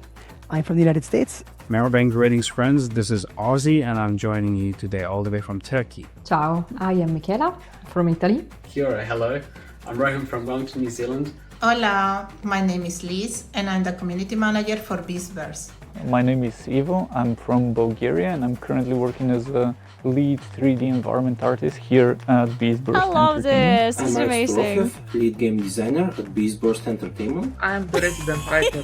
I'm from the United States. Maribang, greetings friends. This is Ozzy and I'm joining you today all the way from Turkey. Ciao, I am Michela from Italy. Kia ora, hello. I'm Rohan from Wellington, New Zealand. Hola, my name is Liz and I'm the community manager for Beastverse. My name is Ivo. I'm from Bulgaria and I'm currently working as a lead 3D environment artist here at Beastburst. I love this. This is amazing. Lead game designer at Beastburst Entertainment. I'm the resident writer.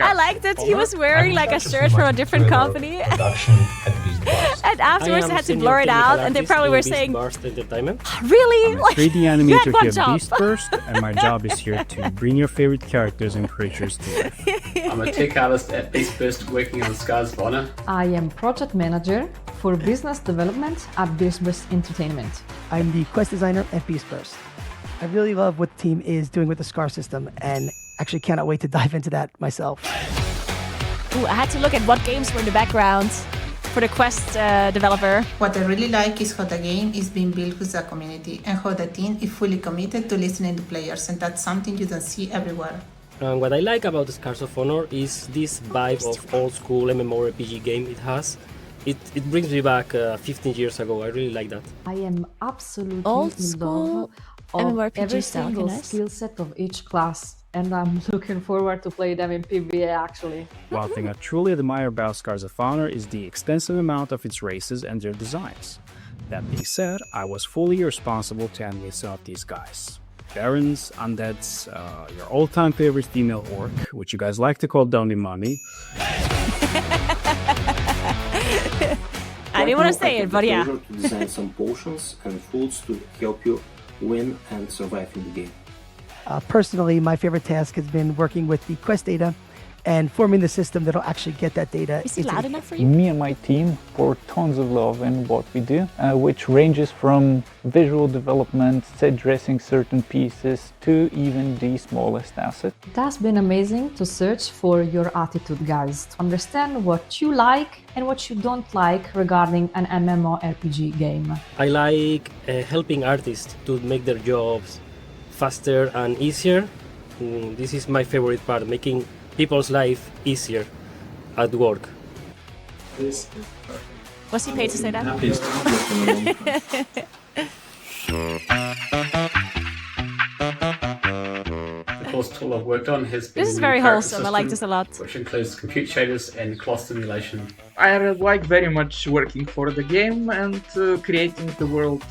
I like that he was wearing like a shirt from a different company. And afterwards they had to blur it out and they probably were saying, really? I'm a 3D animator here at job. Beastburst and my job is here to bring your favorite characters and creatures to life. I'm a tech artist at Beastburst working on Scars of Honor. I am project manager for business development at Beastburst Entertainment. I'm the quest designer at Beastverse. I really love what the team is doing with the SCAR system and actually cannot wait to dive into that myself. Ooh, I had to look at what games were in the background for the quest developer. What I really like is how the game is being built with the community and how the team is fully committed to listening to players, and that's something you don't see everywhere. What I like about the Scars of Honor is this vibe of old school MMORPG game it has. It brings me back 15 years ago. I really like that. I am absolutely Old in school love of MMORPG every style, single nice. skill set of each class. And I'm looking forward to play them in PvE actually. One thing I truly admire about Scars of Honor is the extensive amount of its races and their designs. That being said, I was fully responsible to animate some of these guys. Barons, Undeads, your all-time favorite female orc, which you guys like to call Donny Money. I didn't want to say it, but yeah. To design some potions and foods to help you win and survive in the game. Personally, my favorite task has been working with the quest data and forming the system that'll actually get that data. Is it loud enough for you? Me and my team pour tons of love in what we do, which ranges from visual development, set dressing certain pieces, to even the smallest asset. It has been amazing to search for your attitude, guys, to understand what you like and what you don't like regarding an MMORPG game. I like helping artists to make their jobs faster and easier. This is my favorite part, making people's life easier at work. This is Was he paid to say that? course tool I've worked on has been This is the very character wholesome. I like system, this a lot. which includes compute shaders and cloth simulation. I like very much working for the game and creating the world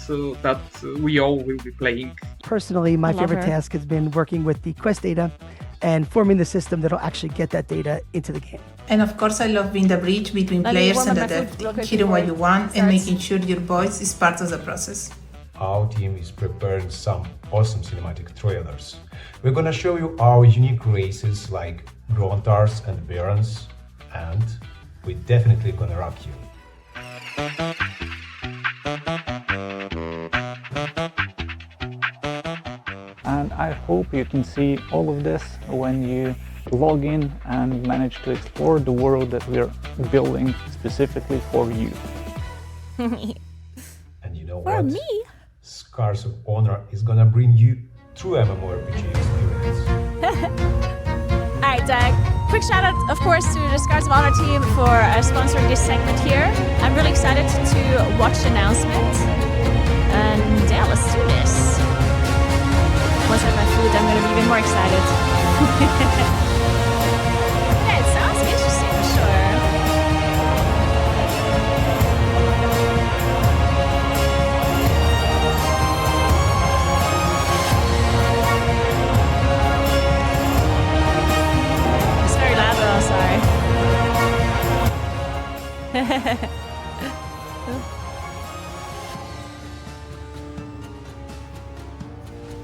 that we all will be playing. Personally, my favorite task has been working with the quest data and forming the system that'll actually get that data into the game. And of course, I love being the bridge between players and the dev team, hearing what you want and making sure your voice is part of the process. Our team is preparing some awesome cinematic trailers. We're gonna show you our unique races like Grontars and Barons, and we're definitely gonna rock you. And I hope you can see all of this when you log in and manage to explore the world that we're building specifically for you. And you know For what? me? Scars of Honor is gonna bring you true MMORPG experience. Alright, Doug. Quick shout out, of course, to the Scars of Honor team for sponsoring this segment here. I'm really excited to watch the announcement. And yeah, let's do this. Once I have my food, I'm gonna be even more excited. Yeah, it sounds interesting for sure. It's very loud though, sorry.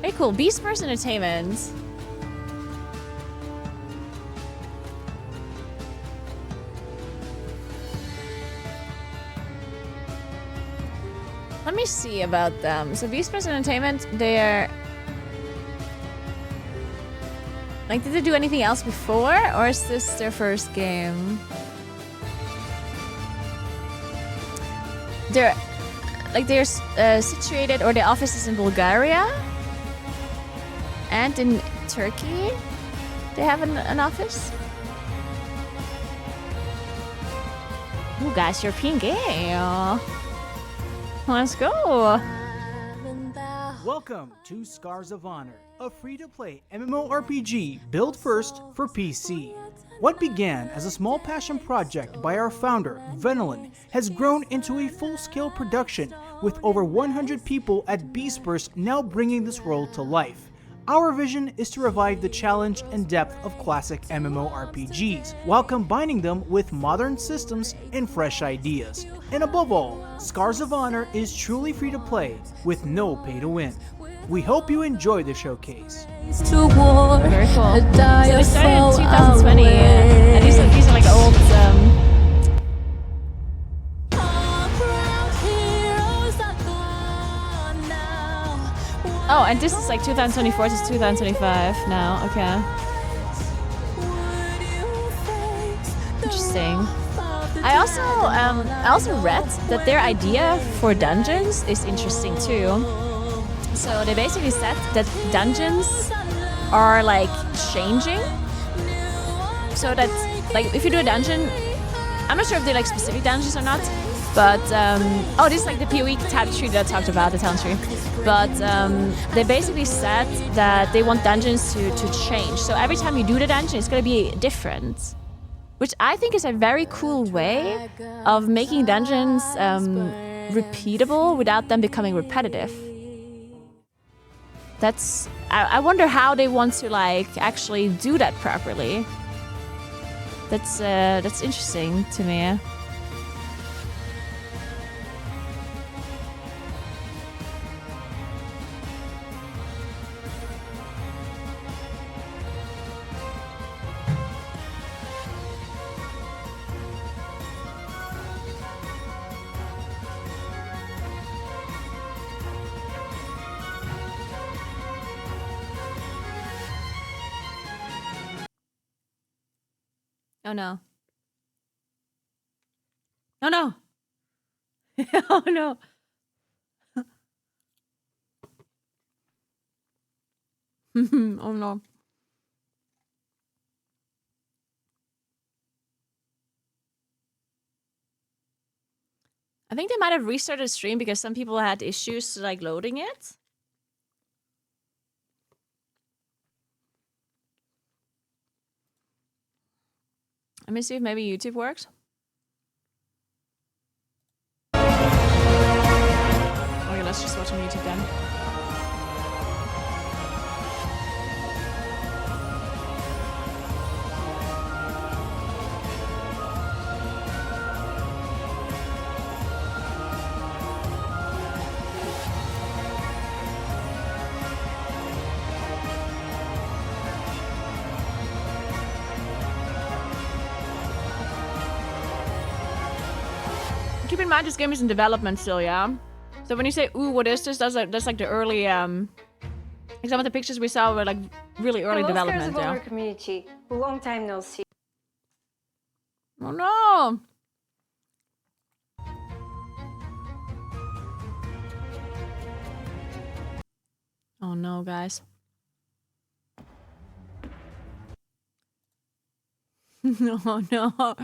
Very cool. Beast Burst Entertainment. Let me see about them. So Beast Burst Entertainment, they're... Like, did they do anything else before? Or is this their first game? They're... Like, they're situated, or the office is in Bulgaria. And in Turkey, they have an office. Ooh, guys, European game. Let's go. Welcome to Scars of Honor, a free-to-play MMORPG built first for PC. What began as a small passion project by our founder, Venelin, has grown into a full-scale production with over 100 people at Beastburst now bringing this world to life. Our vision is to revive the challenge and depth of classic MMORPGs, while combining them with modern systems and fresh ideas. And above all, Scars of Honor is truly free to play, with no pay to win. We hope you enjoy the showcase. Very cool. So they started in 2020, and these are like old... Oh, and this is like 2024 to 2025 now. Okay. Interesting. I also read that their idea for dungeons is interesting too. So they basically said that dungeons are like changing. So that like if you do a dungeon, I'm not sure if they like specific dungeons or not. But, oh, this is like the PoE type tree that I talked about, the talent tree. But they basically said that they want dungeons to change. So every time you do the dungeon, it's going to be different. Which I think is a very cool way of making dungeons repeatable without them becoming repetitive. That's... I wonder how they want to, like, actually do that properly. That's interesting to me. Oh no. Oh no. Oh no. Oh no. I think they might have restarted the stream because some people had issues like loading it. Let me see if maybe YouTube works. Okay, let's just watch on YouTube then. Keep in mind this game is in development still, yeah? So when you say, ooh, what is this? That's like the early, some of the pictures we saw were like really early development, yeah? Community. Long time no see. Oh no! Oh no, guys. Oh no.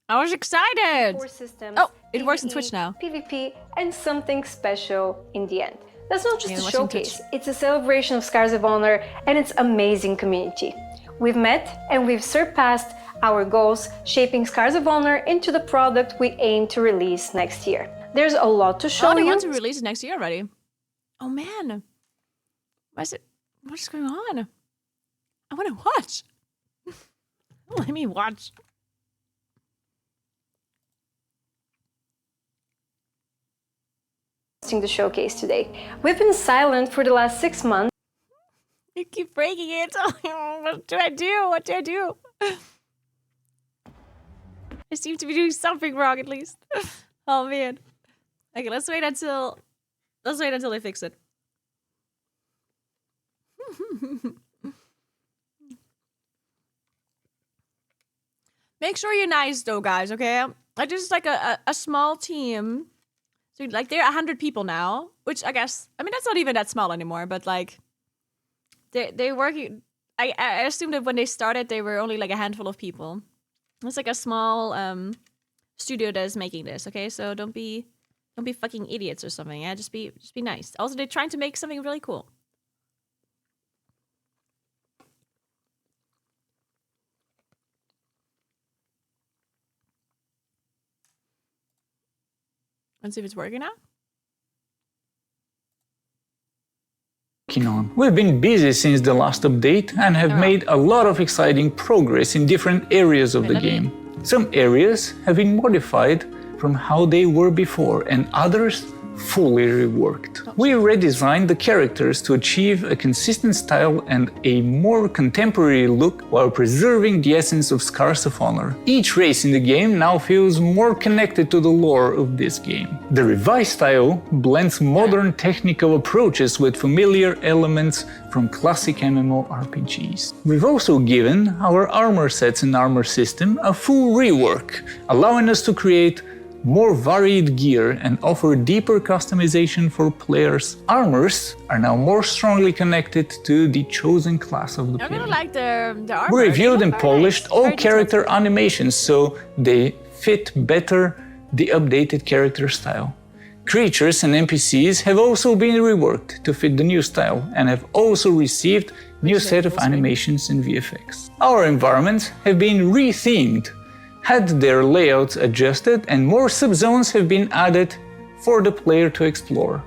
I was excited! 4 systems, oh, it works in Twitch now. PvP, and something special in the end. That's not just Yeah, a watching showcase, it's a celebration of Scars of Honor and its amazing community. We've met and we've surpassed our goals, shaping Scars of Honor into the product we aim to release next year. There's a lot to show they you. want to release it next year already. Oh man. What is going on? I want to watch. Let me watch. The showcase today. We've been silent for the last 6 months. You keep breaking it. What do I do? What do I do? I seem to be doing something wrong at least. Oh man. Okay, let's wait until they fix it. Make sure you're nice though, guys, okay? Like this is like a small team. So like they're 100 people now, which I guess, I mean, that's not even that small anymore, but like they working. I assume that when they started, they were only like a handful of people. It's like a small studio that is making this, okay? So don't be fucking idiots or something. Yeah, just be nice. Also, they're trying to make something really cool. Let's see if it's working now. On. We've been busy since the last update and have made a lot of exciting progress in different areas of the game. Some areas have been modified from how they were before and others fully reworked. We redesigned the characters to achieve a consistent style and a more contemporary look while preserving the essence of Scars of Honor. Each race in the game now feels more connected to the lore of this game. The revised style blends modern technical approaches with familiar elements from classic MMORPGs. We've also given our armor sets and armor system a full rework, allowing us to create more varied gear and offer deeper customization for players. Armors are now more strongly connected to the chosen class of the player. I really like the armor. We reviewed and polished all character animations so they fit better the updated character style. Creatures and NPCs have also been reworked to fit the new style and have also received new set of animations and VFX. Our environments have been rethemed, had their layouts adjusted, and more subzones have been added for the player to explore.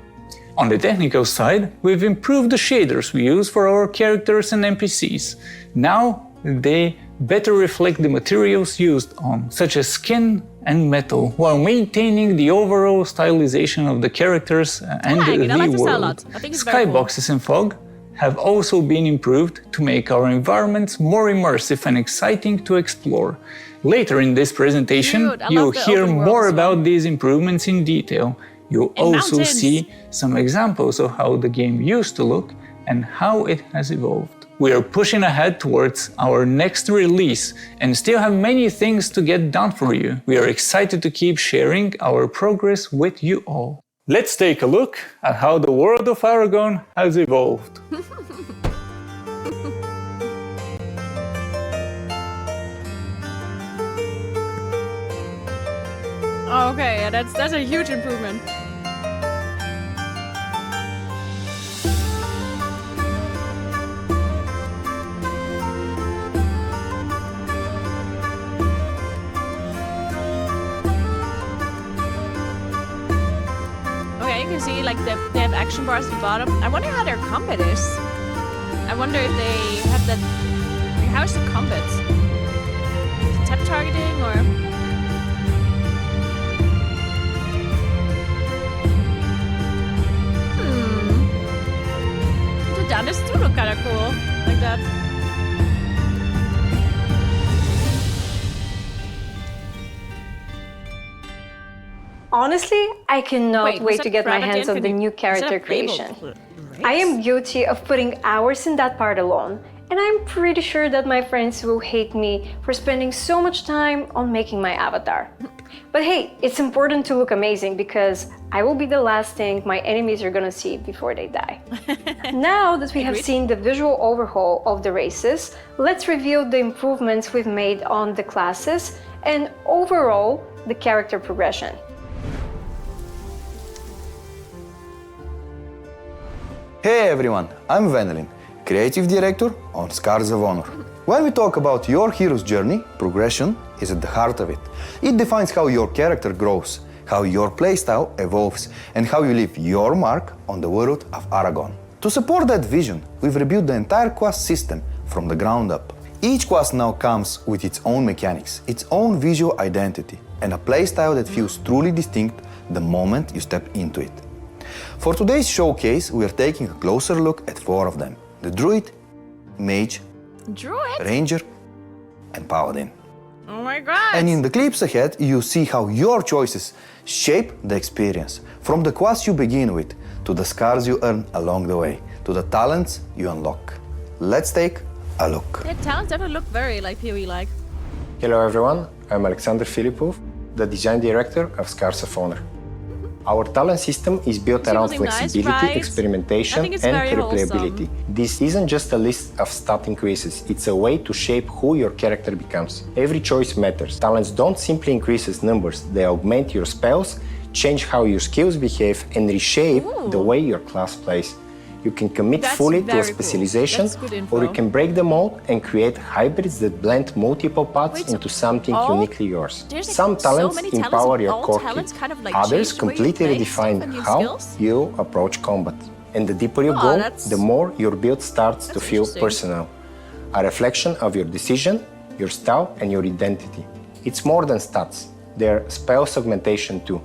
On the technical side, we've improved the shaders we use for our characters and NPCs. Now they better reflect the materials used on, such as skin and metal, while maintaining the overall stylization of the characters and the world. Skyboxes and fog have also been improved to make our environments more immersive and exciting to explore. Later in this presentation, you'll hear more about these improvements in detail. You'll also see some examples of how the game used to look and how it has evolved. We are pushing ahead towards our next release and still have many things to get done for you. We are excited to keep sharing our progress with you all. Let's take a look at how the world of Aragon has evolved. Oh, okay, yeah, that's a huge improvement. can see like they have action bars at the bottom. I wonder how their combat is. I wonder if they have that. Like, how is the combat? Is it tap targeting or? The Danis do look kind of cool, like that. Honestly, I cannot wait was to that get my Fragment hands on the Infinite? new Is character that Fable? creation. I am guilty of putting hours in that part alone, and I'm pretty sure that my friends will hate me for spending so much time on making my avatar. But hey, it's important to look amazing because I will be the last thing my enemies are gonna see before they die. Now that we have seen the visual overhaul of the races, let's review the improvements we've made on the classes and overall the character progression. Hey everyone, I'm Vanillin, Creative Director on Scars of Honor. When we talk about your hero's journey, progression is at the heart of it. It defines how your character grows, how your playstyle evolves, and how you leave your mark on the world of Aragon. To support that vision, we've rebuilt the entire quest system from the ground up. Each quest now comes with its own mechanics, its own visual identity, and a playstyle that feels truly distinct the moment you step into it. For today's showcase, we are taking a closer look at 4 of them: the Druid, Mage, Ranger, and Paladin. Oh my god! And in the clips ahead, you see how your choices shape the experience, from the quests you begin with, to the scars you earn along the way, to the talents you unlock. Let's take a look. Their talents definitely look very like PoE-like. Hello everyone, I'm Alexander Filipov, the design director of Scars of Honor. Our talent system is built around flexibility, nice, right? experimentation, I think it's and very replayability. wholesome. This isn't just a list of stat increases, it's a way to shape who your character becomes. Every choice matters. Talents don't simply increase as numbers, they augment your spells, change how your skills behave, and reshape the way your class plays. You can commit fully to a specialization, or you can break the mold and create hybrids that blend multiple paths into something uniquely yours. Some talents empower your core key, others completely redefine how you approach combat. And the deeper you go, the more your build starts to feel personal. A reflection of your decision, your style, and your identity. It's more than stats, they're spell augmentation too.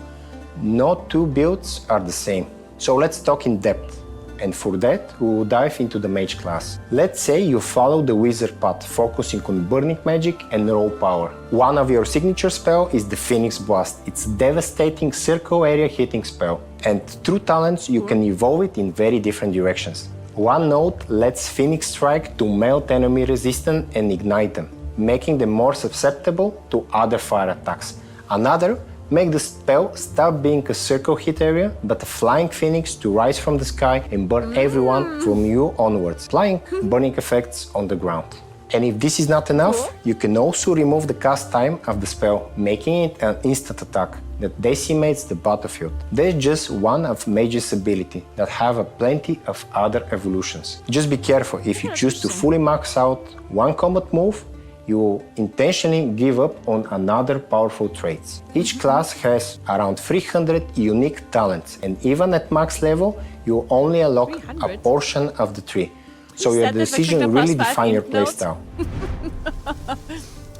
No two builds are the same. So let's talk in depth. And for that, we will dive into the mage class. Let's say you follow the wizard path, focusing on burning magic and raw power. One of your signature spell is the Phoenix Blast. It's a devastating circle area hitting spell. And through talents, you can evolve it in very different directions. One node lets Phoenix Strike to melt enemy resistant and ignite them, making them more susceptible to other fire attacks. Another make the spell stop being a circle hit area, but a flying phoenix to rise from the sky and burn everyone from you onwards, applying burning effects on the ground. And if this is not enough, you can also remove the cast time of the spell, making it an instant attack that decimates the battlefield. There's just one of mage's ability that have plenty of other evolutions. Just be careful if you choose to fully max out one combat move, you will intentionally give up on another powerful traits. Each class has around 300 unique talents, and even at max level, you only unlock a portion of the tree. So your decision really defines your playstyle.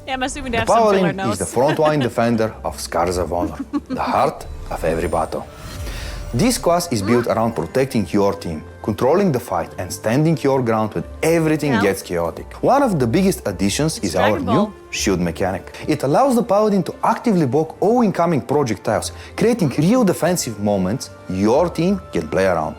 Yeah, I'm assuming they The have some filler Paladin notes. is the frontline defender of Scars of Honor, the heart of every battle. This quest is built around protecting your team, controlling the fight, and standing your ground when everything gets chaotic. One of the biggest additions is our new shield mechanic. It allows the Paladin to actively block all incoming projectiles, creating real defensive moments your team can play around.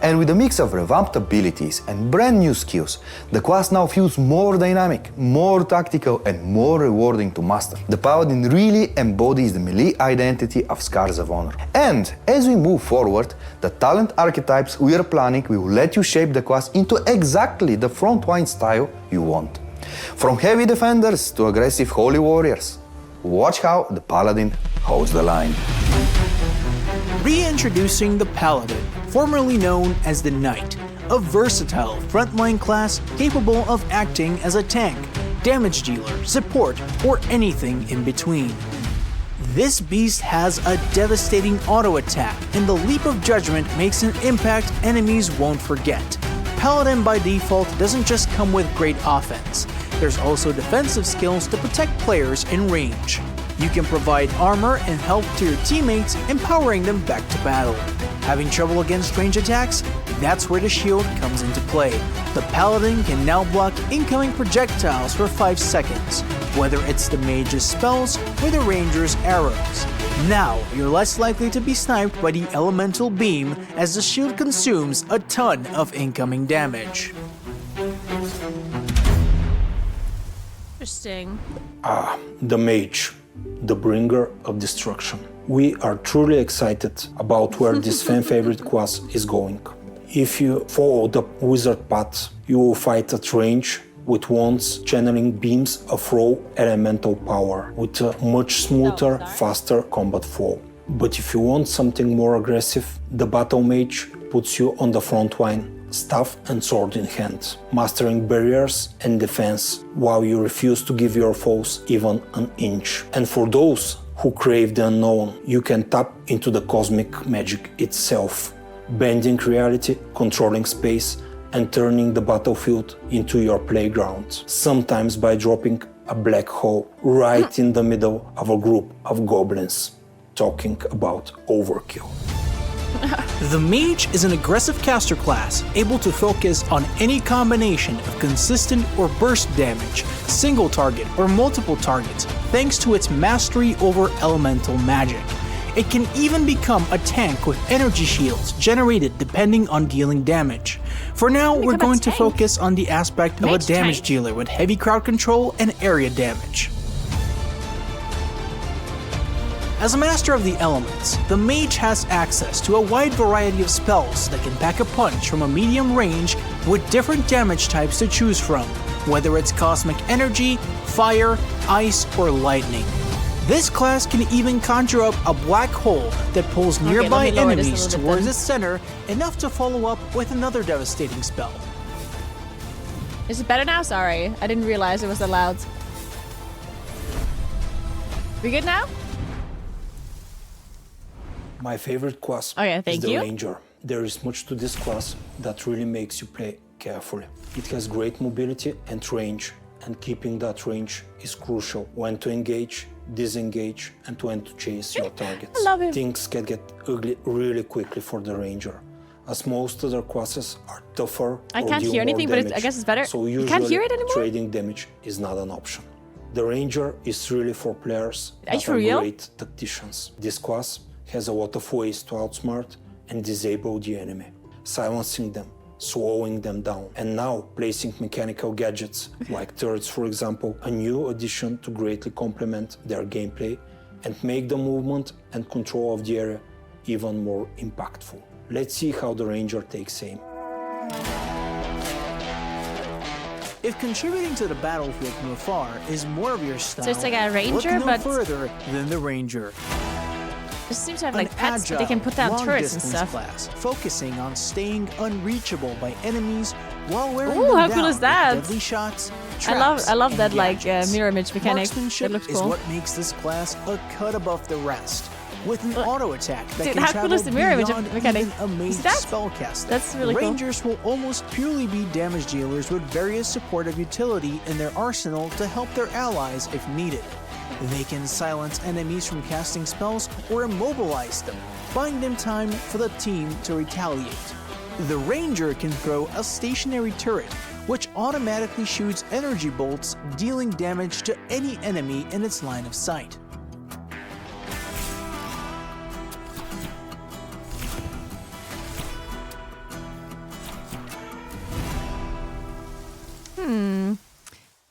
And with a mix of revamped abilities and brand new skills, the quest now feels more dynamic, more tactical, and more rewarding to master. The Paladin really embodies the melee identity of Scars of Honor. And as we move forward, the talent archetypes we are planning will let you shape the quest into exactly the frontline style you want. From heavy defenders to aggressive holy warriors, watch how the Paladin holds the line. Reintroducing the Paladin, formerly known as the Knight, a versatile frontline class capable of acting as a tank, damage dealer, support, or anything in between. This beast has a devastating auto attack, and the Leap of Judgment makes an impact enemies won't forget. Paladin by default doesn't just come with great offense. There's also defensive skills to protect players in range. You can provide armor and help to your teammates, empowering them back to battle. Having trouble against range attacks? That's where the shield comes into play. The Paladin can now block incoming projectiles for 5 seconds, whether it's the mage's spells or the ranger's arrows. Now, you're less likely to be sniped by the elemental beam as the shield consumes a ton of incoming damage. Interesting. The mage, the bringer of destruction. We are truly excited about where this fan-favorite class is going. If you follow the wizard path, you will fight at range with wands channeling beams of raw elemental power with a much smoother, faster combat flow. But if you want something more aggressive, the battle mage puts you on the front line, staff and sword in hand, mastering barriers and defense while you refuse to give your foes even an inch. And for those who crave the unknown, you can tap into the cosmic magic itself, bending reality, controlling space, and turning the battlefield into your playground, sometimes by dropping a black hole right in the middle of a group of goblins. Talking about overkill. The Mage is an aggressive caster class, able to focus on any combination of consistent or burst damage, single target or multiple targets, thanks to its mastery over elemental magic. It can even become a tank with energy shields generated depending on dealing damage. For now, we're going to focus on the aspect of a damage dealer with heavy crowd control and area damage. As a master of the elements, the mage has access to a wide variety of spells that can pack a punch from a medium range with different damage types to choose from, whether it's cosmic energy, fire, ice, or lightning. This class can even conjure up a black hole that pulls nearby enemies towards its center, enough to follow up with another devastating spell. Is it better now? Sorry, I didn't realize it was that loud. We good now? My favorite class is the Ranger. There is much to this class that really makes you play carefully. It has great mobility and range, and keeping that range is crucial when to engage, disengage, and when to chase your targets. I love him. Things can get ugly really quickly for the Ranger, as most other classes are tougher. I can't hear anything, but I guess it's better. So you can't hear it anymore? Trading damage is not an option. The Ranger is really for players that are great tacticians. This class has a lot of ways to outsmart and disable the enemy, silencing them, slowing them down, and now placing mechanical gadgets like turrets, for example, a new addition to greatly complement their gameplay and make the movement and control of the area even more impactful. Let's see how the Ranger takes aim. If contributing to the battlefield from afar is more of your style, so it's like a Ranger, look no but further than the Ranger. It seems to have like pets, but they can put down turrets and stuff. Class, focusing on staying unreachable by enemies while wearing Ooh, how cool is that? Deadly shots, I love that like mirror image mechanic. Marksmanship it looks cool. is what makes this class a cut above the rest. With an auto attack that Dude, can how travel cool is the mirror image beyond mechanic? even a mage spellcaster. That's really cool. Rangers will almost purely be damage dealers with various supportive utility in their arsenal to help their allies if needed. They can silence enemies from casting spells or immobilize them, buying them time for the team to retaliate. The Ranger can throw a stationary turret, which automatically shoots energy bolts, dealing damage to any enemy in its line of sight.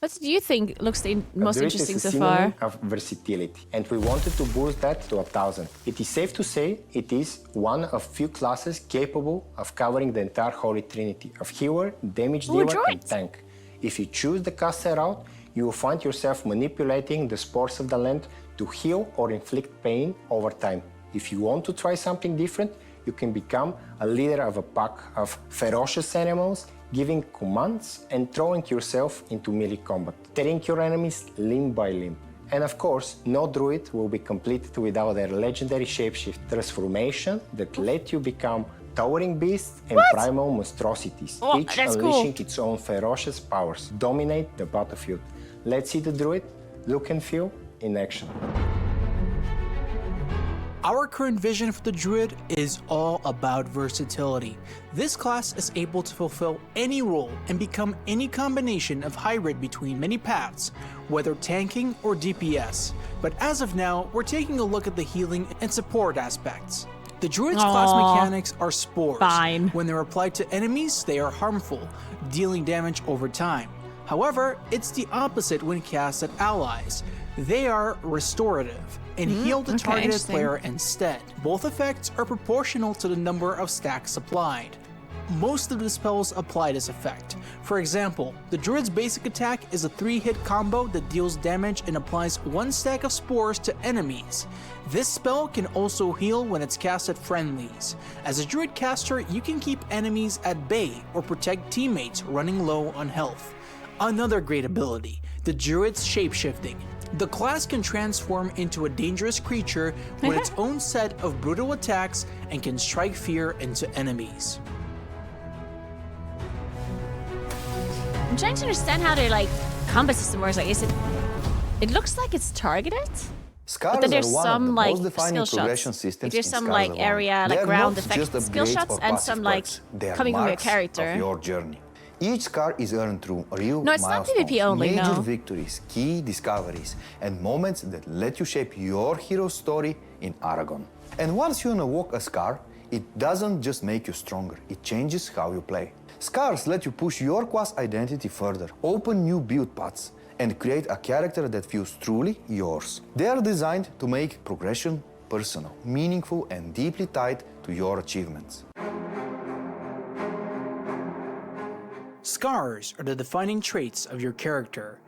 What do you think looks the most interesting so far? Of versatility, and we wanted to boost that to 1,000. It is safe to say it is one of few classes capable of covering the entire Holy Trinity of healer, damage dealer, and tank. If you choose the caster route, you will find yourself manipulating the spores of the land to heal or inflict pain over time. If you want to try something different, you can become a leader of a pack of ferocious animals, giving commands and throwing yourself into melee combat, tearing your enemies limb by limb. And of course, no druid will be completed without their legendary shapeshift transformation that let you become towering beasts and primal monstrosities, each unleashing its own ferocious powers, dominate the battlefield. Let's see the druid look and feel in action. Our current vision for the Druid is all about versatility. This class is able to fulfill any role and become any combination of hybrid between many paths, whether tanking or DPS. But as of now, we're taking a look at the healing and support aspects. The Druid's class mechanics are spores. When they're applied to enemies, they are harmful, dealing damage over time. However, it's the opposite when cast at allies. They are restorative and heal the targeted player instead. Both effects are proportional to the number of stacks applied. Most of the spells apply this effect. For example, the Druid's basic attack is a 3-hit combo that deals damage and applies 1 stack of spores to enemies. This spell can also heal when it's cast at friendlies. As a Druid caster, you can keep enemies at bay or protect teammates running low on health. Another great ability, the Druid's shapeshifting. The class can transform into a dangerous creature with its own set of brutal attacks and can strike fear into enemies. I'm trying to understand how the combat system works. Like, it looks like it's targeted? Scars but then there's are one some of the like most defining skill progression shots. systems There's in some Scars like of area, Honor. like They are ground not effect just skill upgrades shots, or and passive some like perks. They are coming from your marks character. of your journey. Each scar is earned through real No, it's not milestones, PvP only, major no. victories, key discoveries, and moments that let you shape your hero's story in Aragon. And once you unlock a scar, it doesn't just make you stronger, it changes how you play. Scars let you push your class identity further, open new build paths, and create a character that feels truly yours. They are designed to make progression personal, meaningful, and deeply tied to your achievements. Scars are the defining traits of your character,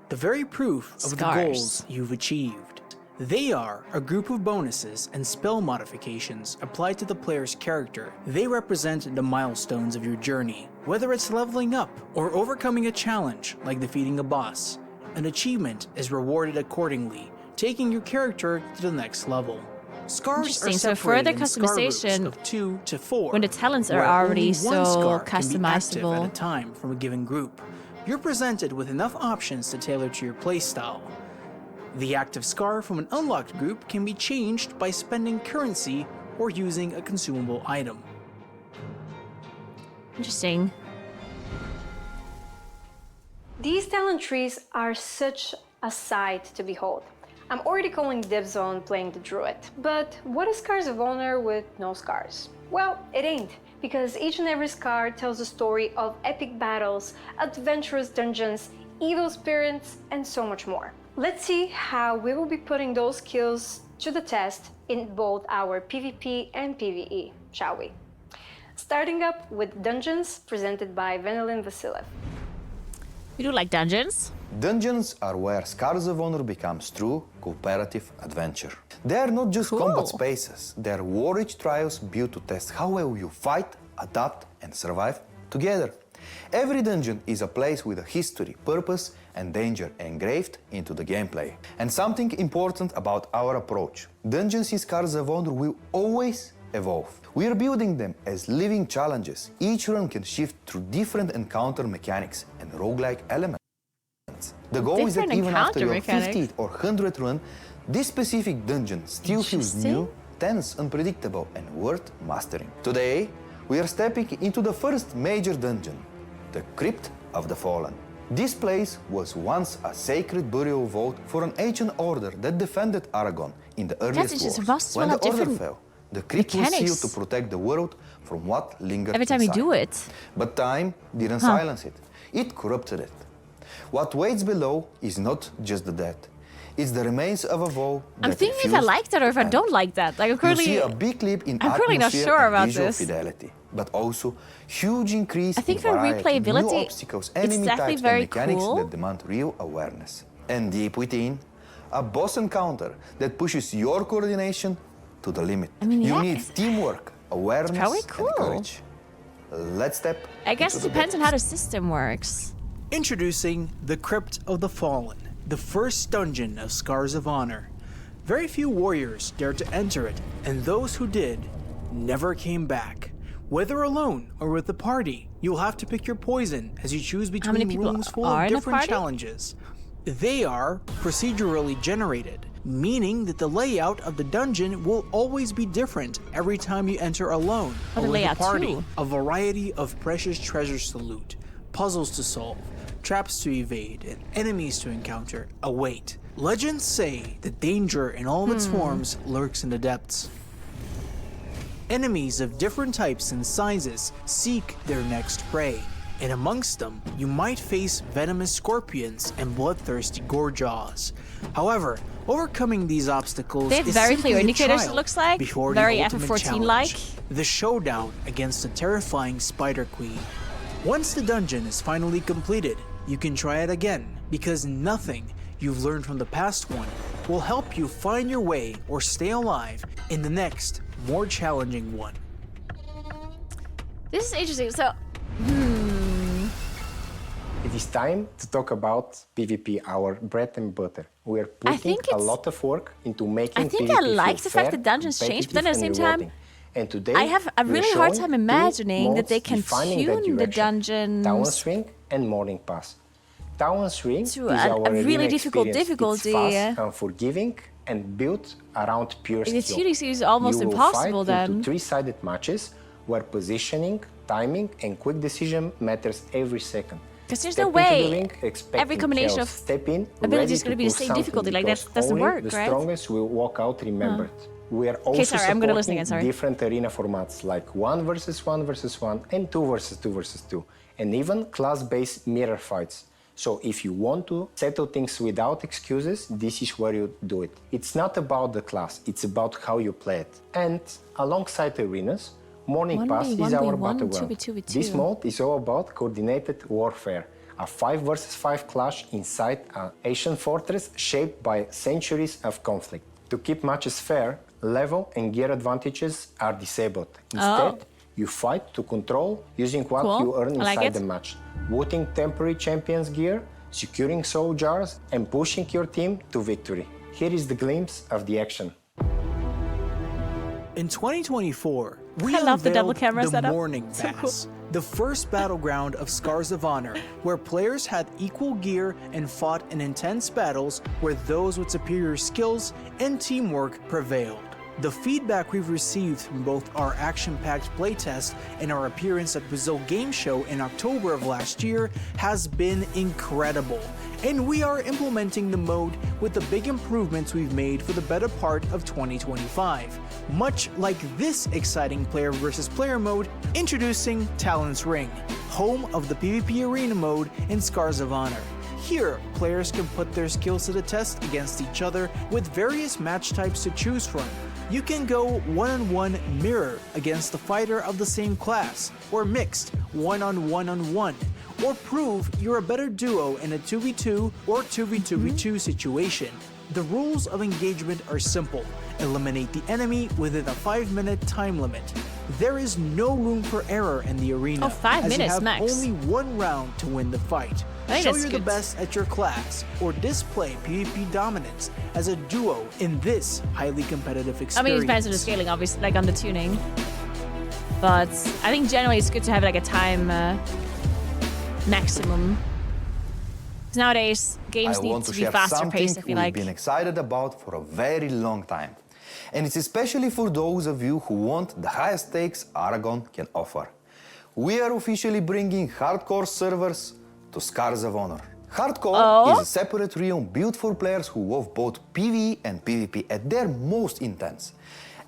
the very proof of the goals you've achieved. They are a group of bonuses and spell modifications applied to the player's character. They represent the milestones of your journey, whether it's leveling up or overcoming a challenge like defeating a boss. An achievement is rewarded accordingly, taking your character to the next level. Scars are So further separated in scar groups customization of 2 to 4, when the talents are where already only one so scar can be active customizable. at a time from a given group. You're presented with enough options to tailor to your playstyle. The active scar from an unlocked group can be changed by spending currency or using a consumable item. Interesting. These talent trees are such a sight to behold. I'm already calling dibs on playing the Druid. But what is Scars of Honor with no scars? Well, it ain't, because each and every scar tells a story of epic battles, adventurous dungeons, evil spirits, and so much more. Let's see how we will be putting those skills to the test in both our PvP and PvE, shall we? Starting up with dungeons presented by Vanillin Vasilev. We do like dungeons. Dungeons are where Scars of Honor becomes true cooperative adventure. They are not just combat spaces, they are war-rich trials built to test how well you fight, adapt, and survive together. Every dungeon is a place with a history, purpose, and danger engraved into the gameplay. And something important about our approach. Dungeons in Scars of Honor will always evolve. We are building them as living challenges. Each run can shift through different encounter mechanics and roguelike elements. The goal is that even after your 50th or 100th run, this specific dungeon still feels new, tense, unpredictable, and worth mastering. Today, we are stepping into the first major dungeon, the Crypt of the Fallen. This place was once a sacred burial vault for an ancient order that defended Aragon in the earliest wars. When the order fell, the crypt was sealed to protect the world from what lingered every time inside. you do it. But time didn't silence it. It corrupted it. What waits below is not just the dead. It's the remains of a vault I'm that thinking if I like that or if I don't like that. Like, I'm currently, you see a big leap in I'm currently not atmosphere sure and about visual this. fidelity, but also huge increase I think in for variety, new replayability, obstacles, it's enemy definitely types, very and mechanics cool. that demand real awareness. And deep within, a boss encounter that pushes your coordination to the limit. I mean, you yeah, need teamwork, awareness, probably and cool. courage. Let's step I guess it into the depends on depths. how the system works. Introducing the Crypt of the Fallen. the first dungeon of Scars of Honor. Very few warriors dared to enter it, and those who did never came back. Whether alone or with a party, you'll have to pick your poison as you choose between rooms full of different challenges. They are procedurally generated, meaning that the layout of the dungeon will always be different every time you enter alone or with a party. A variety of precious treasures to loot, puzzles to solve, traps to evade, and enemies to encounter await. Legends say that danger in all of its forms lurks in the depths. Enemies of different types and sizes seek their next prey, and amongst them, you might face venomous scorpions and bloodthirsty gorejaws. However, overcoming these obstacles They have is very simply clear a indicators, trial it looks like. before Very the ultimate FF14-like. challenge, the showdown against the terrifying Spider Queen. Once the dungeon is finally completed, you can try it again, because nothing you've learned from the past one will help you find your way or stay alive in the next, more challenging one. This is interesting. So, It is time to talk about PvP, our bread and butter. We are putting a lot of work into making I think PvP I like feel the fact fair, that dungeons change, but then at the same competitive, time, and today I have a we're really hard showing time two imagining that they modes can defining that tune the direction, dungeons Talon's Ring and Morning Pass. Talon's Ring is to our a really arena difficult experience. difficulty. It's fast and forgiving and built around pure The skill. tuning series is almost You will impossible fight then. into three-sided matches where positioning, timing, and quick decision matters every second. Because there's Step no into the way ring expecting every combination chaos. of Step in, ability is ready going to be the pull same difficulty. something, Like, that because doesn't only work, the right? strongest will walk out remembered. We are also sorry, I'm gonna listen supporting again, sorry. different arena formats like 1 versus 1 versus 1 and 2 versus 2 versus 2, and even class-based mirror fights. So if you want to settle things without excuses, this is where you do it. It's not about the class, it's about how you play it. And alongside arenas, Morning Pass is our 1v1, battleground. 2v2v2. This mode is all about coordinated warfare, a 5 versus 5 clash inside an ancient fortress shaped by centuries of conflict. To keep matches fair, level and gear advantages are disabled. Instead, you fight to control using what you earn I like inside it. the match. Looting temporary champions gear, securing soul jars, and pushing your team to victory. Here is the glimpse of the action. In 2024, we I love the double unveiled camera the setup. Morning So Pass, cool. the first battleground of Scars of Honor, where players had equal gear and fought in intense battles where those with superior skills and teamwork prevailed. The feedback we've received from both our action-packed playtest and our appearance at Brazil Game Show in October of last year has been incredible. And we are implementing the mode with the big improvements we've made for the better part of 2025. Much like this exciting player versus player mode, introducing Talon's Ring, home of the PvP arena mode in Scars of Honor. Here, players can put their skills to the test against each other with various match types to choose from. You can go one-on-one mirror against the fighter of the same class, or mixed one-on-one-on-one, or prove you're a better duo in a 2v2 or 2v2v2 situation. The rules of engagement are simple. Eliminate the enemy within a 5-minute time limit. There is no room for error in the arena, Oh, 5 as minutes you have max. only one round to win the fight. I think Show that's you're the good. best at your class, or display PvP dominance as a duo in this highly competitive experience. I mean, it depends on the scaling, obviously, like on the tuning. But I think generally it's good to have like a time maximum. 'Cause nowadays, games I need want to to be share faster something paced, I feel we've like. been excited about for a very long time. And it's especially for those of you who want the highest stakes Aragon can offer. We are officially bringing hardcore servers to Scars of Honor. Hardcore is a separate realm built for players who love both PvE and PvP at their most intense.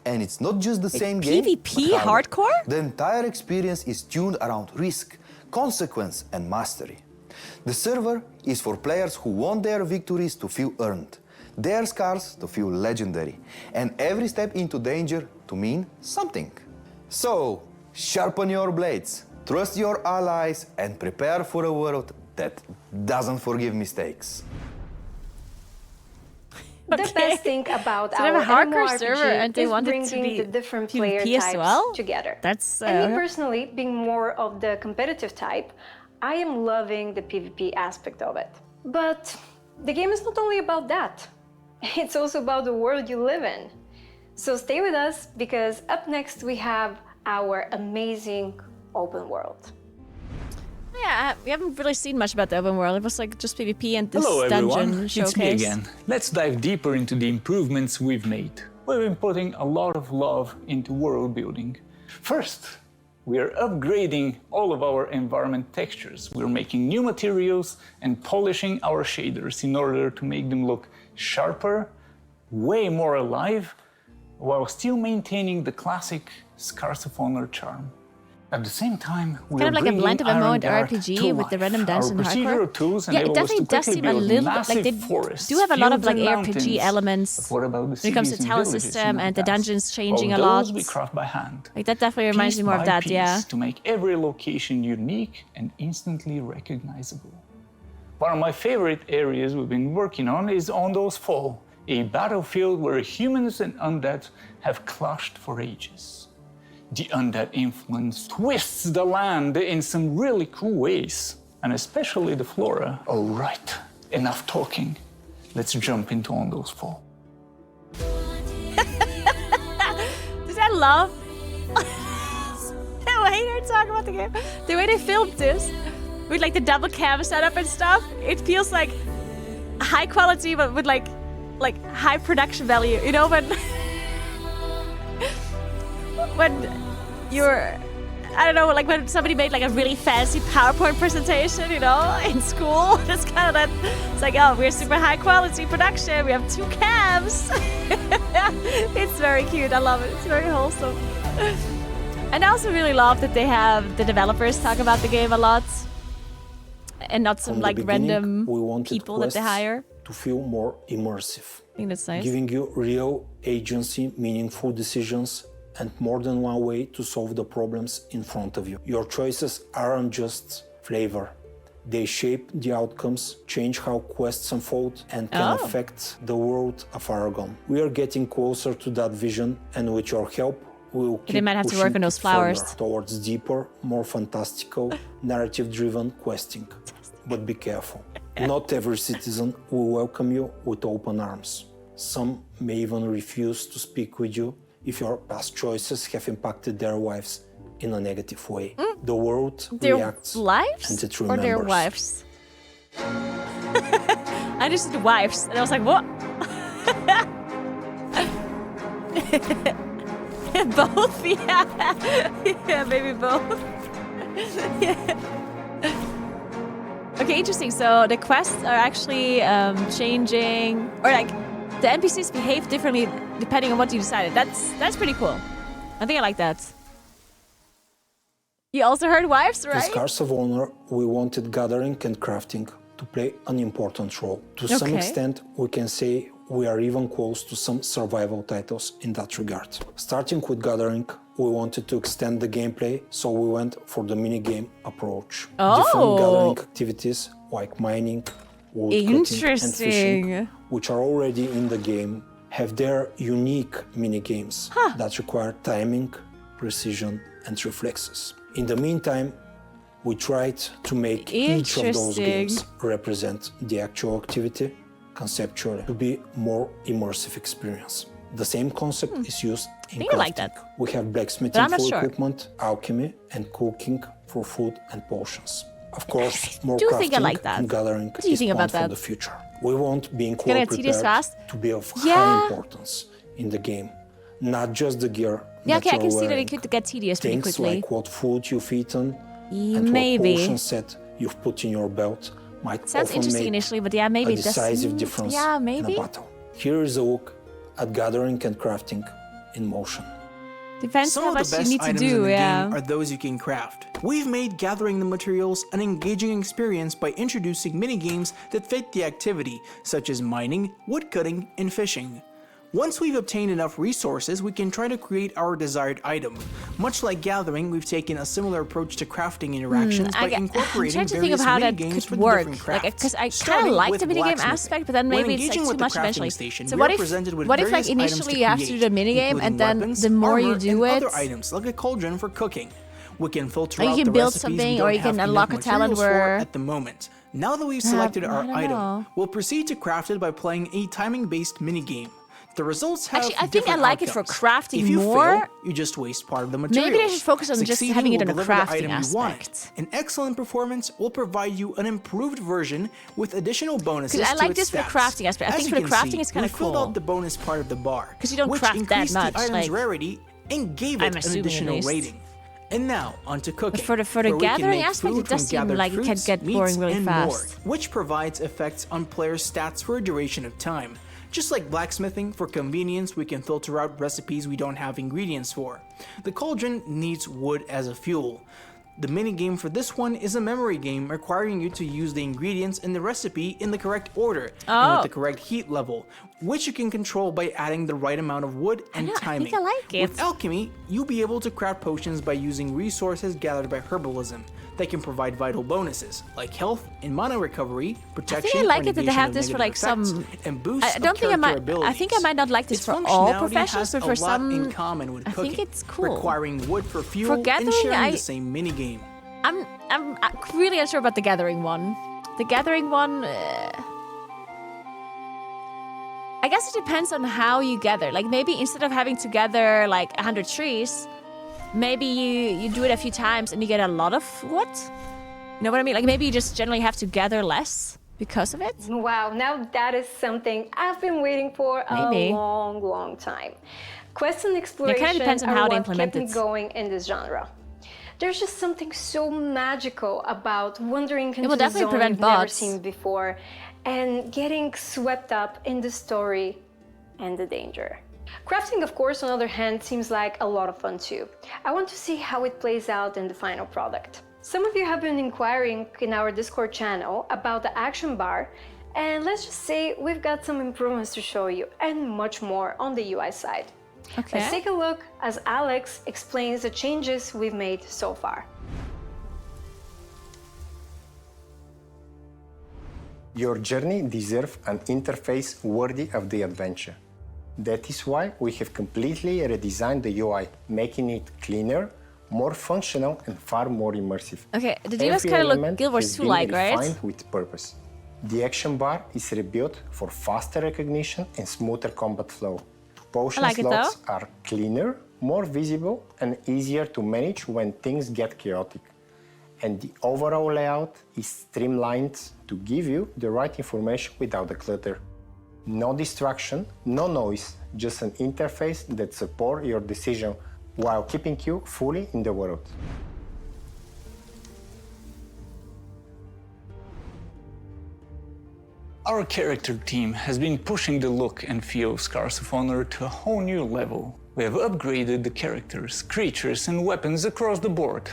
And it's not just the same game, PvP but harder. hardcore? The entire experience is tuned around risk, consequence, and mastery. The server is for players who want their victories to feel earned, their scars to feel legendary, and every step into danger to mean something. So, sharpen your blades, trust your allies, and prepare for a world that doesn't forgive mistakes. The best thing about So they have our a hardcore MMORPG server and they is want it to bringing be the different player PvP as types well? together. That's And me personally, being more of the competitive type, I am loving the PvP aspect of it. But the game is not only about that, it's also about the world you live in. So stay with us, because up next we have our amazing open world. Yeah, we haven't really seen much about the open world. It was like just PvP and this Hello dungeon everyone, showcase. it's me again. Let's dive deeper into the improvements we've made. We've been putting a lot of love into world building. First, we are upgrading all of our environment textures. We're making new materials and polishing our shaders in order to make them look sharper, way more alive, while still maintaining the classic Scars of Honor charm. At the same time, we're kind of like a blend of MMO and RPG with the random dance and hardcore. Tools Yeah, it definitely does seem a little like they do have a lot of like RPG elements when it comes to talent system and the dungeons changing a lot. We craft by hand. Like that definitely reminds me more of that, yeah. To make every location unique and instantly recognizable. One of my favorite areas we've been working on is On Those Fall, a battlefield where humans and undead have clashed for ages. The undead influence twists the land in some really cool ways, and especially the flora. All right, enough talking. Let's jump into On Those Fall. Does I love the way they're talking about the game? The way they filmed this, with like the double cam setup and stuff, it feels like high quality, but with like high production value, you know, when you're, I don't know, like when somebody made like a really fancy PowerPoint presentation, you know, in school, it's kind of that, it's like, oh, we're super high quality production, we have 2 cams. It's very cute, I love it, it's very wholesome. And I also really love that they have the developers talk about the game a lot, and not some like random people that they hire. To feel more immersive. I think that's nice. Giving you real agency, meaningful decisions, and more than one way to solve the problems in front of you. Your choices aren't just flavor. They shape the outcomes, change how quests unfold, and can affect the world of Aragon. We are getting closer to that vision, and with your help, we'll keep they might have to work on those flowers towards deeper, more fantastical, narrative-driven questing. But be careful. Not every citizen will welcome you with open arms. Some may even refuse to speak with you if your past choices have impacted their lives in a negative way. The world reacts, lives and it or remembers. their wives? I just did wives, and I was like, what? Both, yeah. Yeah, maybe both. Yeah. Okay, interesting. So the quests are actually changing, or like the NPCs behave differently depending on what you decided. That's pretty cool. I think I like that. You also heard wives, right? In Scars of Honor, we wanted gathering and crafting to play an important role. To some extent, we can say we are even close to some survival titles in that regard. Starting with gathering, we wanted to extend the gameplay, so we went for the minigame approach. Different gathering activities like mining, wood cutting, and fishing, which are already in the game, have their unique minigames that require timing, precision, and reflexes. In the meantime, we tried to make each of those games represent the actual activity conceptually to be more immersive experience. The same concept is used in crafting. Like that. We have blacksmithing for equipment, alchemy, and cooking for food and potions. Of course, more crafting and gathering is planned for the future. We want being well prepared to be of high importance in the game, not just the gear. Yeah, okay, I can see that it could get tedious pretty quickly. Things like what food you've eaten and what potion set you've put in your belt might sounds interesting initially, but yeah, maybe a decisive difference in a battle. Here is a look at gathering and crafting in motion. Depends Some how of much the best you need to items do, in the game are those you can craft. We've made gathering the materials an engaging experience by introducing mini-games that fit the activity, such as mining, woodcutting, and fishing. Once we've obtained enough resources, we can try to create our desired item. Much like gathering, we've taken a similar approach to crafting interactions by incorporating various mini-games for the different crafts. Because I kind of like the minigame aspect, but then maybe it's like too much eventually. So what if like initially you have to do the minigame, and then the more you do it... other items like a cauldron for cooking. We can filter Or you out can the build recipes something, we don't or you have can unlock a enough talent materials for where- at the moment. Now that we've selected our I don't item, know. we'll proceed to craft it by playing a timing-based minigame. The results have Actually, I think I different like it for outcomes. crafting If you more. Fail, you just waste part of the materials. Maybe they should focus on just Succeeding having it will on a deliver the crafting item you wanted. aspect. An excellent performance will provide you an improved version with additional bonuses. Because I to like its this for the stats. crafting aspect. I As think you for the can crafting, see, it's kind we of filled cool. out the bonus part of the bar, 'Cause you don't which craft that increased much, the item's like- rarity and gave I'm it an assuming at additional least. rating. And now, onto cooking. For the where we can gathering make aspect, food it does from seem gathered like it can fruits, get meats, boring really and fast. more, which provides effects on players' stats for a duration of time. Just like blacksmithing, for convenience, we can filter out recipes we don't have ingredients for. The cauldron needs wood as a fuel. The minigame for this one is a memory game requiring you to use the ingredients in the recipe in the correct order and with the correct heat level, which you can control by adding the right amount of wood and timing. I think I like it. With alchemy, you'll be able to craft potions by using resources gathered by herbalism that can provide vital bonuses like health and mana recovery, protection, I like or it that they negation have of this for negative like effects, some. and boosts I don't of think I might. character abilities. I think I might not like this Its for all functionality professionals, has but for a lot some, in common with I cooking, think it's cool. requiring wood for fuel and gathering, sharing the same minigame. I'm really unsure about the gathering one. The gathering one. I guess it depends on how you gather. Like maybe instead of having to gather like 100 trees, maybe you do it a few times and you get a lot of wood. You know what I mean? Like maybe you just generally have to gather less because of it. Wow, now that is something I've been waiting for Maybe. a long time. Quest and exploration kinda depends on are how they what implement kept me it. going in this genre. There's just something so magical about wandering into will a definitely zone prevent you've never bots. seen before and getting swept up in the story and the danger. Crafting, of course, on the other hand, seems like a lot of fun too. I want to see how it plays out in the final product. Some of you have been inquiring in our Discord channel about the action bar, and let's just say we've got some improvements to show you and much more on the UI side. Okay. Let's take a look as Alex explains the changes we've made so far. Your journey deserves an interface worthy of the adventure. That is why we have completely redesigned the UI, making it cleaner, more functional, and far more immersive. Okay, the divas Every kind of look element Guild Wars has 2 been like, right? refined with purpose. The action bar is rebuilt for faster recognition and smoother combat flow. Potion like it, slots are cleaner, more visible, and easier to manage when things get chaotic. And the overall layout is streamlined to give you the right information without the clutter. No distraction, no noise, just an interface that supports your decision while keeping you fully in the world. Our character team has been pushing the look and feel of Scars of Honor to a whole new level. We have upgraded the characters, creatures, and weapons across the board.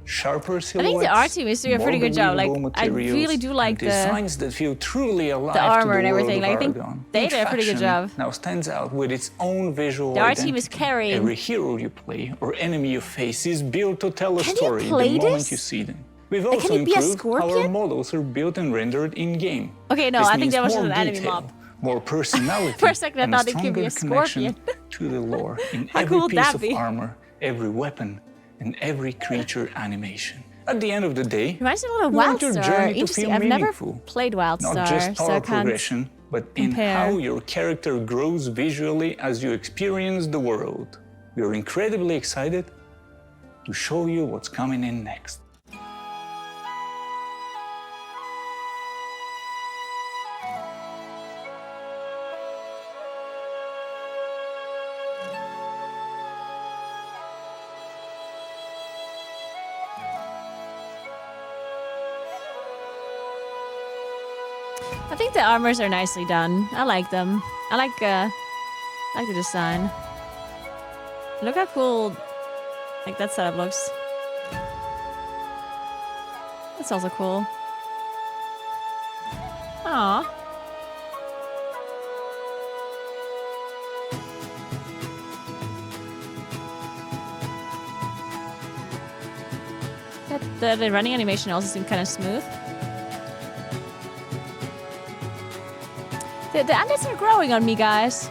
Sharper silhouettes, think the art team is doing a pretty more good job. Like, believable I materials, really do like and the designs that feel truly alive armor to and the world everything. of Like, I think Aragon. they Each did a pretty good faction job. now stands out with its own visual The art identity. team is carrying. Every hero you play or enemy you face is built to tell a Can you story play the moment this? you see them. We've Like, also can it be a improved how our scorpion? models are built and rendered in-game. Okay, no, This I think means that was just more an enemy detail, mob. more personality, For a second, I and thought it could be a stronger connection scorpion. to the lore in How every cool would piece that of be? armor, every weapon, and every creature animation. At the end of the day, Reminds me a little of we want your Wildstar. journey to Interesting. feel I've never meaningful. played Wildstar, Not just so I power can't progression, but in compare. how your character grows visually as you experience the world. We are incredibly excited to show you what's coming in next. I think the armors are nicely done. I like them. I like the design. Look how cool like that setup looks. That's also cool. Aww. The running animation also seemed kind of smooth. The undeads are growing on me, guys.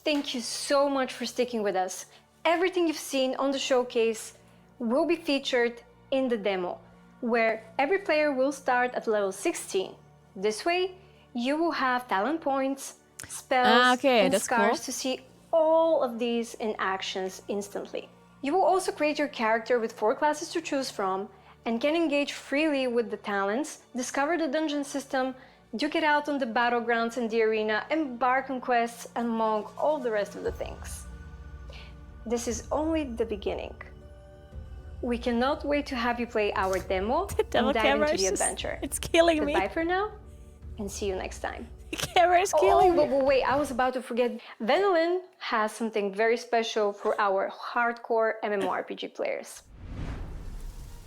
Thank you so much for sticking with us. everything you've seen on the showcase will be featured in the demo, where every player will start at level 16. This way, you will have talent points, spells, and scars to see all of these in actions instantly. You will also create your character with 4 classes to choose from and can engage freely with the talents, discover the dungeon system, duke it out on the battlegrounds and the arena, embark on quests, among all the rest of the things. This is only the beginning. We cannot wait to have you play our demo and dive into the adventure. It's killing me. Goodbye for now, and see you next time. The camera is killing me. But wait, I was about to forget. Vanillin has something very special for our hardcore MMORPG players.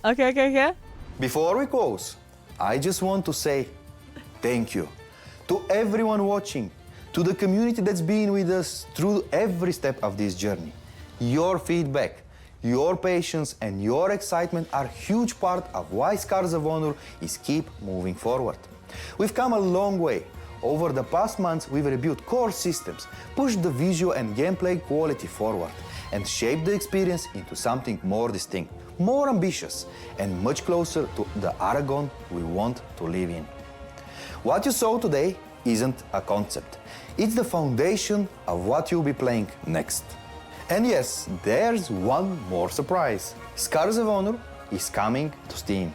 Okay. Before we close, I just want to say thank you to everyone watching, to the community that's been with us through every step of this journey. Your feedback, your patience, and your excitement are a huge part of why Scars of Honor is keep moving forward. We've come a long way. Over the past months, we've rebuilt core systems, pushed the visual and gameplay quality forward, and shaped the experience into something more distinct, more ambitious, and much closer to the Aragon we want to live in. What you saw today isn't a concept. It's the foundation of what you'll be playing next. And yes, there's one more surprise. Scars of Honor is coming to Steam.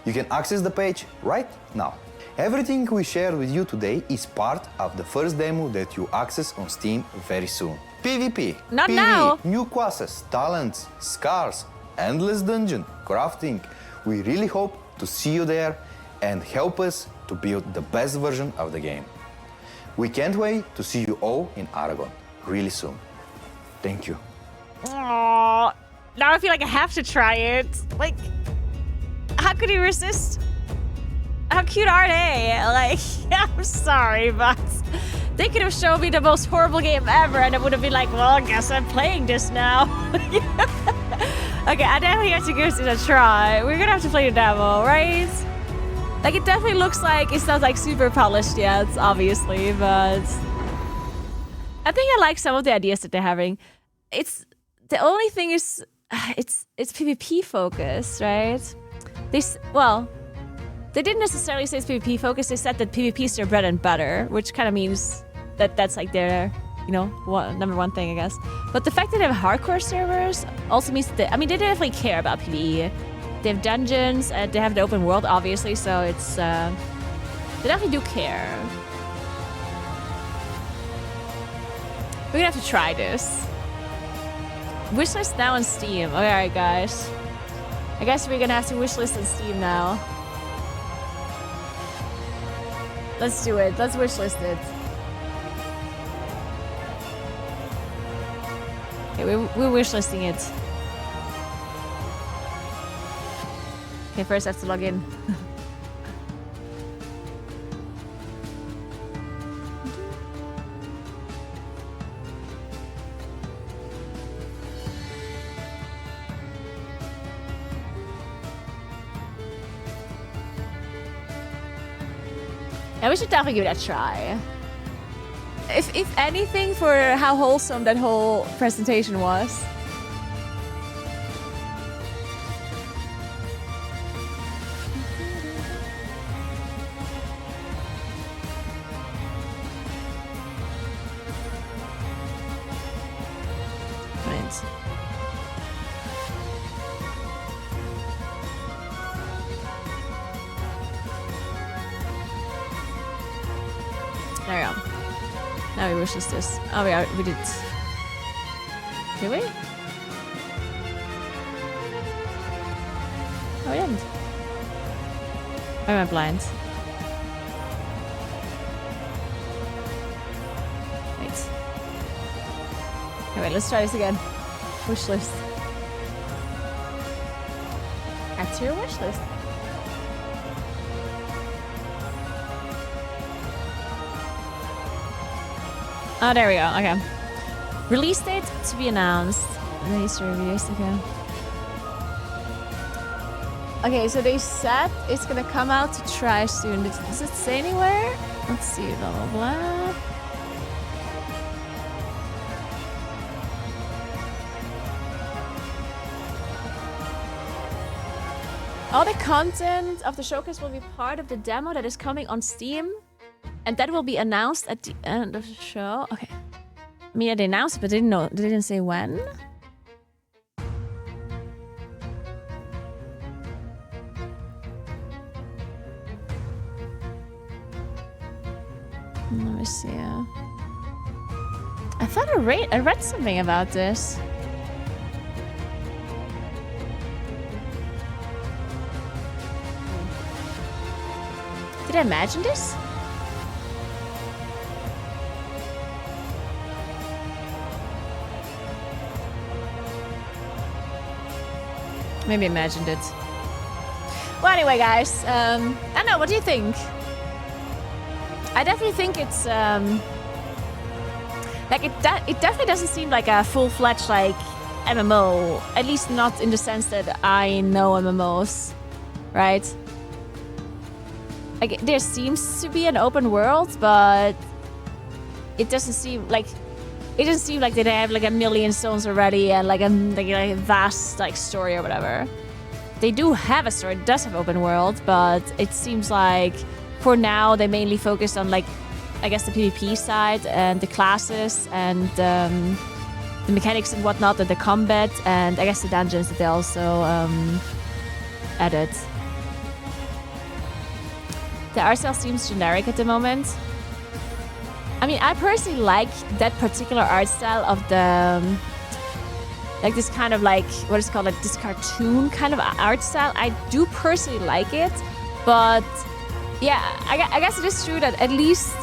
You can access the page right now. Everything we shared with you today is part of the first demo that you access on Steam very soon. PvP, Not PvE, now. new classes, talents, scars, endless dungeon, crafting. We really hope to see you there and help us to build the best version of the game. We can't wait to see you all in Aragon really soon. Thank you. Aww. Now I feel like I have to try it. Like, how could you resist? How cute are they? Like, I'm sorry, but they could have shown me the most horrible game ever and I would have been like, well, I guess I'm playing this now. Okay, I definitely have to give it a try. We're gonna have to play the demo, right? Like, it definitely looks like it's not like super polished yet, obviously, but I think I like some of the ideas that they're having. It's the only thing is it's PvP focused, right? They didn't necessarily say it's PvP focused. They said that PvP is their bread and butter, which kind of means that that's like their, number one thing, I guess. But the fact that they have hardcore servers also means that, they definitely care about PvE. They have dungeons, they have the open world, obviously, so it's, they definitely do care. We're gonna have to try this. Wishlist now on Steam. Alright, guys. I guess we're gonna have to wishlist on Steam now. Let's do it. Let's wishlist it. Okay, we're wishlisting it. Okay, first I have to log in. Yeah, we should definitely give it a try. If anything, for how wholesome that whole presentation was. Right. There we go. Now we wishlist this. Oh, we did. Did we? Oh, we didn't. Why am I blind? Wait. Okay, wait, let's try this again. Wishlist. Add to your wishlist. Oh, there we go. Okay. Release date to be announced. Release reviews. Okay. Okay, so they said it's gonna come out to try soon. Does it say anywhere? Let's see. Blah blah blah. All the content of the showcase will be part of the demo that is coming on Steam, and that will be announced at the end of the show. Okay. I mean, they announced it, but they didn't say when. Let me see. I thought I read something about this. Did I imagine this? Maybe imagined it. Well, anyway, guys, I don't know. What do you think? I definitely think it's like it definitely doesn't seem like a full-fledged like MMO, at least not in the sense that I know MMOs, right? Like there seems to be an open world, but it doesn't seem like they have like a million stones already and like a vast like story or whatever. They do have a story, it does have open world, but it seems like for now they mainly focused on like I guess the PvP side and the classes and the mechanics and whatnot and the combat and I guess the dungeons that they also added. The art style seems generic at the moment. I mean, I personally like that particular art style of the like this kind of like what is called like this cartoon kind of art style. I do personally like it, but yeah, I guess it is true that at least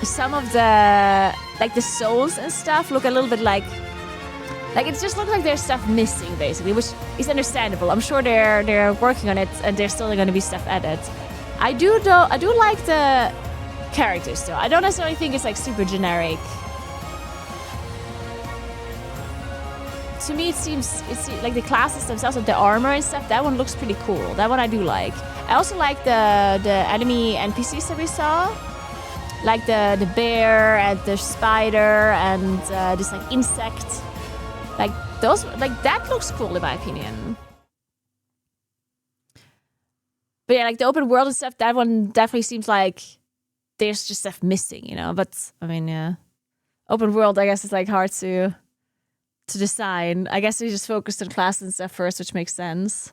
some of the like the souls and stuff look a little bit like it just looks like there's stuff missing basically, which is understandable. I'm sure they're working on it and there's still going to be stuff added. I do like the characters though. I don't necessarily think it's like super generic. To me, it seems like the classes themselves with the armor and stuff. That one looks pretty cool. That one I do like. I also like the enemy NPCs that we saw, like the bear and the spider and this like insect. Like those, like that looks cool in my opinion. But yeah, like the open world and stuff, that one definitely seems like there's just stuff missing, you know. But I mean, yeah, open world, I guess it's like hard to design. I guess we just focused on classes and stuff first, which makes sense.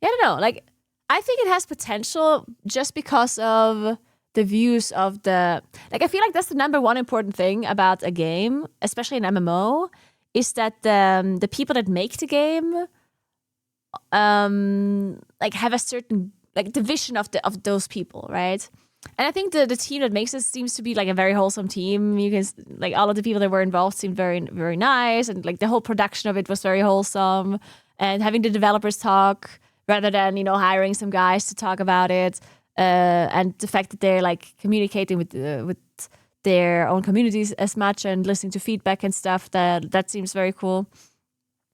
Yeah, I don't know. Like, I think it has potential just because of the views of the... Like, I feel like that's the number one important thing about a game, especially an MMO, is that the people that make the game like have a certain like the vision of those people, right? And I think the team that makes it seems to be like a very wholesome team. You can like all of the people that were involved seemed very, very nice, and like the whole production of it was very wholesome. And having the developers talk rather than hiring some guys to talk about it, and the fact that they're like communicating with their own communities as much and listening to feedback and stuff, that seems very cool.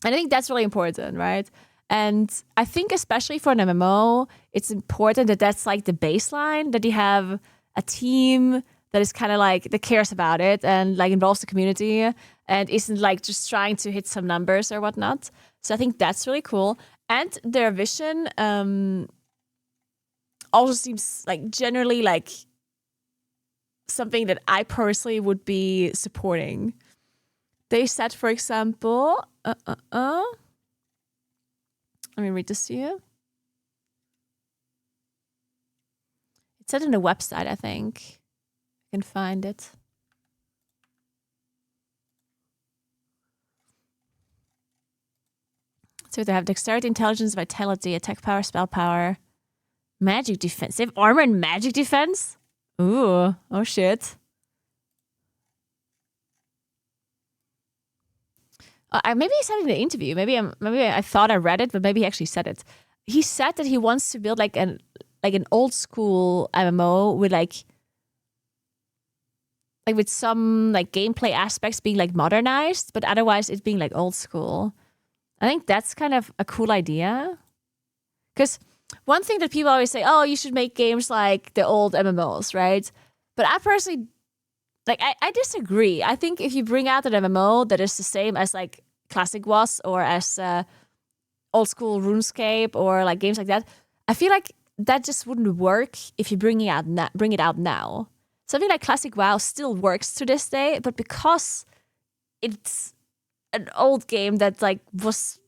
And I think that's really important, right? And I think especially for an MMO, it's important that that's like the baseline, that you have a team that is kind of like, that cares about it and like involves the community and isn't like just trying to hit some numbers or whatnot. So I think that's really cool. And their vision also seems like generally like something that I personally would be supporting. They said, for example, let me read this to you. It said on the website, I think. I can find it. So they have dexterity, intelligence, vitality, attack power, spell power, magic defense. They have armor and magic defense? Ooh, oh shit. Maybe he said it in the interview. Maybe I thought I read it, but maybe he actually said it. He said that he wants to build like an old school MMO with like with some like gameplay aspects being like modernized, but otherwise it being like old school. I think that's kind of a cool idea. Because one thing that people always say, oh, you should make games like the old MMOs, right? But I personally, I disagree. I think if you bring out an MMO that is the same as like Classic was, or as old school RuneScape, or like games like that. I feel like that just wouldn't work if you bring it out now. Something like Classic WoW still works to this day, but because it's an old game that like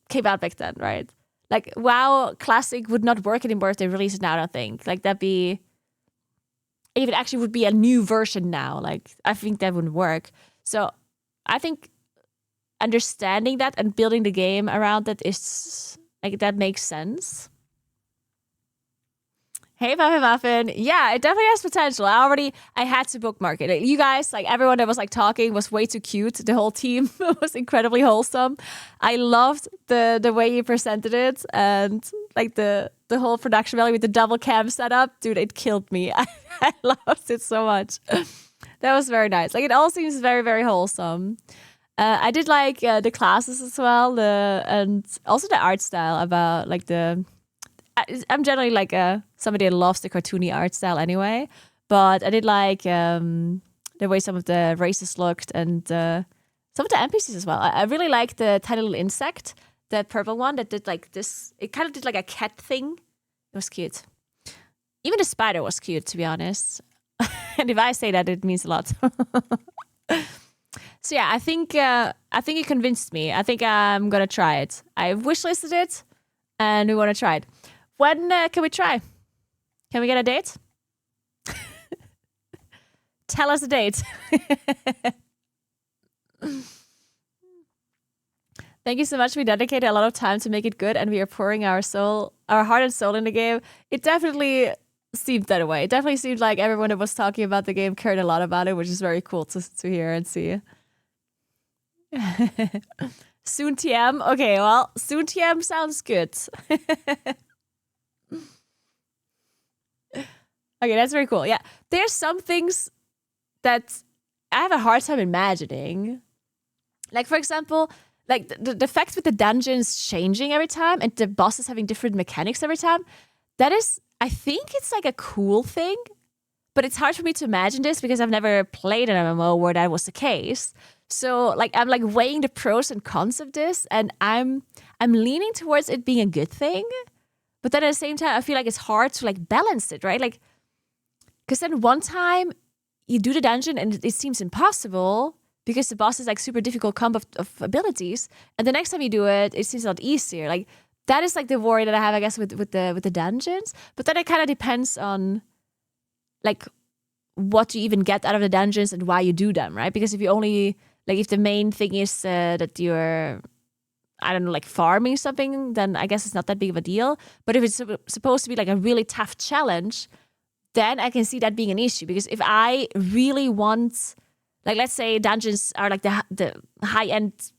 came out back then, right? Like WoW Classic would not work anymore if they release it now, I don't think. Like if it actually would be a new version now, like I think that wouldn't work. So I think understanding that and building the game around that is like, that makes sense. Hey, Muffin Muffin. Yeah, it definitely has potential. I had to bookmark it. You guys, like everyone that was like talking was way too cute. The whole team was incredibly wholesome. I loved the way you presented it, and like the whole production value with the double cam setup. Dude, it killed me. I loved it so much. That was very nice. Like it all seems very, very wholesome. I did like the classes as well, and also the art style about like I'm generally like somebody that loves the cartoony art style anyway, but I did like the way some of the races looked, and some of the NPCs as well. I really like the tiny little insect, the purple one that did like this. It kind of did like a cat thing. It was cute. Even the spider was cute, to be honest. And if I say that, it means a lot. So yeah, I think you convinced me. I think I'm gonna try it. I wishlisted it, and we want to try it. When can we try? Can we get a date? Tell us a date. Thank you so much. We dedicated a lot of time to make it good, and we are pouring our heart and soul in the game. It definitely seemed that way. It definitely seemed like everyone that was talking about the game cared a lot about it, which is very cool to hear and see. Soon TM. Okay, well, soon TM sounds good. Okay, that's very cool. Yeah, there's some things that I have a hard time imagining. Like, for example, like the fact with the dungeons changing every time and the bosses having different mechanics every time, that is, I think it's like a cool thing, but it's hard for me to imagine this because I've never played an MMO where that was the case. So like I'm like weighing the pros and cons of this, and I'm leaning towards it being a good thing, but then at the same time I feel like it's hard to like balance it, right? Like, because then one time you do the dungeon and it seems impossible because the boss is like super difficult combo of abilities, and the next time you do it, it seems a lot easier. Like that is like the worry that I have, I guess, with the dungeons. But then it kind of depends on like what you even get out of the dungeons and why you do them, right? Because if you only like if the main thing is that you're, I don't know, like farming something, then I guess it's not that big of a deal. But if it's supposed to be like a really tough challenge, then I can see that being an issue. Because if I really want, like, let's say dungeons are like the high end,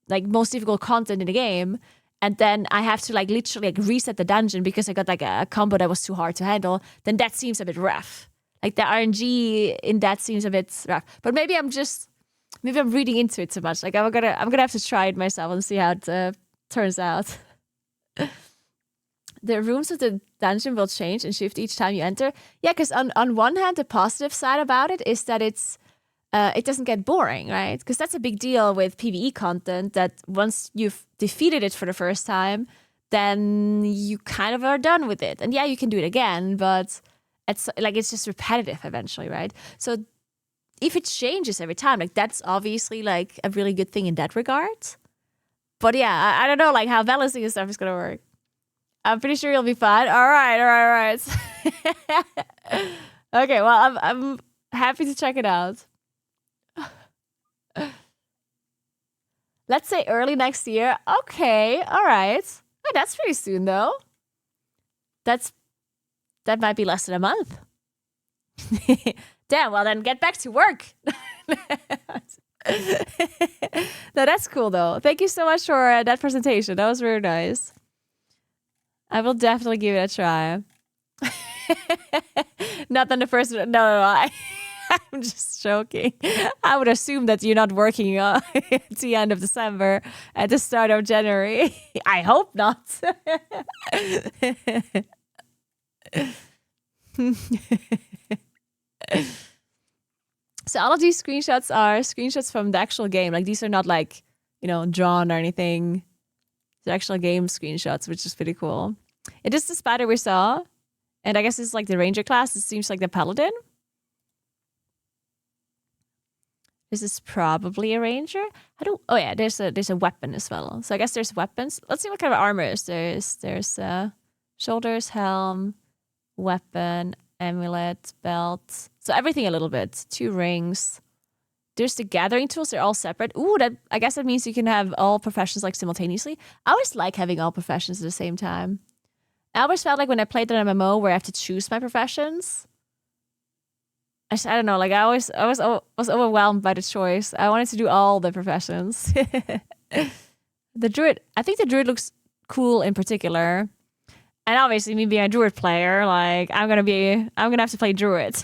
like most difficult content in the game, and then I have to like literally like reset the dungeon because I got like a combo that was too hard to handle, then that seems a bit rough. Like the RNG in that seems a bit rough. But maybe I'm reading into it too much. Like I'm gonna have to try it myself and see how it turns out. The rooms of the dungeon will change and shift each time you enter. Yeah, because on one hand, the positive side about it is that it doesn't get boring, right? Because that's a big deal with PvE content, that once you've defeated it for the first time, then you kind of are done with it. And yeah, you can do it again, but it's just repetitive eventually, right? So if it changes every time, like that's obviously like a really good thing in that regard. But yeah, I don't know like how balancing this stuff is gonna work. I'm pretty sure you'll be fine. All right. Okay, well, I'm happy to check it out. Let's say early next year. Okay, all right. Oh, that's pretty soon though. That might be less than a month. Damn, well then get back to work. No, that's cool though. Thank you so much for that presentation. That was very nice. I will definitely give it a try. Not on the first. No. I'm just joking. I would assume that you're not working at the end of December, at the start of January. I hope not. So all of these screenshots are screenshots from the actual game. Like these are not like, drawn or anything. The actual game screenshots, which is pretty cool. It is the spider we saw. And I guess it's like the ranger class. It seems like the paladin. This is probably a ranger. Oh yeah, there's a weapon as well. So I guess there's weapons. Let's see what kind of armor is there. There's shoulders, helm, weapon, amulet, belt. So everything a little bit. 2 rings. There's the gathering tools. They're all separate. Ooh, I guess that means you can have all professions like simultaneously. I always like having all professions at the same time. I always felt like when I played an MMO where I have to choose my professions. I don't know, like I was overwhelmed by the choice. I wanted to do all the professions. The druid, I think the druid looks cool in particular. And obviously me being a druid player, like I'm gonna have to play druid.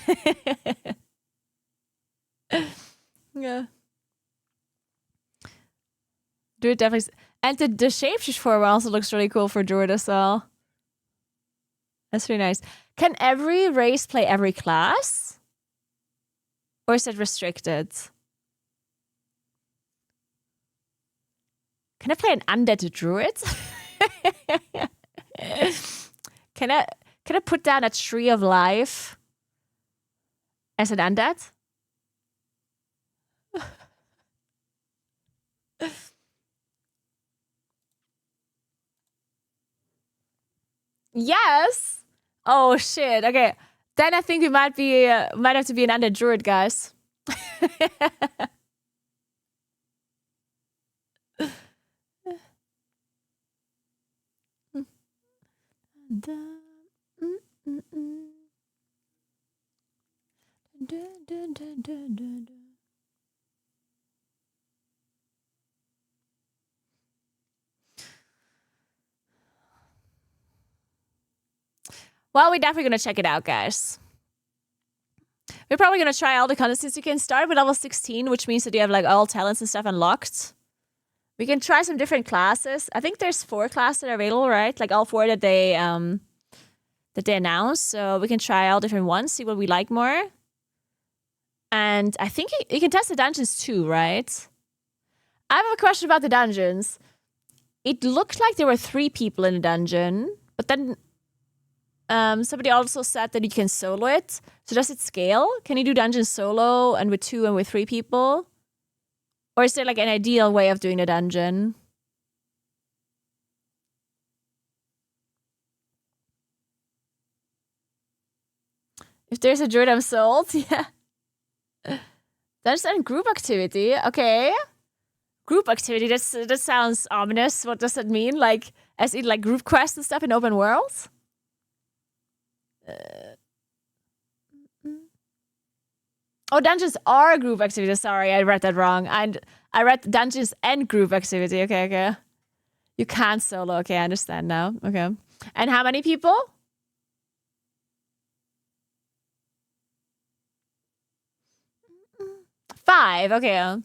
Yeah. Druid definitely, and the shapeshift form also looks really cool for druid as well. That's really nice. Can every race play every class? Or is it restricted? Can I play an undead druid? Can I put down a tree of life as an undead? Yes. Oh shit. Okay. Then I think we might have to be an undead druid, guys. Well, we're definitely gonna check it out, guys. We're probably gonna try all the contests. You can start with level 16, which means that you have like all talents and stuff unlocked. We can try some different classes. I think there's 4 classes that are available, right? Like all 4 that they announced. So we can try all different ones, see what we like more. And I think you can test the dungeons too, right? I have a question about the dungeons. It looked like there were 3 people in a dungeon, but then somebody also said that you can solo it. So does it scale? Can you do dungeons solo and with 2 and with 3 people? Or is there like an ideal way of doing a dungeon? If there's a druid, I'm sold. Yeah. That's a group activity. Okay. Group activity. That sounds ominous. What does that mean? Like, as in like group quests and stuff in open worlds? Oh, dungeons are group activity. Sorry, I read that wrong. And I read dungeons and group activity. Okay. You can't solo. Okay, I understand now. Okay. And how many people? 5. Okay.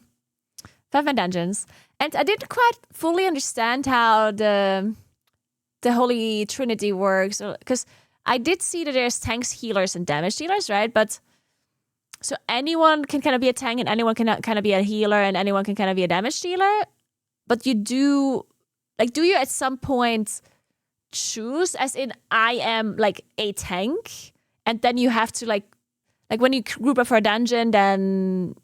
5 man dungeons. And I didn't quite fully understand how the Holy Trinity works. Because I did see that there's tanks, healers, and damage dealers, right? But so anyone can kind of be a tank, and anyone can kind of be a healer, and anyone can kind of be a damage dealer. But you do you at some point choose, as in I am like a tank, and then you have to like when you group up for a dungeon, then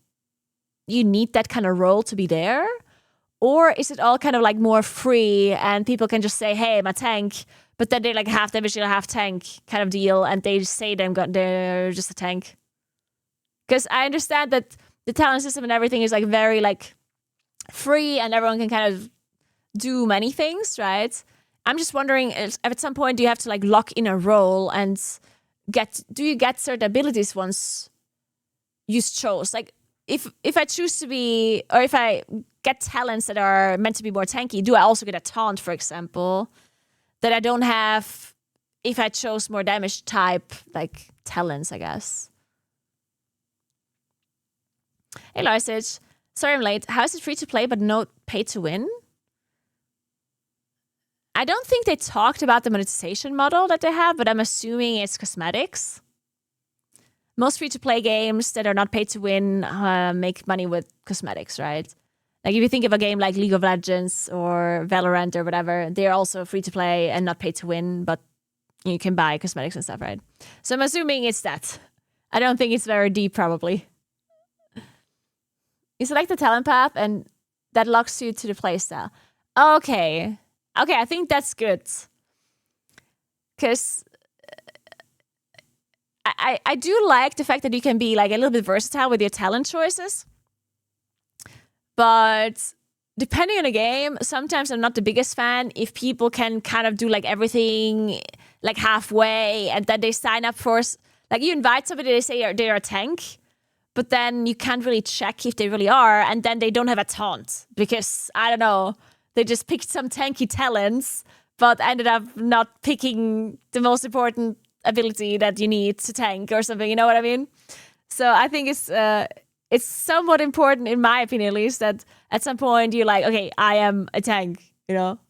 you need that kind of role to be there? Or is it all kind of like more free and people can just say, hey, I'm a tank, but then they're like half damage dealer, half tank kind of deal, and they just say they're just a tank? Because I understand that the talent system and everything is like very like free and everyone can kind of do many things, right? I'm just wondering if at some point do you have to like lock in a role and do you get certain abilities once you chose? Like if I choose to be, or if I get talents that are meant to be more tanky, do I also get a taunt, for example, that I don't have if I chose more damage type like talents, I guess? Hey Larsage, sorry I'm late. How is it free to play but no pay to win? I don't think they talked about the monetization model that they have, but I'm assuming it's cosmetics. Most free-to-play games that are not paid to win make money with cosmetics, right? Like if you think of a game like League of Legends or Valorant or whatever, they're also free to play and not pay to win, but you can buy cosmetics and stuff, right? So I'm assuming it's that. I don't think it's very deep, probably. You select the talent path and that locks you to the playstyle. Okay. Okay, I think that's good. Because I do like the fact that you can be like a little bit versatile with your talent choices. But depending on the game, sometimes I'm not the biggest fan if people can kind of do like everything like halfway and then they sign up for... Like you invite somebody, they say they're a tank, but then you can't really check if they really are, and then they don't have a taunt because, I don't know, they just picked some tanky talents, but ended up not picking the most important ability that you need to tank or something, you know what I mean? So I think it's somewhat important, in my opinion at least, that at some point you're like, okay, I am a tank, you know?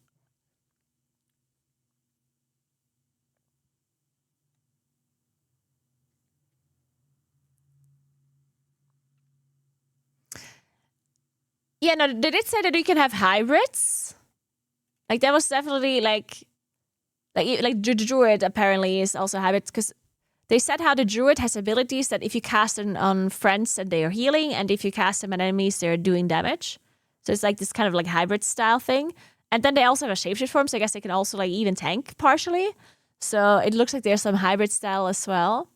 Yeah, no, they did say that you can have hybrids. Like that was definitely like the druid apparently is also hybrid because they said how the druid has abilities that if you cast them on friends that they are healing, and if you cast them on enemies they're doing damage. So it's like this kind of like hybrid style thing. And then they also have a shapeshift form, so I guess they can also like even tank partially. So it looks like there's some hybrid style as well.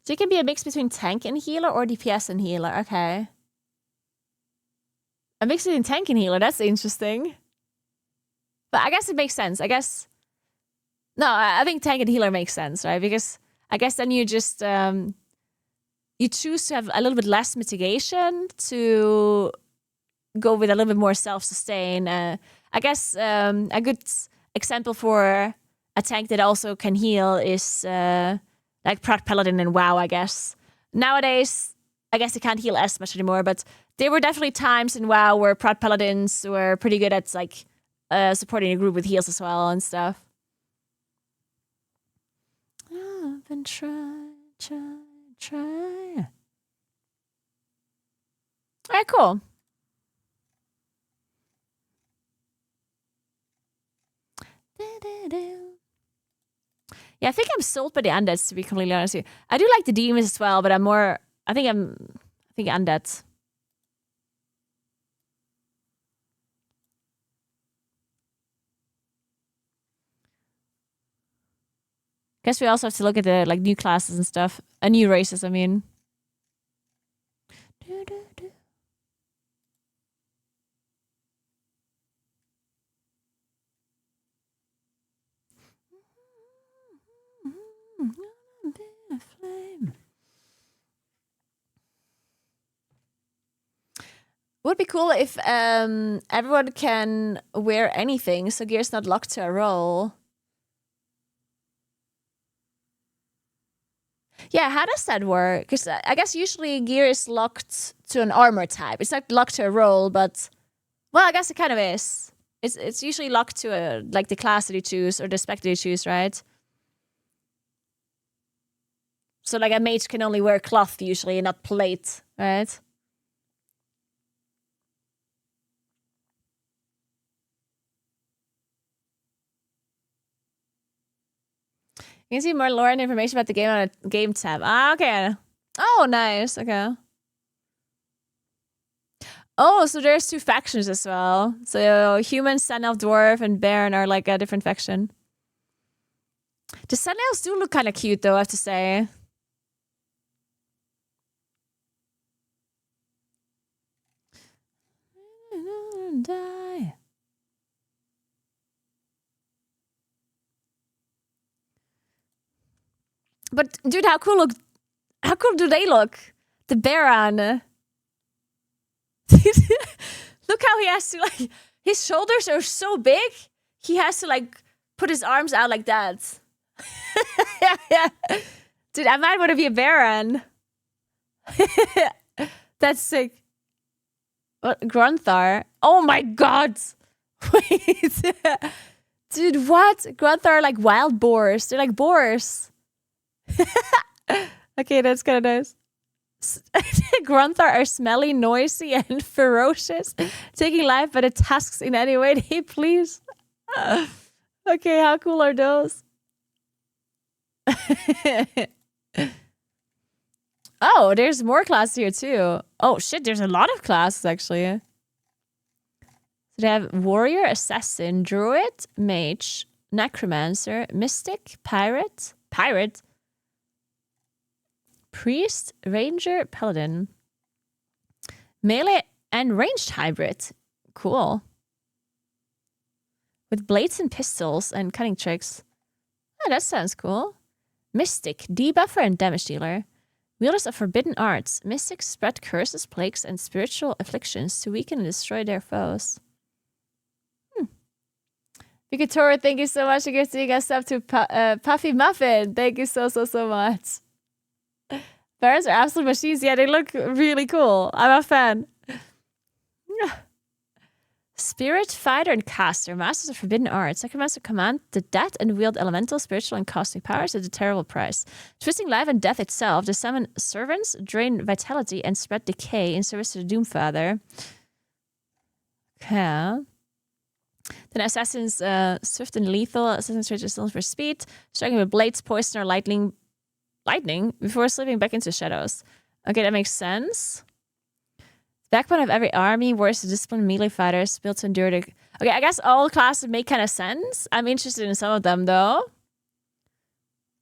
So you can be a mix between tank and healer or DPS and healer. Okay. A mix between tank and healer. That's interesting. But I guess it makes sense. I guess... No, I think tank and healer makes sense, right? Because I guess then you just... you choose to have a little bit less mitigation to go with a little bit more self-sustain. I guess a good example for a tank that also can heal is... like Prot Paladin and WoW, I guess. Nowadays, I guess they can't heal as much anymore, but there were definitely times in WoW where Prot Paladins were pretty good at like supporting a group with heals as well and stuff. Oh, I've been try. Alright, cool. Yeah, I think I'm sold by the undeads, to be completely honest with you. I do like the demons as well, but I think undeads. Guess we also have to look at the like new classes and stuff. New races, I mean. Would be cool if everyone can wear anything, so gear's not locked to a role. Yeah, how does that work? Because I guess usually gear is locked to an armor type. It's not locked to a role, but... Well, I guess it kind of is. It's usually locked to like the class that you choose or the spec that you choose, right? So like a mage can only wear cloth usually, not plate, right? You can see more lore and information about the game on a game tab. Ah, okay. Oh, nice. Okay. Oh, so there's two factions as well. So human, Sun Elf, Dwarf, and Baron are like a different faction. The Sun Elves do look kind of cute, though, I have to say. Die. But dude, how cool do they look? The Baron. Look how he has to like, his shoulders are so big. He has to like put his arms out like that. Yeah. Dude, I might want to be a Baron. That's sick. What, Grunthar? Oh my god. Wait. Dude, what? Grunthar are like wild boars. They're like boars. Okay, that's kind of nice. Grunthar are smelly, noisy, and ferocious, taking life by the tusks in any way they please. Okay, how cool are those? Oh, there's more classes here too. Oh shit, there's a lot of classes actually. So they have warrior, assassin, druid, mage, necromancer, mystic, pirate, priest, ranger, paladin, melee and ranged hybrid. Cool. With blades and pistols and cutting tricks. Oh, that sounds cool. Mystic, debuffer and damage dealer. Wielders of forbidden arts. Mystics spread curses, plagues, and spiritual afflictions to weaken and destroy their foes. Vicatora, thank you so much for gifting us up to Puffy Muffin. Thank you so much. Barons are absolute machines. Yeah, they look really cool. I'm a fan. Spirit, fighter, and caster. Masters of forbidden arts. Necromancer command the dead and wield elemental, spiritual, and cosmic powers at a terrible price. Twisting life and death itself, they summon servants, drain vitality, and spread decay in service to the Doomfather. Okay. Then assassins, swift and lethal. Assassins trade resistance for speed, striking with blades, poison, or lightning before slipping back into shadows. Okay, that makes sense. Backbone of every army, warriors, disciplined melee fighters, built to endure the... Okay, I guess all classes make kind of sense. I'm interested in some of them, though.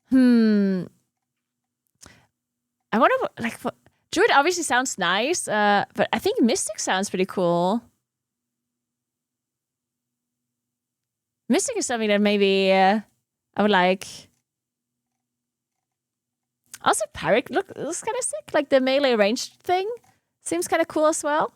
I wonder what... Like, what... Druid obviously sounds nice, but I think Mystic sounds pretty cool. Mystic is something that maybe I would like. Also, Pirate looks kind of sick. Like the melee ranged thing. Seems kind of cool as well.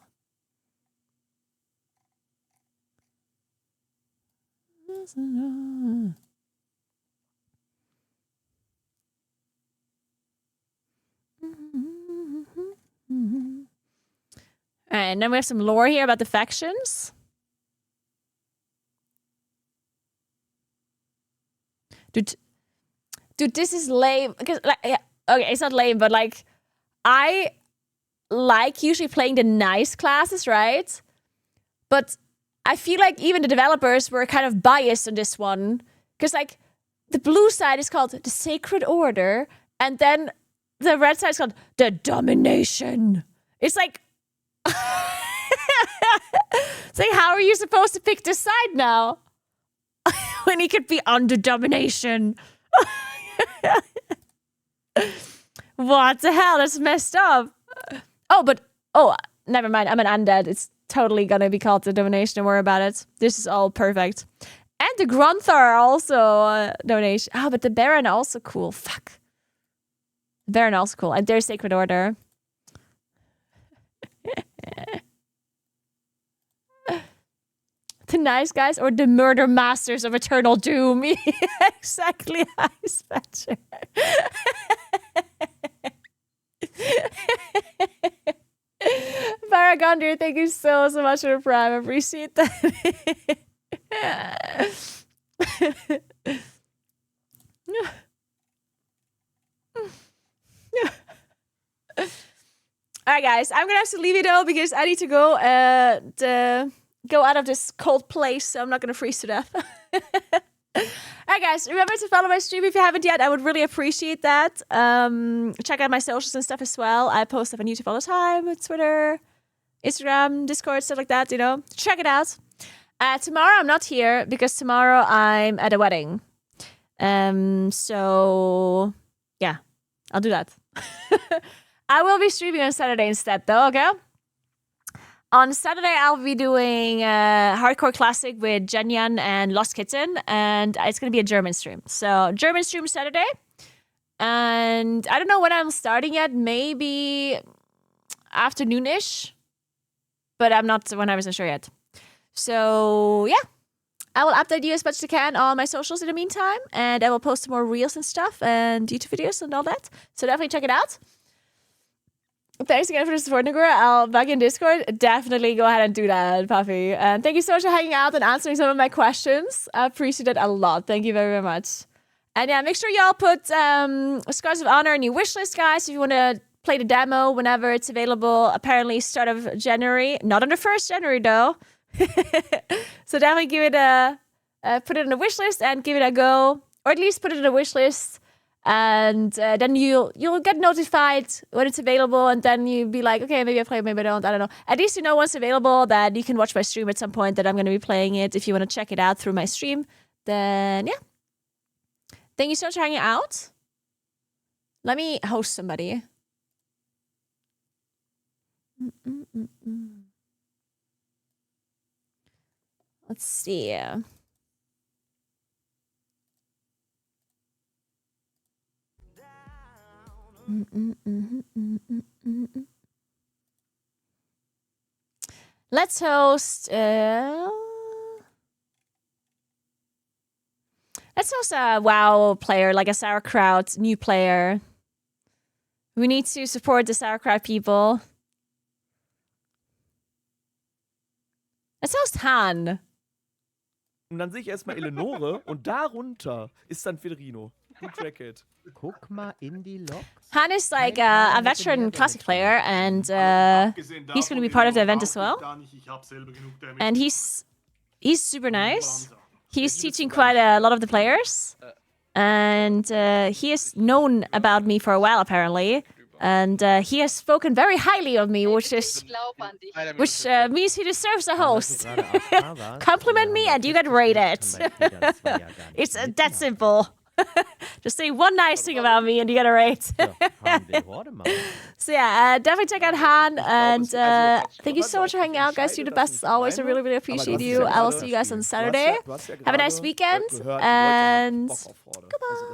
And then we have some lore here about the factions. Dude, this is lame. Because, like, yeah, okay, it's not lame, but like, I like usually playing the nice classes, right? But I feel like even the developers were kind of biased on this one. Because, like, the blue side is called the Sacred Order, and then the red side is called the Domination. It's like... It's like, how are you supposed to pick this side now? When he could be under domination. What the hell? That's messed up. Oh, never mind. I'm an undead. It's totally gonna be called the domination. Don't worry about it. This is all perfect. And the Grunthar are also domination. Oh, but the Baron are also cool. Fuck. The Baron are also cool. And there's Sacred Order. The nice guys or the murder masters of eternal doom. Exactly, Ice Patcher. Paragonder, thank you so much for the prime. I appreciate that. Alright guys, I'm gonna have to leave it though because I need to go out of this cold place, so I'm not gonna freeze to death. Alright guys, remember to follow my stream if you haven't yet. I would really appreciate that. Check out my socials and stuff as well. I post stuff on YouTube all the time, Twitter, Instagram, Discord, stuff like that, you know. Check it out. Tomorrow I'm not here because tomorrow I'm at a wedding. So yeah, I'll do that. I will be streaming on Saturday instead though, okay? On Saturday, I'll be doing Hardcore Classic with Jenyan and Lost Kitten, and it's going to be a German stream. So, German stream Saturday. And I don't know when I'm starting yet. Maybe afternoonish. But I'm not 100% sure yet. So, yeah. I will update you as much as I can on my socials in the meantime. And I will post more reels and stuff and YouTube videos and all that. So, definitely check it out. Thanks again for the support, Naguura. I'll back in Discord. Definitely go ahead and do that, Puffy. And thank you so much for hanging out and answering some of my questions. I appreciate it a lot. Thank you very, very much. And yeah, make sure y'all put Scars of Honor in your wishlist, guys, if you want to play the demo whenever it's available. Apparently, start of January. Not on the 1st January, though. So definitely give it put it in a wishlist and give it a go. Or at least put it in a wishlist. And then you'll get notified when it's available, and then you'll be like, okay, maybe I play, maybe I don't know. At least you know once available that you can watch my stream at some point that I'm going to be playing it. If you want to check it out through my stream, then yeah. Thank you so much for hanging out. Let me host somebody. Let's see. Let's host. Let's host a WoW player, like a Sauercrowd new player. We need to support the Sauercrowd people. Let's host Han. Und dann sehe ich erstmal Eleonore und darunter ist dann Federino. Good track it. Guck mal in die Logs. Han is like a veteran classic player, and he's going to be part of the event as well. And he's super nice. He's teaching quite a lot of the players, and he is known about me for a while apparently. And he has spoken very highly of me, which means he deserves a host. Compliment me and you get rated. It's that simple. Just say one nice thing about me and you get a rate. So yeah, definitely check out Han, and thank you so much for hanging out, guys. You're the best as always. I really, really appreciate you. I will see you guys on Saturday. Have a nice weekend, and goodbye.